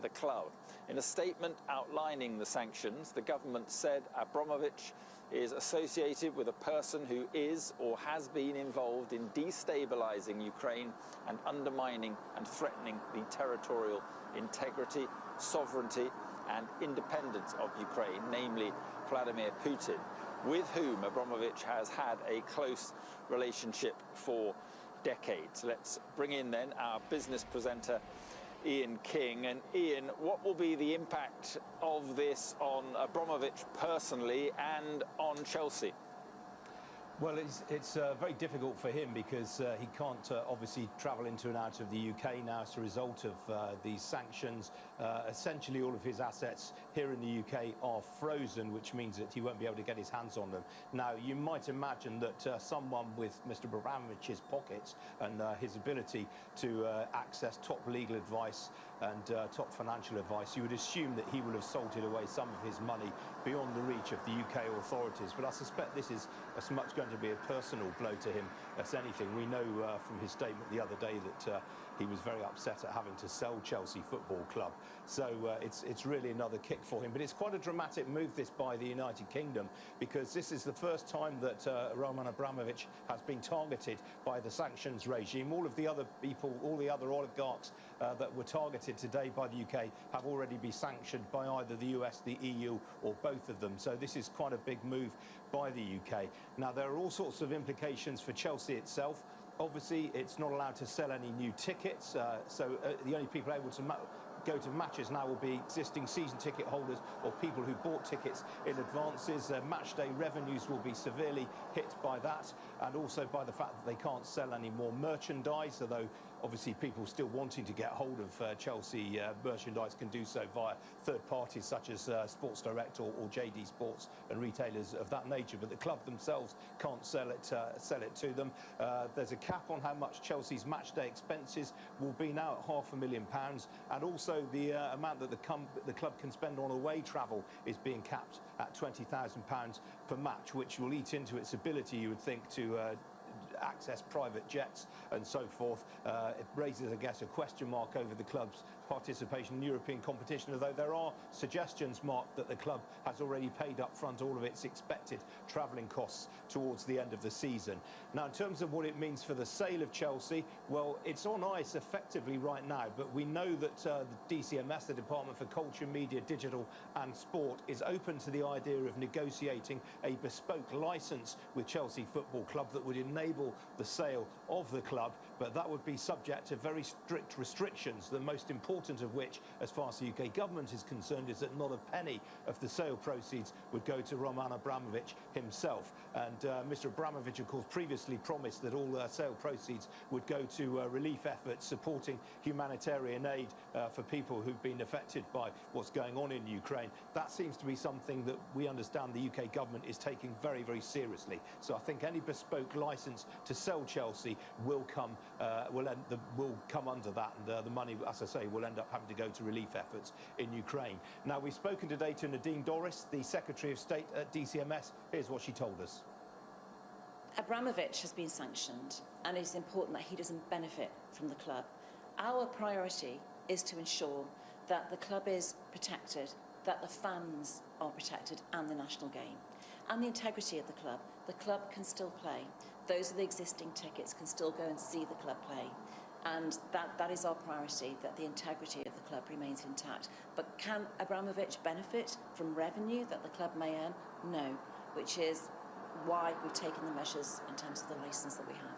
the club. In a statement outlining the sanctions, the government said Abramovich is associated with a person who is or has been involved in destabilizing Ukraine and undermining and threatening the territorial integrity, sovereignty and independence of Ukraine, namely Vladimir Putin, with whom Abramovich has had a close relationship for decades. Let's bring in then our business presenter, Ian King. And Ian, what will be the impact of this on Abramovich personally and on Chelsea? Well, it's very difficult for him because he can't obviously travel into and out of the UK now as a result of these sanctions. Essentially, all of his assets here in the UK are frozen, which means that he won't be able to get his hands on them. Now, you might imagine that someone with Mr. Abramovich's pockets and his ability to access top legal advice and top financial advice, you would assume that he would have salted away some of his money beyond the reach of the UK authorities. But I suspect this is as much going to be a personal blow to him as anything. We know from his statement the other day that he was very upset at having to sell Chelsea Football Club. So it's really another kick for him. But it's quite a dramatic move, this, by the United Kingdom, because this is the first time that Roman Abramovich has been targeted by the sanctions regime. All of the other people, all the other oligarchs that were targeted today by the UK have already been sanctioned by either the US, the EU, or both of them. So this is quite a big move by the UK. Now, there are all sorts of implications for Chelsea itself. Obviously, it's not allowed to sell any new tickets, so the only people able to go to matches now will be existing season ticket holders or people who bought tickets in advances. Match day revenues will be severely hit by that, and also by the fact that they can't sell any more merchandise, although obviously people still wanting to get hold of Chelsea merchandise can do so via third parties such as Sports Direct or JD Sports and retailers of that nature, but the club themselves can't sell it to them. There's a cap on how much Chelsea's matchday expenses will be now at £500,000, and also the amount that the club can spend on away travel is being capped at £20,000 per match, which will eat into its ability, you would think, to access private jets and so forth. It raises, I guess, a question mark over the club's participation in European competition, although there are suggestions, Mark, that the club has already paid up front all of its expected travelling costs towards the end of the season. Now, in terms of what it means for the sale of Chelsea, well, it's on ice effectively right now, but we know that the DCMS, the Department for Culture, Media, Digital and Sport, is open to the idea of negotiating a bespoke licence with Chelsea Football Club that would enable the sale of the club, but that would be subject to very strict restrictions, the most important of which, as far as the UK government is concerned, is that not a penny of the sale proceeds would go to Roman Abramovich himself. And Mr. Abramovich, of course, previously promised that all sale proceeds would go to relief efforts supporting humanitarian aid for people who've been affected by what's going on in Ukraine. That seems to be something that we understand the UK government is taking very, very seriously. So I think any bespoke licence to sell Chelsea will come under that, and the money, as I say, will end up having to go to relief efforts in Ukraine. Now, we've spoken today to Nadine Dorris, the Secretary of State at DCMS. Here's what she told us. Abramovich has been sanctioned, and it is important that he doesn't benefit from the club. Our priority is to ensure that the club is protected, that the fans are protected, and the national game, and the integrity of the club. The club can still play. Those with the existing tickets can still go and see the club play. And that is our priority, that the integrity of the club remains intact. But can Abramovich benefit from revenue that the club may earn? No, which is why we've taken the measures in terms of the licence that we have.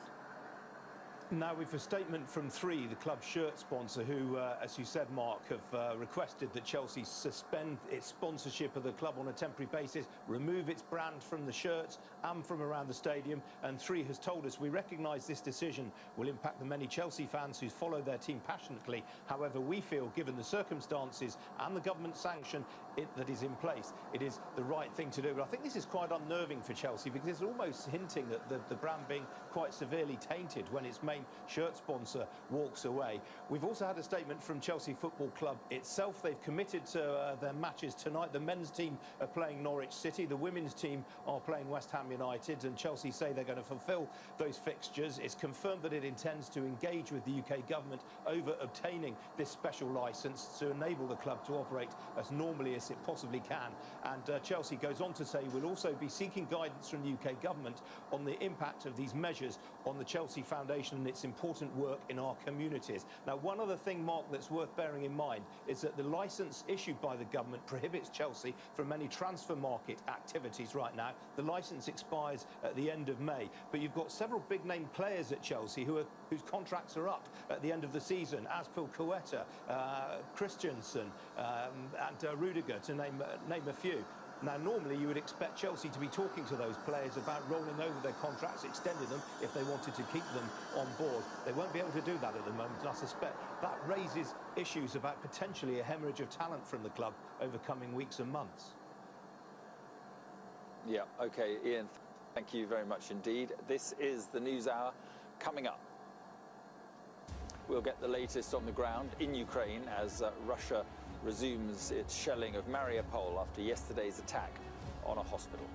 Now, we've a statement from Three, the club shirt sponsor, who, as you said, Mark, have requested that Chelsea suspend its sponsorship of the club on a temporary basis, remove its brand from the shirts and from around the stadium. And Three has told us, we recognise this decision will impact the many Chelsea fans who follow their team passionately. However, we feel, given the circumstances and the government sanction that is in place, it is the right thing to do. But I think this is quite unnerving for Chelsea, because it's almost hinting at the brand being quite severely tainted when its main shirt sponsor walks away. We've also had a statement from Chelsea Football Club itself. They've committed to their matches tonight. The men's team are playing Norwich City, the women's team are playing West Ham United, and Chelsea say they're going to fulfil those fixtures. It's confirmed that it intends to engage with the UK government over obtaining this special licence to enable the club to operate as normally as it possibly can. And Chelsea goes on to say we'll also be seeking guidance from the UK government on the impact of these measures on the Chelsea Foundation and its important work in our communities. Now, one other thing, Mark, that's worth bearing in mind is that the licence issued by the government prohibits Chelsea from any transfer market activities right now. The licence expires at the end of May, but you've got several big-name players at Chelsea whose contracts are up at the end of the season. Azpilicueta, Christensen and Rudiger, to name a few. Now, normally you would expect Chelsea to be talking to those players about rolling over their contracts, extending them if they wanted to keep them on board. They won't be able to do that at the moment, and I suspect that raises issues about potentially a hemorrhage of talent from the club over coming weeks and months. Yeah, OK, Ian, thank you very much indeed. This is the News Hour. Coming up, we'll get the latest on the ground in Ukraine as Russia resumes its shelling of Mariupol after yesterday's attack on a hospital.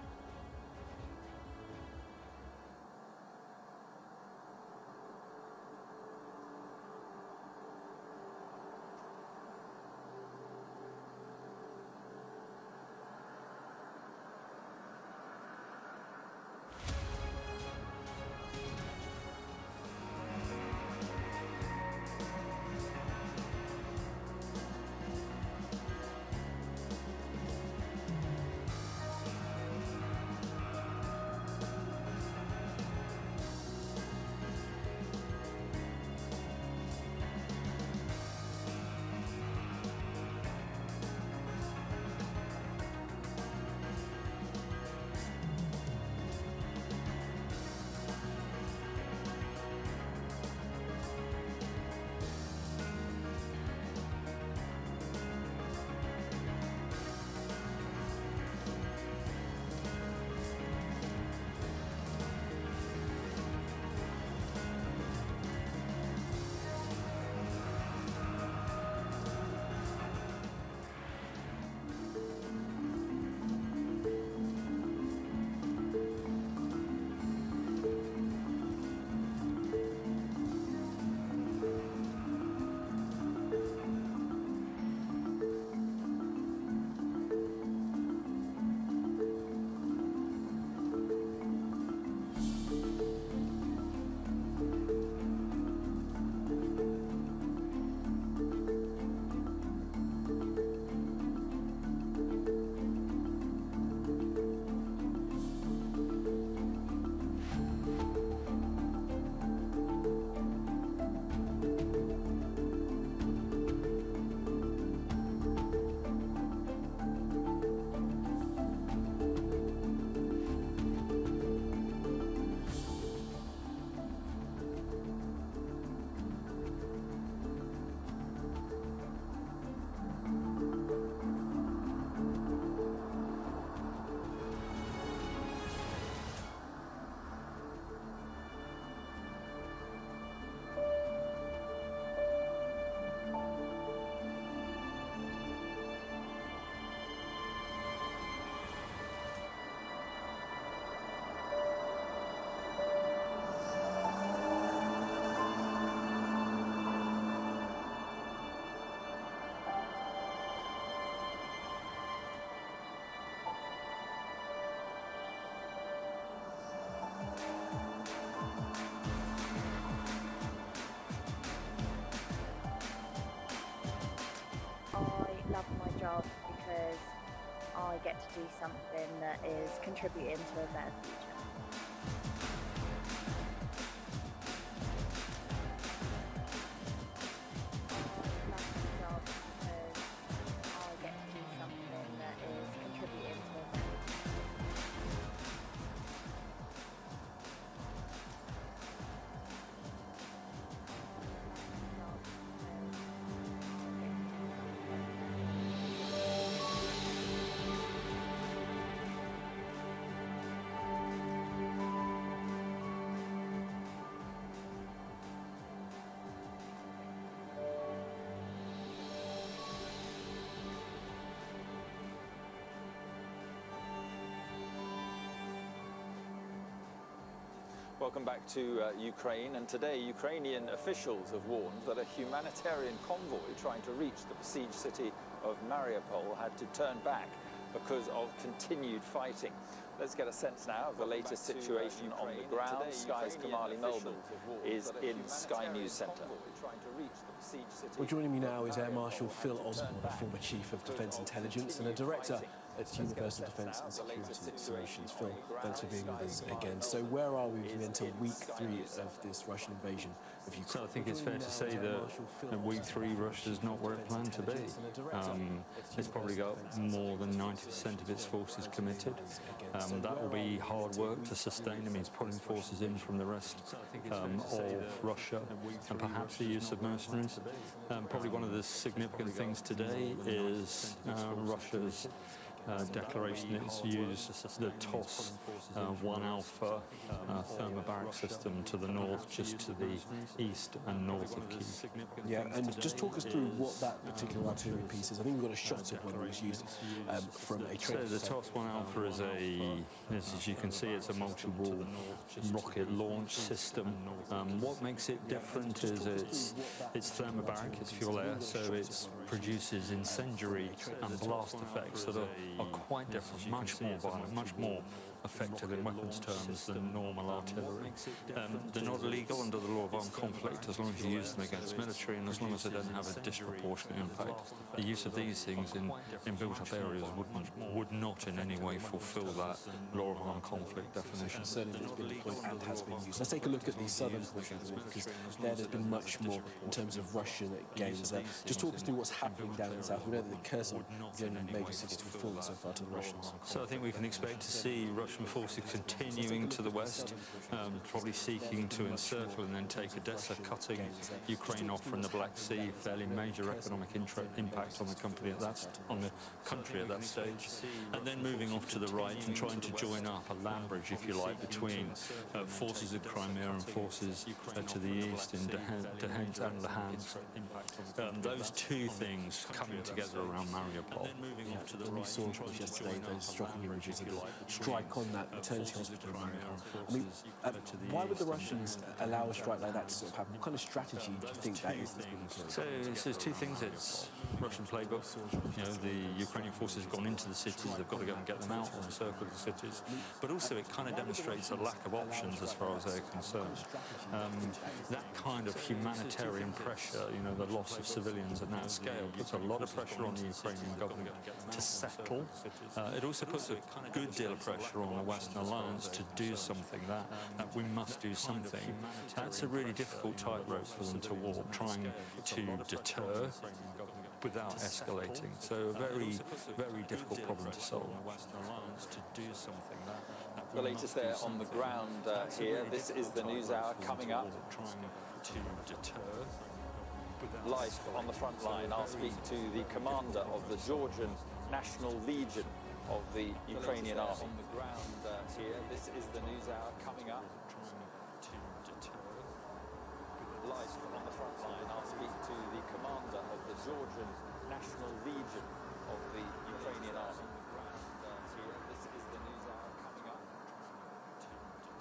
get to do something that is contributing to a better future. Welcome back to Ukraine, and today Ukrainian officials have warned that a humanitarian convoy trying to reach the besieged city of Mariupol had to turn back because of continued fighting. Let's get a sense now of the latest situation on the ground. Sky's Kamali Melbourne is in Sky News Centre. Well, joining me now is Air Marshal Phil Osborne, a former Chief of Defence Intelligence and a Director at Universal Defence and Security Solutions. Phil, thanks for being with us again. So where are we as we enter week 3 of this Russian invasion of Ukraine? So I think it's fair to say that in week 3 Russia's not where it planned to be. It's probably got more than 90% of its forces committed. That will be hard work to sustain. It means pulling forces in from the rest of Russia and perhaps the use of mercenaries. Probably one of the significant things today is Russia's declaration it's used the TOS 1 Alpha thermobaric system to the north, just to the east and north of Kyiv. Yeah, and just talk us through what that particular artillery piece is. I think we've got a shot of one that was used from a training. So the TOS 1 Alpha is as you can see, it's a multi-wall rocket launch system. What makes it different is it's thermobaric, it's fuel air, so it produces incendiary and blast effects that are quite different, much more violent, much more effective in weapons terms than normal artillery. They're not illegal under the law of armed conflict as long as you use them against military and as long as they don't have a disproportionate impact. The use of these things in built-up areas would not in any way fulfill that law of armed conflict definition. Certainly it's been deployed and has been used. Let's take a look at the southern portion of the war, because there's been much more in terms of Russian gains. Just talk us through what's happening down in the south. We know that the Kherson is the only major city to have fallen so far to the Russians. So I think we can expect to see Russian forces continuing to the west, probably seeking to encircle and then take Odessa, cutting Ukraine off from the Black Sea. Fairly major economic impact on the country at that stage, and then moving off to the right and trying to join up a land bridge, if you like, between forces of Crimea and forces to the east in Donetsk and Luhansk. Those two things coming together around Mariupol. We saw yesterday those shocking images of the strike on that maternity hospital in Mariupol. I mean, why would the Russians allow a strike like that to sort of happen? What kind of strategy do you think that is that's been employed? So there's two things. It's Russian playbook. You know, the Ukrainian forces have gone into the cities. They've got to go and get them out and encircle the cities. But also it kind of demonstrates a lack of options as far as they're concerned. That kind of humanitarian pressure, you know, the loss of civilians at that scale, puts a lot of pressure on the Ukrainian government to settle. It also puts a good deal of pressure on the Western alliance to do something, that we must do something. That's a really difficult tightrope for them to walk, trying to deter without escalating. So a very, very difficult problem to solve. The latest there on the ground here. This is the News Hour coming up. Live on the front line, I'll speak to the commander of the Georgian National Legion of the Ukrainian Army. On the ground here, this is the News Hour coming up. Live on the front line, I'll speak to the commander of the Georgian National Legion of the Ukrainian Army. Here, this is the News Hour coming up.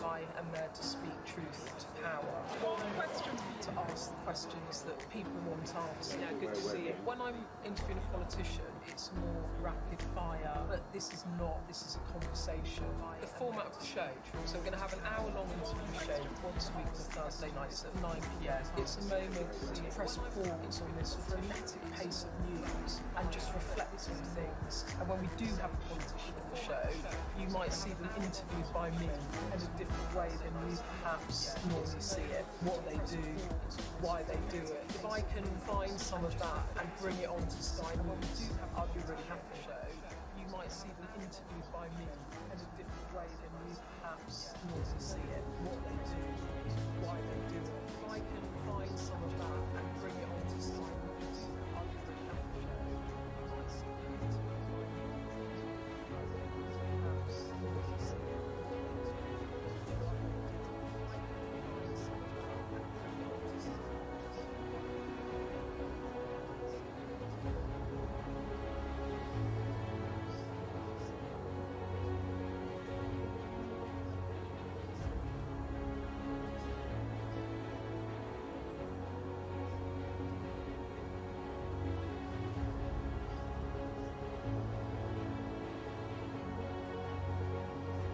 I am there to speak truth to power. One question to ask the questions that people want answered. Yeah, good to see you. When I'm interviewing a politician, it's more rapid fire, but this is not, this is a conversation. The format of the show, so we're going to have an hour-long interview show once a week on Thursday nights at 9 p.m. It's a moment to press pause on this frenetic pace of news and just reflect on things. And when we do have a politician on the show, you might see them interviewed by me in a different way than you perhaps normally see it. What they do, why they do it. If I can find some of that and bring it onto Sky News, I'd be really happy. You might see them interviewed by me in a different way than you perhaps normally see it. What they do, why they do it. If I can find some of that and bring it onto Sky News, I'd be really happy. You might see them interviewed by me in a different way than you perhaps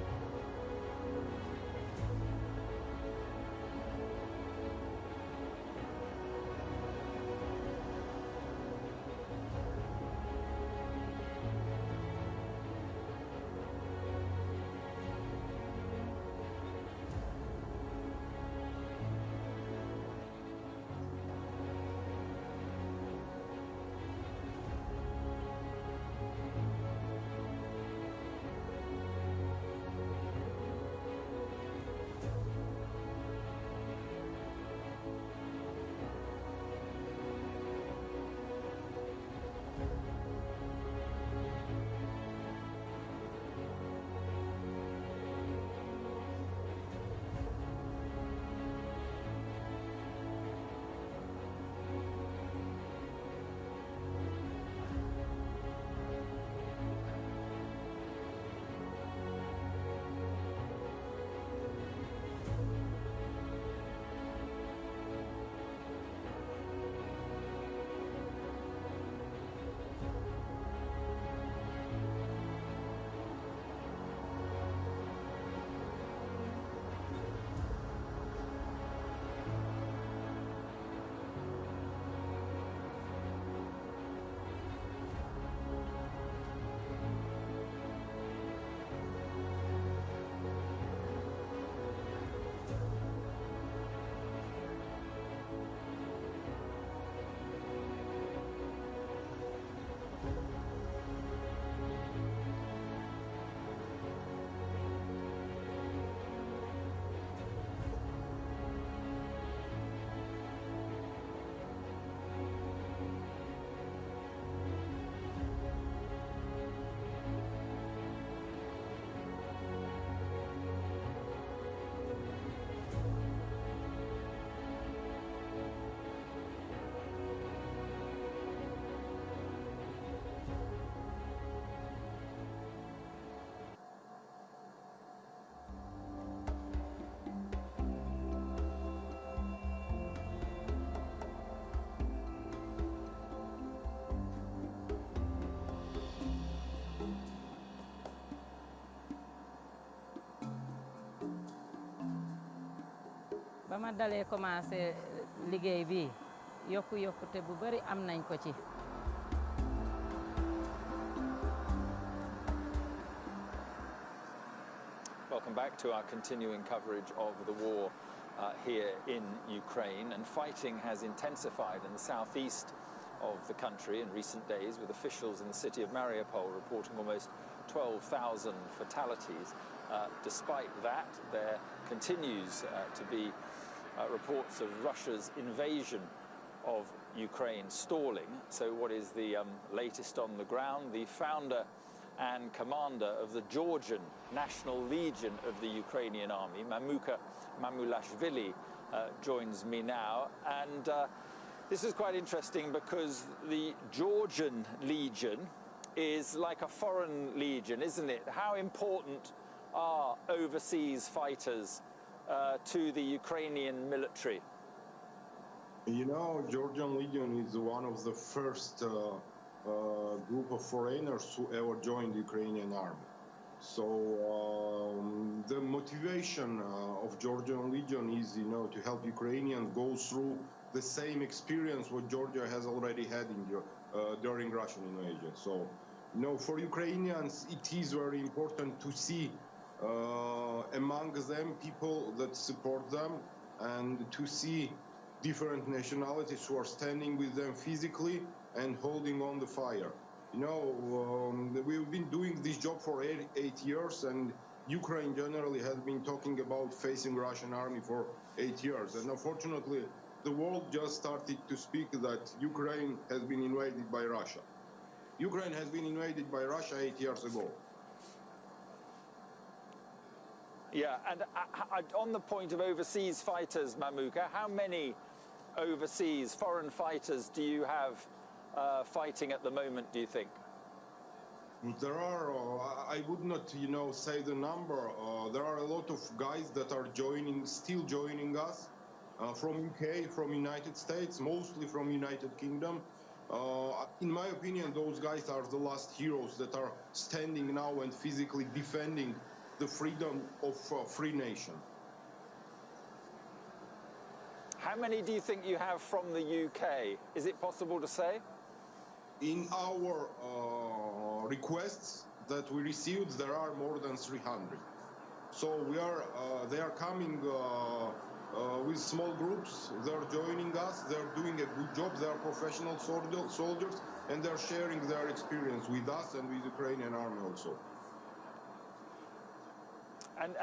normally see it. ba ma dalee commencé liggéey bi yokkute bu bari am nañ ko ci. Welcome back to our continuing coverage of the war here in Ukraine, and fighting has intensified in the southeast of the country in recent days, with officials in the city of Mariupol reporting almost 12,000 fatalities. Despite that, there continues to be reports of Russia's invasion of Ukraine stalling. So what is the latest on the ground? The founder and commander of the Georgian National Legion of the Ukrainian army, Mamulashvili, joins me now. And this is quite interesting because the Georgian Legion is like a foreign legion, isn't it? How important are overseas fighters to the Ukrainian military? You know, Georgian Legion is one of the first group of foreigners who ever joined the Ukrainian army. So the motivation of Georgian Legion is, to help Ukrainians go through the same experience what Georgia has already had during Russian invasion. So, for Ukrainians, it is very important to see among them people that support them and to see different nationalities who are standing with them physically and holding on the fire. We've been doing this job for 8 years, and Ukraine generally has been talking about facing Russian army for 8 years. And unfortunately, the world just started to speak that Ukraine has been invaded by Russia. Ukraine has been invaded by Russia 8 years ago. Yeah, and on the point of overseas fighters, Mamuka, how many overseas foreign fighters do you have fighting at the moment, do you think? There are, I would not, say the number. There are a lot of guys that are still joining us from UK, from United States, mostly from United Kingdom. In my opinion, those guys are the last heroes that are standing now and physically defending the freedom of a free nation. How many do you think you have from the UK? Is it possible to say? In our requests that we received, there are more than 300. So they are coming with small groups. They're joining us. They're doing a good job. They are professional soldiers, and they're sharing their experience with us and with the Ukrainian army also. And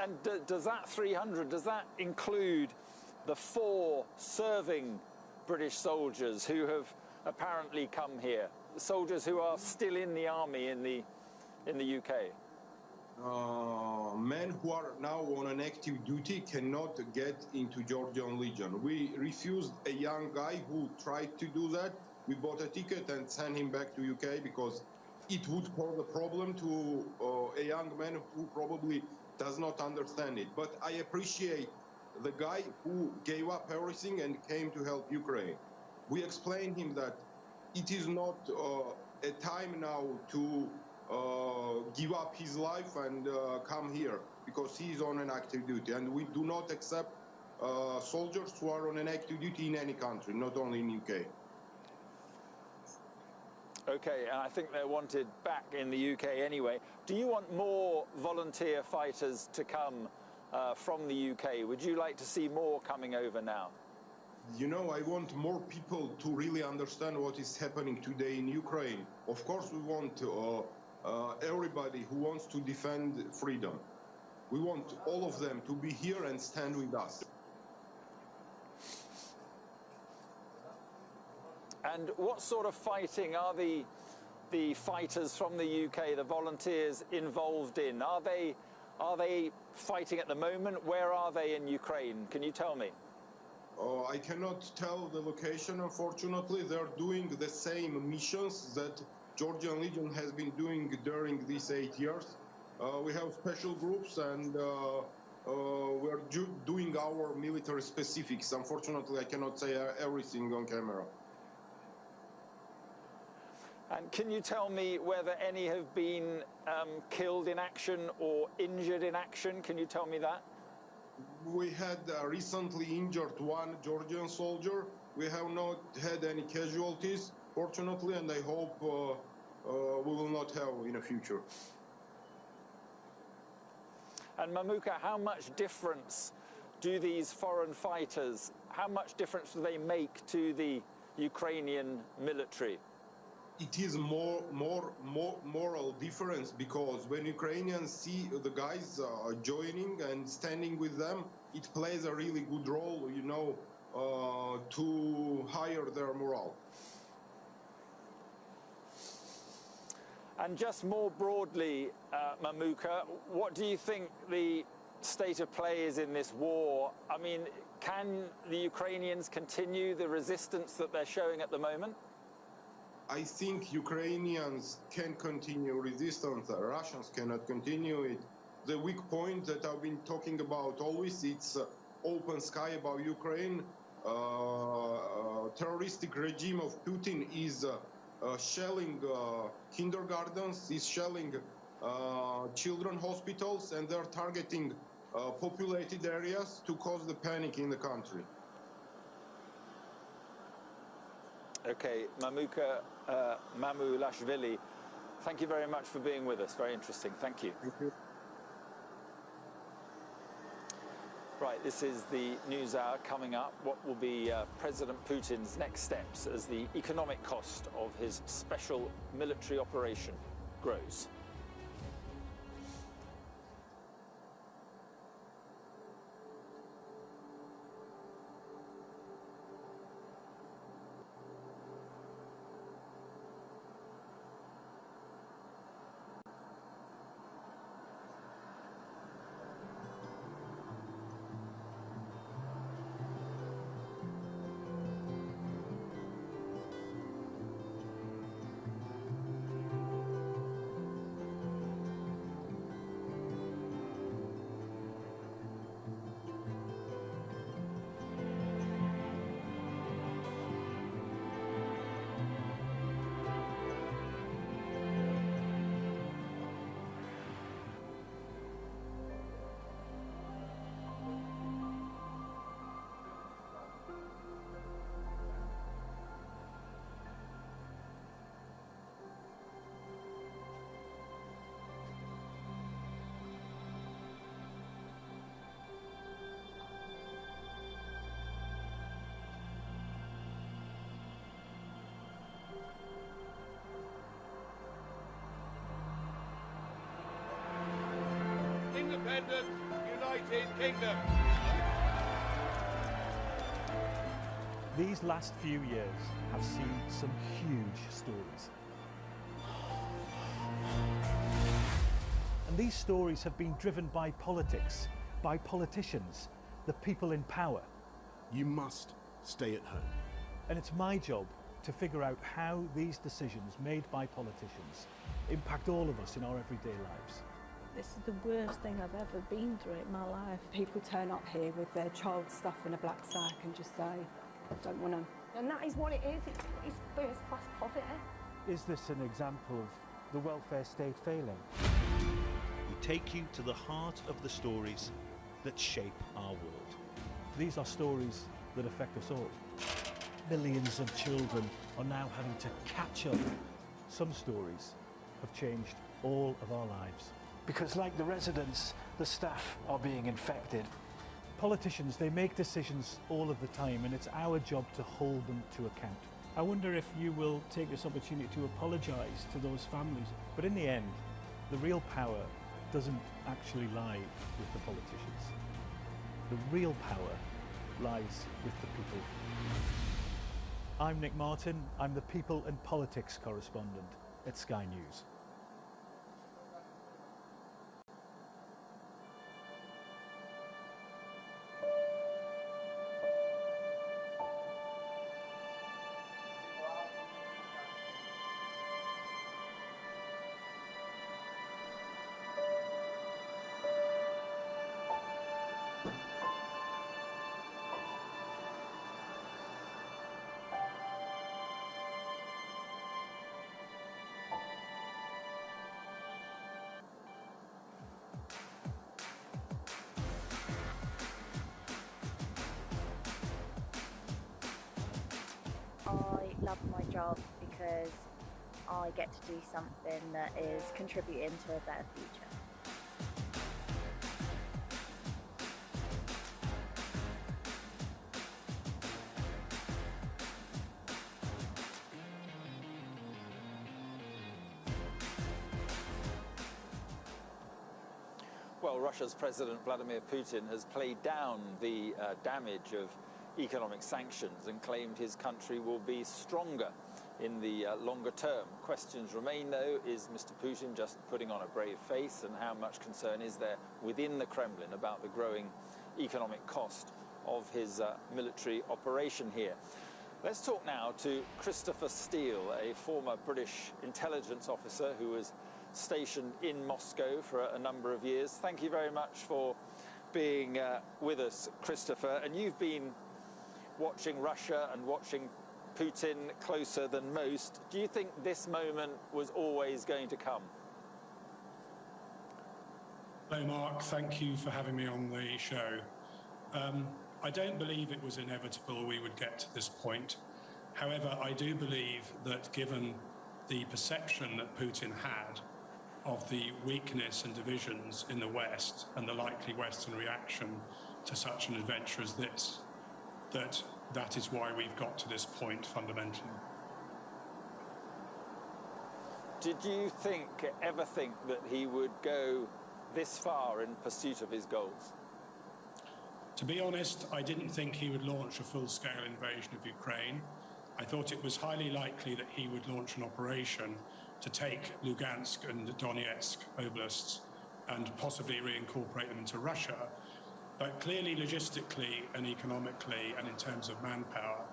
does that 300, does that include the 4 serving British soldiers who have apparently come here? Soldiers who are still in the army in the UK? Men who are now on an active duty cannot get into Georgian Legion. We refused a young guy who tried to do that. We bought a ticket and sent him back to UK because it would cause a problem to a young man who probably does not understand it. But I appreciate the guy who gave up everything and came to help Ukraine. We explained him that it is not a time now to give up his life and come here because he is on an active duty. And we do not accept soldiers who are on an active duty in any country, not only in UK. Okay, and I think they're wanted back in the UK anyway. Do you want more volunteer fighters to come from the UK? Would you like to see more coming over now? I want more people to really understand what is happening today in Ukraine. Of course, we want everybody who wants to defend freedom. We want all of them to be here and stand with us. And what sort of fighting are the fighters from the UK, the volunteers, involved in? Are they fighting at the moment? Where are they in Ukraine? Can you tell me? I cannot tell the location, unfortunately. They're doing the same missions that Georgian Legion has been doing during these 8 years. We have special groups and we're doing our military specifics. Unfortunately, I cannot say everything on camera. And can you tell me whether any have been killed in action or injured in action? Can you tell me that? We had recently injured one Georgian soldier. We have not had any casualties, fortunately, and I hope we will not have in the future. And Mamuka, how much difference do these foreign fighters, how much difference do they make to the Ukrainian military? It is more moral difference because when Ukrainians see the guys joining and standing with them, it plays a really good role, to higher their morale. And just more broadly, Mamuka, what do you think the state of play is in this war? I mean, can the Ukrainians continue the resistance that they're showing at the moment? I think Ukrainians can continue resistance. Russians cannot continue it. The weak point that I've been talking about always, it's open sky above Ukraine. Terroristic regime of Putin is shelling kindergartens, is shelling children hospitals, and they're targeting populated areas to cause the panic in the country. Okay, Mamulashvili, thank you very much for being with us. Very interesting. Thank you. Thank you. Right, this is the news hour. Coming up, what will be President Putin's next steps as the economic cost of his special military operation grows. Independent United Kingdom. These last few years have seen some huge stories. And these stories have been driven by politics, by politicians, the people in power. You must stay at home. And it's my job to figure out how these decisions made by politicians impact all of us in our everyday lives. This is the worst thing I've ever been through in my life. People turn up here with their child stuff in a black sack and just say, I don't want to. And that is what it is. It's first-class poverty. Is this an example of the welfare state failing? We take you to the heart of the stories that shape our world. These are stories that affect us all. Millions of children are now having to catch up. Some stories have changed all of our lives. Because like the residents, the staff are being infected. Politicians, they make decisions all of the time, and it's our job to hold them to account. I wonder if you will take this opportunity to apologise to those families. But in the end, the real power doesn't actually lie with the politicians. The real power lies with the people. I'm Nick Martin. I'm the People and Politics correspondent at Sky News. I love my job because I get to do something that is contributing to a better future. Well, Russia's President Vladimir Putin has played down the damage of economic sanctions and claimed his country will be stronger in the longer term. Questions remain, though, is Mr. Putin just putting on a brave face, and how much concern is there within the Kremlin about the growing economic cost of his military operation here? Let's talk now to Christopher Steele, a former British intelligence officer who was stationed in Moscow for a number of years. Thank you very much for being with us, Christopher. And you've been watching Russia and watching Putin closer than most. Do you think this moment was always going to come? Hello, Mark. Thank you for having me on the show. I don't believe it was inevitable we would get to this point. However, I do believe that given the perception that Putin had of the weakness and divisions in the West and the likely Western reaction to such an adventure as this, that is why we've got to this point fundamentally. Did you ever think that he would go this far in pursuit of his goals? To be honest, I didn't think he would launch a full-scale invasion of Ukraine. I thought it was highly likely that he would launch an operation to take Lugansk and Donetsk oblasts and possibly reincorporate them into Russia. But clearly, logistically and economically and in terms of manpower,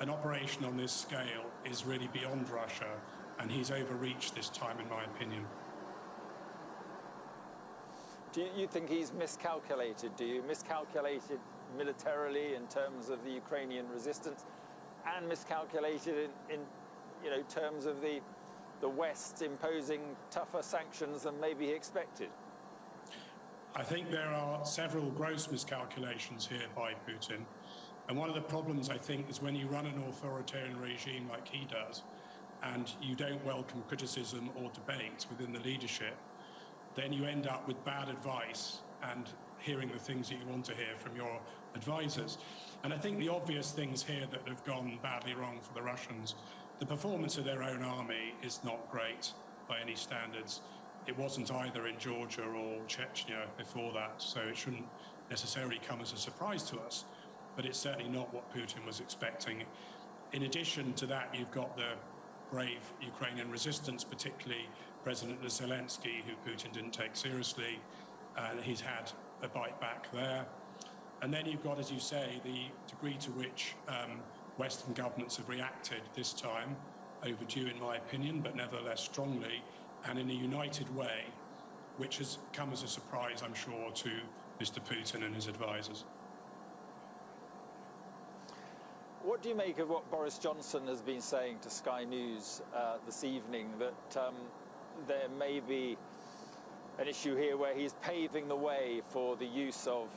an operation on this scale is really beyond Russia, and he's overreached this time, in my opinion. Do you think he's miscalculated? Do you miscalculated militarily in terms of the Ukrainian resistance, and miscalculated in terms of the West imposing tougher sanctions than maybe he expected? I think there are several gross miscalculations here by Putin. And one of the problems, I think, is when you run an authoritarian regime like he does, and you don't welcome criticism or debate within the leadership, then you end up with bad advice and hearing the things that you want to hear from your advisors. And I think the obvious things here that have gone badly wrong for the Russians, the performance of their own army is not great by any standards. It wasn't either in Georgia or Chechnya before that, so it shouldn't necessarily come as a surprise to us, but it's certainly not what Putin was expecting. In addition to that, you've got the brave Ukrainian resistance, particularly President Zelensky, who Putin didn't take seriously, and he's had a bite back there. And then you've got, as you say, the degree to which Western governments have reacted this time, overdue in my opinion, but nevertheless strongly, and in a united way, which has come as a surprise, I'm sure, to Mr. Putin and his advisors. What do you make of what Boris Johnson has been saying to Sky News this evening, that there may be an issue here where he's paving the way for the use of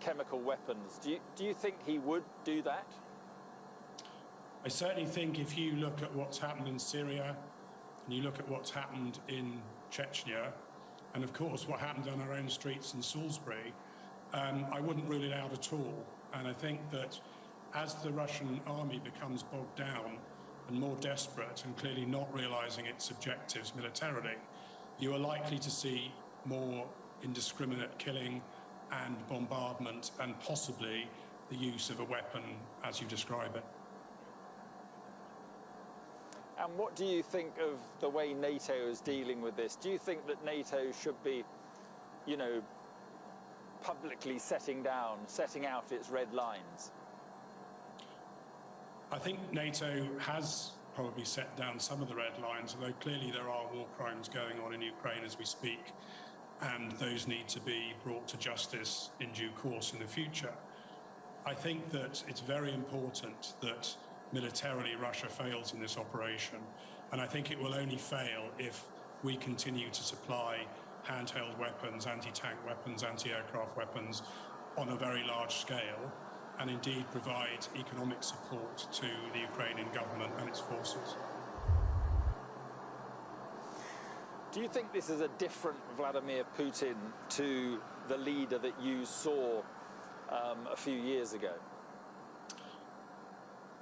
chemical weapons? Do you think he would do that? I certainly think if you look at what's happened in Syria, and you look at what's happened in Chechnya, and of course what happened on our own streets in Salisbury, I wouldn't rule it out at all. And I think that as the Russian army becomes bogged down and more desperate and clearly not realizing its objectives militarily, you are likely to see more indiscriminate killing and bombardment and possibly the use of a weapon as you describe it. And what do you think of the way NATO is dealing with this? Do you think that NATO should be, publicly setting out its red lines? I think NATO has probably set down some of the red lines, although clearly there are war crimes going on in Ukraine as we speak, and those need to be brought to justice in due course in the future. I think that it's very important that militarily Russia fails in this operation, and I think it will only fail if we continue to supply handheld weapons, anti-tank weapons, anti-aircraft weapons on a very large scale, and indeed provide economic support to the Ukrainian government and its forces. Do you think this is a different Vladimir Putin to the leader that you saw a few years ago?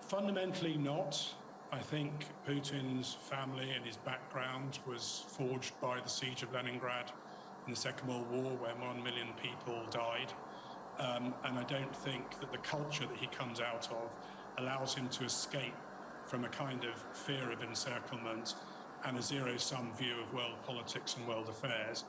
Fundamentally not. I think Putin's family and his background was forged by the siege of Leningrad in the Second World War, where 1 million people died. And I don't think that the culture that he comes out of allows him to escape from a kind of fear of encirclement and a zero-sum view of world politics and world affairs.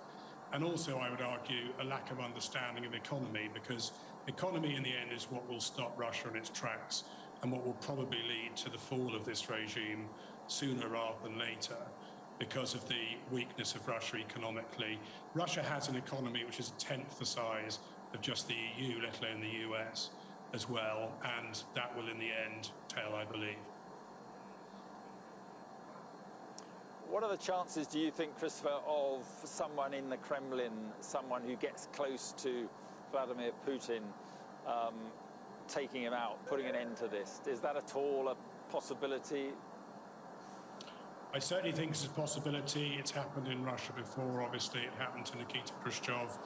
And also, I would argue, a lack of understanding of economy, because economy in the end is what will stop Russia in its tracks and what will probably lead to the fall of this regime sooner rather than later, because of the weakness of Russia economically. Russia has an economy which is a tenth the size of just the EU, let alone the US as well, and that will in the end tell, I believe. What are the chances, do you think, Christopher, of someone in the Kremlin, someone who gets close to Vladimir Putin, taking him out, putting an end to this? Is that at all a possibility? I certainly think it's a possibility. It's happened in Russia before, obviously. It happened to Nikita Khrushchev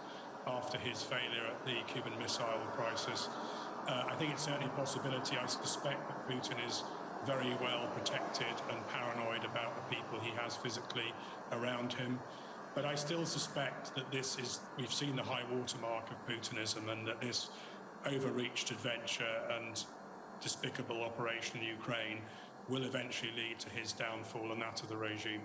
after his failure at the Cuban Missile Crisis. I think it's certainly a possibility. I suspect that Putin is very well protected and paranoid about the people he has physically around him. But I still suspect that we've seen the high watermark of Putinism, and that this overreached adventure and despicable operation in Ukraine will eventually lead to his downfall and that of the regime.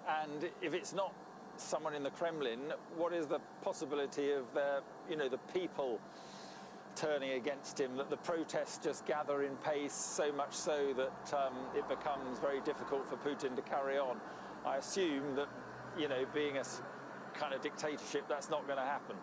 And if it's not someone in the Kremlin, what is the possibility of the people turning against him, that the protests just gather in pace, so much so that it becomes very difficult for Putin to carry on? I assume that, being a kind of dictatorship, that's not going to happen.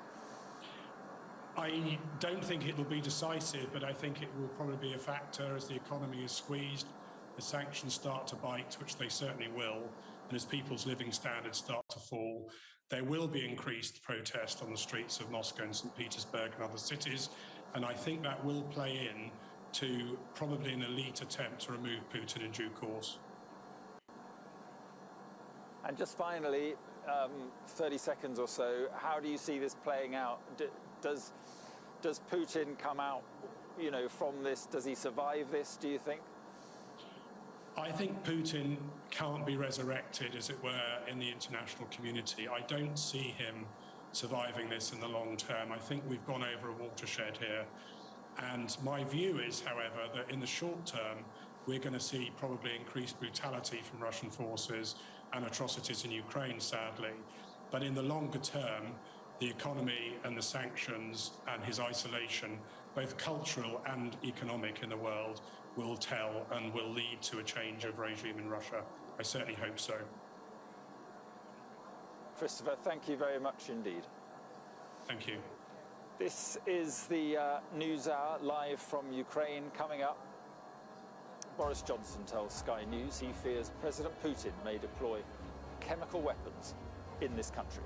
I don't think it will be decisive, but I think it will probably be a factor as the economy is squeezed, the sanctions start to bite, which they certainly will, and as people's living standards start to fall. There will be increased protest on the streets of Moscow and St. Petersburg and other cities, and I think that will play in to probably an elite attempt to remove Putin in due course. And just finally, 30 seconds or so, how do you see this playing out? Does Putin come out, from this? Does he survive this, do you think? I think Putin can't be resurrected, as it were, in the international community. I don't see him surviving this in the long term. I think we've gone over a watershed here. And my view is, however, that in the short term, we're going to see probably increased brutality from Russian forces and atrocities in Ukraine, sadly. But in the longer term, the economy and the sanctions and his isolation, both cultural and economic in the world, will tell and will lead to a change of regime in Russia. I certainly hope so. Christopher, thank you very much indeed. Thank you. This is the News Hour live from Ukraine. Coming up, Boris Johnson tells Sky News he fears President Putin may deploy chemical weapons in this country.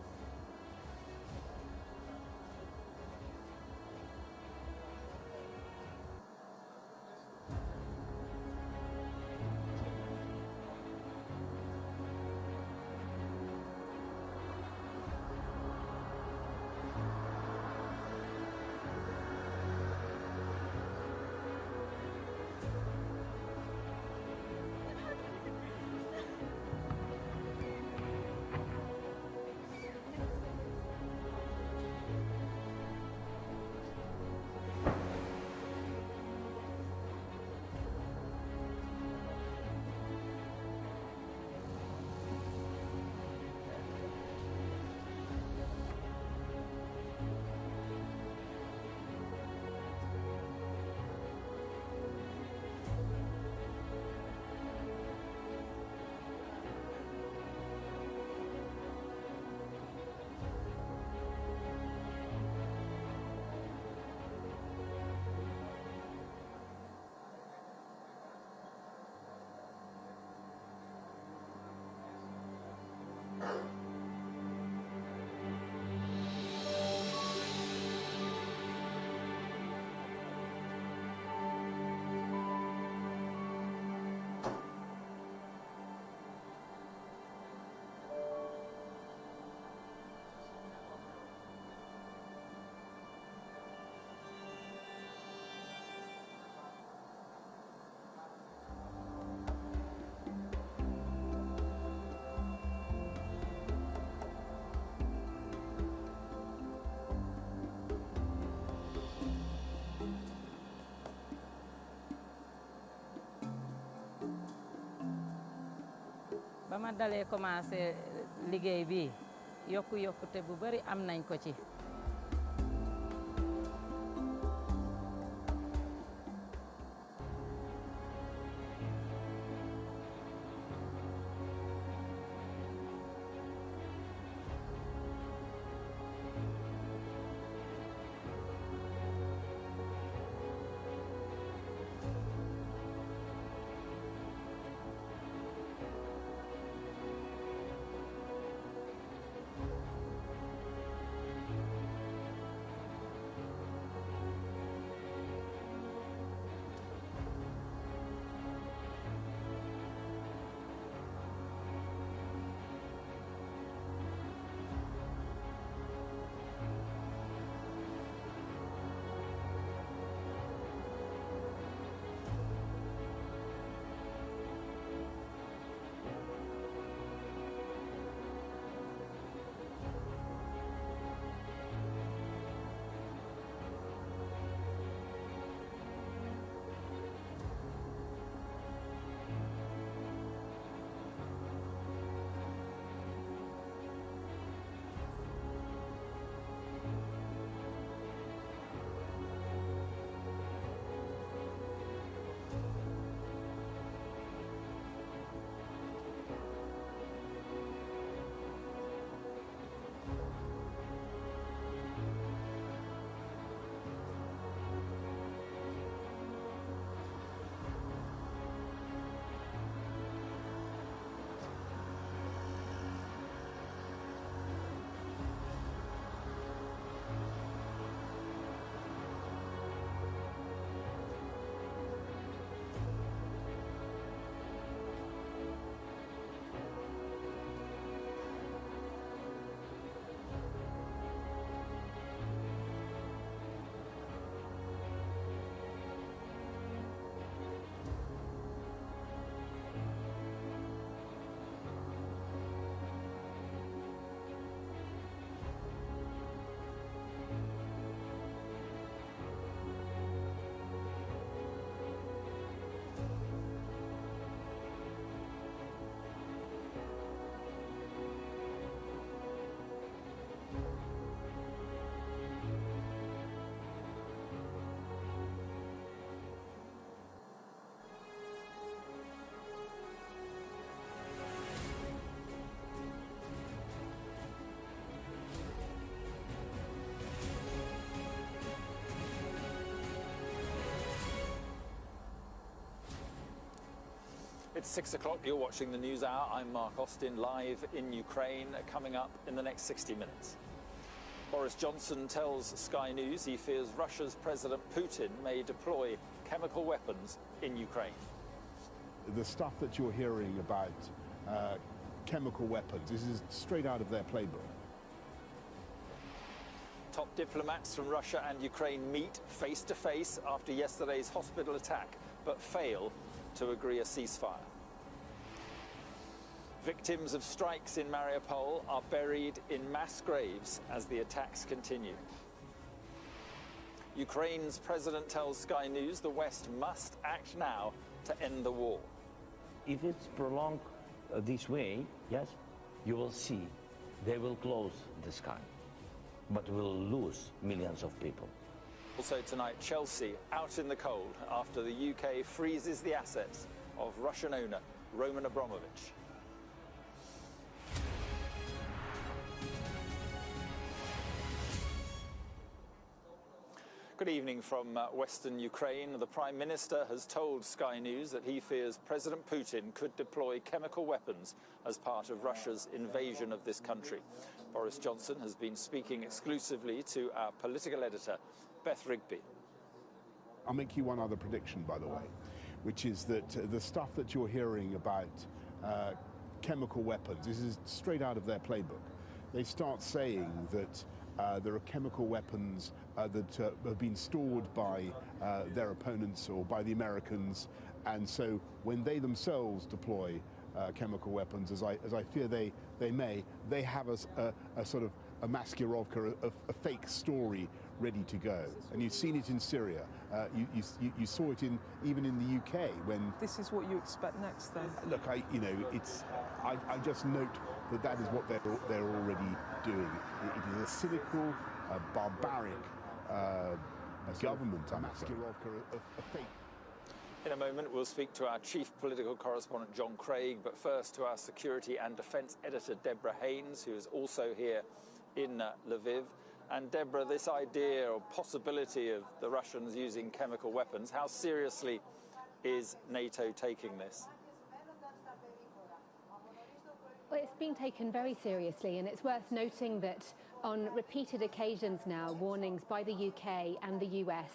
ba ma dalee commencé liggéey bi yokkute bu bari am nañ ko ci. It's 6 o'clock. You're watching the News Hour. I'm Mark Austin, live in Ukraine, coming up in the next 60 minutes. Boris Johnson tells Sky News he fears Russia's President Putin may deploy chemical weapons in Ukraine. The stuff that you're hearing about chemical weapons, this is straight out of their playbook. Top diplomats from Russia and Ukraine meet face to face after yesterday's hospital attack, but fail to agree a ceasefire. Victims of strikes in Mariupol are buried in mass graves as the attacks continue. Ukraine's president tells Sky News the West must act now to end the war. If it's prolonged this way, yes, you will see they will close the sky, but we'll lose millions of people. Also tonight, Chelsea out in the cold after the UK freezes the assets of Russian owner Roman Abramovich. Good evening from Western Ukraine. The Prime Minister has told Sky News that he fears President Putin could deploy chemical weapons as part of Russia's invasion of this country. Boris Johnson has been speaking exclusively to our political editor, Beth Rigby. I'll make you one other prediction, by the way, which is that the stuff that you're hearing about chemical weapons, this is straight out of their playbook. They start saying that there are chemical weapons that have been stored by their opponents or by the Americans, and so when they themselves deploy chemical weapons, as I fear they may, they have a sort of a maskirovka, a fake story ready to go. And you've seen it in Syria. You saw it even in the UK when. This is what you expect next, then. Look, I just note that is what they're already doing. It is a cynical, barbaric government. A fake. In a moment, we'll speak to our chief political correspondent, John Craig, but first to our security and defence editor, Deborah Haynes, who is also here in Lviv. And Deborah, this idea or possibility of the Russians using chemical weapons, how seriously is NATO taking this? Well, it's been taken very seriously, and it's worth noting that on repeated occasions now, warnings by the UK and the US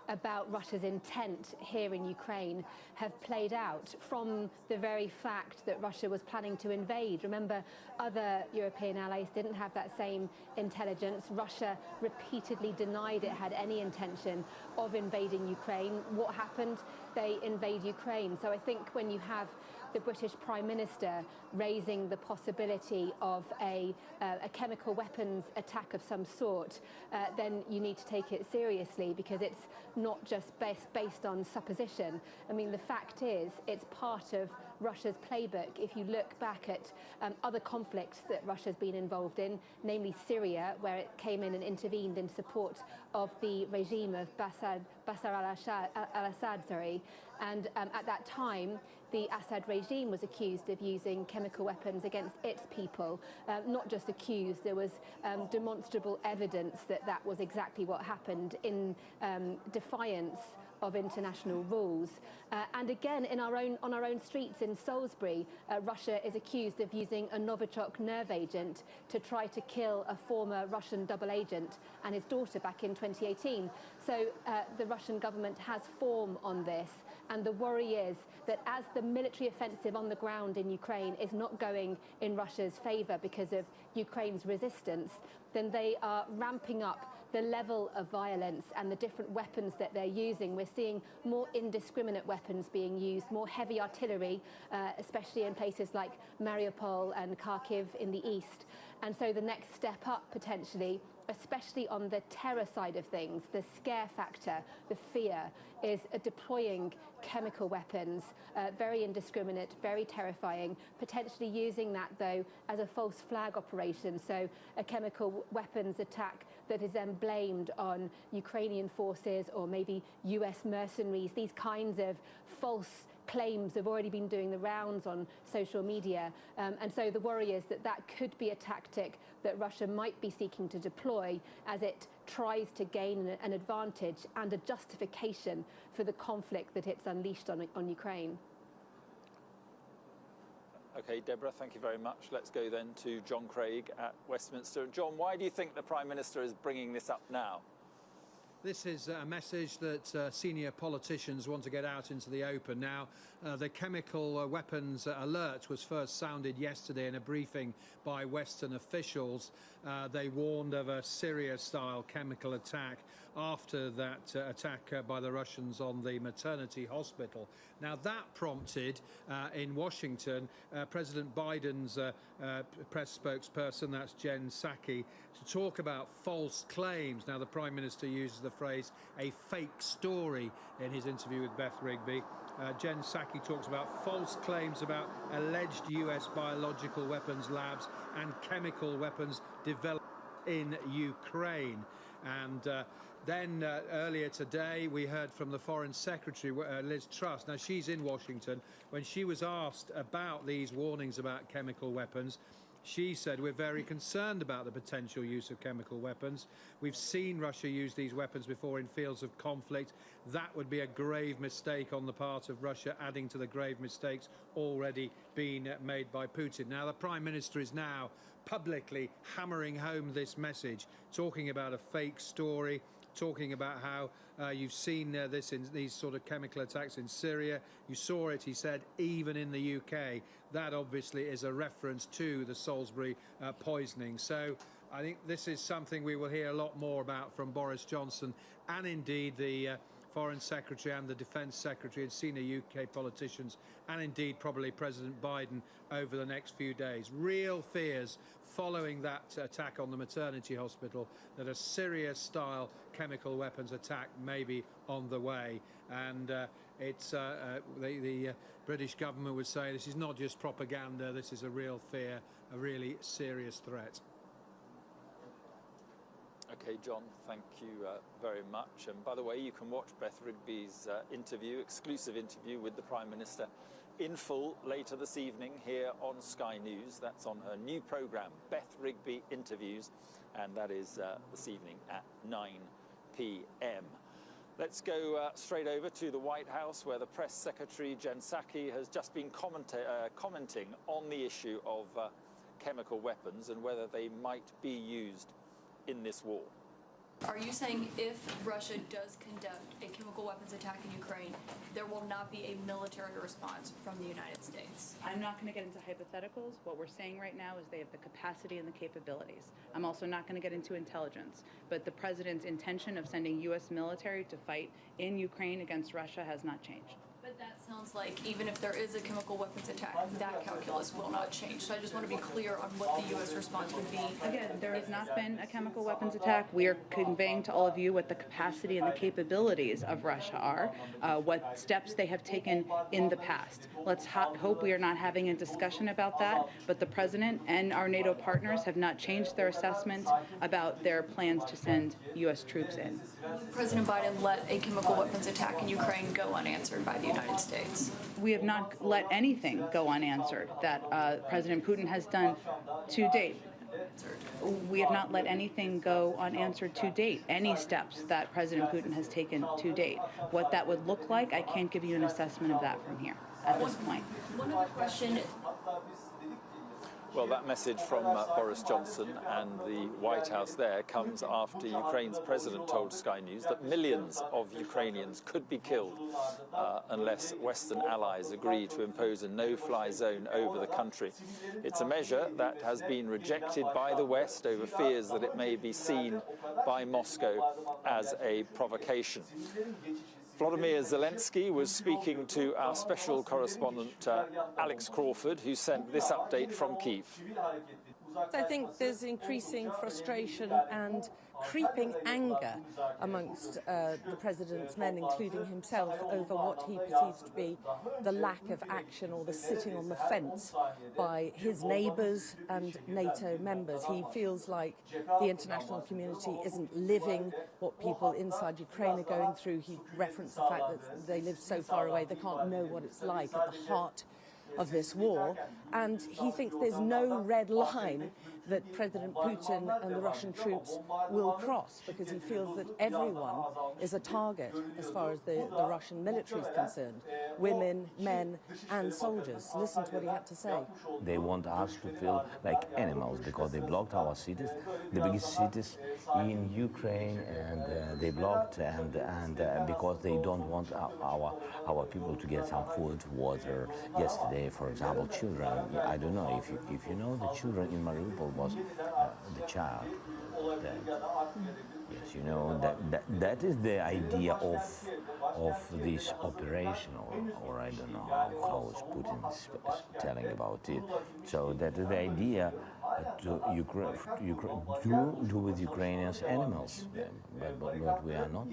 about Russia's intent here in Ukraine have played out from the very fact that Russia was planning to invade. Remember, other European allies didn't have that same intelligence. Russia repeatedly denied it had any intention of invading Ukraine. What happened? They invade Ukraine. So I think when you have the British Prime Minister raising the possibility of a chemical weapons attack of some sort, then you need to take it seriously, because it's not just based on supposition. I mean, the fact is, it's part of Russia's playbook. If you look back at other conflicts that Russia's been involved in, namely Syria, where it came in and intervened in support of the regime of Bashar al-Assad, and at that time, the Assad regime was accused of using chemical weapons against its people. Not just accused, there was demonstrable evidence that that was exactly what happened in defiance of international rules. And again, on our own streets in Salisbury, Russia is accused of using a Novichok nerve agent to try to kill a former Russian double agent and his daughter back in 2018. So the Russian government has form on this. And the worry is that as the military offensive on the ground in Ukraine is not going in Russia's favour because of Ukraine's resistance, then they are ramping up the level of violence and the different weapons that they're using. We're seeing more indiscriminate weapons being used, more heavy artillery, especially in places like Mariupol and Kyiv in the east. And so the next step up, potentially, especially on the terror side of things, the scare factor, the fear, is deploying chemical weapons, very indiscriminate, very terrifying, potentially using that, though, as a false flag operation. So a chemical weapons attack that is then blamed on Ukrainian forces or maybe US mercenaries. These kinds of false claims have already been doing the rounds on social media. And so the worry is that that could be a tactic that Russia might be seeking to deploy as it tries to gain an advantage and a justification for the conflict that it's unleashed on Ukraine. OK, Deborah, thank you very much. Let's go then to John Craig at Westminster. John, why do you think the Prime Minister is bringing this up now? This is a message that senior politicians want to get out into the open. Now, the chemical weapons alert was first sounded yesterday in a briefing by Western officials. They warned of a Syria-style chemical attack after that attack by the Russians on the maternity hospital. Now, that prompted in Washington President Biden's press spokesperson, that's Jen Psaki, to talk about false claims. Now, the Prime Minister uses the phrase a fake story in his interview with Beth Rigby. Jen Psaki talks about false claims about alleged US biological weapons labs and chemical weapons developed in Ukraine. And then earlier today we heard from the Foreign Secretary, Liz Truss. Now, she's in Washington. When she was asked about these warnings about chemical weapons, she said, we're very concerned about the potential use of chemical weapons. We've seen Russia use these weapons before in fields of conflict. That would be a grave mistake on the part of Russia, adding to the grave mistakes already being made by Putin. Now, the Prime Minister is now publicly hammering home this message, talking about a fake story, talking about how you've seen this in these sort of chemical attacks in Syria. You saw it, he said, even in the UK. That obviously is a reference to the Salisbury poisoning. So I think this is something we will hear a lot more about from Boris Johnson and indeed the Foreign Secretary and the Defence Secretary and senior UK politicians, and indeed probably President Biden over the next few days. Real fears following that attack on the maternity hospital that a Syria-style chemical weapons attack may be on the way. And it's the British government would say this is not just propaganda, this is a real fear, a really serious threat. OK, John, thank you very much. And by the way, you can watch Beth Rigby's exclusive interview with the Prime Minister in full later this evening here on Sky News. That's on her new programme, Beth Rigby Interviews, and that is this evening at 9 p.m. Let's go straight over to the White House, where the Press Secretary, Jen Psaki, has just been commenting on the issue of chemical weapons and whether they might be used in this war. Are you saying if Russia does conduct a chemical weapons attack in Ukraine, there will not be a military response from the United States? I'm not going to get into hypotheticals. What we're saying right now is they have the capacity and the capabilities. I'm also not going to get into intelligence, but the president's intention of sending U.S. military to fight in Ukraine against Russia has not changed. But that sounds like even if there is a chemical weapons attack, that calculus will not change. So I just want to be clear on what the U.S. response would be. Again, there has not been a chemical weapons attack. We are conveying to all of you what the capacity and the capabilities of Russia are, what steps they have taken in the past. Let's hope we are not having a discussion about that, but the president and our NATO partners have not changed their assessment about their plans to send U.S. troops in. President Biden let a chemical weapons attack in Ukraine go unanswered by the United States. We have not let anything go unanswered that President Putin has done to date. We have not let anything go unanswered to date, any steps that President Putin has taken to date. What that would look like, I can't give you an assessment of that from here at this point. One other question. Well, that message from Boris Johnson and the White House there comes after Ukraine's president told Sky News that millions of Ukrainians could be killed unless Western allies agree to impose a no-fly zone over the country. It's a measure that has been rejected by the West over fears that it may be seen by Moscow as a provocation. Volodymyr Zelensky was speaking to our special correspondent, Alex Crawford, who sent this update from Kyiv. I think there's increasing frustration and creeping anger amongst the president's men, including himself, over what he perceives to be the lack of action or the sitting on the fence by his neighbours and NATO members. He feels like the international community isn't living what people inside Ukraine are going through. He referenced the fact that they live so far away they can't know what it's like at the heart of this war, and he thinks there's no red line that President Putin and the Russian troops will cross, because he feels that everyone is a target as far as the Russian military is concerned. Women, men and soldiers. Listen to what he had to say. They want us to feel like animals because they blocked our cities, the biggest cities in Ukraine, and they blocked and because they don't want our people to get some food, water. Yesterday, for example, children. I don't know if you know the children in Mariupol was the child. Yes, you know that is the idea of this operation, or I don't know how Putin is telling about it. So that is the idea to do with Ukrainians animals, but we are not.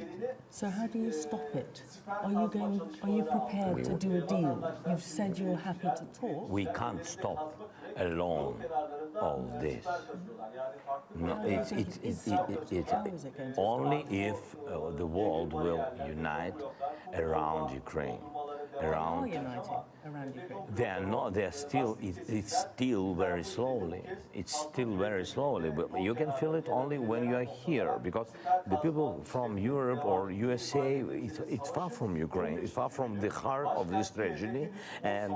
So how do you stop it? Are you prepared to do a deal? You've said you're happy to talk. We can't stop alone all this. No, it's only if the world will unite around Ukraine. Are uniting around Ukraine? They are not. They are still. It's still very slowly. It's still very slowly. But you can feel it only when you are here, because the people from Europe or USA, it's far from Ukraine. It's far from the heart of this tragedy, and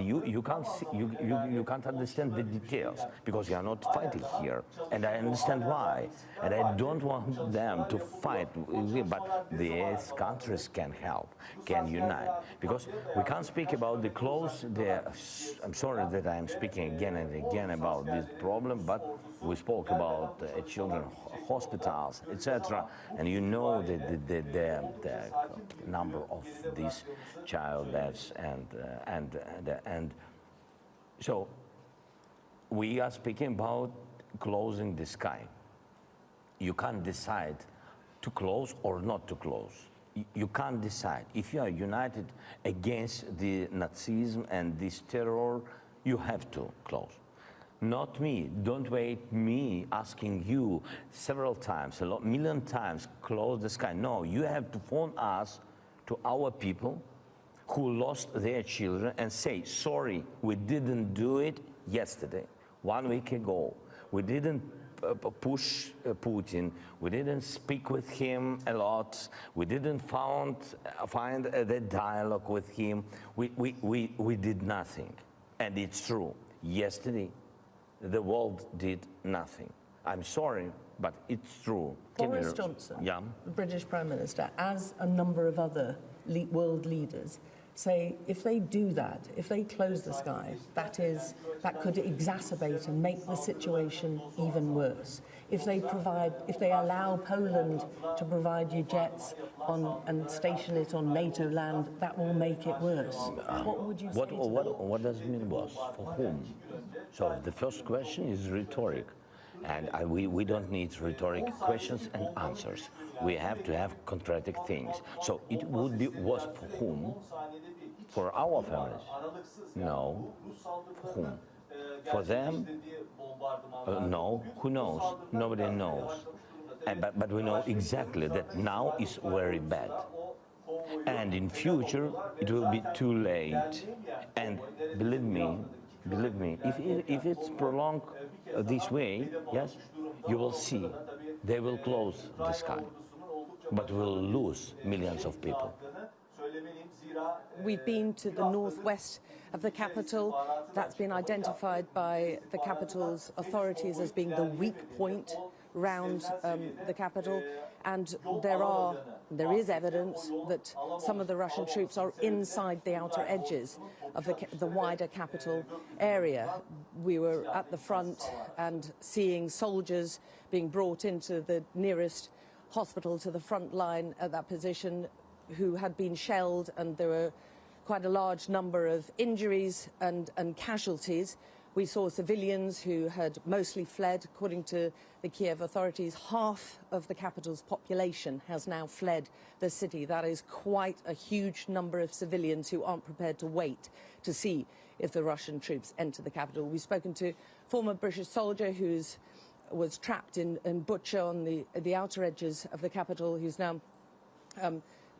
you can't see, you can't understand the details because you are not fighting here. And I understand why. And I don't want them to fight, but these countries can help, can unite, because we can't speak about the close. I'm sorry that I'm speaking again and again about this problem, but we spoke about children hospitals, etc. And you know the number of these child deaths, and so we are speaking about closing the sky. You can't decide to close or not to close. You can't decide. If you are united against the Nazism and this terror, you have to close. Not me. Don't wait me asking you several times, a million times, close the sky. No, you have to phone us, to our people who lost their children, and say, sorry, we didn't do it yesterday, 1 week ago. We didn't push Putin. We didn't speak with him a lot. We didn't find the dialogue with him. We did nothing. And it's true. Yesterday, the world did nothing. I'm sorry, but it's true. Boris Johnson, the British Prime Minister, as a number of other world leaders, say if they do that, if they close the sky, that could exacerbate and make the situation even worse. If they allow Poland to provide you jets and station it on NATO land, that will make it worse. What would you say to them? What does it mean worse? For whom? So the first question is rhetoric. And we don't need rhetoric questions and answers. We have to have concrete things. So it would be worse for whom? For our families? No. For whom? For them? No. Who knows? Nobody knows. But we know exactly that now is very bad. And in future, it will be too late. And believe me, if it's prolonged this way, yes, you will see they will close the sky, but we'll lose millions of people. We've been to the northwest of the capital. That's been identified by the capital's authorities as being the weak point round the capital, and there is evidence that some of the Russian troops are inside the outer edges of the wider capital area. We were at the front and seeing soldiers being brought into the nearest hospital to the front line at that position who had been shelled, and there were quite a large number of injuries and casualties. We saw civilians who had mostly fled. According to the Kiev authorities, half of the capital's population has now fled the city. That is quite a huge number of civilians who aren't prepared to wait to see if the Russian troops enter the capital. We've spoken to a former British soldier who was trapped in Bucha on the outer edges of the capital, who's now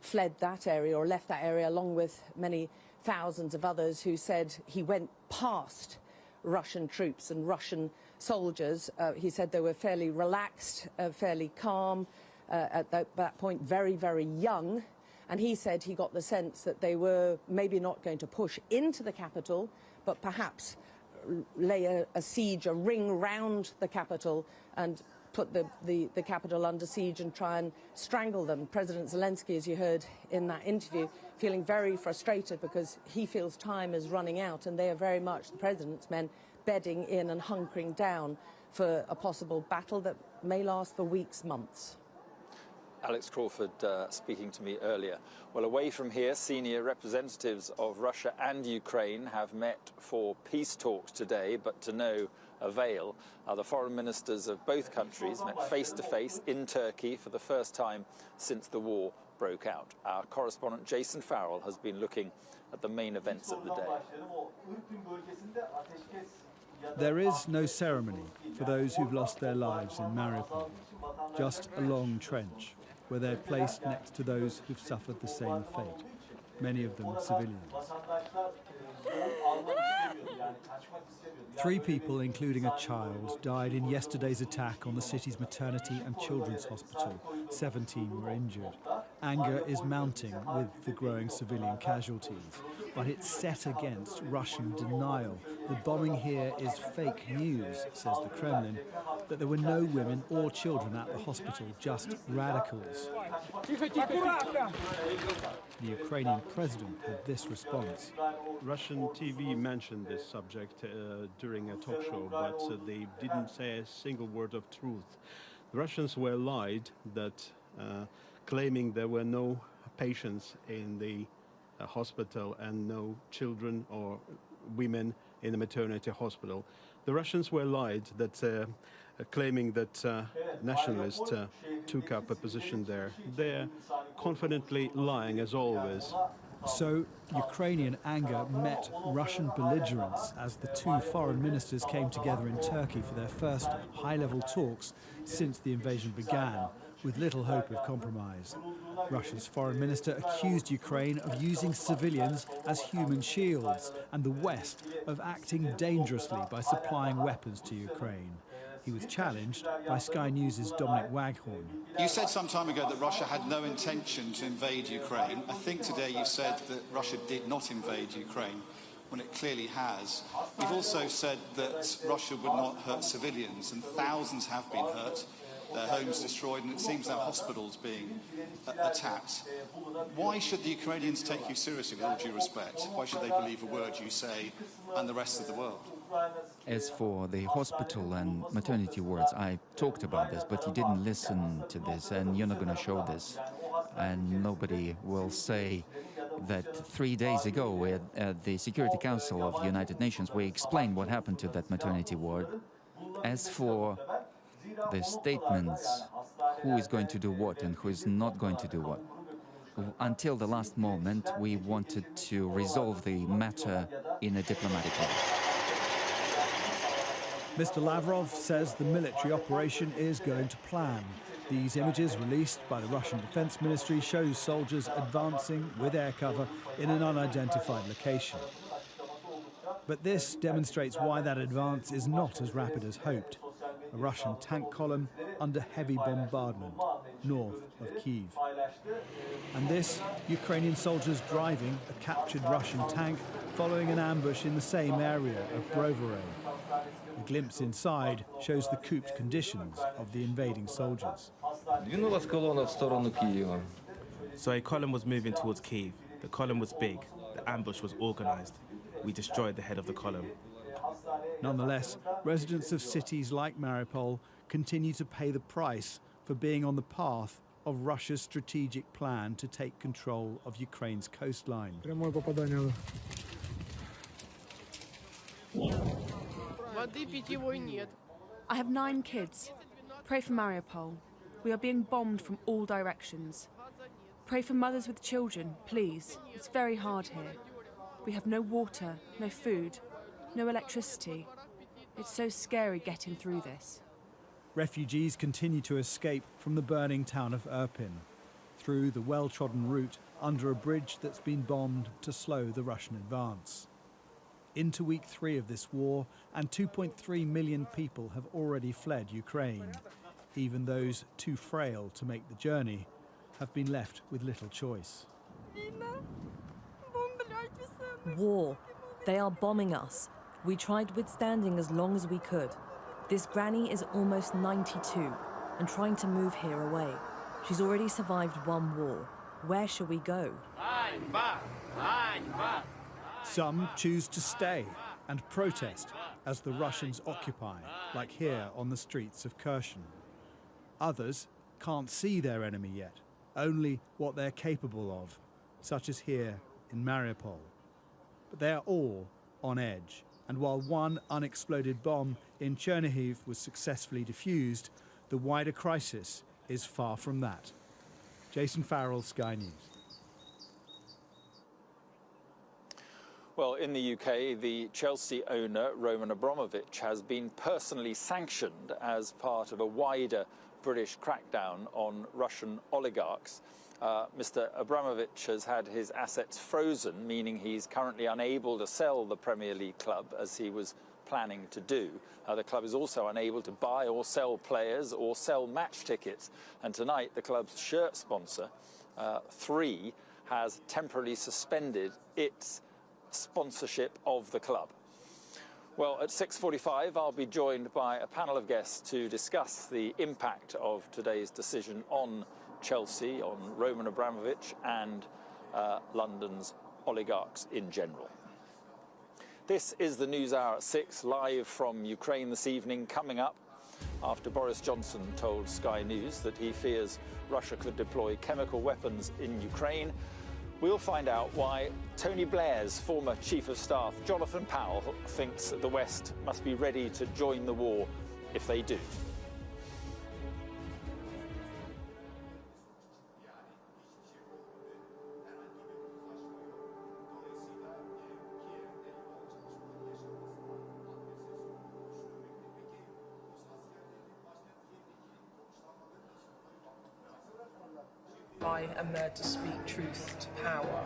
fled that area or left that area, along with many thousands of others, who said he went past Russian troops and Russian soldiers. He said they were fairly relaxed, fairly calm, at that point very, very young. And he said he got the sense that they were maybe not going to push into the capital, but perhaps lay a siege, a ring round the capital and put the capital under siege and try and strangle them. President Zelensky, as you heard in that interview, feeling very frustrated because he feels time is running out, and they are very much, the president's men, bedding in and hunkering down for a possible battle that may last for weeks, months. Alex Crawford speaking to me earlier. Well, away from here, senior representatives of Russia and Ukraine have met for peace talks today, but to no avail. The foreign ministers of both countries met face-to-face in Turkey for the first time since the war broke out. Our correspondent Jason Farrell has been looking at the main events of the day. There is no ceremony for those who've lost their lives in Mariupol, just a long trench where they're placed next to those who've suffered the same fate, many of them civilians. 3 people, including a child, died in yesterday's attack on the city's maternity and children's hospital. 17 were injured. Anger is mounting with the growing civilian casualties, but it's set against Russian denial. The bombing here is fake news, says the Kremlin, that there were no women or children at the hospital, just radicals. The Ukrainian president had this response. Russian TV mentioned this subject during a talk show, but they didn't say a single word of truth. The Russians were lied that claiming there were no patients in the hospital and no children or women in the maternity hospital. The Russians were lied that claiming that nationalists took up a position there. They're confidently lying as always. So Ukrainian anger met Russian belligerence as the 2 foreign ministers came together in Turkey for their first high-level talks since the invasion began, with little hope of compromise. Russia's foreign minister accused Ukraine of using civilians as human shields and the West of acting dangerously by supplying weapons to Ukraine. He was challenged by Sky News' Dominic Waghorn. You said some time ago that Russia had no intention to invade Ukraine. I think today you said that Russia did not invade Ukraine, when it clearly has. You've also said that Russia would not hurt civilians, and thousands have been hurt, their homes destroyed, and it seems their hospitals being attacked. Why should the Ukrainians take you seriously, with all due respect? Why should they believe a word you say and the rest of the world? As for the hospital and maternity wards, I talked about this, but you didn't listen to this, and you're not going to show this. And nobody will say that 3 days ago at the Security Council of the United Nations, we explained what happened to that maternity ward. As for the statements, who is going to do what and who is not going to do what, until the last moment, we wanted to resolve the matter in a diplomatic way. Mr. Lavrov says the military operation is going to plan. These images released by the Russian Defense Ministry show soldiers advancing with air cover in an unidentified location. But this demonstrates why that advance is not as rapid as hoped. A Russian tank column under heavy bombardment north of Kyiv. And this, Ukrainian soldiers driving a captured Russian tank following an ambush in the same area of Brovary. A glimpse inside shows the cooped conditions of the invading soldiers. So a column was moving towards Kyiv. The column was big. The ambush was organized. We destroyed the head of the column. Nonetheless, residents of cities like Mariupol continue to pay the price for being on the path of Russia's strategic plan to take control of Ukraine's coastline. I have 9 kids. Pray for Mariupol. We are being bombed from all directions. Pray for mothers with children, please. It's very hard here. We have no water, no food, no electricity. It's so scary getting through this. Refugees continue to escape from the burning town of Irpin, through the well-trodden route under a bridge that's been bombed to slow the Russian advance. into week 3 of this war, and 2.3 million people have already fled Ukraine. Even those too frail to make the journey have been left with little choice. War. They are bombing us. We tried withstanding as long as we could. This granny is almost 92 and trying to move here away. She's already survived 1 war. Where shall we go? Some choose to stay and protest as the Russians occupy, like here on the streets of Kherson. Others can't see their enemy yet, only what they're capable of, such as here in Mariupol. But they are all on edge, and while one unexploded bomb in Chernihiv was successfully defused, the wider crisis is far from that. Jason Farrell, Sky News. Well, in the UK, the Chelsea owner, Roman Abramovich, has been personally sanctioned as part of a wider British crackdown on Russian oligarchs. Mr. Abramovich has had his assets frozen, meaning he's currently unable to sell the Premier League club as he was planning to do. The club is also unable to buy or sell players or sell match tickets. And tonight, the club's shirt sponsor, 3, has temporarily suspended its sponsorship of the club. Well, at 6:45, I'll be joined by a panel of guests to discuss the impact of today's decision on Chelsea, on Roman Abramovich and London's oligarchs in general. This is the News Hour at 6, live from Ukraine this evening. Coming up, after Boris Johnson told Sky News that he fears Russia could deploy chemical weapons in Ukraine, we'll find out why Tony Blair's former Chief of Staff, Jonathan Powell, thinks that the West must be ready to join the war if they do. I am there to speak truth to power.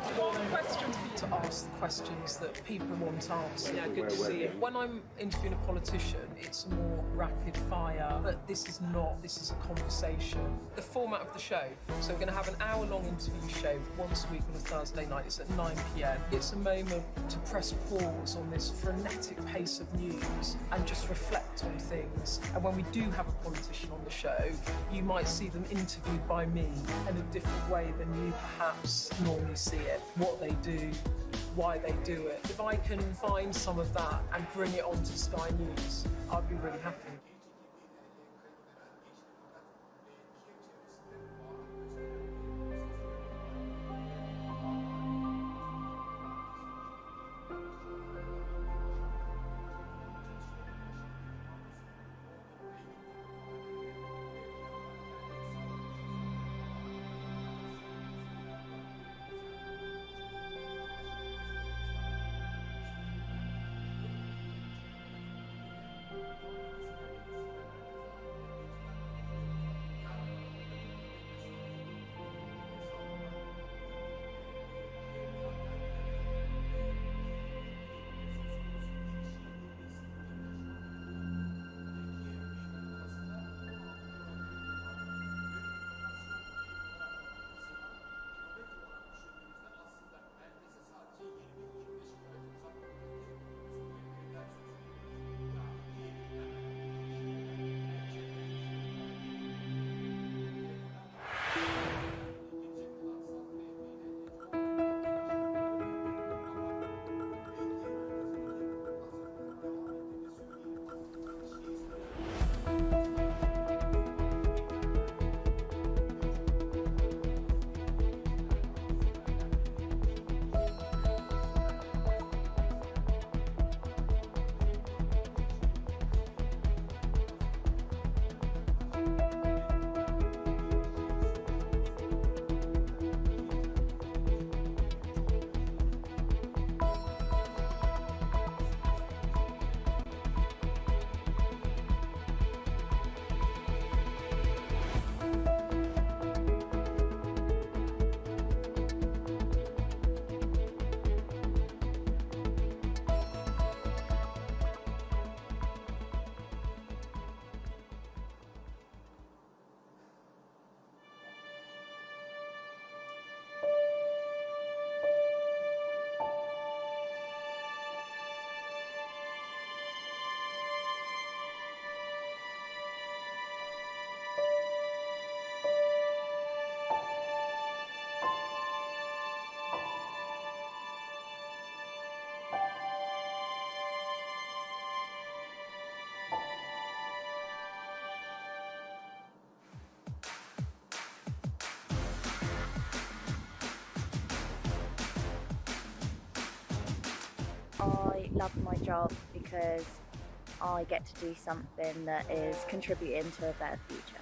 To ask the questions that people want answered. Yeah, good to see you. When I'm interviewing a politician, it's more rapid fire, but this is not. This is a conversation. The format of the show, so we're going to have an hour-long interview show once a week on a Thursday night. It's at 9 p.m. It's a moment to press pause on this frenetic pace of news and just reflect on things. And when we do have a politician on the show, you might see them interviewed by me in a different way than you perhaps normally see it. What they do, why they do it. If I can find some of that and bring it onto Sky News, I'd be really happy. love my job because I get to do something that is contributing to a better future.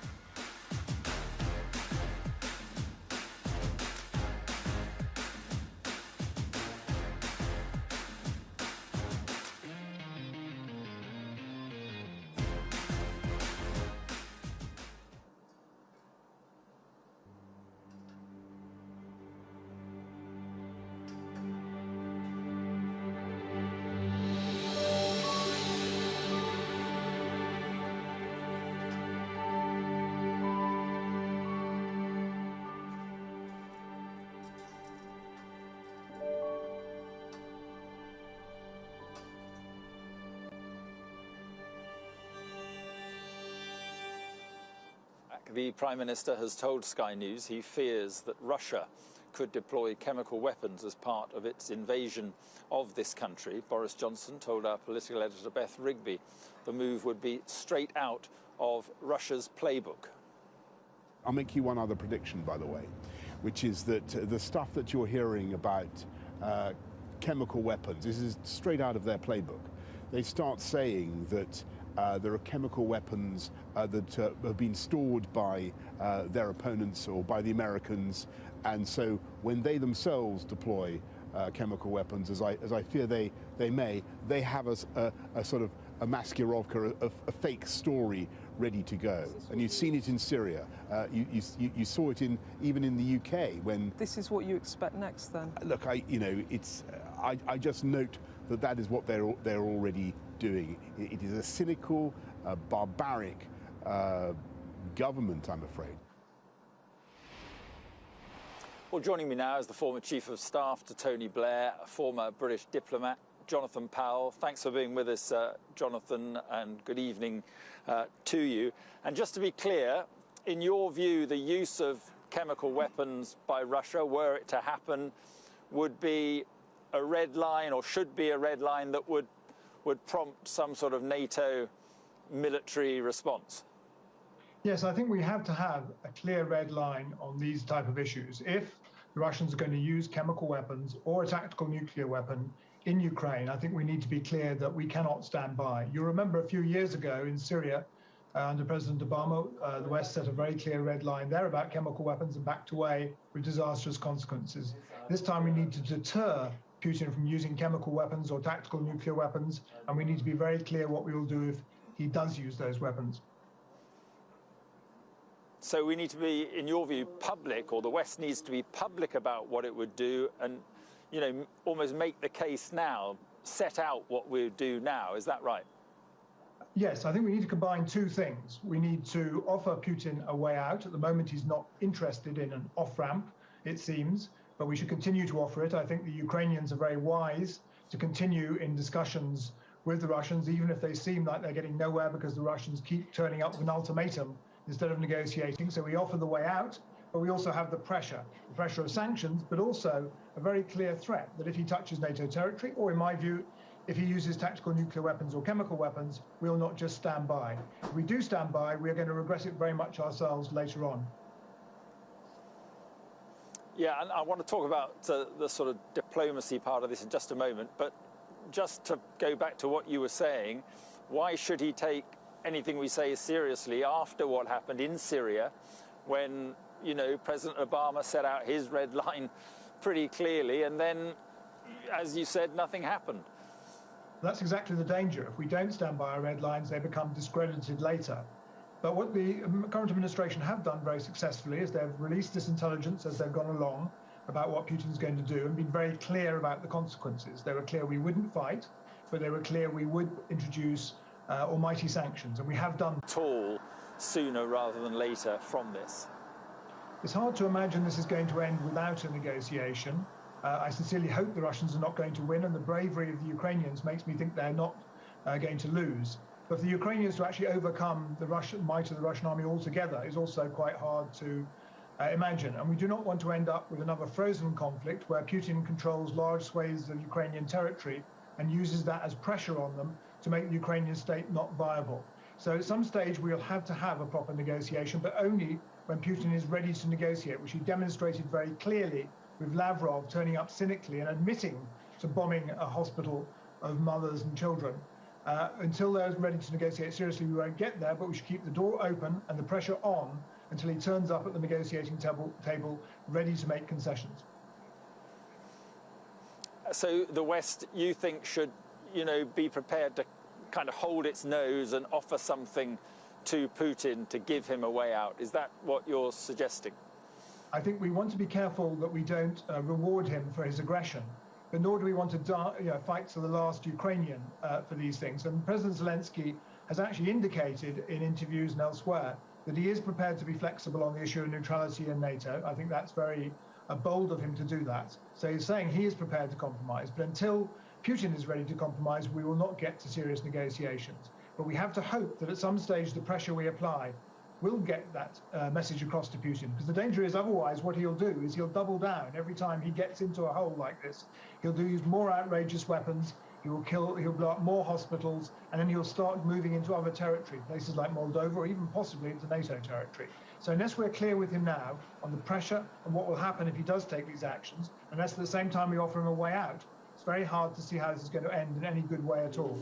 The Prime Minister has told Sky News he fears that Russia could deploy chemical weapons as part of its invasion of this country. Boris Johnson told our political editor Beth Rigby the move would be straight out of Russia's playbook. I'll make you one other prediction, by the way, which is that the stuff that you're hearing about chemical weapons, this is straight out of their playbook. They start saying that there are chemical weapons that have been stored by their opponents or by the Americans, and so when they themselves deploy chemical weapons, as I fear they may, they have a sort of a maskirovka, a fake story ready to go. And you've seen it in Syria. You saw it even in the UK when. This is what you expect next, then? Look, I just note that is what they're already doing. It is a cynical, barbaric government, I'm afraid. Well, joining me now is the former Chief of Staff to Tony Blair, a former British diplomat, Jonathan Powell. Thanks for being with us, Jonathan, and good evening to you. And just to be clear, in your view, the use of chemical weapons by Russia, were it to happen, would be a red line, or should be a red line that would prompt some sort of NATO military response? Yes, I think we have to have a clear red line on these type of issues. If the Russians are going to use chemical weapons or a tactical nuclear weapon in Ukraine, I think we need to be clear that we cannot stand by. You remember a few years ago in Syria, under President Obama, the West set a very clear red line there about chemical weapons and backed away with disastrous consequences. This time we need to deter Putin from using chemical weapons or tactical nuclear weapons, and we need to be very clear what we will do if he does use those weapons. So we need to be, in your view, public, or the West needs to be public about what it would do, and, you know, almost make the case now, set out what we would do now. Is that right? Yes, I think we need to combine two things. We need to offer Putin a way out. At the moment, he's not interested in an off-ramp, it seems, but we should continue to offer it. I think the Ukrainians are very wise to continue in discussions with the Russians, even if they seem like they're getting nowhere because the Russians keep turning up with an ultimatum instead of negotiating. So we offer the way out, but we also have the pressure of sanctions, but also a very clear threat that if he touches NATO territory, or in my view, if he uses tactical nuclear weapons or chemical weapons, we'll not just stand by. If we do stand by, we're going to regret it very much ourselves later on. Yeah, and I want to talk about the sort of diplomacy part of this in just a moment, but just to go back to what you were saying, why should he take anything we say seriously after what happened in Syria, when, you know, President Obama set out his red line pretty clearly, and then, as you said, nothing happened? That's exactly the danger. If we don't stand by our red lines, they become discredited later. But what the current administration have done very successfully is they've released this intelligence as they've gone along about what Putin's going to do, and been very clear about the consequences. They were clear we wouldn't fight, but they were clear we would introduce almighty sanctions, and we have done at all sooner rather than later from this. It's hard to imagine this is going to end without a negotiation. I sincerely hope the Russians are not going to win, and the bravery of the Ukrainians makes me think they're not going to lose. But for the Ukrainians to actually overcome the might of the Russian army altogether is also quite hard to imagine. And we do not want to end up with another frozen conflict where Putin controls large swathes of Ukrainian territory and uses that as pressure on them to make the Ukrainian state not viable. So at some stage we'll have to have a proper negotiation, but only when Putin is ready to negotiate, which he demonstrated very clearly with Lavrov turning up cynically and admitting to bombing a hospital of mothers and children. Until they're ready to negotiate seriously, we won't get there, but we should keep the door open and the pressure on until he turns up at the negotiating table ready to make concessions. So the West, you think, should, be prepared to kind of hold its nose and offer something to Putin to give him a way out? Is that what you're suggesting? I think we want to be careful that we don't reward him for his aggression, but nor do we want to fight to the last Ukrainian for these things. And President Zelensky has actually indicated in interviews and elsewhere that he is prepared to be flexible on the issue of neutrality in NATO. I think that's very bold of him to do that. So he's saying he is prepared to compromise, but until Putin is ready to compromise, we will not get to serious negotiations. But we have to hope that at some stage the pressure we apply will get that message across to Putin, because the danger is otherwise what he'll do is he'll double down every time he gets into a hole like this. He'll use more outrageous weapons, he'll blow up more hospitals, and then he'll start moving into other territory, places like Moldova, or even possibly into NATO territory. So unless we're clear with him now on the pressure and what will happen if he does take these actions, unless at the same time we offer him a way out, it's very hard to see how this is going to end in any good way at all.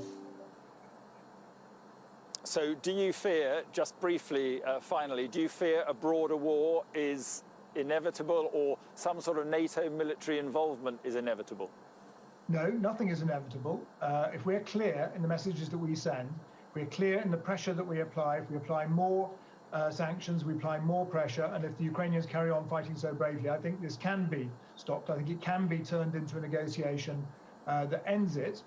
So do you fear, just briefly, finally, do you fear a broader war is inevitable, or some sort of NATO military involvement is inevitable? No, nothing is inevitable. If we're clear in the messages that we send, if we're clear in the pressure that we apply, if we apply more sanctions, we apply more pressure, and if the Ukrainians carry on fighting so bravely, I think this can be stopped. I think it can be turned into a negotiation that ends it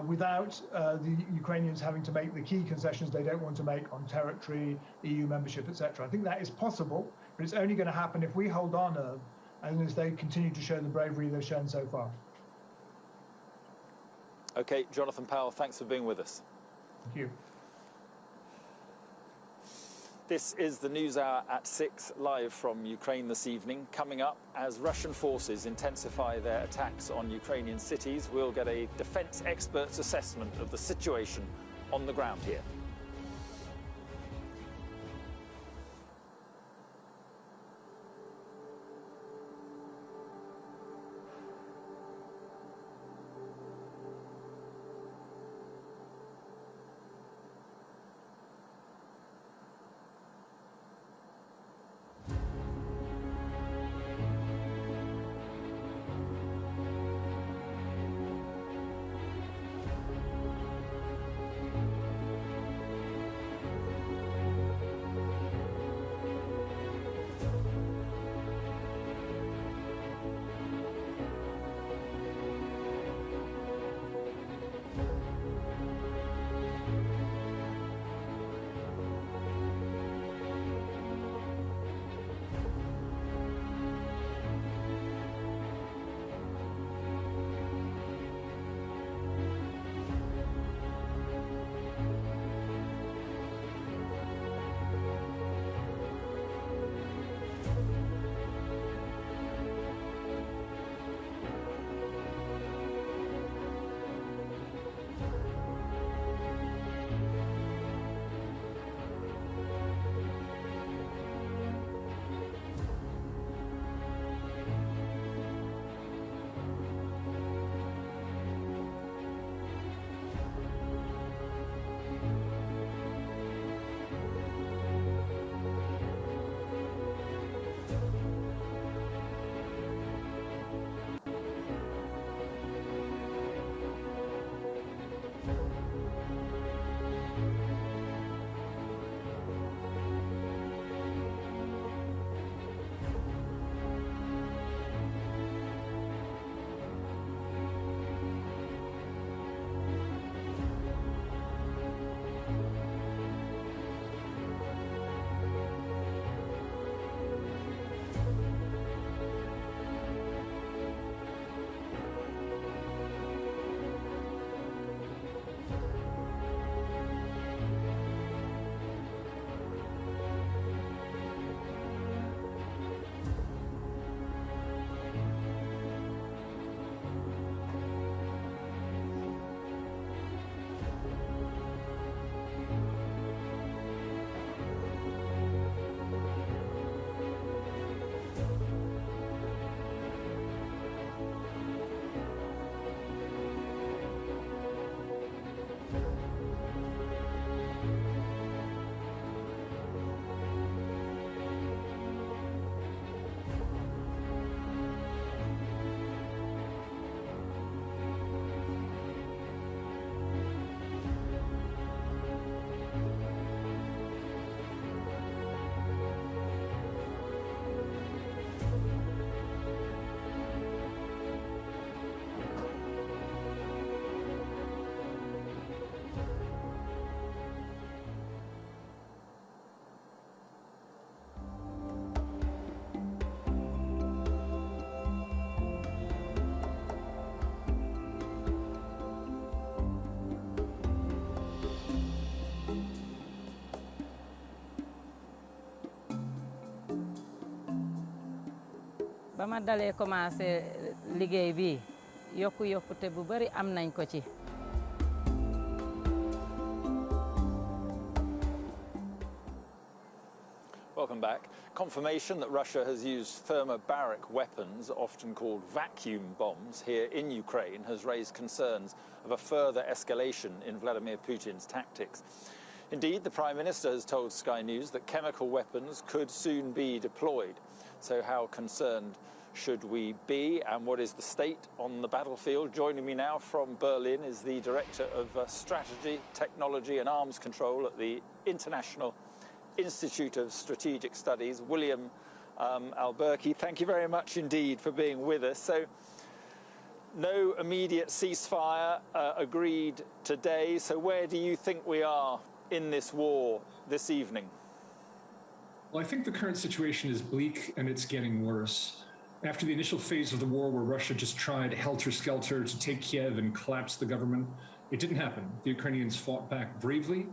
without the Ukrainians having to make the key concessions they don't want to make on territory, EU membership, etc. I think that is possible, but it's only going to happen if we hold our nerve and as they continue to show the bravery they've shown so far. Okay, Jonathan Powell, thanks for being with us. Thank you. This is the News Hour at 6, live from Ukraine this evening. Coming up, as Russian forces intensify their attacks on Ukrainian cities, we'll get a defence expert's assessment of the situation on the ground here. ba ma dalee commencé liggéey bi yokkute bu bari am nañ ko ci. Welcome back. Confirmation that Russia has used thermobaric weapons, often called vacuum bombs, here in Ukraine has raised concerns of a further escalation in Vladimir Putin's tactics. Indeed, the Prime Minister has told Sky News that chemical weapons could soon be deployed. So how concerned should we be, and what is the state on the battlefield? Joining me now from Berlin is the Director of Strategy, Technology and Arms Control at the International Institute of Strategic Studies, William Alberki. Thank you very much indeed for being with us. So, no immediate ceasefire agreed today. So where do you think we are in this war this evening? Well, I think the current situation is bleak and it's getting worse. After the initial phase of the war where Russia just tried helter-skelter to take Kiev and collapse the government, it didn't happen. The Ukrainians fought back bravely.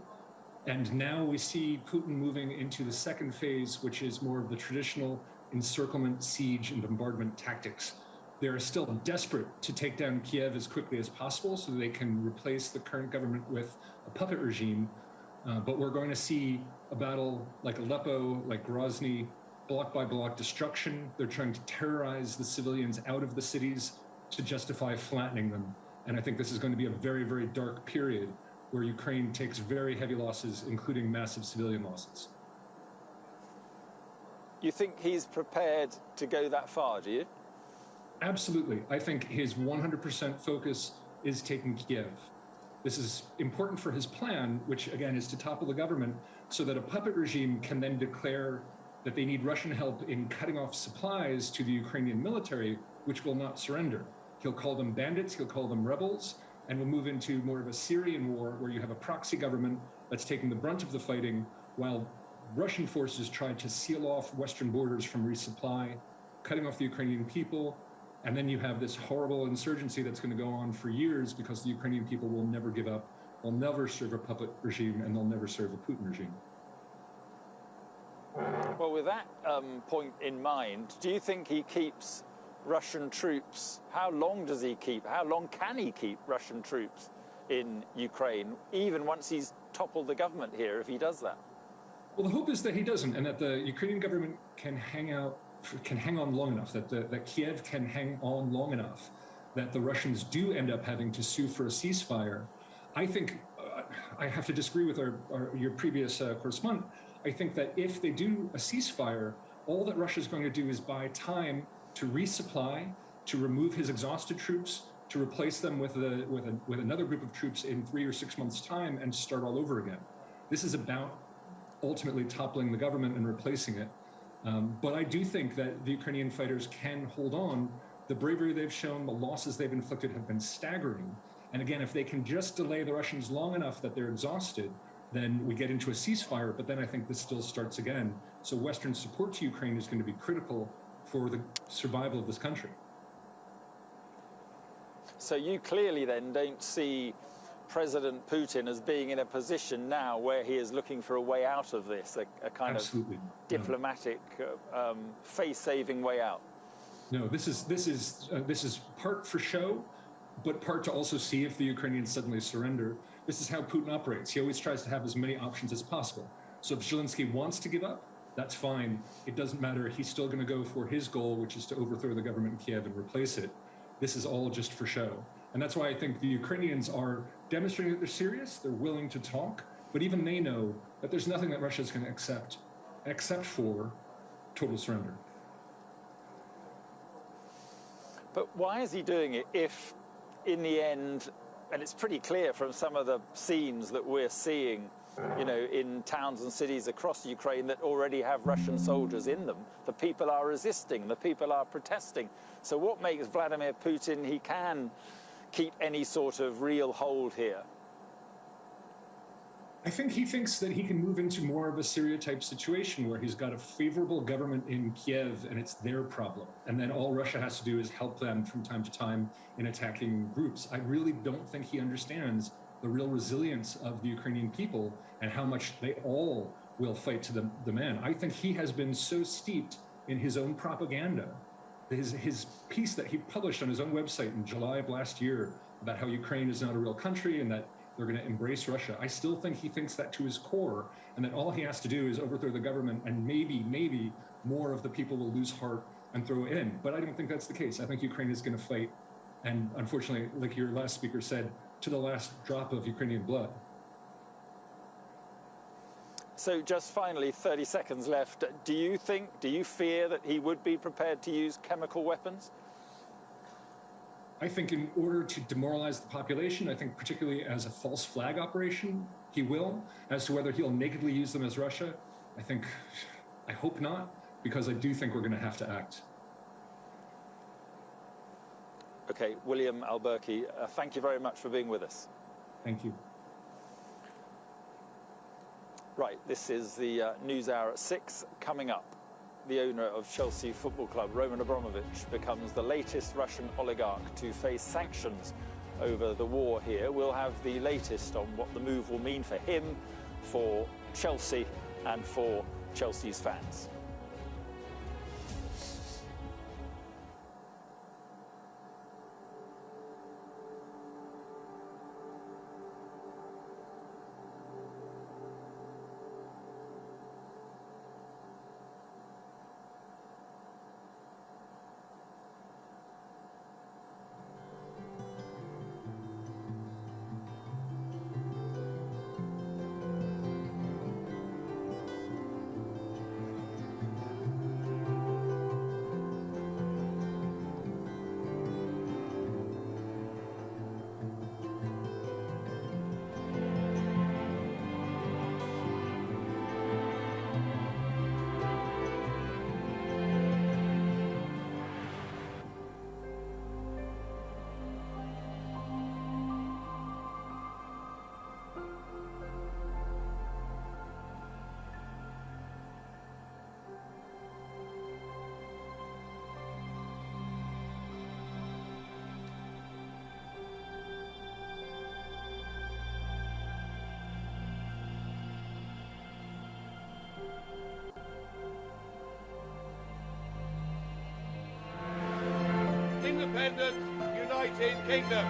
And now we see Putin moving into the second phase, which is more of the traditional encirclement, siege, and bombardment tactics. They are still desperate to take down Kiev as quickly as possible so that they can replace the current government with a puppet regime. But we're going to see a battle like Aleppo, like Grozny, block by block destruction. They're trying to terrorize the civilians out of the cities to justify flattening them. And I think this is going to be a very, very dark period where Ukraine takes very heavy losses, including massive civilian losses. You think he's prepared to go that far, do you? Absolutely. I think his 100% focus is taking Kiev. This is important for his plan, which again is to topple the government so that a puppet regime can then declare that they need Russian help in cutting off supplies to the Ukrainian military, which will not surrender. He'll call them bandits, he'll call them rebels, and we'll move into more of a Syrian war where you have a proxy government that's taking the brunt of the fighting while Russian forces try to seal off Western borders from resupply, cutting off the Ukrainian people. And then you have this horrible insurgency that's going to go on for years because the Ukrainian people will never give up, will never serve a puppet regime, and they'll never serve a Putin regime. Well, with that point in mind, do you think he keeps Russian troops? How long does he keep? How long can he keep Russian troops in Ukraine, even once he's toppled the government here, if he does that? Well, the hope is that he doesn't, and that the Ukrainian government can hang on long enough, that Kiev can hang on long enough, that the Russians do end up having to sue for a ceasefire. I think I have to disagree with your previous correspondent. I think that if they do a ceasefire, all that Russia is going to do is buy time to resupply, to remove his exhausted troops, to replace them with another group of troops in 3 or 6 months' time, and start all over again. This is about ultimately toppling the government and replacing it. But I do think that the Ukrainian fighters can hold on. The bravery they've shown, the losses they've inflicted have been staggering. And again, if they can just delay the Russians long enough that they're exhausted, then we get into a ceasefire. But then I think this still starts again. So Western support to Ukraine is going to be critical for the survival of this country. So you clearly then don't see President Putin as being in a position now where he is looking for a way out of this, a kind Absolutely. of diplomatic, face-saving way out. No, this is part for show, but part to also see if the Ukrainians suddenly surrender. This is how Putin operates. He always tries to have as many options as possible. So if Zelensky wants to give up, that's fine. It doesn't matter. He's still going to go for his goal, which is to overthrow the government in Kiev and replace it. This is all just for show. And that's why I think the Ukrainians are demonstrating that they're serious, they're willing to talk, but even they know that there's nothing that Russia's going to accept except for total surrender. But why is he doing it if, in the end, and it's pretty clear from some of the scenes that we're seeing, you know, in towns and cities across Ukraine that already have Russian soldiers in them, the people are resisting, the people are protesting. So what makes Vladimir Putin, he can keep any sort of real hold here? I think he thinks that he can move into more of a Syria-type situation where he's got a favorable government in Kiev and it's their problem. And then all Russia has to do is help them from time to time in attacking groups. I really don't think he understands the real resilience of the Ukrainian people and how much they all will fight to the man. I think he has been so steeped in his own propaganda his piece that he published on his own website in July of last year about how Ukraine is not a real country and that they're going to embrace Russia. I still think he thinks that to his core, and that all he has to do is overthrow the government, and maybe more of the people will lose heart and throw in. But I don't think that's the case. I think Ukraine is going to fight, and unfortunately, like your last speaker said, to the last drop of Ukrainian blood. So just finally, 30 seconds left. Do you fear that he would be prepared to use chemical weapons? I think in order to demoralize the population, I think particularly as a false flag operation, he will. As to whether he'll nakedly use them as Russia, I hope not, because I do think we're going to have to act. Okay, William Alberki, thank you very much for being with us. Thank you. Right, this is the News Hour at 6. Coming up, the owner of Chelsea Football Club, Roman Abramovich, becomes the latest Russian oligarch to face sanctions over the war here. We'll have the latest on what the move will mean for him, for Chelsea, and for Chelsea's fans. Independent United Kingdom.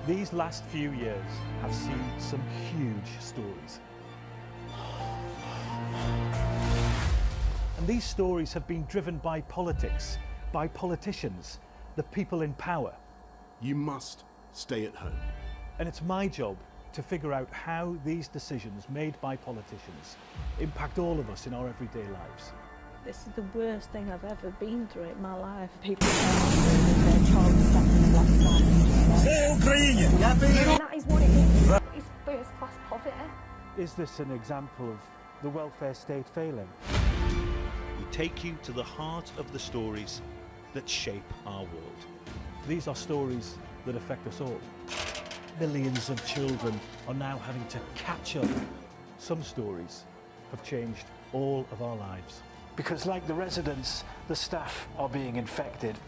These last few years have seen some huge stories. And these stories have been driven by politics, by politicians, the people in power. You must stay at home. And it's my job to figure out how these decisions made by politicians impact all of us in our everyday lives. This is the worst thing I've ever been through in my life. People their child stuck in a black sand. That is what it is. It's first-class poverty. Is this an example of the welfare state failing? We take you to the heart of the stories that shape our world. These are stories that affect us all. Millions of children are now having to catch up. Some stories have changed all of our lives. Because like the residents, the staff are being infected.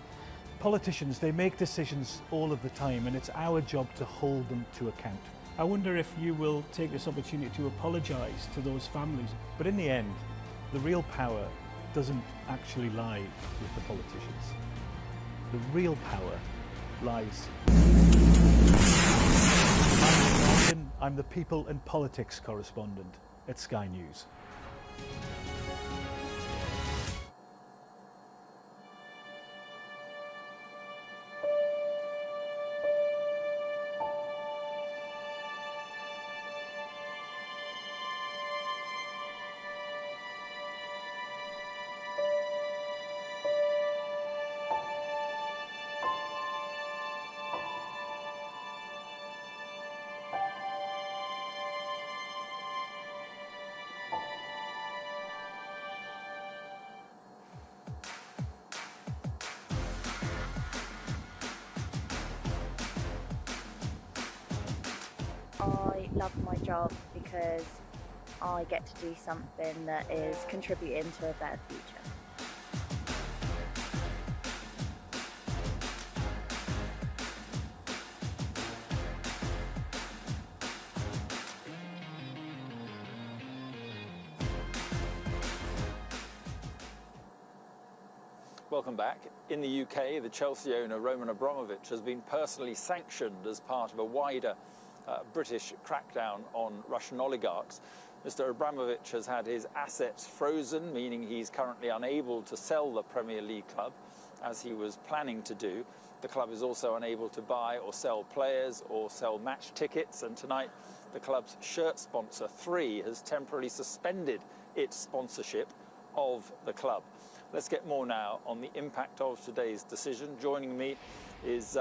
Politicians, they make decisions all of the time, and it's our job to hold them to account. I wonder if you will take this opportunity to apologise to those families. But in the end, the real power doesn't actually lie with the politicians. The real power lies. I'm the People and Politics correspondent at Sky News. I love my job because I get to do something that is contributing to a better future. Welcome back. In the UK, the Chelsea owner Roman Abramovich has been personally sanctioned as part of a wider British crackdown on Russian oligarchs. Mr. Abramovich has had his assets frozen, meaning he's currently unable to sell the Premier League club as he was planning to do. The club is also unable to buy or sell players or sell match tickets, and tonight the club's shirt sponsor 3 has temporarily suspended its sponsorship of the club. Let's get more now on the impact of today's decision. Joining me is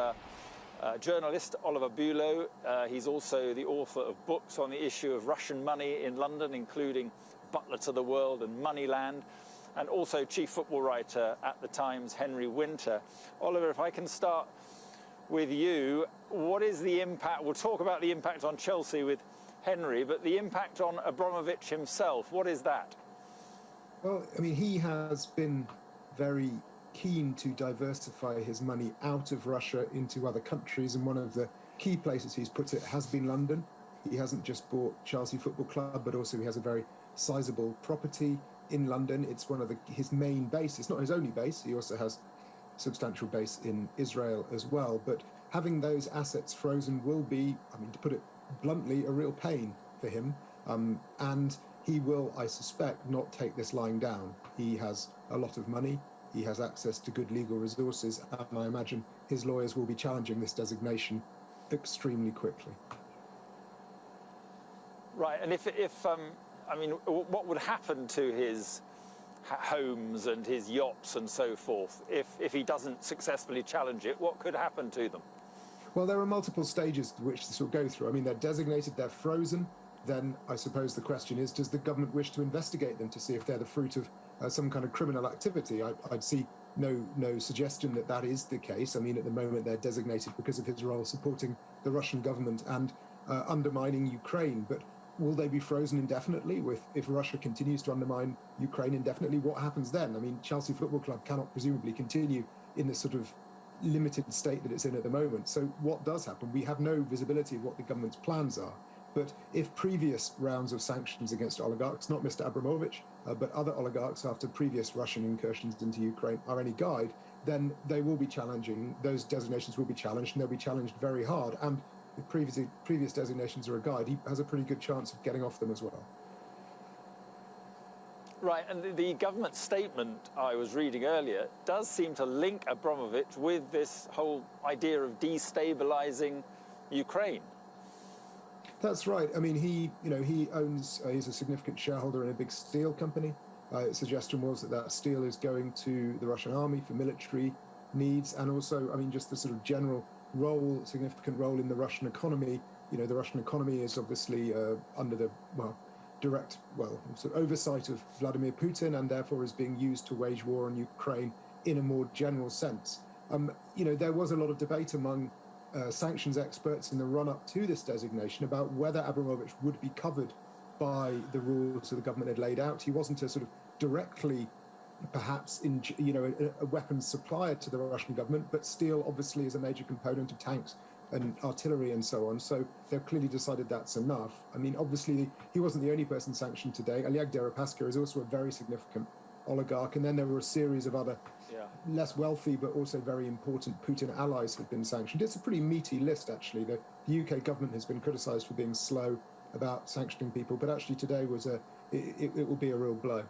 journalist Oliver Bülow. He's also the author of books on the issue of Russian money in London, including Butler to the World and Moneyland, and also chief football writer at The Times, Henry Winter. Oliver, if I can start with you, what is the impact? We'll talk about the impact on Chelsea with Henry, but the impact on Abramovich himself, what is that? Well, I mean, he has been very keen to diversify his money out of Russia into other countries, and one of the key places he's put it has been London. He hasn't just bought Chelsea Football Club, but also he has a very sizable property in London. It's one of his main base. It's not his only base. He also has substantial base in Israel as well. But having those assets frozen will be, I mean, to put it bluntly, a real pain for him. And he will, I suspect, not take this lying down. He has a lot of money. He has access to good legal resources. And I imagine his lawyers will be challenging this designation extremely quickly. Right. And if I mean, what would happen to his homes and his yachts and so forth if he doesn't successfully challenge it? What could happen to them? Well, there are multiple stages to which this will go through. I mean, they're designated, they're frozen. Then I suppose the question is, does the government wish to investigate them to see if they're the fruit of some kind of criminal activity? I'd see no suggestion that that is the case. I mean, at the moment, they're designated because of his role supporting the Russian government and undermining Ukraine. But will they be frozen indefinitely? If Russia continues to undermine Ukraine indefinitely, what happens then? I mean, Chelsea Football Club cannot presumably continue in the sort of limited state that it's in at the moment. So what does happen? We have no visibility of what the government's plans are. But if previous rounds of sanctions against oligarchs, not Mr. Abramovich, but other oligarchs after previous Russian incursions into Ukraine are any guide, then they will be challenging, those designations will be challenged, and they'll be challenged very hard. And if previous designations are a guide, he has a pretty good chance of getting off them as well. Right, and the government statement I was reading earlier does seem to link Abramovich with this whole idea of destabilizing Ukraine. That's right. I mean, he owns, he's a significant shareholder in a big steel company. Suggestion was that steel is going to the Russian army for military needs, and also, I mean, just the sort of general significant role in the Russian economy. You know, the Russian economy is obviously under the, direct sort of oversight of Vladimir Putin, and therefore is being used to wage war on Ukraine in a more general sense. You know, there was a lot of debate among sanctions experts in the run-up to this designation about whether Abramovich would be covered by the rules that the government had laid out. He wasn't a sort of directly, perhaps, a weapons supplier to the Russian government, but steel obviously is a major component of tanks and artillery and so on. So they've clearly decided that's enough. I mean, obviously, he wasn't the only person sanctioned today. Oleg Deripaska is also a very significant oligarch. And then there were a series of other less wealthy, but also very important Putin allies have been sanctioned. It's a pretty meaty list, actually. The UK government has been criticised for being slow about sanctioning people, but actually today was it will be a real blow.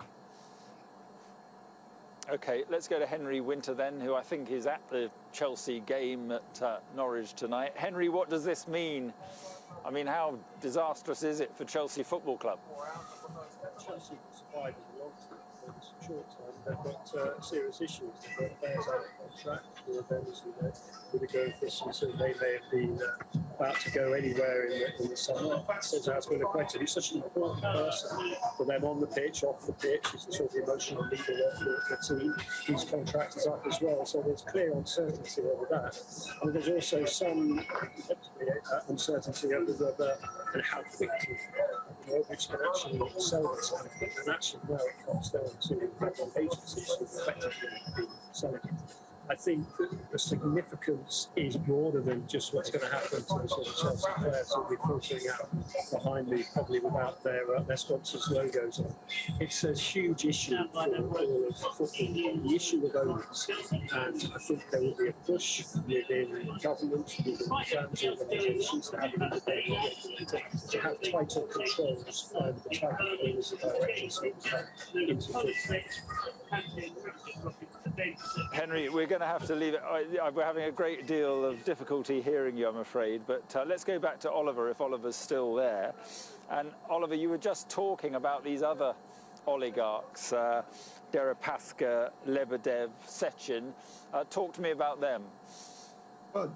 OK, let's go to Henry Winter then, who I think is at the Chelsea game at Norwich tonight. Henry, what does this mean? I mean, how disastrous is it for Chelsea Football Club? Chelsea survived in the long term. In the short term, they've got serious issues. They've got players out of contract who are members with the coefficient, so they may have been about to go anywhere in the summer. Since that's been affected, he's such an important person for them on the pitch, off the pitch. He's the sort of emotional leader of the team. His contract is up as well, so there's clear uncertainty over that. And there's also some uncertainty over whether and how quickly which can actually sell this, and actually now it comes down to agencies who effectively be selling it. I think that the significance is broader than just what's going to happen to the sort of Chelsea players who will be filtering out behind me, probably without their sponsors' logos on. It's a huge issue for all of football, the issue of owners, and I think there will be a push within government, within fans organisations to have an to have tighter controls and the type of owners and directors into football. Henry, we're going to have to leave it. We're having a great deal of difficulty hearing you, I'm afraid, but let's go back to Oliver, if Oliver's still there. And Oliver, you were just talking about these other oligarchs, Deripaska, Lebedev, Sechin. Talk to me about them. Well,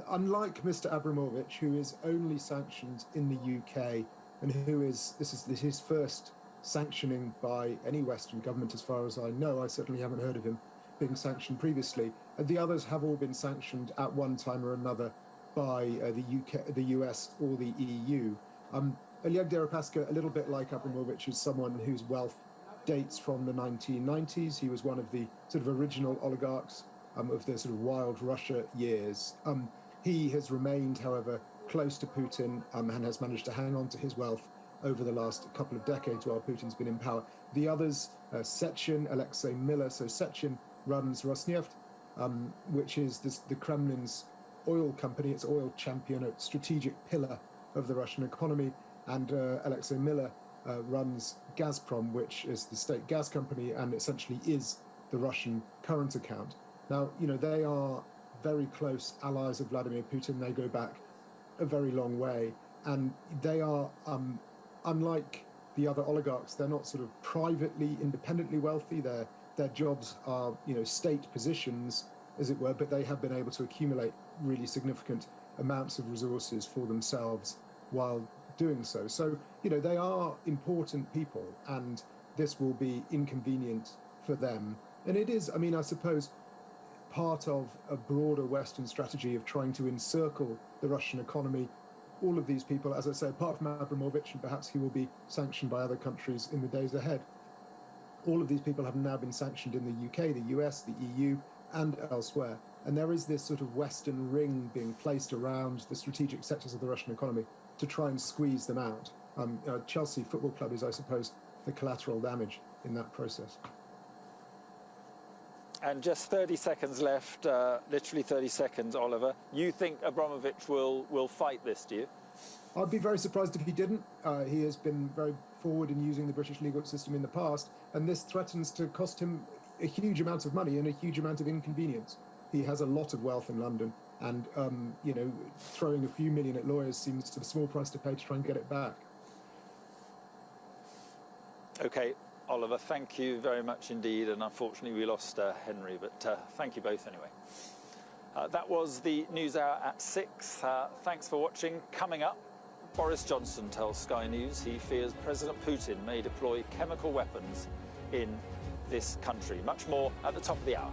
unlike Mr. Abramovich, who is only sanctioned in the UK and who is his first sanctioning by any Western government, as far as I know. I certainly haven't heard of him being sanctioned previously. The others have all been sanctioned at one time or another by the UK, the US, or the EU. Oleg Deripaska, a little bit like Abramovich, is someone whose wealth dates from the 1990s. He was one of the sort of original oligarchs of the sort of wild Russia years. He has remained, however, close to Putin and has managed to hang on to his wealth over the last couple of decades while Putin's been in power. The others, Sechin, Alexei Miller. So Sechin runs Rosneft, which is the Kremlin's oil company. It's oil champion, a strategic pillar of the Russian economy. And Alexei Miller runs Gazprom, which is the state gas company and essentially is the Russian current account. Now, they are very close allies of Vladimir Putin. They go back a very long way. And they are, unlike the other oligarchs, they're not sort of privately, independently wealthy. Their jobs are, state positions, as it were, but they have been able to accumulate really significant amounts of resources for themselves while doing so. So, they are important people, and this will be inconvenient for them. And it is, I suppose, part of a broader Western strategy of trying to encircle the Russian economy. All of these people, as I say, apart from Abramovich, and perhaps he will be sanctioned by other countries in the days ahead, all of these people have now been sanctioned in the UK, the US, the EU, and elsewhere. And there is this sort of Western ring being placed around the strategic sectors of the Russian economy to try and squeeze them out. Chelsea Football Club is, I suppose, the collateral damage in that process. And just 30 seconds left, literally 30 seconds, Oliver. You think Abramovich will fight this, do you? I'd be very surprised if he didn't. He has been very forward in using the British legal system in the past, and this threatens to cost him a huge amount of money and a huge amount of inconvenience. He has a lot of wealth in London, and throwing a few million at lawyers seems to be a small price to pay to try and get it back. Okay. Oliver, thank you very much indeed, and unfortunately we lost Henry, but thank you both anyway. That was the News Hour at 6. Thanks for watching. Coming up, Boris Johnson tells Sky News he fears President Putin may deploy chemical weapons in this country. Much more at the top of the hour.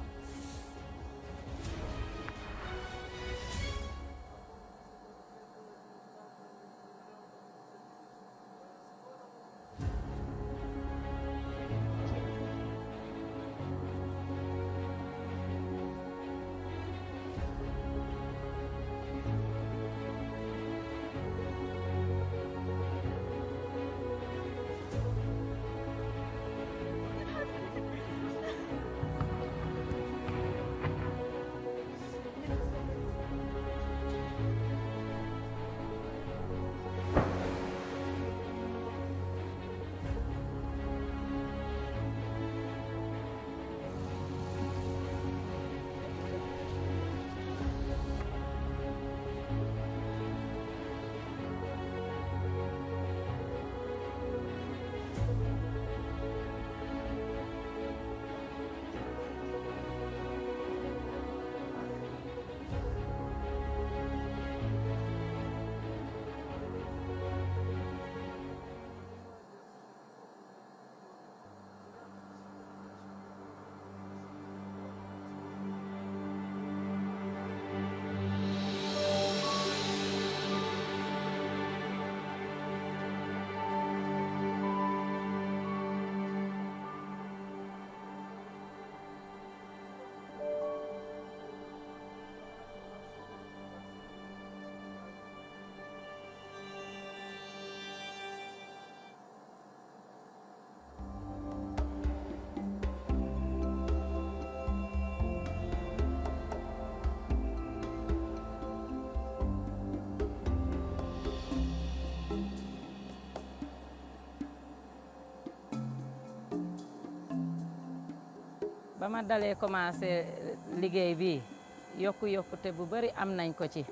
ba ma dalee commencé liggéey bi yokkute bu bari am nañ ko ci.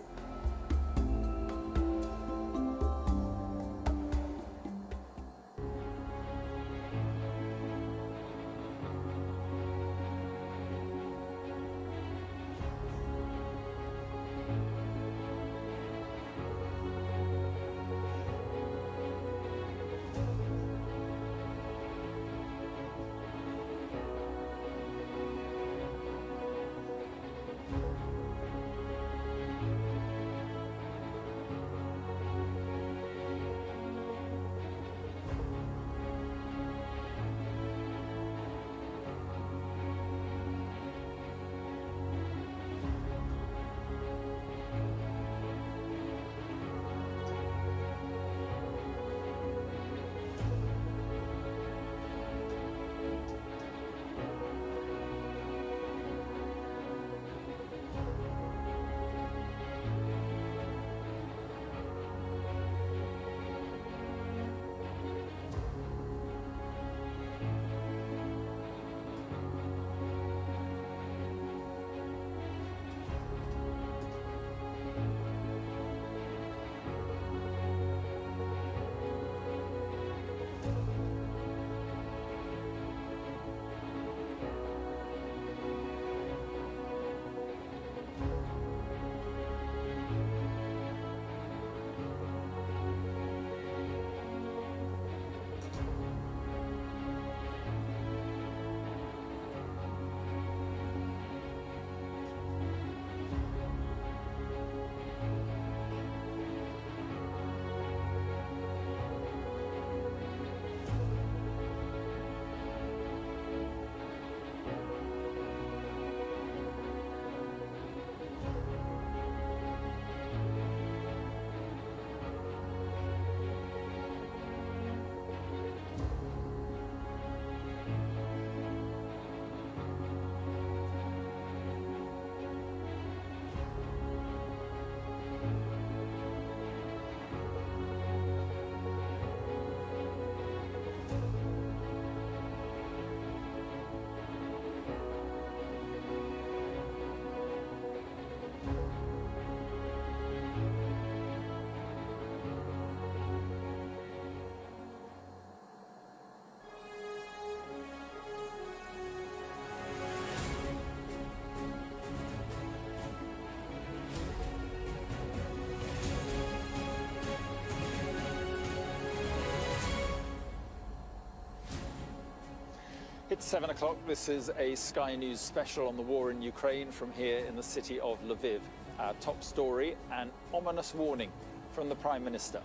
It's 7 o'clock. This is a Sky News special on the war in Ukraine from here in the city of Lviv. Our top story, an ominous warning from the Prime Minister.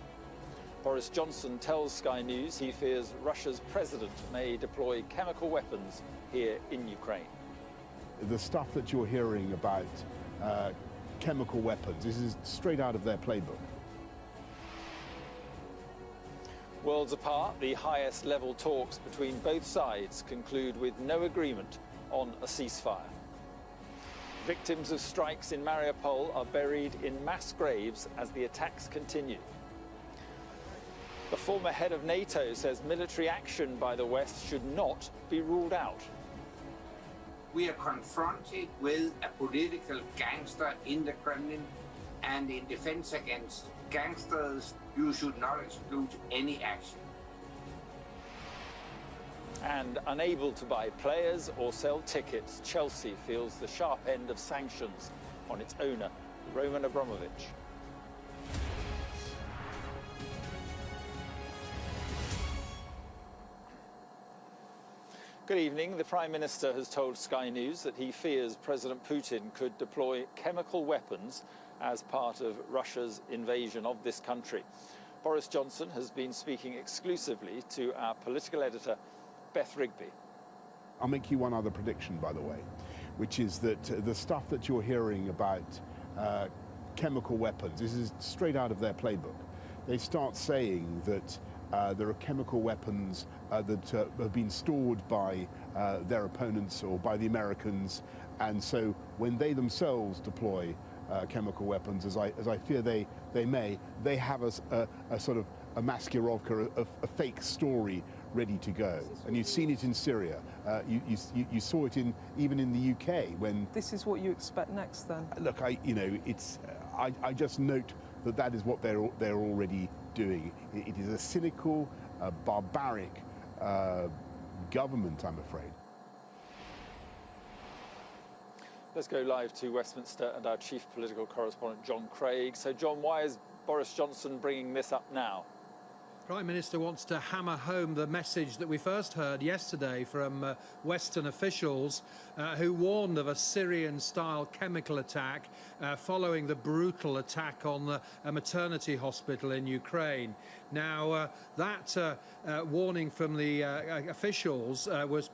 Boris Johnson tells Sky News he fears Russia's president may deploy chemical weapons here in Ukraine. The stuff that you're hearing about chemical weapons, this is straight out of their playbook. Worlds apart, the highest level talks between both sides conclude with no agreement on a ceasefire. Victims of strikes in Mariupol are buried in mass graves as the attacks continue. The former head of NATO says military action by the West should not be ruled out. We are confronted with a political gangster in the Kremlin, and in defense against gangsters, you should not exclude any action. And unable to buy players or sell tickets, Chelsea feels the sharp end of sanctions on its owner, Roman Abramovich. Good evening. The Prime Minister has told Sky News that he fears President Putin could deploy chemical weapons as part of Russia's invasion of this country. Boris Johnson has been speaking exclusively to our political editor, Beth Rigby. I'll make you one other prediction, by the way, which is that the stuff that you're hearing about chemical weapons, this is straight out of their playbook. They start saying that there are chemical weapons that have been stored by their opponents or by the Americans, and so when they themselves deploy chemical weapons, as I fear they may, they have a sort of a maskirovka, a fake story ready to go. And you've seen it in Syria. You saw it even in the UK when. This is what you expect next, then? Look, I just note that is what they're already doing. It is a cynical, barbaric government, I'm afraid. Let's go live to Westminster and our chief political correspondent, John Craig. So, John, why is Boris Johnson bringing this up now? Prime Minister wants to hammer home the message that we first heard yesterday from Western officials who warned of a Syrian-style chemical attack following the brutal attack on a maternity hospital in Ukraine. Now, that warning from the officials was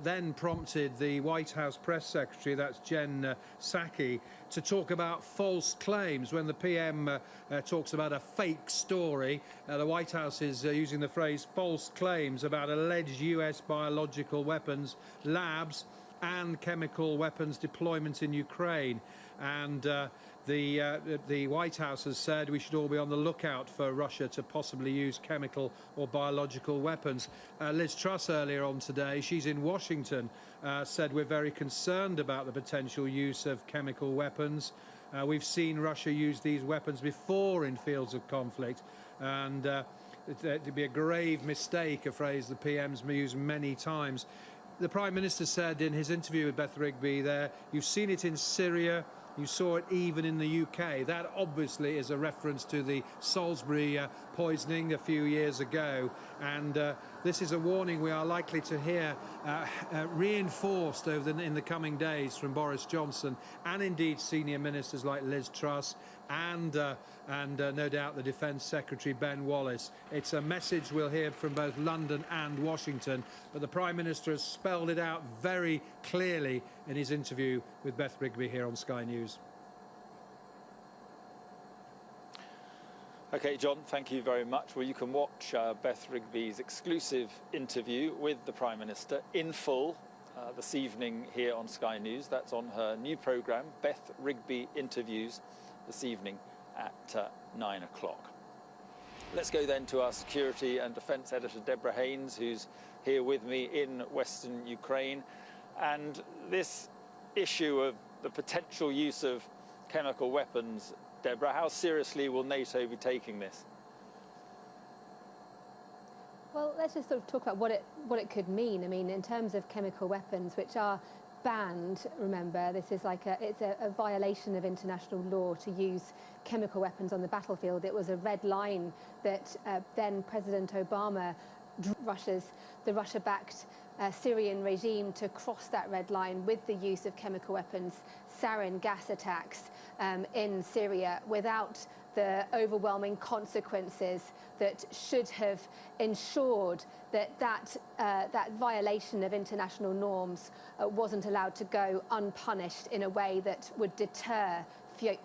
then prompted the White House press secretary, that's Jen Psaki, to talk about false claims. When the PM talks about a fake story, the White House is using the phrase false claims about alleged US biological weapons labs and chemical weapons deployment in Ukraine. And the White House has said we should all be on the lookout for Russia to possibly use chemical or biological weapons. Liz Truss earlier on today, she's in Washington, said we're very concerned about the potential use of chemical weapons. We've seen Russia use these weapons before in fields of conflict, and it'd be a grave mistake, a phrase the PM's used many times. The Prime Minister said in his interview with Beth Rigby there, you've seen it in Syria, you saw it even in the UK. That obviously is a reference to the Salisbury poisoning a few years ago. And this is a warning we are likely to hear reinforced in the coming days from Boris Johnson and indeed senior ministers like Liz Truss and no doubt the Defence Secretary Ben Wallace. It's a message we'll hear from both London and Washington, but the Prime Minister has spelled it out very clearly in his interview with Beth Rigby here on Sky News. OK, John, thank you very much. Well, you can watch Beth Rigby's exclusive interview with the Prime Minister in full this evening here on Sky News. That's on her new programme, Beth Rigby Interviews, this evening at 9 o'clock. Let's go then to our security and defence editor, Deborah Haynes, who's here with me in Western Ukraine. And this issue of the potential use of chemical weapons, Deborah, how seriously will NATO be taking this? Well, let's just sort of talk about what it could mean. I mean, in terms of chemical weapons, which are banned, remember, this is like it's a violation of international law to use chemical weapons on the battlefield. It was a red line that then President Obama, the Russia-backed Syrian regime, to cross that red line with the use of chemical weapons, sarin gas attacks in Syria, without the overwhelming consequences that should have ensured that violation of international norms wasn't allowed to go unpunished in a way that would deter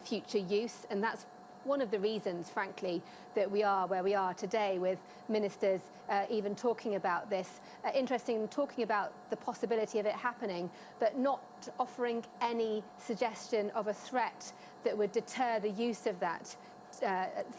future use. And that's one of the reasons, frankly, that we are where we are today, with ministers even talking about this. Interesting, talking about the possibility of it happening, but not offering any suggestion of a threat that would deter the use of that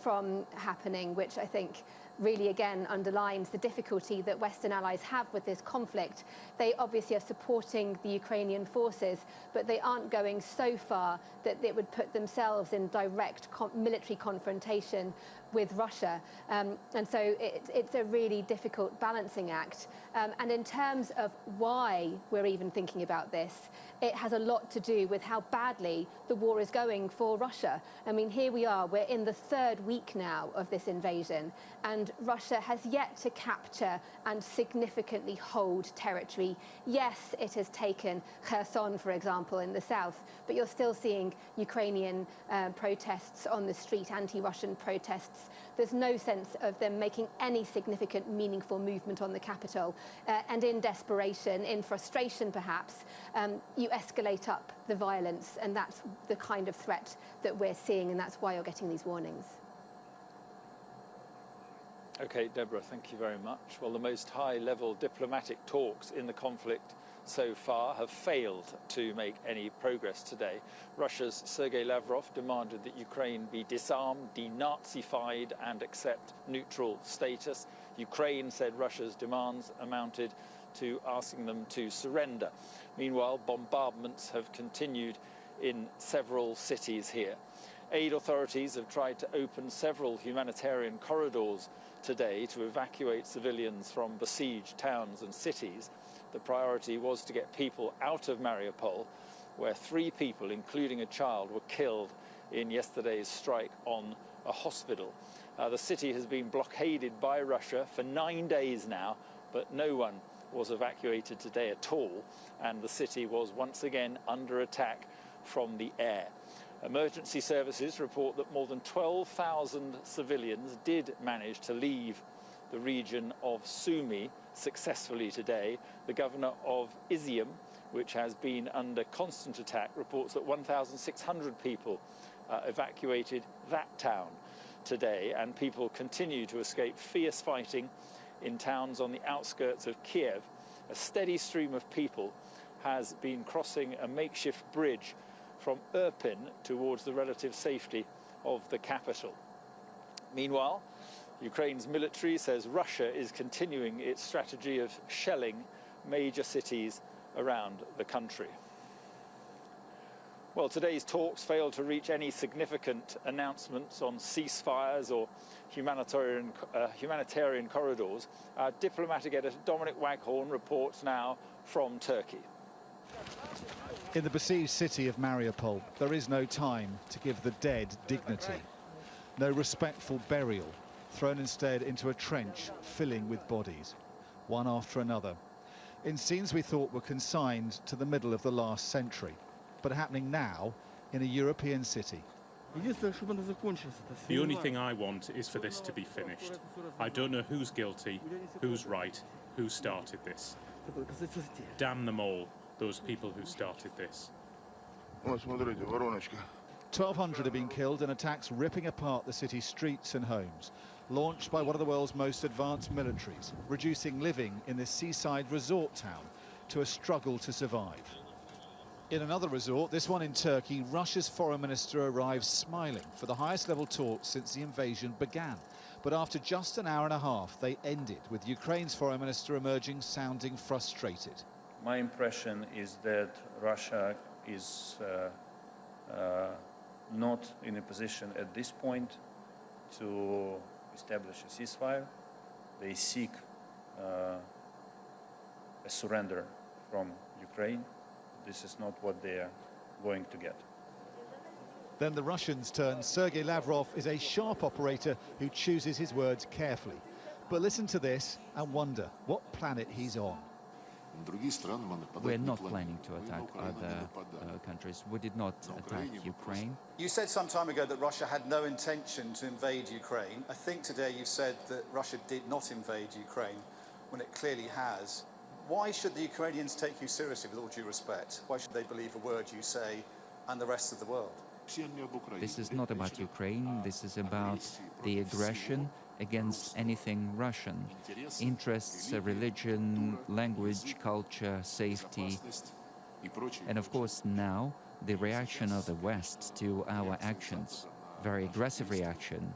from happening, which I think really again underlines the difficulty that Western allies have with this conflict. They obviously are supporting the Ukrainian forces, but they aren't going so far that it would put themselves in direct military confrontation with Russia. And so it's a really difficult balancing act. And in terms of why we're even thinking about this, it has a lot to do with how badly the war is going for Russia. I mean, here we are, we're in the third week now of this invasion, and Russia has yet to capture and significantly hold territory. Yes, it has taken Kherson, for example, in the south, but you're still seeing Ukrainian protests on the street, anti-Russian protests. There's no sense of them making any significant, meaningful movement on the capital. And in desperation, in frustration perhaps, you escalate up the violence, and that's the kind of threat that we're seeing, and that's why you're getting these warnings. OK, Deborah, thank you very much. Well, the most high-level diplomatic talks in the conflict so far have failed to make any progress today. Russia's Sergei Lavrov demanded that Ukraine be disarmed, denazified and accept neutral status. Ukraine said Russia's demands amounted to asking them to surrender. Meanwhile, bombardments have continued in several cities here. Aid authorities have tried to open several humanitarian corridors today to evacuate civilians from besieged towns and cities. The priority was to get people out of Mariupol, where 3 people, including a child, were killed in yesterday's strike on a hospital. The city has been blockaded by Russia for 9 days now, but no one was evacuated today at all, and the city was once again under attack from the air. Emergency services report that more than 12,000 civilians did manage to leave the region of Sumy successfully today. The governor of Izium, which has been under constant attack, reports that 1,600 people evacuated that town today, and people continue to escape fierce fighting in towns on the outskirts of Kiev. A steady stream of people has been crossing a makeshift bridge from Irpin towards the relative safety of the capital. Meanwhile, Ukraine's military says Russia is continuing its strategy of shelling major cities around the country. Well, today's talks failed to reach any significant announcements on ceasefires or humanitarian corridors. Our diplomatic editor Dominic Waghorn reports now from Turkey. In the besieged city of Mariupol, there is no time to give the dead dignity. No respectful burial, thrown instead into a trench filling with bodies, one after another, in scenes we thought were consigned to the middle of the last century, but happening now in a European city. The only thing I want is for this to be finished. I don't know who's guilty, who's right, who started this. Damn them all, those people who started this. 1,200 have been killed in attacks ripping apart the city's streets and homes, launched by one of the world's most advanced militaries, reducing living in this seaside resort town to a struggle to survive. In another resort, this one in Turkey, Russia's foreign minister arrives smiling for the highest level talks since the invasion began. But after just an hour and a half, they ended with Ukraine's foreign minister emerging sounding frustrated. My impression is that Russia is not in a position at this point to establish a ceasefire. They seek a surrender from Ukraine. This is not what they are going to get. Then the Russians turn. Sergei Lavrov is a sharp operator who chooses his words carefully. But listen to this and wonder what planet he's on. We're not planning to attack other countries. We did not attack Ukraine. You said some time ago that Russia had no intention to invade Ukraine. I think today you said that Russia did not invade Ukraine when it clearly has. Why should the Ukrainians take you seriously, with all due respect? Why should they believe a word you say and the rest of the world? This is not about Ukraine. This is about the aggression against anything Russian. Interests, religion, language, culture, safety. And of course now, the reaction of the West to our actions. Very aggressive reaction.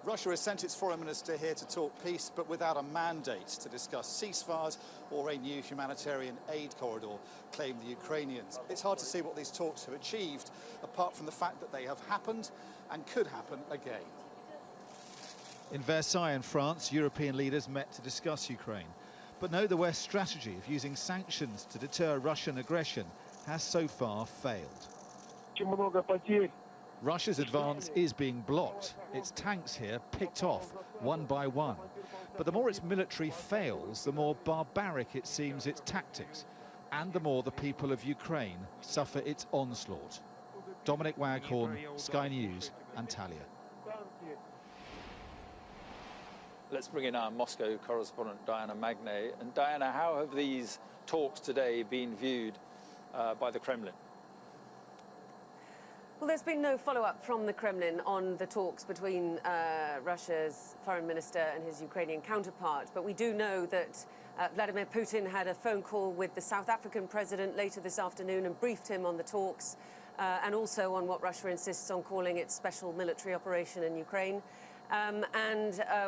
Russia has sent its foreign minister here to talk peace, but without a mandate to discuss ceasefires or a new humanitarian aid corridor, claim the Ukrainians. It's hard to see what these talks have achieved, apart from the fact that they have happened and could happen again. In Versailles in France, European leaders met to discuss Ukraine. But no, the West's strategy of using sanctions to deter Russian aggression has so far failed. Russia's advance is being blocked. Its tanks here picked off one by one. But the more its military fails, the more barbaric it seems its tactics, and the more the people of Ukraine suffer its onslaught. Dominic Waghorn, Sky News, Antalya. Let's bring in our Moscow correspondent Diana Magne. And Diana, how have these talks today been viewed by the Kremlin? Well, there's been no follow-up from the Kremlin on the talks between Russia's foreign minister and his Ukrainian counterpart. But we do know that Vladimir Putin had a phone call with the South African president later this afternoon and briefed him on the talks and also on what Russia insists on calling its special military operation in Ukraine.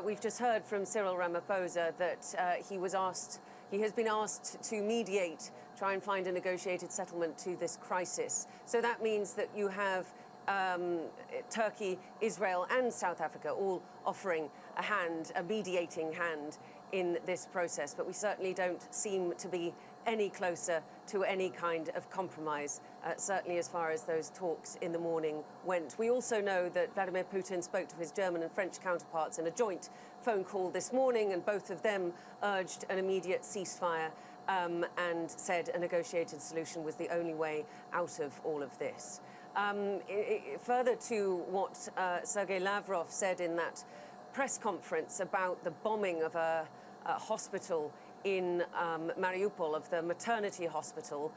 We've just heard from Cyril Ramaphosa that he has been asked to mediate, try and find a negotiated settlement to this crisis. So that means that you have Turkey, Israel and South Africa all offering a hand, a mediating hand in this process. But we certainly don't seem to be any closer to any kind of compromise, certainly as far as those talks in the morning went. We also know that Vladimir Putin spoke to his German and French counterparts in a joint phone call this morning, and both of them urged an immediate ceasefire and said a negotiated solution was the only way out of all of this. Further to what Sergei Lavrov said in that press conference about the bombing of a hospital in Mariupol, of the maternity hospital,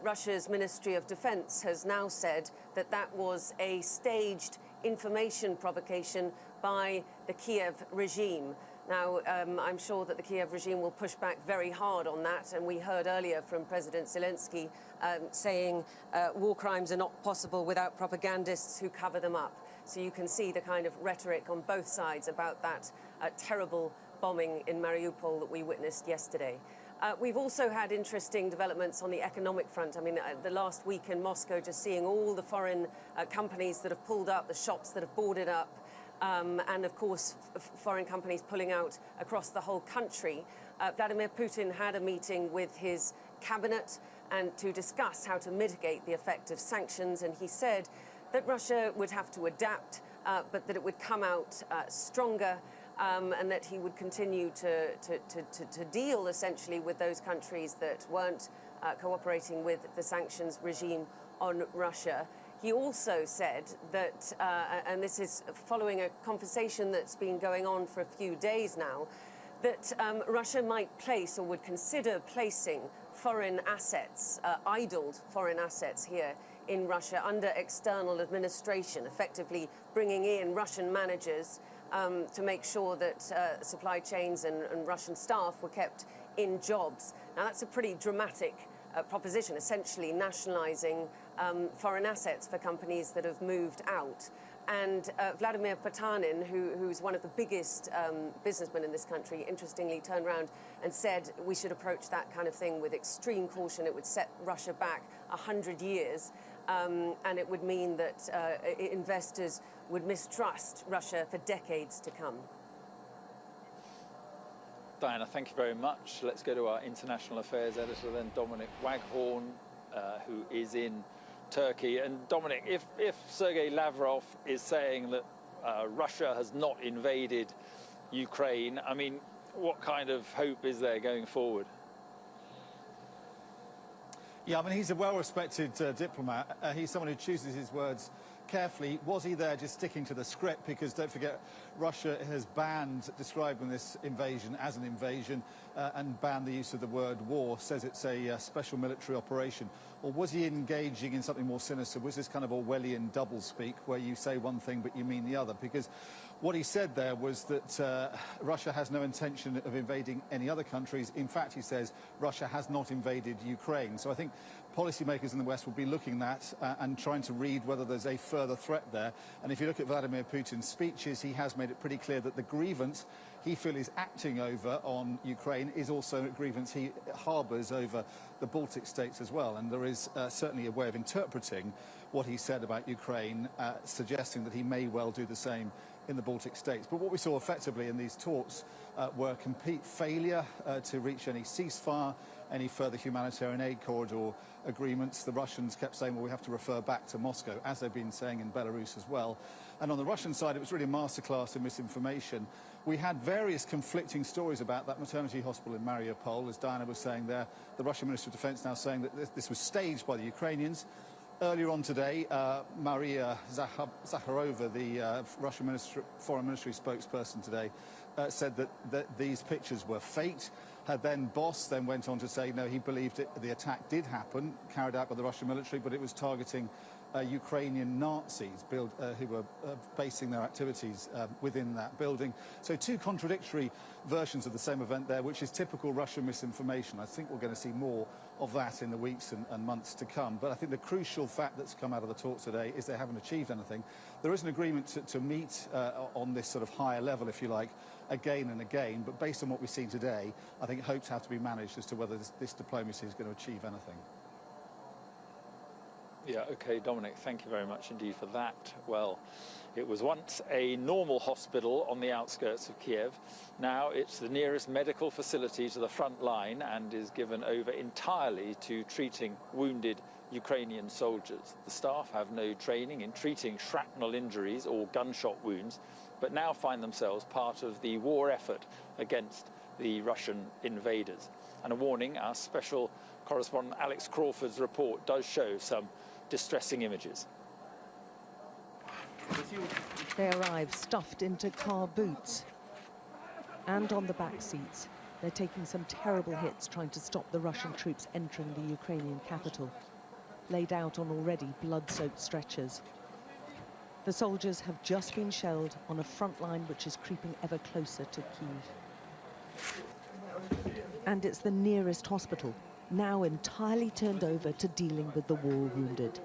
Russia's Ministry of Defense has now said that that was a staged information provocation by the Kiev regime. Now, I'm sure that the Kiev regime will push back very hard on that, and we heard earlier from President Zelensky saying war crimes are not possible without propagandists who cover them up. So you can see the kind of rhetoric on both sides about that terrible bombing in Mariupol that we witnessed yesterday. We've also had interesting developments on the economic front. I mean, the last week in Moscow, just seeing all the foreign companies that have pulled up, the shops that have boarded up, and of course, foreign companies pulling out across the whole country. Vladimir Putin had a meeting with his cabinet and to discuss how to mitigate the effect of sanctions, and he said that Russia would have to adapt, but that it would come out stronger, and that he would continue to deal essentially with those countries that weren't cooperating with the sanctions regime on Russia. He also said that, and this is following a conversation that's been going on for a few days now, that Russia might place or would consider placing foreign assets, idled foreign assets here in Russia under external administration, effectively bringing in Russian managers to make sure that supply chains and Russian staff were kept in jobs. Now, that's a pretty dramatic proposition, essentially nationalizing foreign assets for companies that have moved out. And Vladimir Potanin, who's one of the biggest businessmen in this country, interestingly turned around and said we should approach that kind of thing with extreme caution. It would set Russia back 100 years, and it would mean that investors would mistrust Russia for decades to come. Diana, thank you very much. Let's go to our international affairs editor then, Dominic Waghorn, who is in Turkey. And Dominic, if Sergei Lavrov is saying that Russia has not invaded Ukraine, I mean, what kind of hope is there going forward? Yeah, I mean, he's a well-respected diplomat. He's someone who chooses his words carefully. Was he there just sticking to the script? Because don't forget, Russia has banned describing this invasion as an invasion and banned the use of the word war, says it's a special military operation. Or was he engaging in something more sinister? Was this kind of Orwellian doublespeak where you say one thing but you mean the other? Because what he said there was that Russia has no intention of invading any other countries. In fact, he says Russia has not invaded Ukraine. So I think policymakers in the West will be looking at that and trying to read whether there's a further threat there. And if you look at Vladimir Putin's speeches, he has made it pretty clear that the grievance he feels is acting over on Ukraine is also a grievance he harbours over the Baltic states as well. And there is certainly a way of interpreting what he said about Ukraine, suggesting that he may well do the same in the Baltic states. But what we saw effectively in these talks were a complete failure to reach any ceasefire, any further humanitarian aid corridor agreements. The Russians kept saying, well, we have to refer back to Moscow, as they've been saying in Belarus as well. And on the Russian side, it was really a masterclass in misinformation. We had various conflicting stories about that maternity hospital in Mariupol, as Diana was saying there. The Russian Minister of Defense now saying that this was staged by the Ukrainians. Earlier on today, Maria Zakharova, the Russian Foreign Ministry spokesperson today, said that these pictures were faked. Her then boss then went on to say, no, he believed the attack did happen, carried out by the Russian military, but it was targeting Ukrainian Nazis who were basing their activities within that building. So two contradictory versions of the same event there, which is typical Russian misinformation. I think we're going to see more of that in the weeks and months to come. But I think the crucial fact that's come out of the talks today is they haven't achieved anything. There is an agreement to meet on this sort of higher level, if you like, again and again. But based on what we've seen today, I think hopes have to be managed as to whether this diplomacy is going to achieve anything. Yeah, OK, Dominic, thank you very much indeed for that. Well, it was once a normal hospital on the outskirts of Kiev. Now it's the nearest medical facility to the front line and is given over entirely to treating wounded Ukrainian soldiers. The staff have no training in treating shrapnel injuries or gunshot wounds, but now find themselves part of the war effort against the Russian invaders. And a warning, our special correspondent Alex Crawford's report does show some distressing images. They arrive stuffed into car boots and on the back seats. They're taking some terrible hits trying to stop the Russian troops entering the Ukrainian capital, laid out on already blood-soaked stretchers. The soldiers have just been shelled on a front line which is creeping ever closer to Kyiv. And it's the nearest hospital, now entirely turned over to dealing with the war wounded.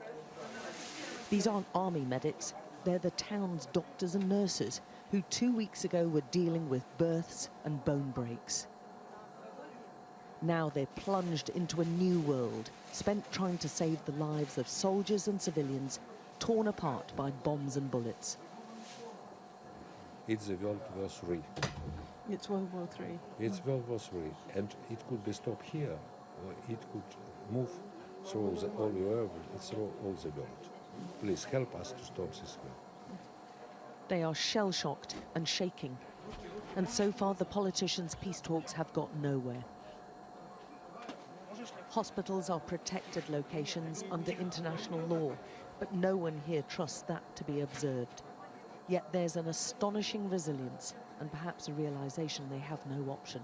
These aren't army medics, they're the town's doctors and nurses who 2 weeks ago were dealing with births and bone breaks. Now they're plunged into a new world, spent trying to save the lives of soldiers and civilians torn apart by bombs and bullets. It's the World War III. It's World War III. It's World War III, and it could be stopped here. Or it could move through all the world, through all the world. Please help us to stop this war. They are shell-shocked and shaking. And so far, the politicians' peace talks have got nowhere. Hospitals are protected locations under international law, but no one here trusts that to be observed. Yet there's an astonishing resilience and perhaps a realization they have no option.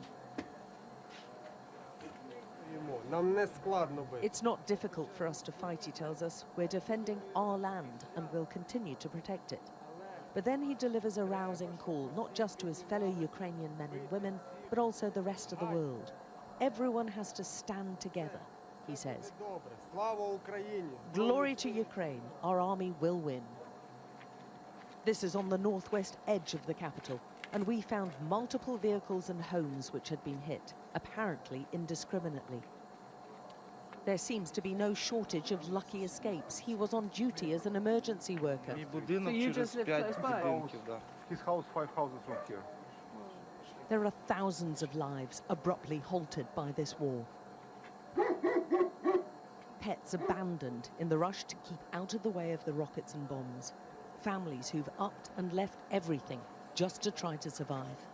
It's not difficult for us to fight, he tells us. We're defending our land and will continue to protect it. But then he delivers a rousing call, not just to his fellow Ukrainian men and women, but also the rest of the world. Everyone has to stand together, he says. Glory to Ukraine, our army will win. This is on the northwest edge of the capital, and we found multiple vehicles and homes which had been hit, apparently indiscriminately. There seems to be no shortage of lucky escapes. He was on duty as an emergency worker. So you just live close by? His house 5 houses from here. There are thousands of lives abruptly halted by this war. Pets abandoned in the rush to keep out of the way of the rockets and bombs. Families who've upped and left everything just to try to survive.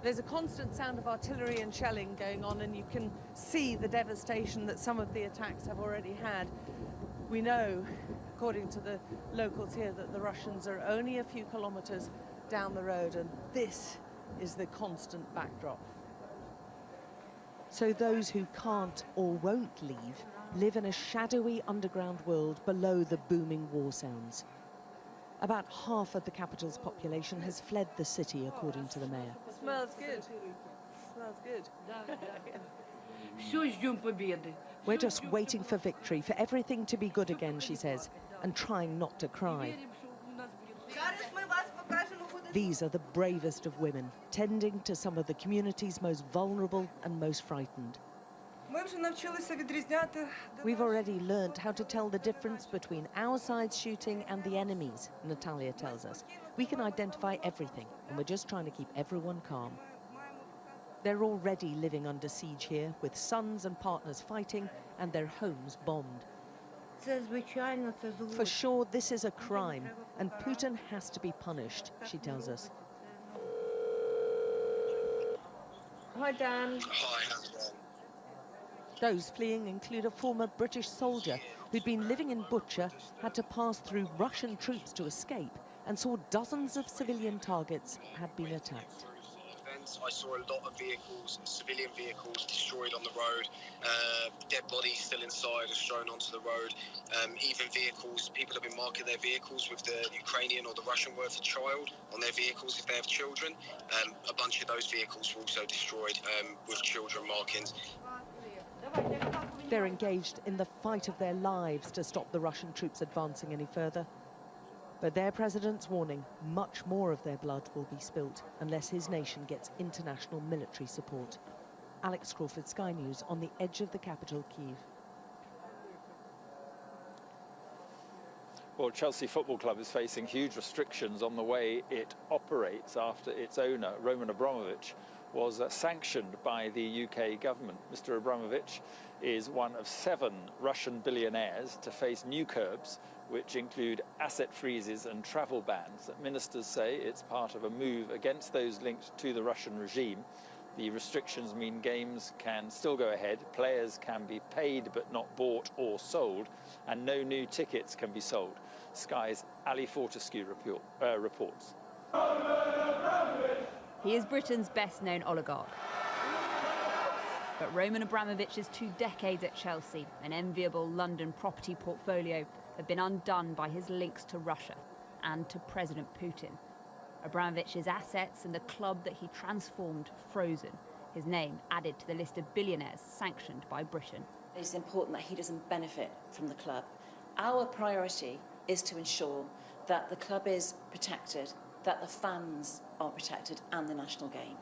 There's a constant sound of artillery and shelling going on, and you can see the devastation that some of the attacks have already had. We know, according to the locals here, that the Russians are only a few kilometers down the road, and this is the constant backdrop. So those who can't or won't leave live in a shadowy underground world below the booming war sounds. About half of the capital's population has fled the city, according to the mayor. Smells good. Smells good. We're just waiting for victory, for everything to be good again, she says, and trying not to cry. These are the bravest of women, tending to some of the community's most vulnerable and most frightened. We've already learned how to tell the difference between our side's shooting and the enemy's, Natalia tells us. We can identify everything, and we're just trying to keep everyone calm. They're already living under siege here, with sons and partners fighting and their homes bombed. For sure, this is a crime, and Putin has to be punished, she tells us. Hi, Dan. Hi. Those fleeing include a former British soldier who'd been living in Bucha, had to pass through Russian troops to escape, and saw dozens of civilian targets had been attacked. headlines, I saw a lot of vehicles, civilian vehicles, destroyed on the road. Dead bodies still inside are strewn onto the road. Even vehicles, people have been marking their vehicles with the Ukrainian or the Russian word for child on their vehicles if they have children. A bunch of those vehicles were also destroyed with children markings. They're engaged in the fight of their lives to stop the Russian troops advancing any further. But their president's warning, much more of their blood will be spilt unless his nation gets international military support. Alex Crawford, Sky News, on the edge of the capital, Kyiv. Well, Chelsea Football Club is facing huge restrictions on the way it operates after its owner, Roman Abramovich, was sanctioned by the UK government. Mr. Abramovich is one of 7 Russian billionaires to face new curbs, which include asset freezes and travel bans. Ministers say it's part of a move against those linked to the Russian regime. The restrictions mean games can still go ahead, players can be paid but not bought or sold, and no new tickets can be sold. Sky's Ali Fortescue reports. He is Britain's best-known oligarch. But Roman Abramovich's 2 decades at Chelsea, an enviable London property portfolio, have been undone by his links to Russia and to President Putin. Abramovich's assets and the club that he transformed frozen. His name added to the list of billionaires sanctioned by Britain. It's important that he doesn't benefit from the club. Our priority is to ensure that the club is protected, that the fans are protected, and the national game.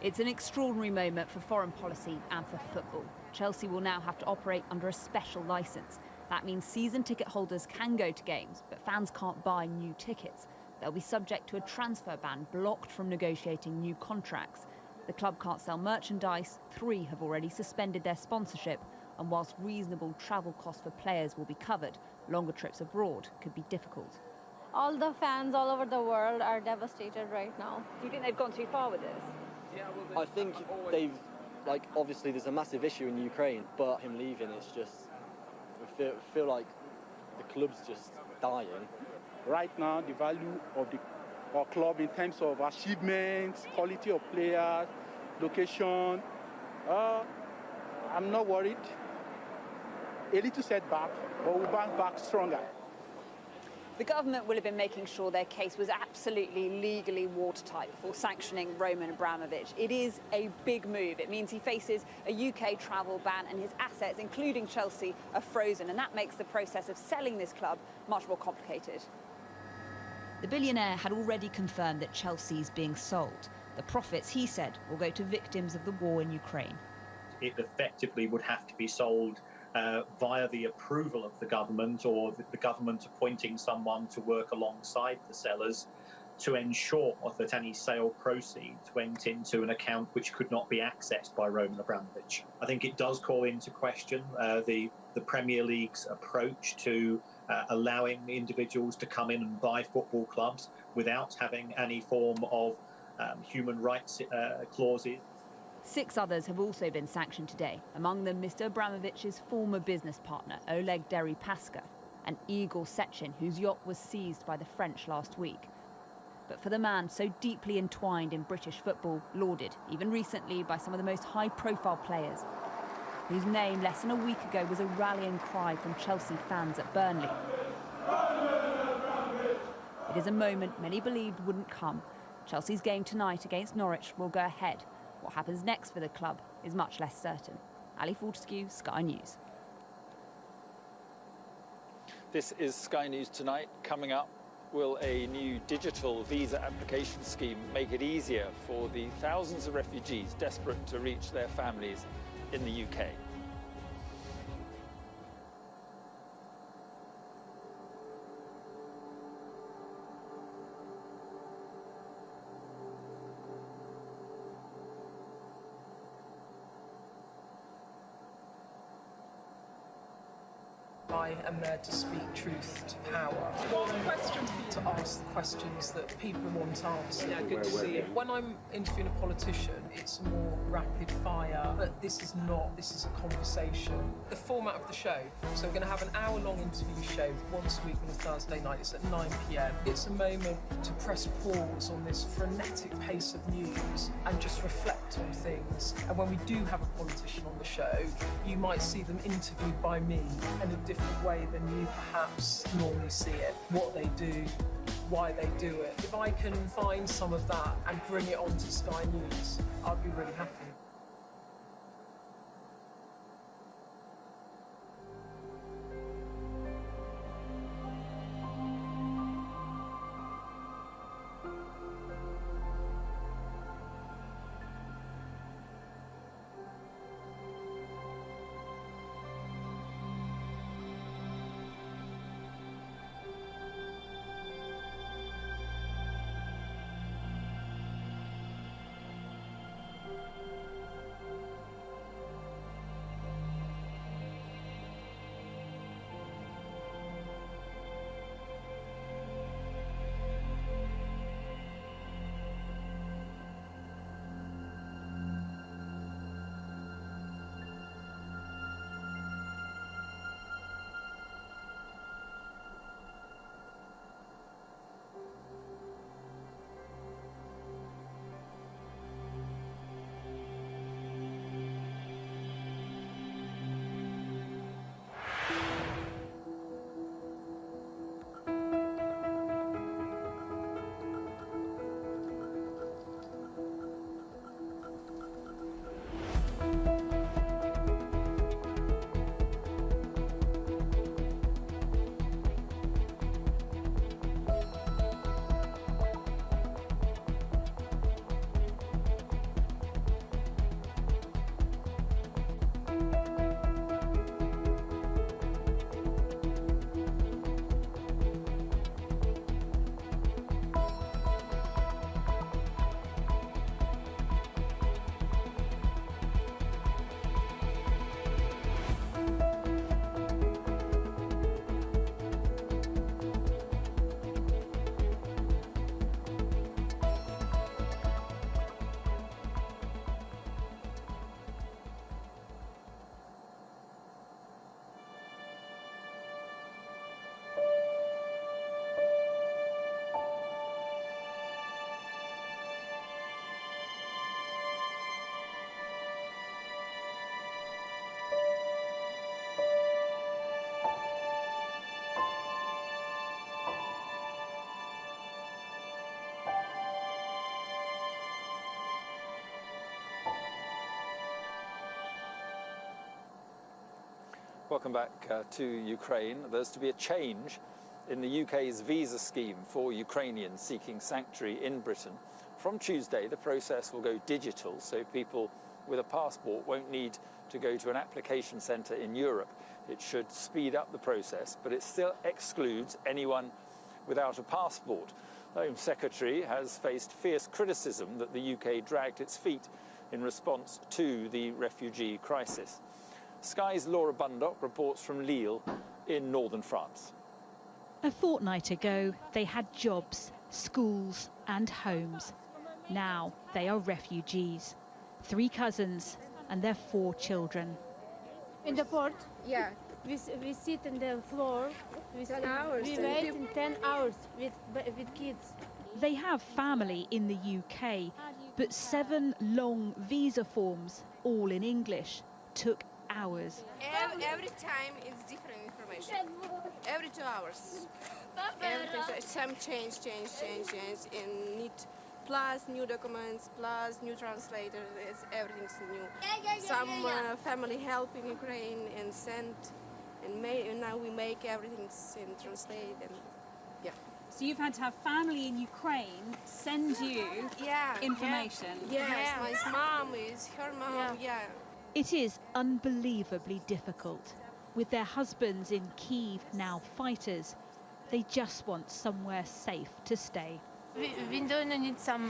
It's an extraordinary moment for foreign policy and for football. Chelsea will now have to operate under a special licence. That means season ticket holders can go to games, but fans can't buy new tickets. They'll be subject to a transfer ban, blocked from negotiating new contracts. The club can't sell merchandise. 3 have already suspended their sponsorship. And whilst reasonable travel costs for players will be covered, longer trips abroad could be difficult. All the fans all over the world are devastated right now. Do you think they've gone too far with this? I think they've, obviously there's a massive issue in Ukraine, but him leaving, it's just, I feel like the club's just dying. Right now, the value of our club in terms of achievements, quality of players, location, I'm not worried. A little setback, but we'll bounce back stronger. The government will have been making sure their case was absolutely legally watertight before sanctioning Roman Abramovich. It is a big move. It means he faces a UK travel ban and his assets, including Chelsea, are frozen. And that makes the process of selling this club much more complicated. The billionaire had already confirmed that Chelsea's being sold. The profits, he said, will go to victims of the war in Ukraine. It effectively would have to be sold via the approval of the government, or the government appointing someone to work alongside the sellers to ensure that any sale proceeds went into an account which could not be accessed by Roman Abramovich. I think it does call into question the Premier League's approach to allowing individuals to come in and buy football clubs without having any form of human rights clauses. 6 others have also been sanctioned today, among them Mr. Abramovich's former business partner, Oleg Deripaska, and Igor Sechin, whose yacht was seized by the French last week. But for the man so deeply entwined in British football, lauded, even recently, by some of the most high-profile players, whose name less than a week ago was a rallying cry from Chelsea fans at Burnley. It is a moment many believed wouldn't come. Chelsea's game tonight against Norwich will go ahead. What happens next for the club is much less certain. Ali Fortescue, Sky News. This is Sky News Tonight. Coming up, will a new digital visa application scheme make it easier for the thousands of refugees desperate to reach their families in the UK? I am there to speak truth to power. One question for you to ask the questions that people want answered. Yeah, good to see you. When I'm interviewing a politician, it's more rapid fire, but this is not. This is a conversation. The format of the show, so we're going to have an hour-long interview show once a week on a Thursday night. It's at 9 p.m. It's a moment to press pause on this frenetic pace of news and just reflect on things. And when we do have a politician on the show, you might see them interviewed by me in a different way than you perhaps normally see it. What they do, why they do it. If I can find some of that and bring it onto Sky News, I'd be really happy. Welcome back to Ukraine. There's to be a change in the UK's visa scheme for Ukrainians seeking sanctuary in Britain. From Tuesday, the process will go digital, so people with a passport won't need to go to an application centre in Europe. It should speed up the process, but it still excludes anyone without a passport. The Home Secretary has faced fierce criticism that the UK dragged its feet in response to the refugee crisis. Sky's Laura Bundock reports from Lille in northern France. A fortnight ago, they had jobs, schools and homes. Now they are refugees. 3 cousins and their 4 children. In the port? Yeah. We sit on the floor. We 10 hours. We wait in 10 hours with kids. They have family in the UK, but 7 long visa forms, all in English, took hours. Every time it's different information. Every 2 hours. Everything. So some change, and need plus new documents, plus new translators. Everything's new. Some family help in Ukraine and send, and now we make everything and translate and yeah. So you've had to have family in Ukraine send you information? Yes, my mom is her mom, It is unbelievably difficult. With their husbands in Kyiv now fighters, they just want somewhere safe to stay. We don't need some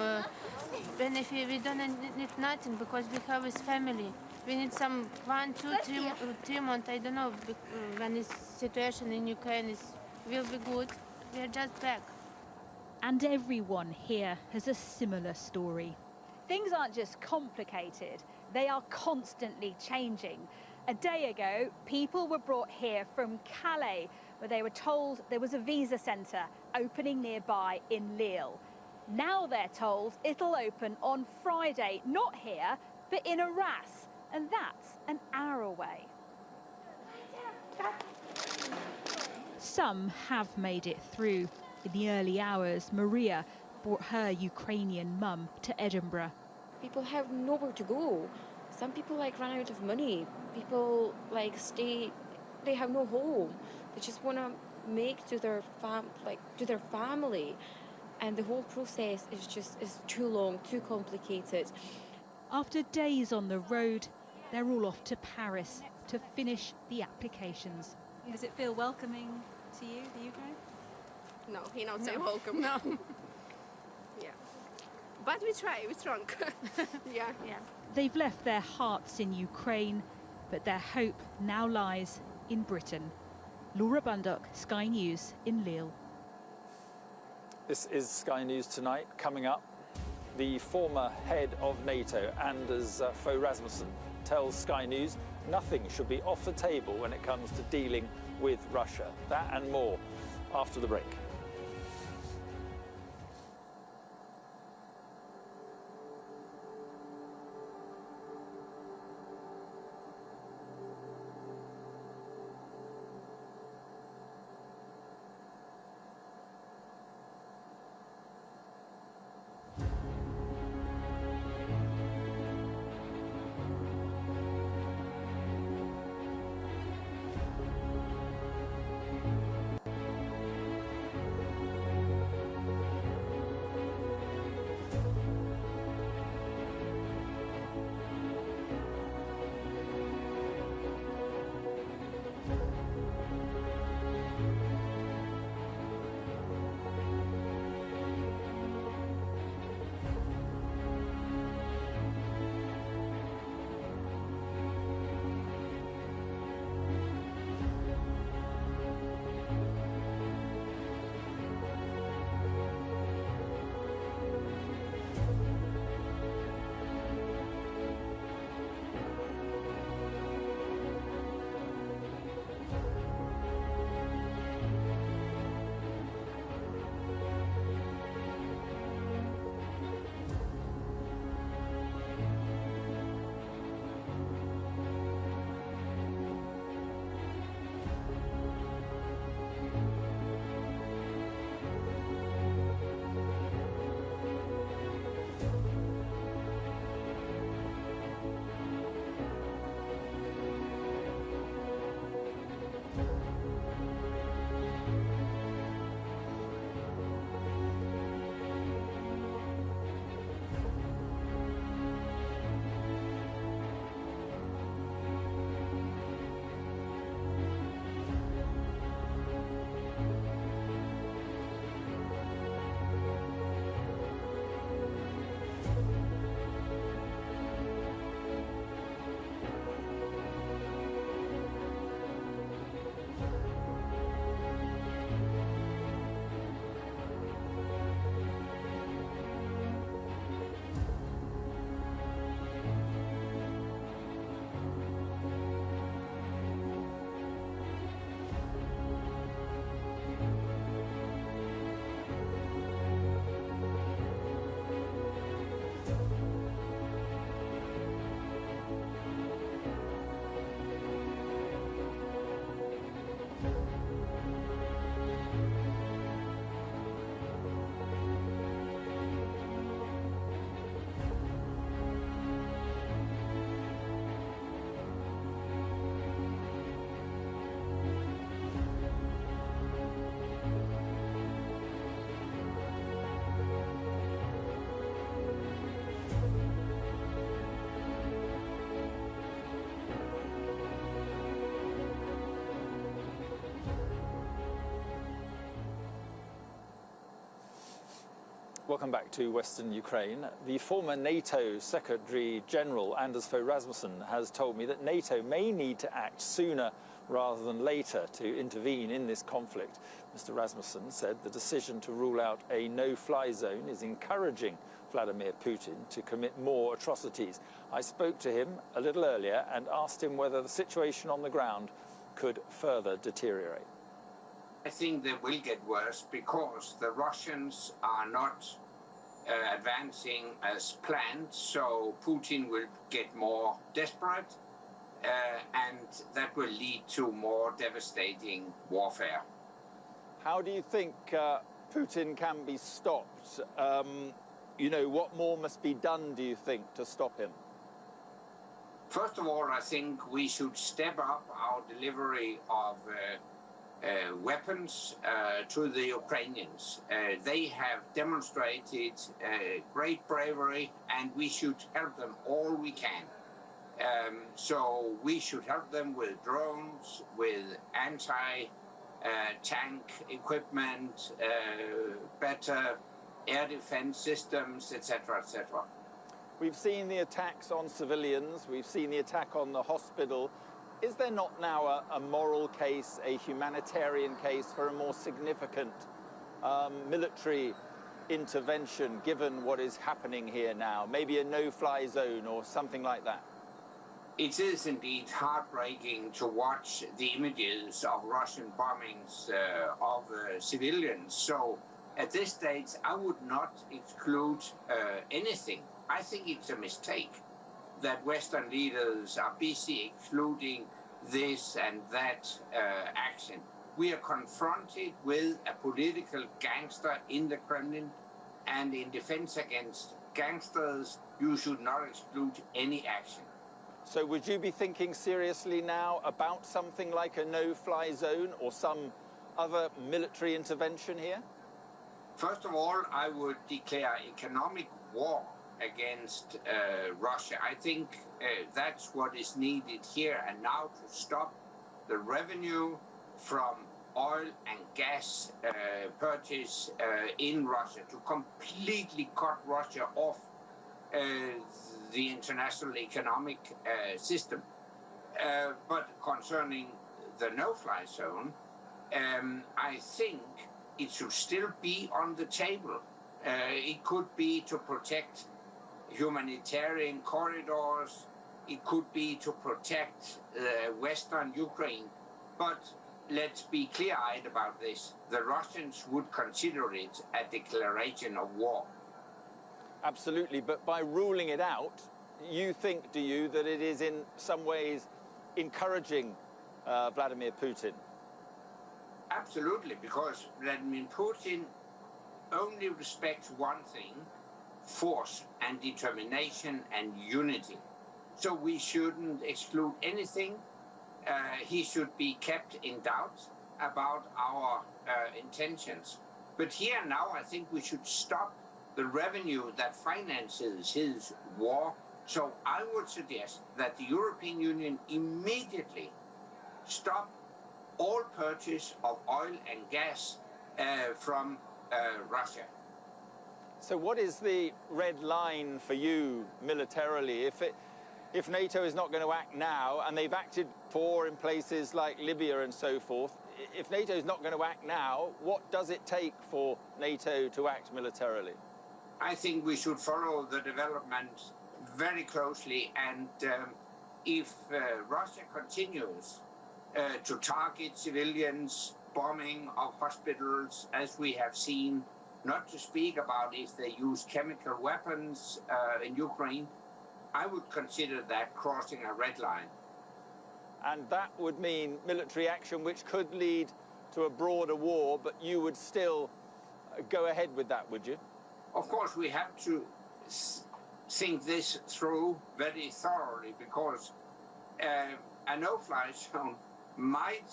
benefit, we don't need nothing because we have his family. We need some 1, 2, 3 months. I don't know when this situation in Ukraine will be good. We are just back. And everyone here has a similar story. Things aren't just complicated, they are constantly changing. A day ago, people were brought here from Calais, where they were told there was a visa centre opening nearby in Lille. Now they're told it'll open on Friday, not here, but in Arras, and that's an hour away. Some have made it through. In the early hours, Maria brought her Ukrainian mum to Edinburgh. People have nowhere to go. Some people run out of money. People they have no home. They just want to make to their family, and the whole process is too long, too complicated. After days on the road, they're all off to Paris to finish the applications. Does it feel welcoming to you, the UK? No, he not say welcome. No. Yeah. But we try. We're strong. Yeah. They've left their hearts in Ukraine, but their hope now lies in Britain. Laura Bundock, Sky News in Lille. This is Sky News Tonight. Coming up, the former head of NATO, Anders Fogh Rasmussen, tells Sky News nothing should be off the table when it comes to dealing with Russia. That and more after the break. Welcome back to Western Ukraine. The former NATO Secretary General Anders Fogh Rasmussen has told me that NATO may need to act sooner rather than later to intervene in this conflict. Mr. Rasmussen said the decision to rule out a no-fly zone is encouraging Vladimir Putin to commit more atrocities. I spoke to him a little earlier and asked him whether the situation on the ground could further deteriorate. I think they will get worse because the Russians are not advancing as planned, so Putin will get more desperate, and that will lead to more devastating warfare. How do you think Putin can be stopped? What more must be done, do you think, to stop him? First of all, I think we should step up our delivery of weapons to the Ukrainians. They have demonstrated great bravery, and we should help them all we can. So we should help them with drones, with anti-tank equipment, better air defense systems, etc., etc. We've seen the attacks on civilians, we've seen the attack on the hospital. Is there not now a moral case, a humanitarian case for a more significant military intervention given what is happening here now? Maybe a no-fly zone or something like that? It is indeed heartbreaking to watch the images of Russian bombings of civilians. So at this stage, I would not exclude anything. I think it's a mistake that Western leaders are busy excluding this and that action. We are confronted with a political gangster in the Kremlin, and in defense against gangsters, you should not exclude any action. So would you be thinking seriously now about something like a no-fly zone or some other military intervention here? First of all, I would declare economic war against Russia. I think that's what is needed here and now to stop the revenue from oil and gas purchase in Russia, to completely cut Russia off the international economic system. But concerning the no-fly zone, I think it should still be on the table. It could be to protect humanitarian corridors, it could be to protect Western Ukraine, but let's be clear-eyed about this. The Russians would consider it a declaration of war. Absolutely, but by ruling it out, you think, do you, that it is in some ways encouraging Vladimir Putin? Absolutely, because Vladimir Putin only respects one thing: force and determination and unity. So we shouldn't exclude anything. He should be kept in doubt about our intentions. But here now, I think we should stop the revenue that finances his war. So I would suggest that the European Union immediately stop all purchase of oil and gas from Russia. So what is the red line for you militarily? If NATO is not going to act now, and they've acted before in places like Libya and so forth, if NATO is not going to act now, what does it take for NATO to act militarily? I think we should follow the development very closely, and if Russia continues to target civilians, bombing of hospitals, as we have seen, not to speak about if they use chemical weapons in Ukraine, I would consider that crossing a red line. And that would mean military action which could lead to a broader war, but you would still go ahead with that, would you? Of course, we have to think this through very thoroughly, because a no-fly zone might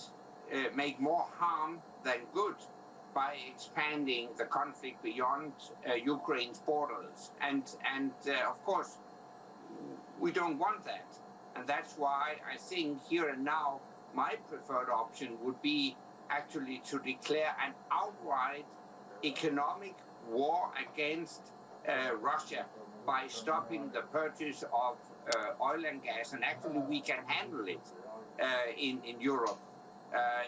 make more harm than good by expanding the conflict beyond Ukraine's borders. And of course, we don't want that. And that's why I think here and now, my preferred option would be actually to declare an outright economic war against Russia by stopping the purchase of oil and gas, and actually we can handle it in Europe.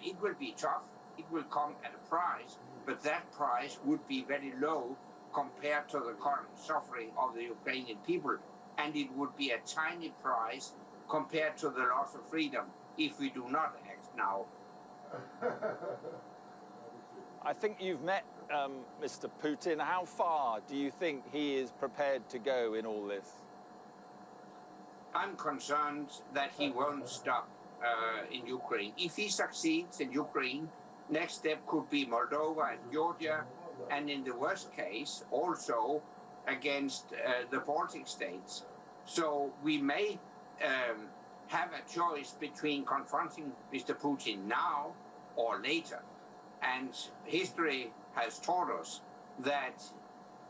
It will be tough, it will come at a price, but that price would be very low compared to the current suffering of the Ukrainian people, and it would be a tiny price compared to the loss of freedom if we do not act now. I think you've met Mr. Putin. How far do you think he is prepared to go in all this? I'm concerned that he won't stop in Ukraine. If he succeeds in Ukraine, next step could be Moldova and Georgia, and in the worst case, also against the Baltic states. So we may have a choice between confronting Mr. Putin now or later. And history has taught us that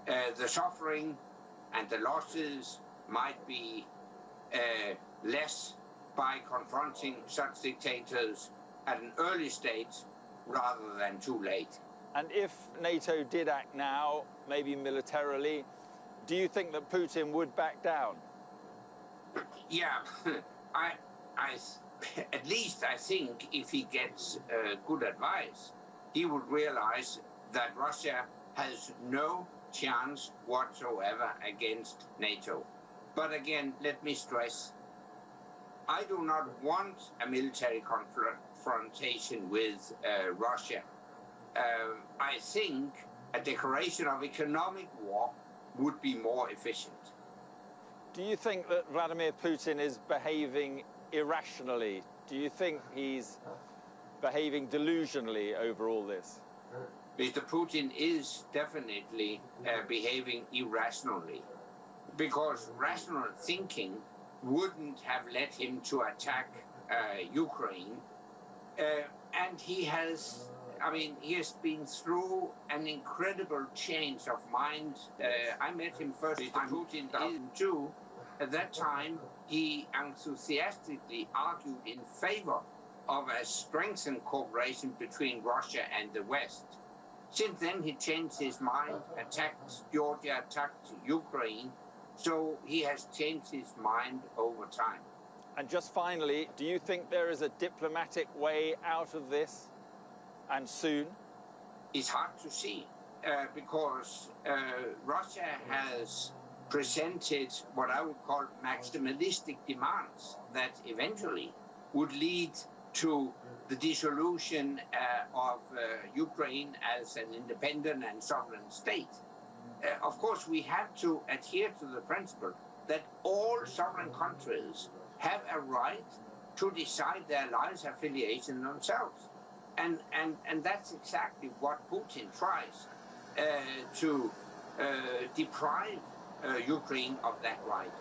the suffering and the losses might be less by confronting such dictators at an early stage rather than too late. And if NATO did act now, maybe militarily, do you think that Putin would back down? Yeah, at least I think if he gets good advice, he would realize that Russia has no chance whatsoever against NATO. But again, let me stress, I do not want a military confrontation with Russia. I think a declaration of economic war would be more efficient. Do you think that Vladimir Putin is behaving irrationally? Do you think he's behaving delusionally over all this? Mr. Putin is definitely behaving irrationally, because rational thinking wouldn't have led him to attack Ukraine. And he has been through an incredible change of mind. I met him first time in 2002. At that time, he enthusiastically argued in favor of a strengthened cooperation between Russia and the West. Since then, he changed his mind, attacked Georgia, attacked Ukraine, so he has changed his mind over time. And just finally, do you think there is a diplomatic way out of this, and soon? It's hard to see, because Russia has presented what I would call maximalistic demands that eventually would lead to the dissolution of Ukraine as an independent and sovereign state. Of course, we have to adhere to the principle that all sovereign countries have a right to decide their alliance affiliation themselves. And that's exactly what Putin tries to deprive Ukraine of that right.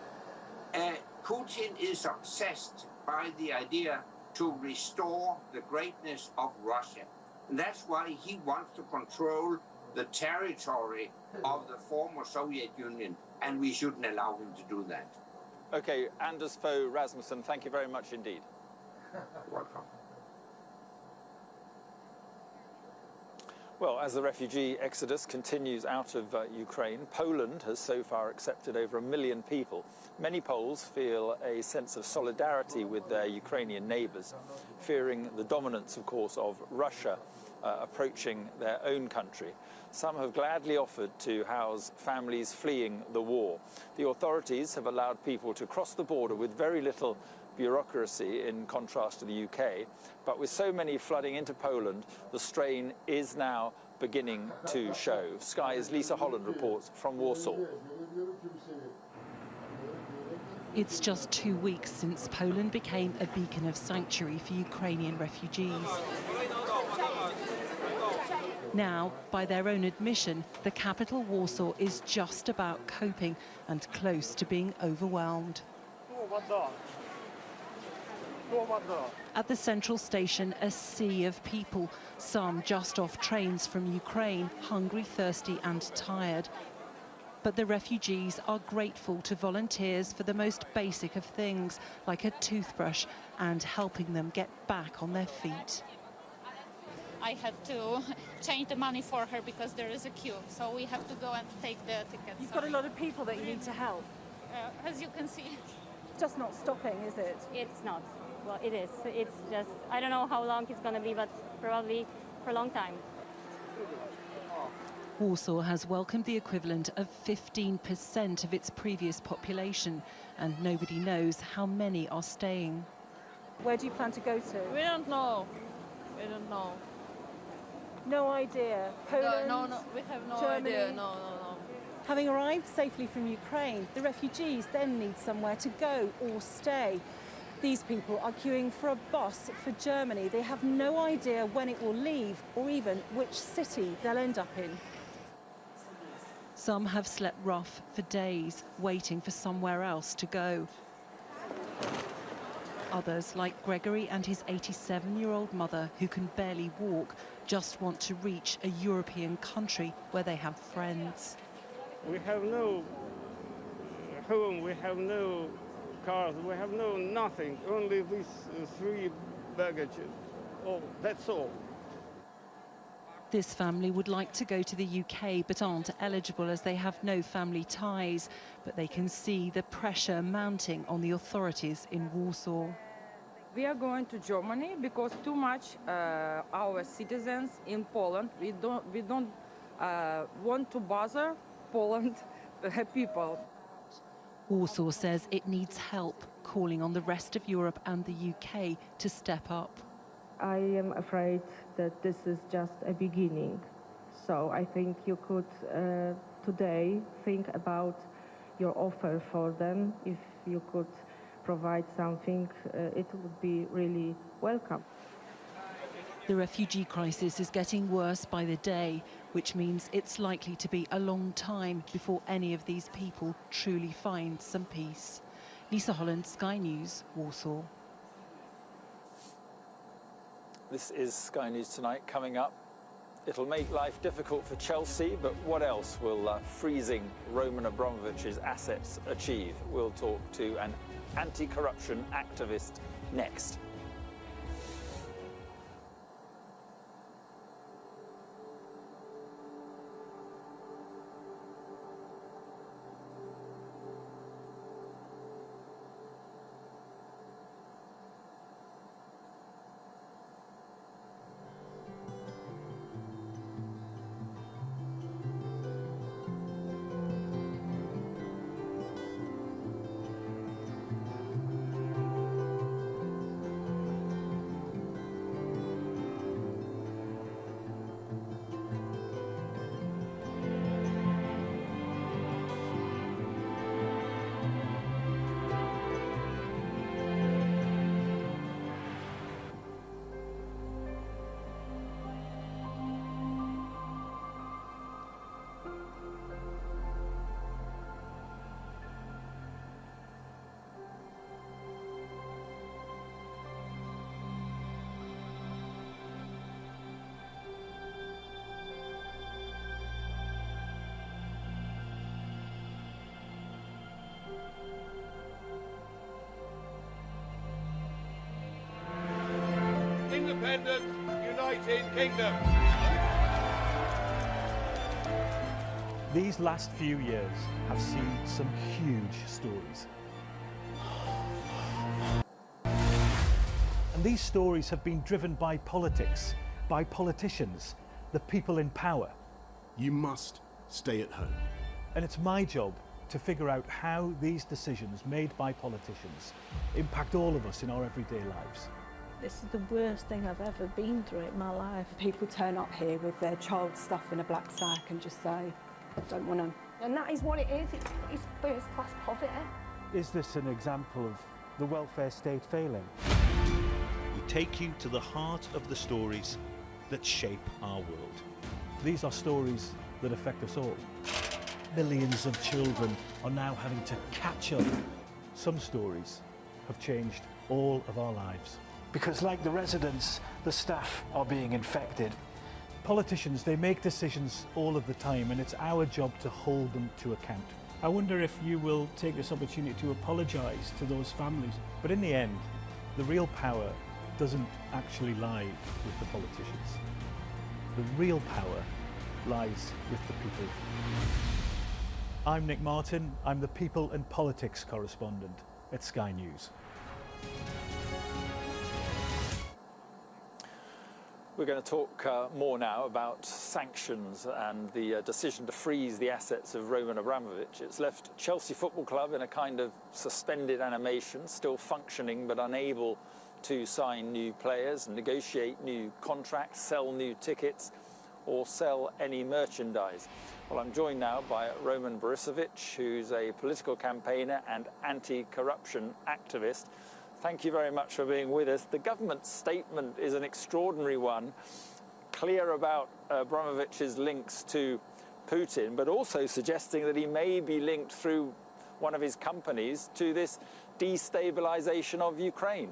Putin is obsessed by the idea to restore the greatness of Russia. And that's why he wants to control the territory of the former Soviet Union, and we shouldn't allow him to do that. Okay, Anders Fogh Rasmussen, thank you very much indeed. Welcome. Well, as the refugee exodus continues out of Ukraine, Poland has so far accepted over 1 million people. Many Poles feel a sense of solidarity with their Ukrainian neighbours, fearing the dominance, of course, of Russia approaching their own country. Some have gladly offered to house families fleeing the war. The authorities have allowed people to cross the border with very little bureaucracy in contrast to the UK, but with so many flooding into Poland, the strain is now beginning to show. Sky's Lisa Holland reports from Warsaw. It's just 2 weeks since Poland became a beacon of sanctuary for Ukrainian refugees. Now, by their own admission, the capital Warsaw is just about coping and close to being overwhelmed. At the central station, a sea of people, some just off trains from Ukraine, hungry, thirsty and tired. But the refugees are grateful to volunteers for the most basic of things, like a toothbrush and helping them get back on their feet. I had to change the money for her because there is a queue. So we have to go and take the tickets. You've got a lot of people that you need to help. As you can see. It's just not stopping, is it? It's not. Well, it is. It's just, I don't know how long it's going to be, but probably for a long time. Warsaw has welcomed the equivalent of 15% of its previous population, and nobody knows how many are staying. Where do you plan to go to? We don't know. We don't know. No idea. Poland? No, we have no Germany? idea. No. Having arrived safely from Ukraine, the refugees then need somewhere to go or stay. These people are queuing for a bus for Germany. They have no idea when it will leave or even which city they'll end up in. Some have slept rough for days, waiting for somewhere else to go. Others, like Gregory and his 87-year-old mother, who can barely walk, just want to reach a European country where they have friends. We have no home, we have no cars, we have no nothing, only these 3 baggage. Oh, that's all. This family would like to go to the UK but aren't eligible as they have no family ties. But they can see the pressure mounting on the authorities in Warsaw. We are going to Germany because too much our citizens in Poland, we don't want to bother Poland people. Warsaw says it needs help, calling on the rest of Europe and the UK to step up. I am afraid that this is just a beginning. So I think you could today think about your offer for them. If you could provide something, it would be really welcome. The refugee crisis is getting worse by the day, which means it's likely to be a long time before any of these people truly find some peace. Lisa Holland, Sky News, Warsaw. This is Sky News Tonight. Coming up, it'll make life difficult for Chelsea, but what else will freezing Roman Abramovich's assets achieve? We'll talk to an anti-corruption activist next. Independent, United Kingdom. These last few years have seen some huge stories. And these stories have been driven by politics, by politicians, the people in power. You must stay at home. And it's my job to figure out how these decisions made by politicians impact all of us in our everyday lives. This is the worst thing I've ever been through in my life. People turn up here with their child stuff in a black sack and just say, I don't want to. And that is what it is. It's first-class poverty. Is this an example of the welfare state failing? We take you to the heart of the stories that shape our world. These are stories that affect us all. Millions of children are now having to catch up. Some stories have changed all of our lives. Because like the residents, the staff are being infected. Politicians, they make decisions all of the time, and it's our job to hold them to account. I wonder if you will take this opportunity to apologise to those families. But in the end, the real power doesn't actually lie with the politicians. the real power lies with the people. I'm Nick Martin. I'm the People and Politics correspondent at Sky News. We're going to talk more now about sanctions and the decision to freeze the assets of Roman Abramovich. It's left Chelsea Football Club in a kind of suspended animation, still functioning but unable to sign new players, negotiate new contracts, sell new tickets or sell any merchandise. Well, I'm joined now by Roman Borisovich, who's a political campaigner and anti-corruption activist. Thank you very much for being with us. The government's statement is an extraordinary one, clear about Abramovich's links to Putin, but also suggesting that he may be linked through one of his companies to this destabilization of Ukraine.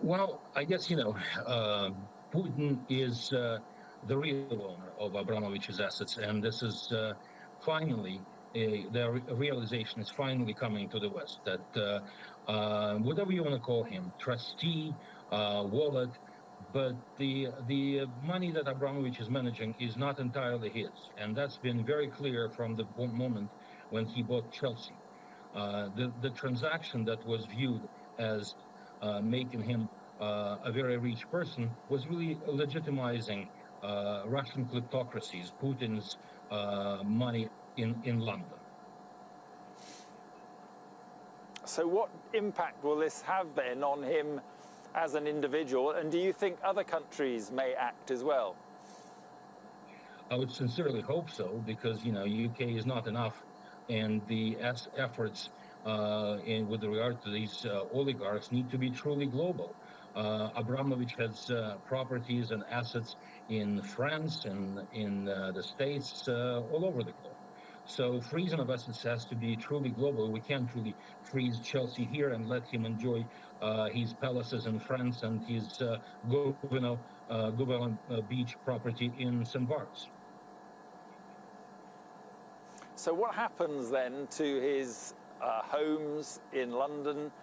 Well, I guess, Putin is the real owner of Abramovich's assets, and this is finally the realization is finally coming to the West that whatever you want to call him, trustee, wallet, but the money that Abramovich is managing is not entirely his, and that's been very clear from the moment when he bought Chelsea. The transaction that was viewed as making him a very rich person was really legitimizing Russian kleptocracies, Putin's money in London. So what impact will this have then on him as an individual, and do you think other countries may act as well? I would sincerely hope so, because UK is not enough, and the efforts with regard to these oligarchs need to be truly global. Abramovich has properties and assets in France and in the States, all over the globe. So freezing of assets has to be truly global. We can't really freeze Chelsea here and let him enjoy his palaces in France and his Gouvernement Beach property in St. Barts. So what happens then to his homes in London,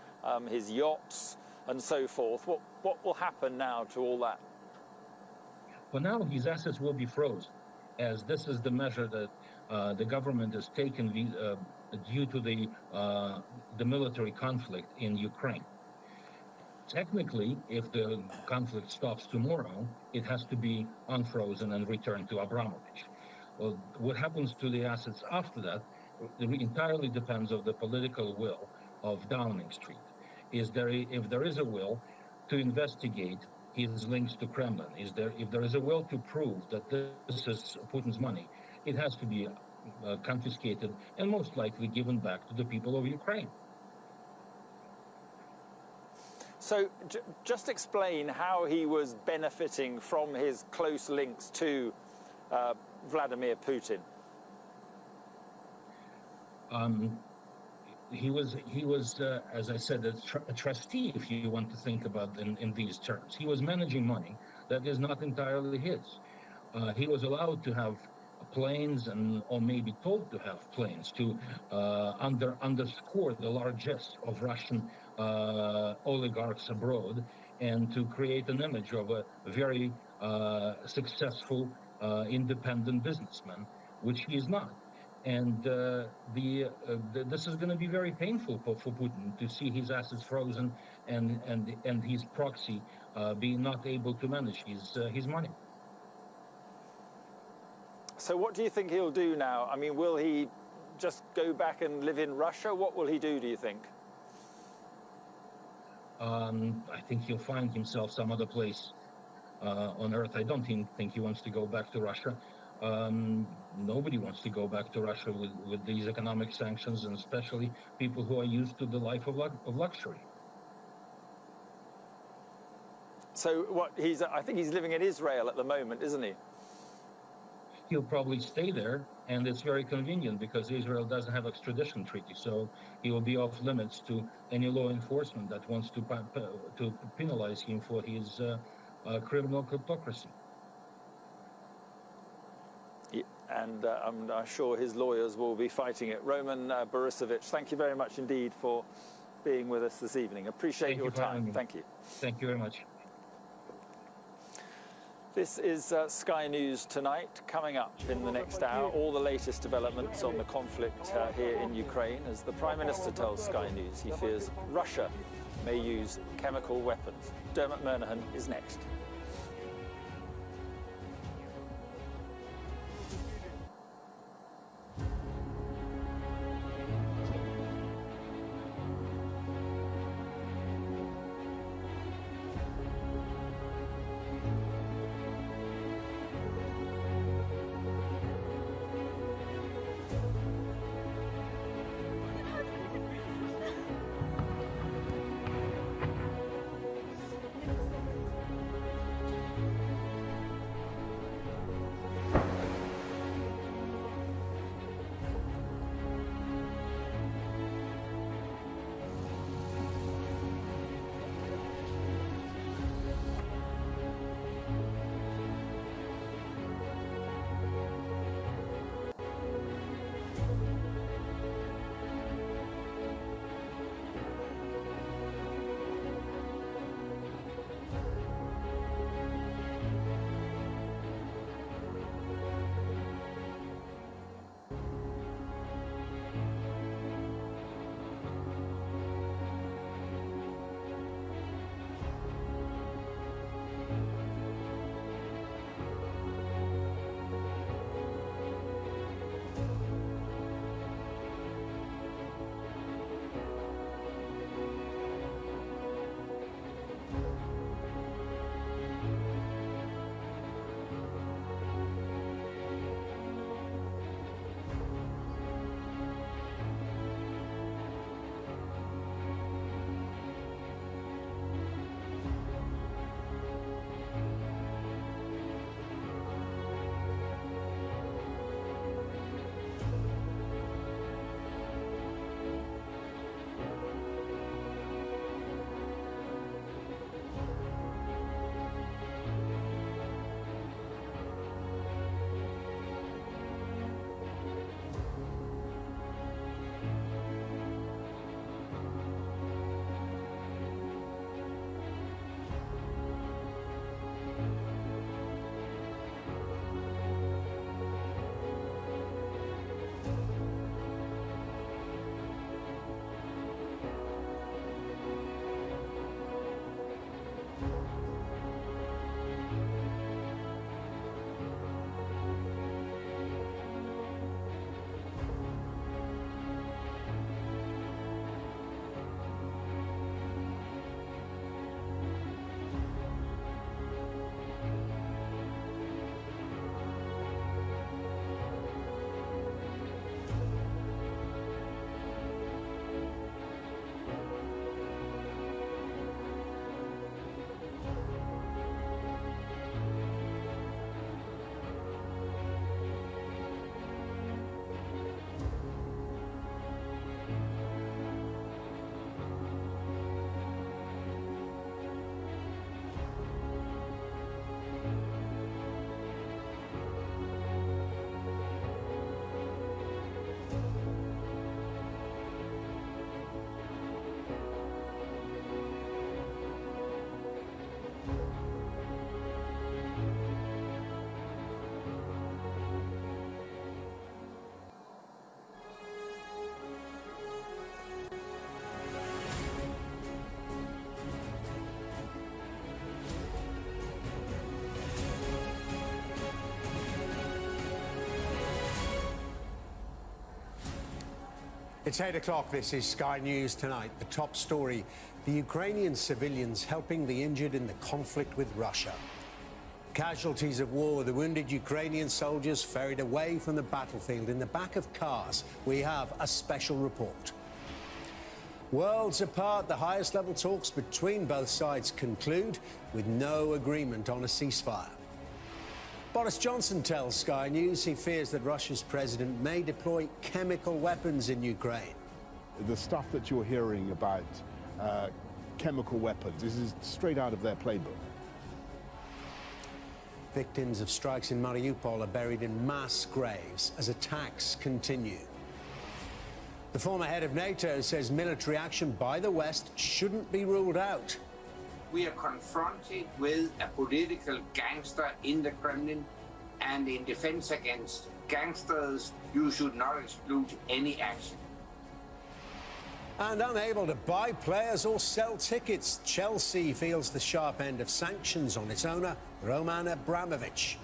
his yachts and so forth? What will happen now to all that? For now, his assets will be frozen, as this is the measure that the government has taken due to the military conflict in Ukraine. Technically, if the conflict stops tomorrow, it has to be unfrozen and returned to Abramovich. Well, what happens to the assets after that entirely depends on the political will of Downing Street. If there is a will to investigate his links to Kremlin, if there is a will to prove that this is Putin's money, it has to be confiscated and most likely given back to the people of Ukraine. So just explain how he was benefiting from his close links to Vladimir Putin. He was, as I said, a trustee, if you want to think about in these terms. He was managing money that is not entirely his. He was allowed to have planes or maybe told to have planes to underscore the largesse of Russian oligarchs abroad and to create an image of a very successful independent businessman, which he is not. And this is going to be very painful for Putin to see his assets frozen and his proxy being not able to manage his money. So what do you think he'll do now? I mean, will he just go back and live in Russia? What will he do you think? I think he'll find himself some other place on earth. I don't think he wants to go back to Russia. Nobody wants to go back to Russia with these economic sanctions, and especially people who are used to the life of luxury. So I think he's living in Israel at the moment, isn't he? He'll probably stay there, and it's very convenient because Israel doesn't have extradition treaty, so he will be off limits to any law enforcement that wants to penalize him for his criminal kleptocracy. Yeah, and I'm sure his lawyers will be fighting it. Roman Borisovich, thank you very much indeed for being with us this evening. Appreciate your time. Thank you. Thank you very much. This is Sky News Tonight. Coming up in the next hour, all the latest developments on the conflict here in Ukraine, as the Prime Minister tells Sky News he fears Russia may use chemical weapons. Dermot Murnaghan is next. It's 8 o'clock. This is Sky News Tonight. The top story, the Ukrainian civilians helping the injured in the conflict with Russia. Casualties of war, the wounded Ukrainian soldiers ferried away from the battlefield in the back of cars. We have a special report. Worlds apart, the highest level talks between both sides conclude with no agreement on a ceasefire. Boris Johnson tells Sky News he fears that Russia's president may deploy chemical weapons in Ukraine. The stuff that you're hearing about chemical weapons, this is straight out of their playbook. Victims of strikes in Mariupol are buried in mass graves as attacks continue. The former head of NATO says military action by the West shouldn't be ruled out. we are confronted with a political gangster in the Kremlin, and in defense against gangsters, you should not exclude any action. And unable to buy players or sell tickets, Chelsea feels the sharp end of sanctions on its owner, Roman Abramovich.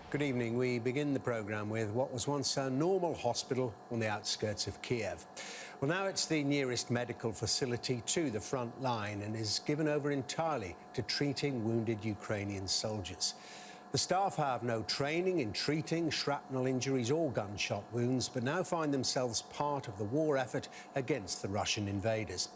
Good evening. We begin the programme with what was once a normal hospital on the outskirts of Kiev. Well, now it's the nearest medical facility to the front line and is given over entirely to treating wounded Ukrainian soldiers. The staff have no training in treating shrapnel injuries or gunshot wounds, but now find themselves part of the war effort against the Russian invaders.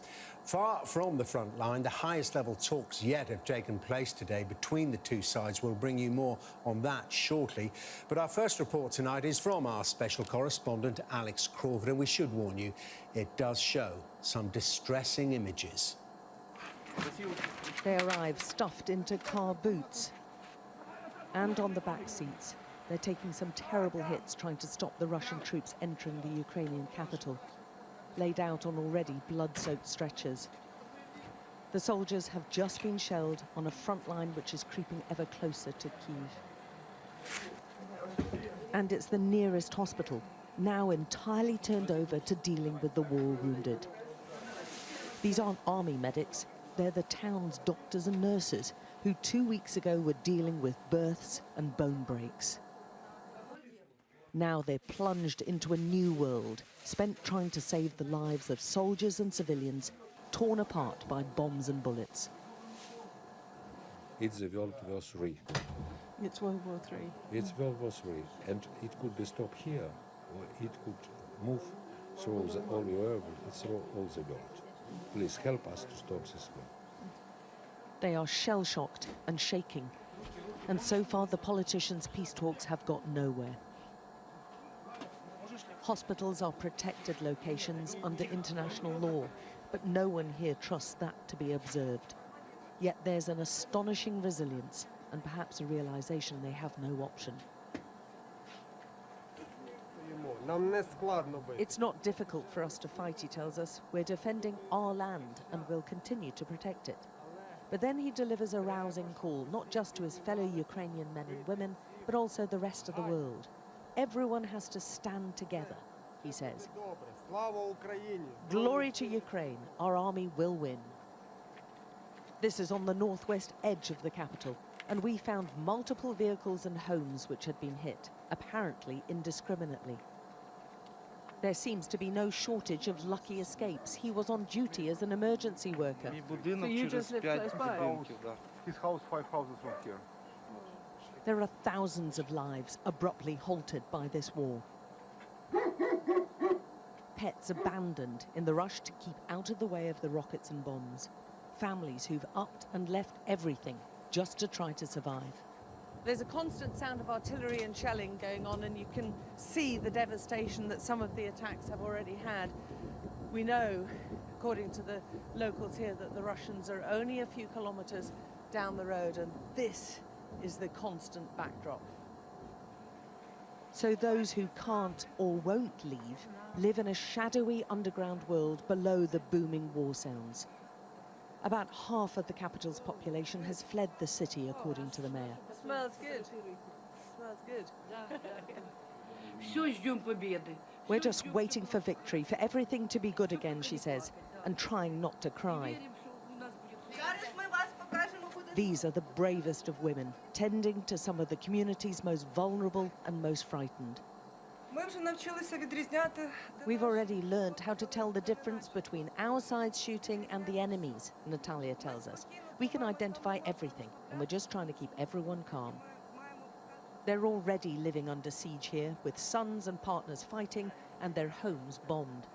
Far from the front line, the highest level talks yet have taken place today between the two sides. We'll bring you more on that shortly. But our first report tonight is from our special correspondent, Alex Crawford, and we should warn you, it does show some distressing images. They arrive stuffed into car boots. And on the back seats, they're taking some terrible hits trying to stop the Russian troops entering the Ukrainian capital, laid out on already blood-soaked stretchers. The soldiers have just been shelled on a front line which is creeping ever closer to Kyiv. And it's the nearest hospital, now entirely turned over to dealing with the war wounded. These aren't army medics, they're the town's doctors and nurses who 2 weeks ago were dealing with births and bone breaks. Now they're plunged into a new world, spent trying to save the lives of soldiers and civilians torn apart by bombs and bullets. It's the World War III. It's World War III. It's World War III, and it could be stopped here, or it could move through all Europe, through all the world. Please help us to stop this war. They are shell-shocked and shaking, and so far the politicians' peace talks have got nowhere. Hospitals are protected locations under international law, but no one here trusts that to be observed. Yet there's an astonishing resilience and perhaps a realization they have no option. It's not difficult for us to fight, he tells us. We're defending our land and will continue to protect it. But then he delivers a rousing call, not just to his fellow Ukrainian men and women, but also the rest of the world. Everyone has to stand together, he says. Glory to Ukraine, our army will win. This is on the northwest edge of the capital, and we found multiple vehicles and homes which had been hit, apparently indiscriminately. There seems to be no shortage of lucky escapes. He was on duty as an emergency worker. So you just live close by? His house 5 houses from here. There are thousands of lives abruptly halted by this war. Pets abandoned in the rush to keep out of the way of the rockets and bombs. Families who've upped and left everything just to try to survive. There's a constant sound of artillery and shelling going on, and you can see the devastation that some of the attacks have already had. We know, according to the locals here, that the Russians are only a few kilometers down the road, and this is the constant backdrop. So those who can't or won't leave live in a shadowy underground world below the booming war sounds. About half of the capital's population has fled the city, according to the mayor. Smells good. Smells good. We're just waiting for victory, for everything to be good again, she says, and trying not to cry. These are the bravest of women, tending to some of the community's most vulnerable and most frightened. We've already learnt how to tell the difference between our side's shooting and the enemy's, Natalia tells us. We can identify everything, and we're just trying to keep everyone calm. They're already living under siege here, with sons and partners fighting and their homes bombed.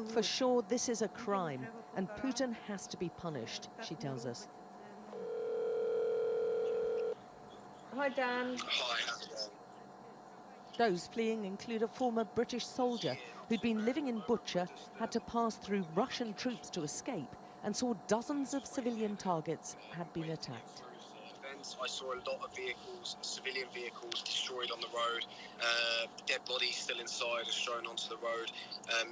For sure, this is a crime, and Putin has to be punished, she tells us. Hi, Dan. Hi, how's it going? Those fleeing include a former British soldier who'd been living in Bucha, had to pass through Russian troops to escape, and saw dozens of civilian targets had been attacked. moments, I saw a lot of vehicles, civilian vehicles, destroyed on the road. Dead bodies still inside are strewn onto the road.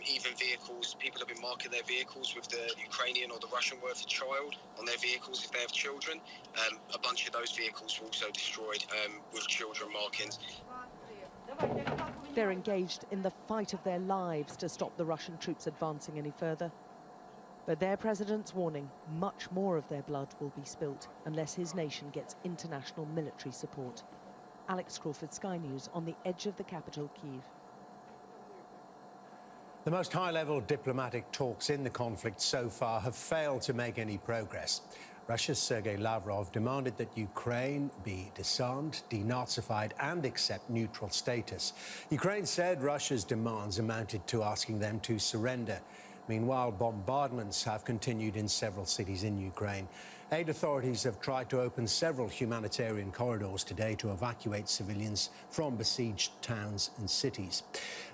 Even vehicles, people have been marking their vehicles with the Ukrainian or the Russian word for child on their vehicles if they have children. A bunch of those vehicles were also destroyed with children markings. They're engaged in the fight of their lives to stop the Russian troops advancing any further. But their president's warning, much more of their blood will be spilt unless his nation gets international military support. Alex Crawford, Sky News, on the edge of the capital, Kyiv. The most high-level diplomatic talks in the conflict so far have failed to make any progress. Russia's Sergei Lavrov demanded that Ukraine be disarmed, denazified and accept neutral status. Ukraine said Russia's demands amounted to asking them to surrender. Meanwhile, bombardments have continued in several cities in Ukraine. Aid authorities have tried to open several humanitarian corridors today to evacuate civilians from besieged towns and cities.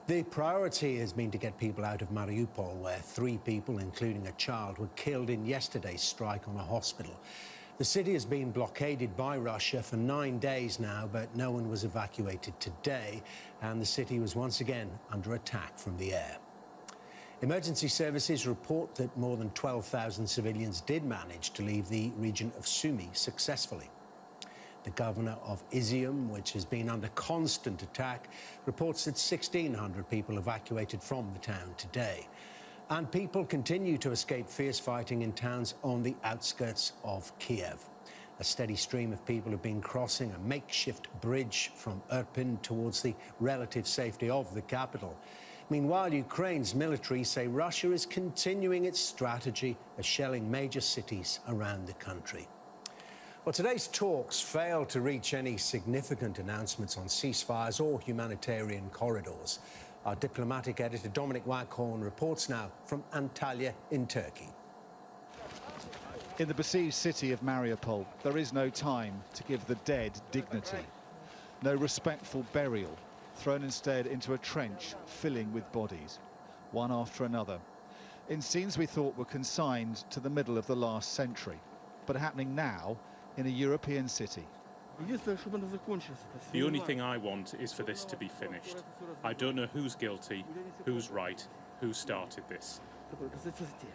The priority has been to get people out of Mariupol, where 3 people, including a child, were killed in yesterday's strike on a hospital. The city has been blockaded by Russia for 9 days now, but no one was evacuated today, and the city was once again under attack from the air. Emergency services report that more than 12,000 civilians did manage to leave the region of Sumy successfully. The governor of Izium, which has been under constant attack, reports that 1,600 people evacuated from the town today. And people continue to escape fierce fighting in towns on the outskirts of Kiev. A steady stream of people have been crossing a makeshift bridge from Irpin towards the relative safety of the capital. Meanwhile, Ukraine's military say Russia is continuing its strategy of shelling major cities around the country. Well, today's talks failed to reach any significant announcements on ceasefires or humanitarian corridors. Our diplomatic editor Dominic Waghorn reports now from Antalya in Turkey. In the besieged city of Mariupol, there is no time to give the dead dignity. No respectful burial, thrown instead into a trench filling with bodies, one after another, in scenes we thought were consigned to the middle of the last century, but happening now in a European city. The only thing I want is for this to be finished. I don't know who's guilty, who's right, who started this.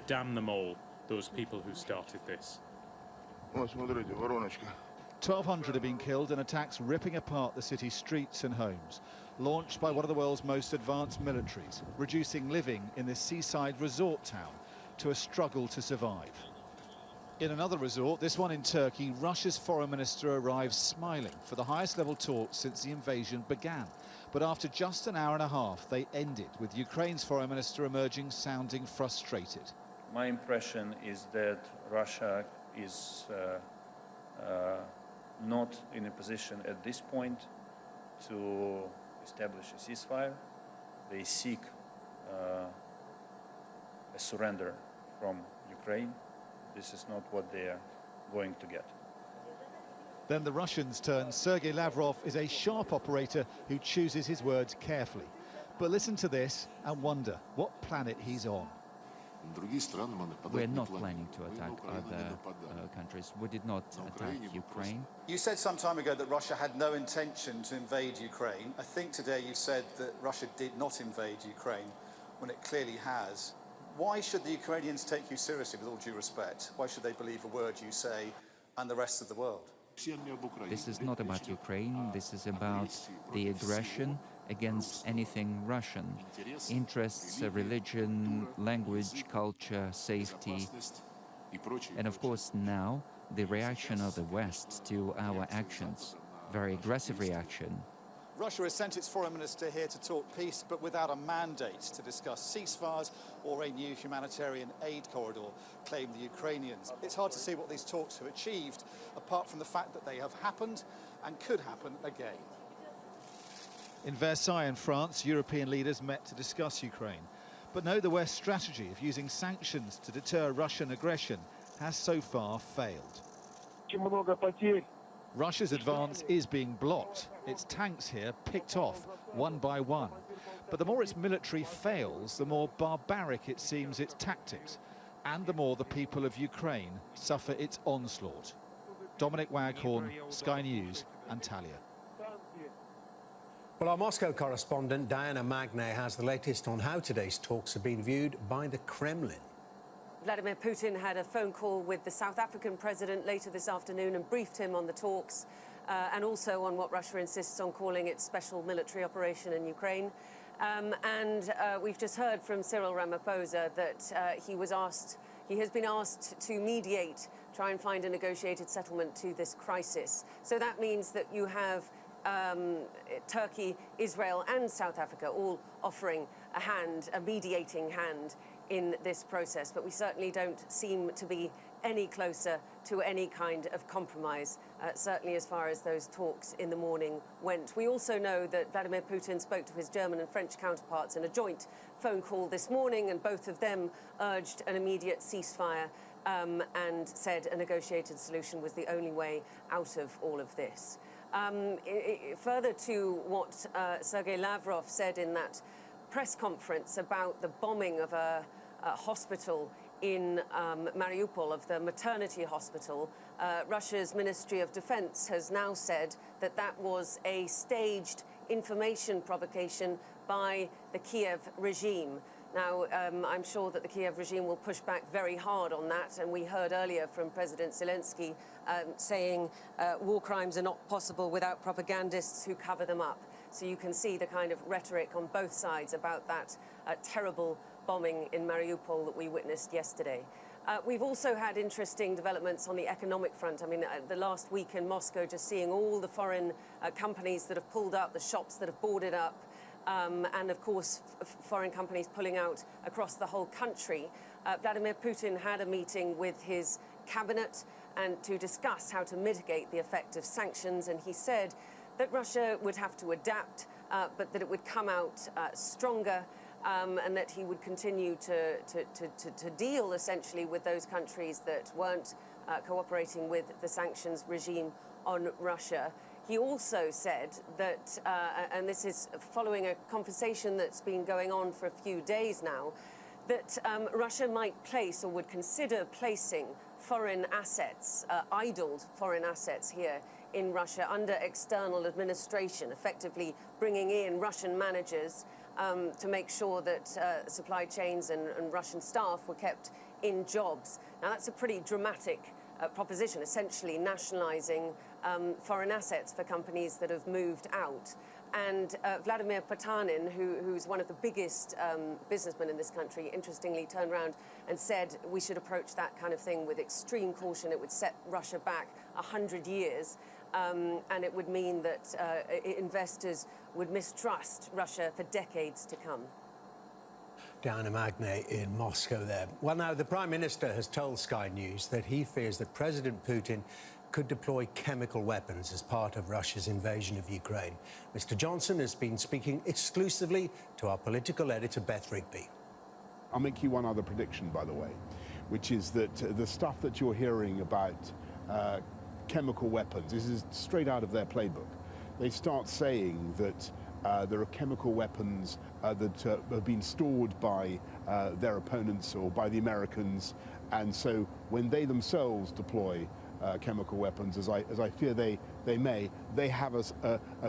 Damn them all, those people who started this. 1,200 have been killed in attacks ripping apart the city's streets and homes, launched by one of the world's most advanced militaries, reducing living in this seaside resort town to a struggle to survive. In another resort, this one in Turkey, Russia's foreign minister arrives smiling for the highest level talks since the invasion began. But after just an hour and a half, they ended with Ukraine's foreign minister emerging sounding frustrated. My impression is that Russia is not in a position at this point to establish a ceasefire. They seek a surrender from Ukraine. This is not what they are going to get. Then the Russians turn. Sergei Lavrov is a sharp operator who chooses his words carefully. But listen to this and wonder what planet he's on. We're not planning to attack other countries. We did not attack Ukraine. You said some time ago that Russia had no intention to invade Ukraine. I think today you said that Russia did not invade Ukraine when it clearly has. Why should the Ukrainians take you seriously, with all due respect? Why should they believe a word you say and the rest of the world? This is not about Ukraine. This is about the aggression against anything Russian. Interests, religion, language, culture, safety. And of course now, the reaction of the West to our actions. Very aggressive reaction. Russia has sent its foreign minister here to talk peace, but without a mandate to discuss ceasefires or a new humanitarian aid corridor, claim the Ukrainians. It's hard to see what these talks have achieved, apart from the fact that they have happened and could happen again. In Versailles in France, European leaders met to discuss Ukraine. But no, the West's strategy of using sanctions to deter Russian aggression has so far failed. Russia's advance is being blocked. Its tanks here picked off one by one. But the more its military fails, the more barbaric it seems its tactics, and the more the people of Ukraine suffer its onslaught. Dominic Waghorn, Sky News, Antalya. Well, our Moscow correspondent Diana Magne has the latest on how today's talks have been viewed by the Kremlin. Vladimir Putin had a phone call with the South African president later this afternoon and briefed him on the talks and also on what Russia insists on calling its special military operation in Ukraine. We've just heard from Cyril Ramaphosa that he has been asked to mediate, try and find a negotiated settlement to this crisis. So that means that you have Turkey, Israel and South Africa all offering a hand, a mediating hand in this process. But we certainly don't seem to be any closer to any kind of compromise, certainly as far as those talks in the morning went. We also know that Vladimir Putin spoke to his German and French counterparts in a joint phone call this morning, and both of them urged an immediate ceasefire and said a negotiated solution was the only way out of all of this. Further to what Sergei Lavrov said in that press conference about the bombing of a hospital in Mariupol, of the maternity hospital, Russia's Ministry of Defense has now said that that was a staged information provocation by the Kiev regime. Now, I'm sure that the Kiev regime will push back very hard on that, and we heard earlier from President Zelensky saying war crimes are not possible without propagandists who cover them up. So you can see the kind of rhetoric on both sides about that terrible bombing in Mariupol that we witnessed yesterday. We've also had interesting developments on the economic front. I mean, the last week in Moscow, just seeing all the foreign companies that have pulled up, the shops that have boarded up, and of course foreign companies pulling out across the whole country. Vladimir Putin had a meeting with his cabinet and to discuss how to mitigate the effect of sanctions, and he said that Russia would have to adapt, but that it would come out stronger, and that he would continue to deal essentially with those countries that weren't cooperating with the sanctions regime on Russia. He also said that, and this is following a conversation that's been going on for a few days now, that Russia might place or would consider placing foreign assets, idled foreign assets here in Russia under external administration, effectively bringing in Russian managers to make sure that supply chains and Russian staff were kept in jobs. Now, that's a pretty dramatic proposition, essentially nationalizing foreign assets for companies that have moved out. And Vladimir Potanin, who's one of the biggest businessmen in this country, interestingly turned around and said we should approach that kind of thing with extreme caution. It would set Russia back 100 years, and it would mean that investors would mistrust Russia for decades to come. Diana Magne in Moscow there. Well, now, the Prime Minister has told Sky News that he fears that President Putin could deploy chemical weapons as part of Russia's invasion of Ukraine. Mr. Johnson has been speaking exclusively to our political editor, Beth Rigby. I'll make you one other prediction, by the way, which is that the stuff that you're hearing about chemical weapons, this is straight out of their playbook. They start saying that there are chemical weapons that have been stored by their opponents or by the Americans, and so when they themselves deploy chemical weapons, as I fear they may, they have a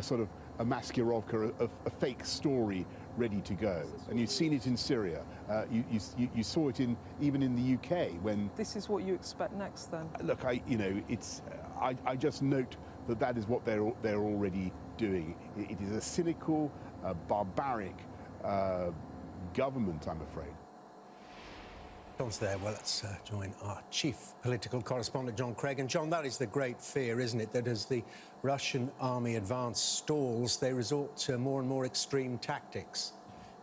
sort of a Maskirovka, a fake story ready to go. And you've seen it in Syria. You saw it even in the UK when. This is what you expect next, then. Look, I just note that is what they're already doing. It is a cynical, barbaric government, I'm afraid. John's there. Well, let's join our chief political correspondent, John Craig. And John, that is the great fear, isn't it, that as the Russian army advance stalls, they resort to more and more extreme tactics.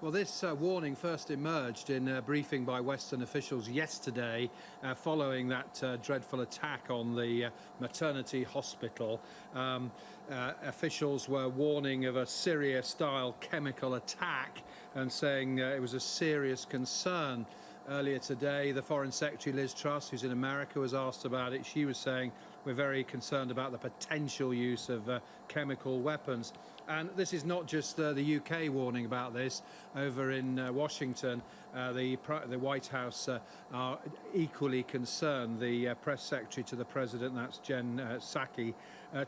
Well, this warning first emerged in a briefing by Western officials yesterday following that dreadful attack on the maternity hospital. Officials were warning of a Syria-style chemical attack and saying it was a serious concern. Earlier today, the Foreign Secretary, Liz Truss, who's in America, was asked about it. She was saying, we're very concerned about the potential use of chemical weapons. And this is not just the UK warning about this. Over in Washington, the White House are equally concerned. The press secretary to the president, that's Jen Psaki,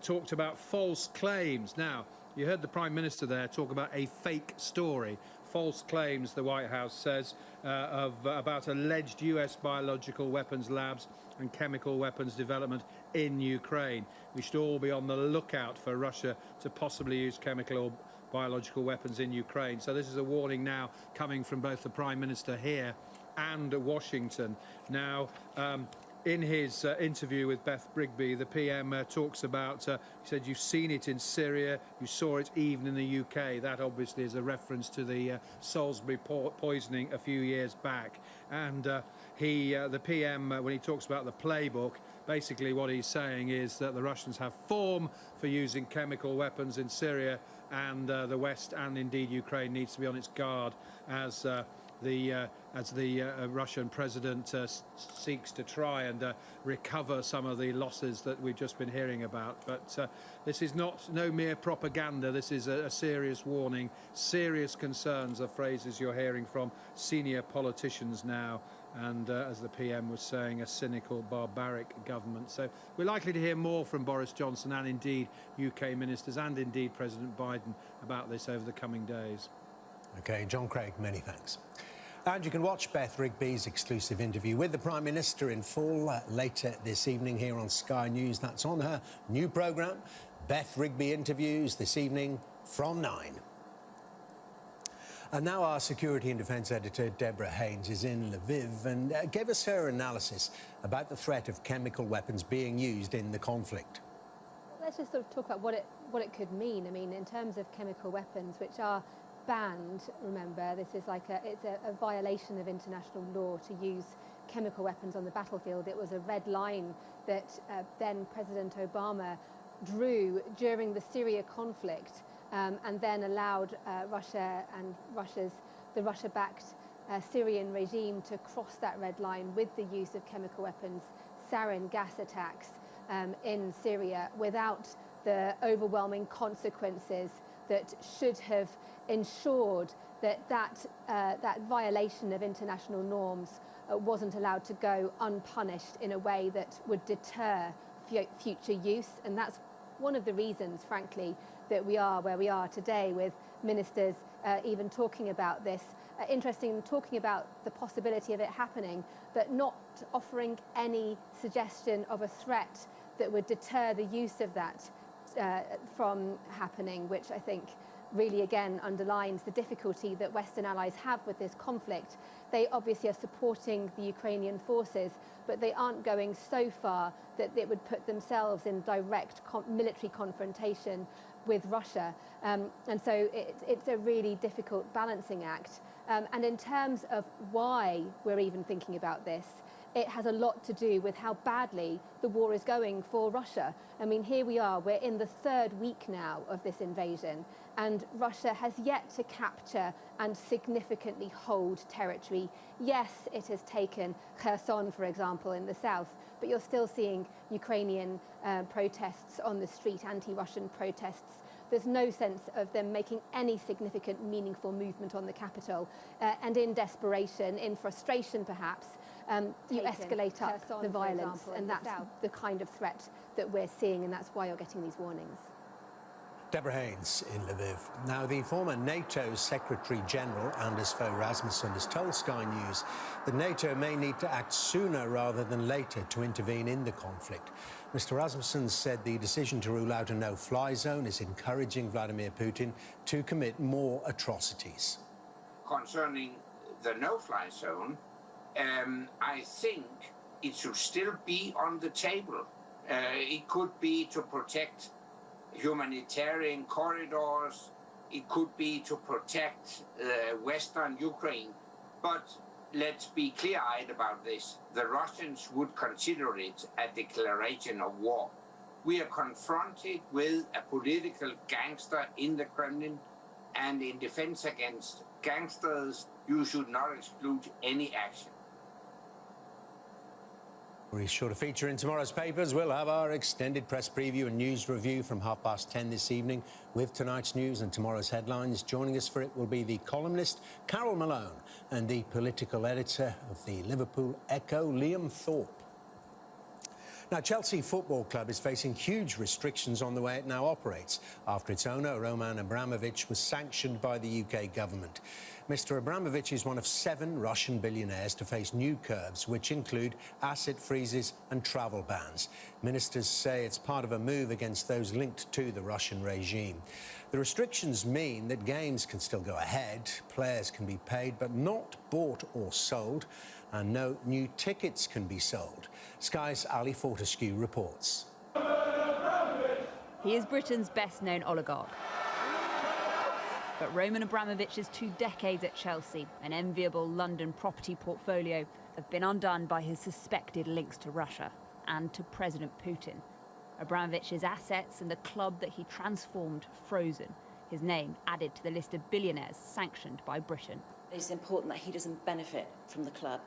talked about false claims. Now, you heard the Prime Minister there talk about a fake story. False claims, the White House says, about alleged US biological weapons labs and chemical weapons development in Ukraine. We should all be on the lookout for Russia to possibly use chemical or biological weapons in Ukraine. So this is a warning now coming from both the Prime Minister here and Washington. Now, in his interview with Beth Brigby, the PM talks about, he said, you've seen it in Syria, you saw it even in the UK. That obviously is a reference to the Salisbury poisoning a few years back. And the PM, when he talks about the playbook, basically what he's saying is that the Russians have form for using chemical weapons in Syria, and the West and indeed Ukraine needs to be on its guard as the Russian president seeks to try and recover some of the losses that we've just been hearing about. But this is no mere propaganda. This is a serious warning. Serious concerns are phrases you're hearing from senior politicians now. And as the PM was saying, a cynical, barbaric government. So we're likely to hear more from Boris Johnson and indeed UK ministers and indeed President Biden about this over the coming days. OK, John Craig, many thanks. And you can watch Beth Rigby's exclusive interview with the Prime Minister in full later this evening here on Sky News. That's on her new programme, Beth Rigby Interviews, this evening from 9. And now our security and defence editor, Deborah Haynes, is in Lviv and gave us her analysis about the threat of chemical weapons being used in the conflict. Let's just sort of talk about what it could mean. I mean, in terms of chemical weapons, which are banned, remember, this is like it's a violation of international law to use chemical weapons on the battlefield. It was a red line that then President Obama drew during the Syria conflict, and then allowed Russia and the Russia-backed Syrian regime to cross that red line with the use of chemical weapons, sarin gas attacks in Syria, without the overwhelming consequences that should have ensured that violation of international norms wasn't allowed to go unpunished in a way that would deter future use. And that's one of the reasons, frankly, that we are where we are today, with ministers even talking about this. Interesting, talking about the possibility of it happening, but not offering any suggestion of a threat that would deter the use of that from happening, which I think really again underlines the difficulty that Western allies have with this conflict. They obviously are supporting the Ukrainian forces, but they aren't going so far that it would put themselves in direct military confrontation with Russia. And so it's a really difficult balancing act. And in terms of why we're even thinking about this, it has a lot to do with how badly the war is going for Russia. I mean, here we are, we're in the third week now of this invasion, and Russia has yet to capture and significantly hold territory. Yes, it has taken Kherson, for example, in the south, but you're still seeing Ukrainian protests on the street, anti-Russian protests. There's no sense of them making any significant, meaningful movement on the capital. And in desperation, in frustration perhaps, you escalate up the violence, and that's the kind of threat that we're seeing, and that's why you're getting these warnings. Deborah Haynes in Lviv. Now, the former NATO Secretary General, Anders Fogh Rasmussen, has told Sky News that NATO may need to act sooner rather than later to intervene in the conflict. Mr. Rasmussen said the decision to rule out a no-fly zone is encouraging Vladimir Putin to commit more atrocities. Concerning the no-fly zone, I think it should still be on the table. It could be to protect humanitarian corridors, it could be to protect Western Ukraine, but let's be clear-eyed about this. The Russians would consider it a declaration of war. We are confronted with a political gangster in the Kremlin, and in defense against gangsters, you should not exclude any action. We're sure to feature in tomorrow's papers. We'll have our extended press preview and news review from 10:30 this evening with tonight's news and tomorrow's headlines. Joining us for it will be the columnist Carol Malone and the political editor of the Liverpool Echo, Liam Thorpe. Now, Chelsea Football Club is facing huge restrictions on the way it now operates after its owner, Roman Abramovich, was sanctioned by the UK government. Mr. Abramovich is one of 7 Russian billionaires to face new curbs, which include asset freezes and travel bans. Ministers say it's part of a move against those linked to the Russian regime. The restrictions mean that games can still go ahead, players can be paid, but not bought or sold, and no new tickets can be sold. Sky's Ali Fortescue reports. He is Britain's best-known oligarch. But Roman Abramovich's 2 decades at Chelsea, an enviable London property portfolio, have been undone by his suspected links to Russia and to President Putin. Abramovich's assets and the club that he transformed frozen, his name added to the list of billionaires sanctioned by Britain. It's important that he doesn't benefit from the club.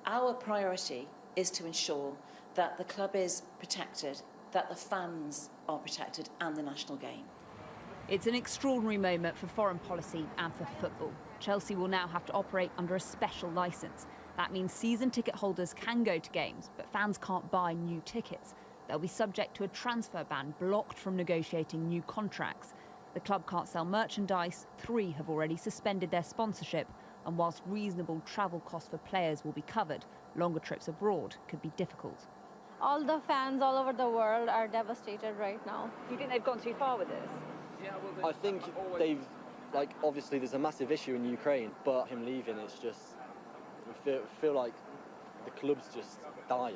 Our priority is to ensure that the club is protected, that the fans are protected, and the national game. It's an extraordinary moment for foreign policy and for football. Chelsea will now have to operate under a special licence. That means season ticket holders can go to games, but fans can't buy new tickets. They'll be subject to a transfer ban, blocked from negotiating new contracts. The club can't sell merchandise. 3 have already suspended their sponsorship. And whilst reasonable travel costs for players will be covered, longer trips abroad could be difficult. All the fans all over the world are devastated right now. Do you think they've gone too far with this? I think they've, obviously there's a massive issue in Ukraine, but him leaving, it's just, I feel like the club's just dying.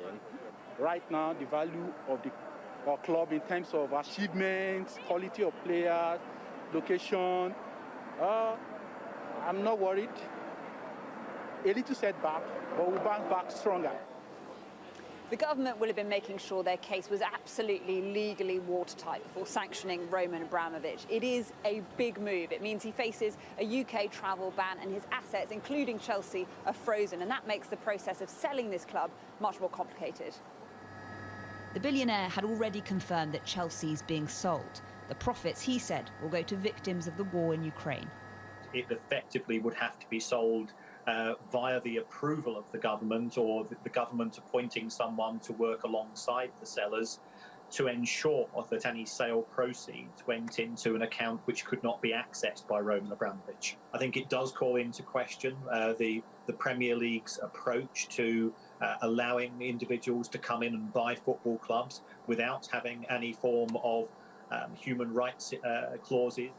Right now, the value of our club in terms of achievements, quality of players, location, I'm not worried. A little setback, but we'll bounce back stronger. The government will have been making sure their case was absolutely legally watertight before sanctioning Roman Abramovich. It is a big move. It means he faces a UK travel ban and his assets, including Chelsea, are frozen. And that makes the process of selling this club much more complicated. The billionaire had already confirmed that Chelsea's being sold. The profits, he said, will go to victims of the war in Ukraine. It effectively would have to be sold via the approval of the government, or the government appointing someone to work alongside the sellers to ensure that any sale proceeds went into an account which could not be accessed by Roman Abramovich. I think it does call into question the Premier League's approach to allowing individuals to come in and buy football clubs without having any form of human rights clauses.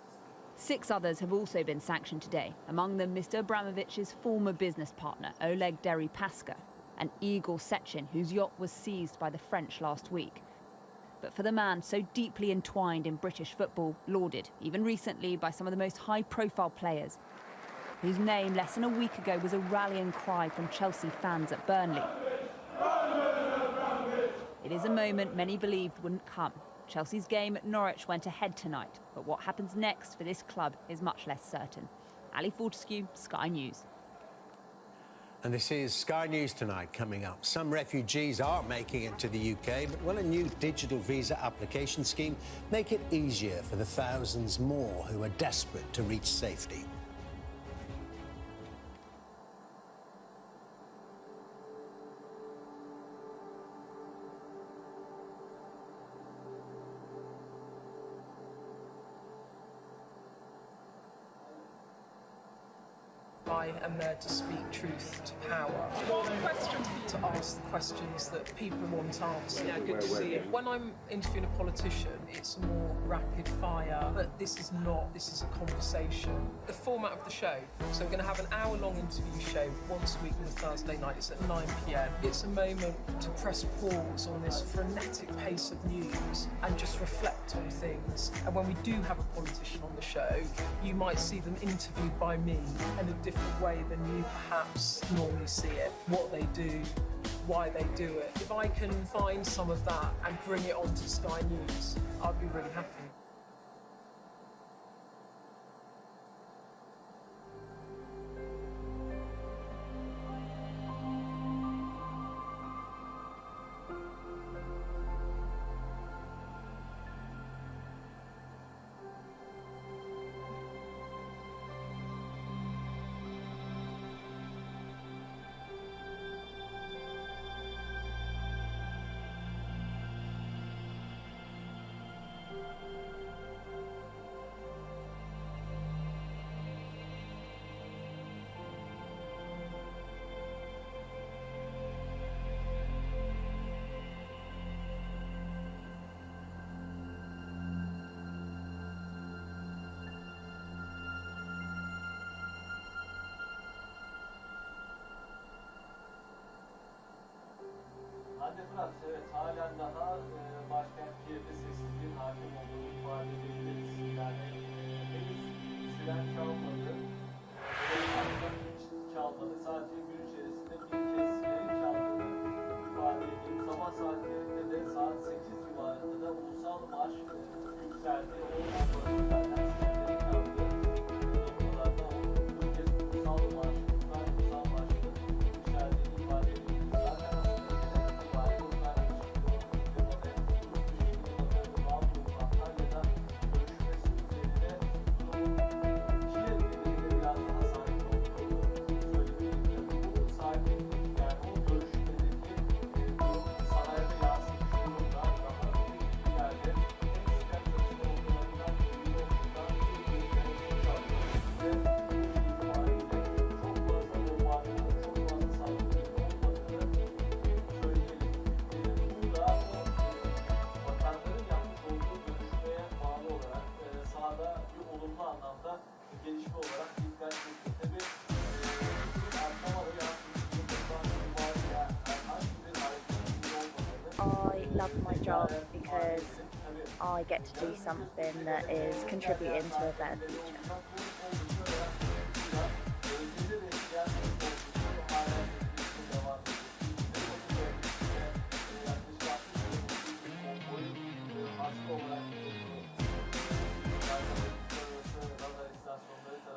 6 others have also been sanctioned today, among them Mr. Abramovich's former business partner, Oleg Deripaska, and Igor Sechin, whose yacht was seized by the French last week. But for the man so deeply entwined in British football, lauded, even recently, by some of the most high-profile players, whose name less than a week ago was a rallying cry from Chelsea fans at Burnley. It is a moment many believed wouldn't come. Chelsea's game at Norwich went ahead tonight, but what happens next for this club is much less certain. Ali Fortescue, Sky News. And this is Sky News Tonight coming up. Some refugees are making it to the UK, but will a new digital visa application scheme make it easier for the thousands more who are desperate to reach safety? I am there to speak truth to power. One question to ask the questions that people want answered. Yeah, good to see you. When I'm interviewing a politician, it's more rapid fire, but this is not. This is a conversation. The format of the show, so we're going to have an hour-long interview show once a week on a Thursday night. It's at 9 p.m. It's a moment to press pause on this frenetic pace of news and just reflect on things. And when we do have a politician on the show, you might see them interviewed by me in a different way than you perhaps normally see it. What they do, why they do it. If I can find some of that and bring it onto Sky News, I'd be really happy. biraz evet halen daha başkent Kiev'de sessizliğin hakim olduğunu ifade edebiliriz. Yani henüz siren çalmadı. Hiç çalmadı. Sadece gün içerisinde bir kez siren çaldığını ifade edeyim. Sabah saatlerinde de saat 8 civarında da ulusal marş yükseldi. O bölümlerden sirenlerin çaldığı noktalarda bu kez ulusal marş, ulusal marşın yükseldiğini ifade edebiliriz. Zaten I love my job because I get to do something that is contributing to a better future.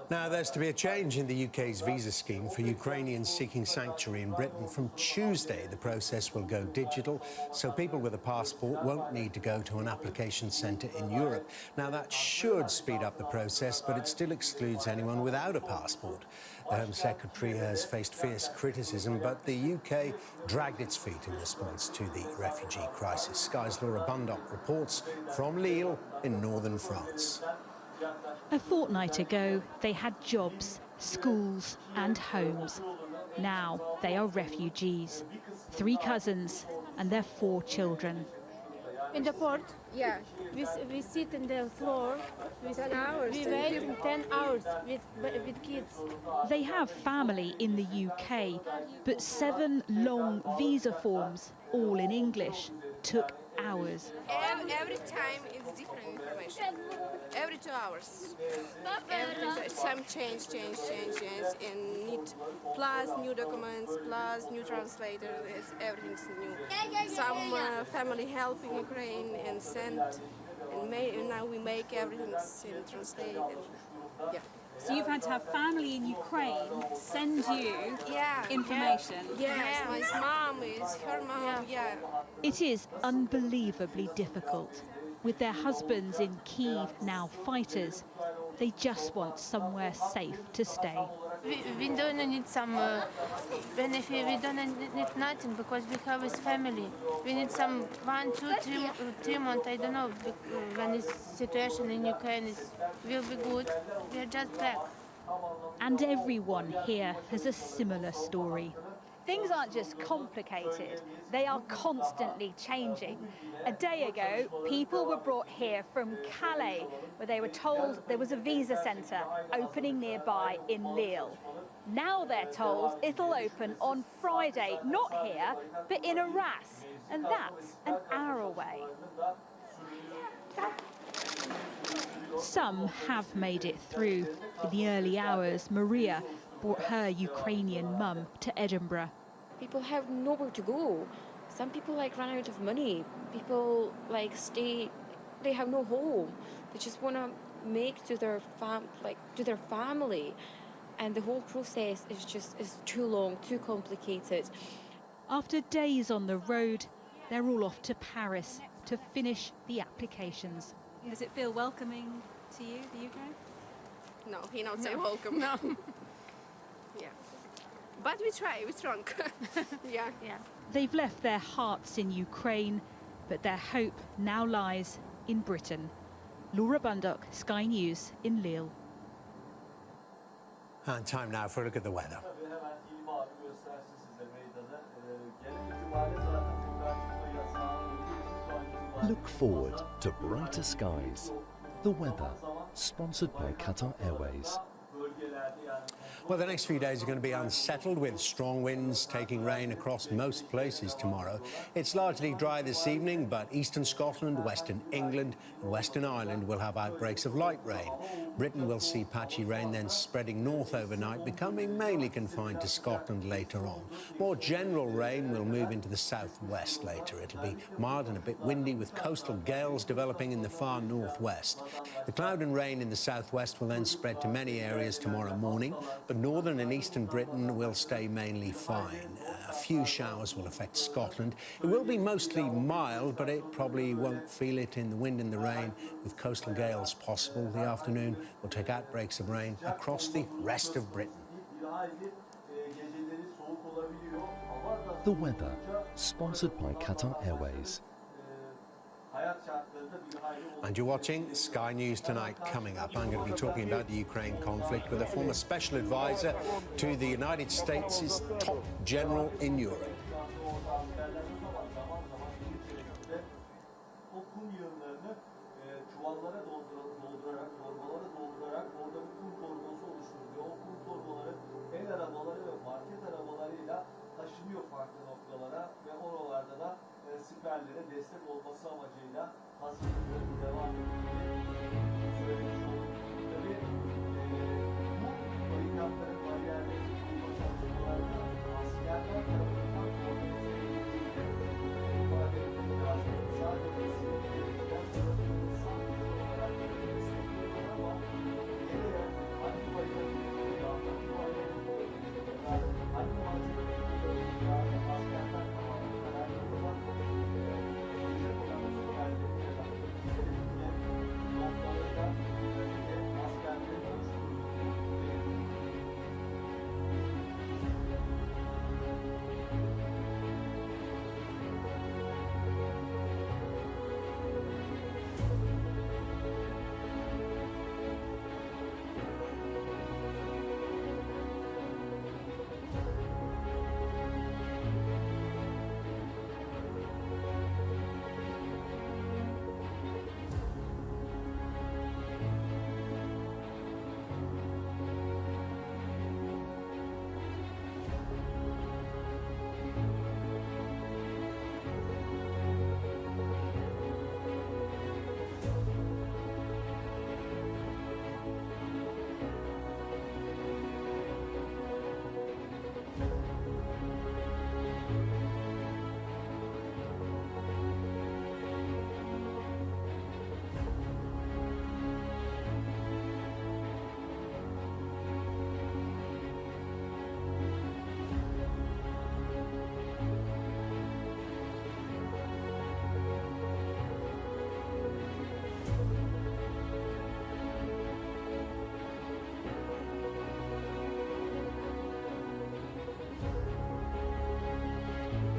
Now, there's to be a change in the UK's visa scheme for Ukrainians seeking sanctuary in Britain. From Tuesday, the process will go digital, so people with a passport won't need to go to an application centre in Europe. Now, that should speed up the process, but it still excludes anyone without a passport. The Home Secretary has faced fierce criticism, but the UK dragged its feet in response to the refugee crisis. Sky's Laura Bundock reports from Lille in northern France. A fortnight ago, they had jobs, schools and homes. Now they are refugees. 3 cousins and their 4 children. In the port, yeah. We sit in the floor with 10 hours. We wait 10 hours with kids. They have family in the UK, but 7 long visa forms, all in English, took hours. Every time is different information. Every 2 hours. Some change, and need plus new documents, plus new translators, everything's new. Some family help in Ukraine and send, and now we make everything and translate. Yeah. So you've had to have family in Ukraine send you information? Yes, my mom is her mom, It is unbelievably difficult. With their husbands in Kyiv now fighters, they just want somewhere safe to stay. We don't need some benefit, we don't need nothing because we have his family. We need some 1, 2, 3 months, I don't know, when the situation in Ukraine will be good. We are just back. And everyone here has a similar story. Things aren't just complicated, they are constantly changing. A day ago, people were brought here from Calais, where they were told there was a visa centre opening nearby in Lille. Now they're told it'll open on Friday, not here, but in Arras, and that's an hour away. Some have made it through. In the early hours, Maria brought her Ukrainian mum to Edinburgh. People have nowhere to go. Some people run out of money. People stay, they have no home. They just want to make to their family, and the whole process is too long, too complicated. After days on the road, they're all off to Paris to finish the applications. Does it feel welcoming to you, the UK? No, he not say welcome. No. Yeah, but we try. We're strong. Yeah. They've left their hearts in Ukraine, but their hope now lies in Britain. Laura Bundock, Sky News in Lille. And time now for a look at the weather. Look forward to brighter skies. The weather, sponsored by Qatar Airways. Well, the next few days are going to be unsettled with strong winds taking rain across most places tomorrow. It's largely dry this evening, but eastern Scotland, western England and western Ireland will have outbreaks of light rain. Britain will see patchy rain then spreading north overnight, becoming mainly confined to Scotland later on. More general rain will move into the southwest later. It'll be mild and a bit windy with coastal gales developing in the far northwest. The cloud and rain in the southwest will then spread to many areas tomorrow morning, but northern and eastern Britain will stay mainly fine. A few showers will affect Scotland. It will be mostly mild, but it probably won't feel it in the wind and the rain, with coastal gales possible. The afternoon will take outbreaks of rain across the rest of Britain. The weather, sponsored by Qatar Airways. And you're watching Sky News Tonight. Coming up, I'm going to be talking about the Ukraine conflict with a former special advisor to the United States' top general in Europe. Taşınıyor farklı noktalara ve oralarda da siperlere destek olması amacıyla hazırlıkların devam ettiğini söylemiş.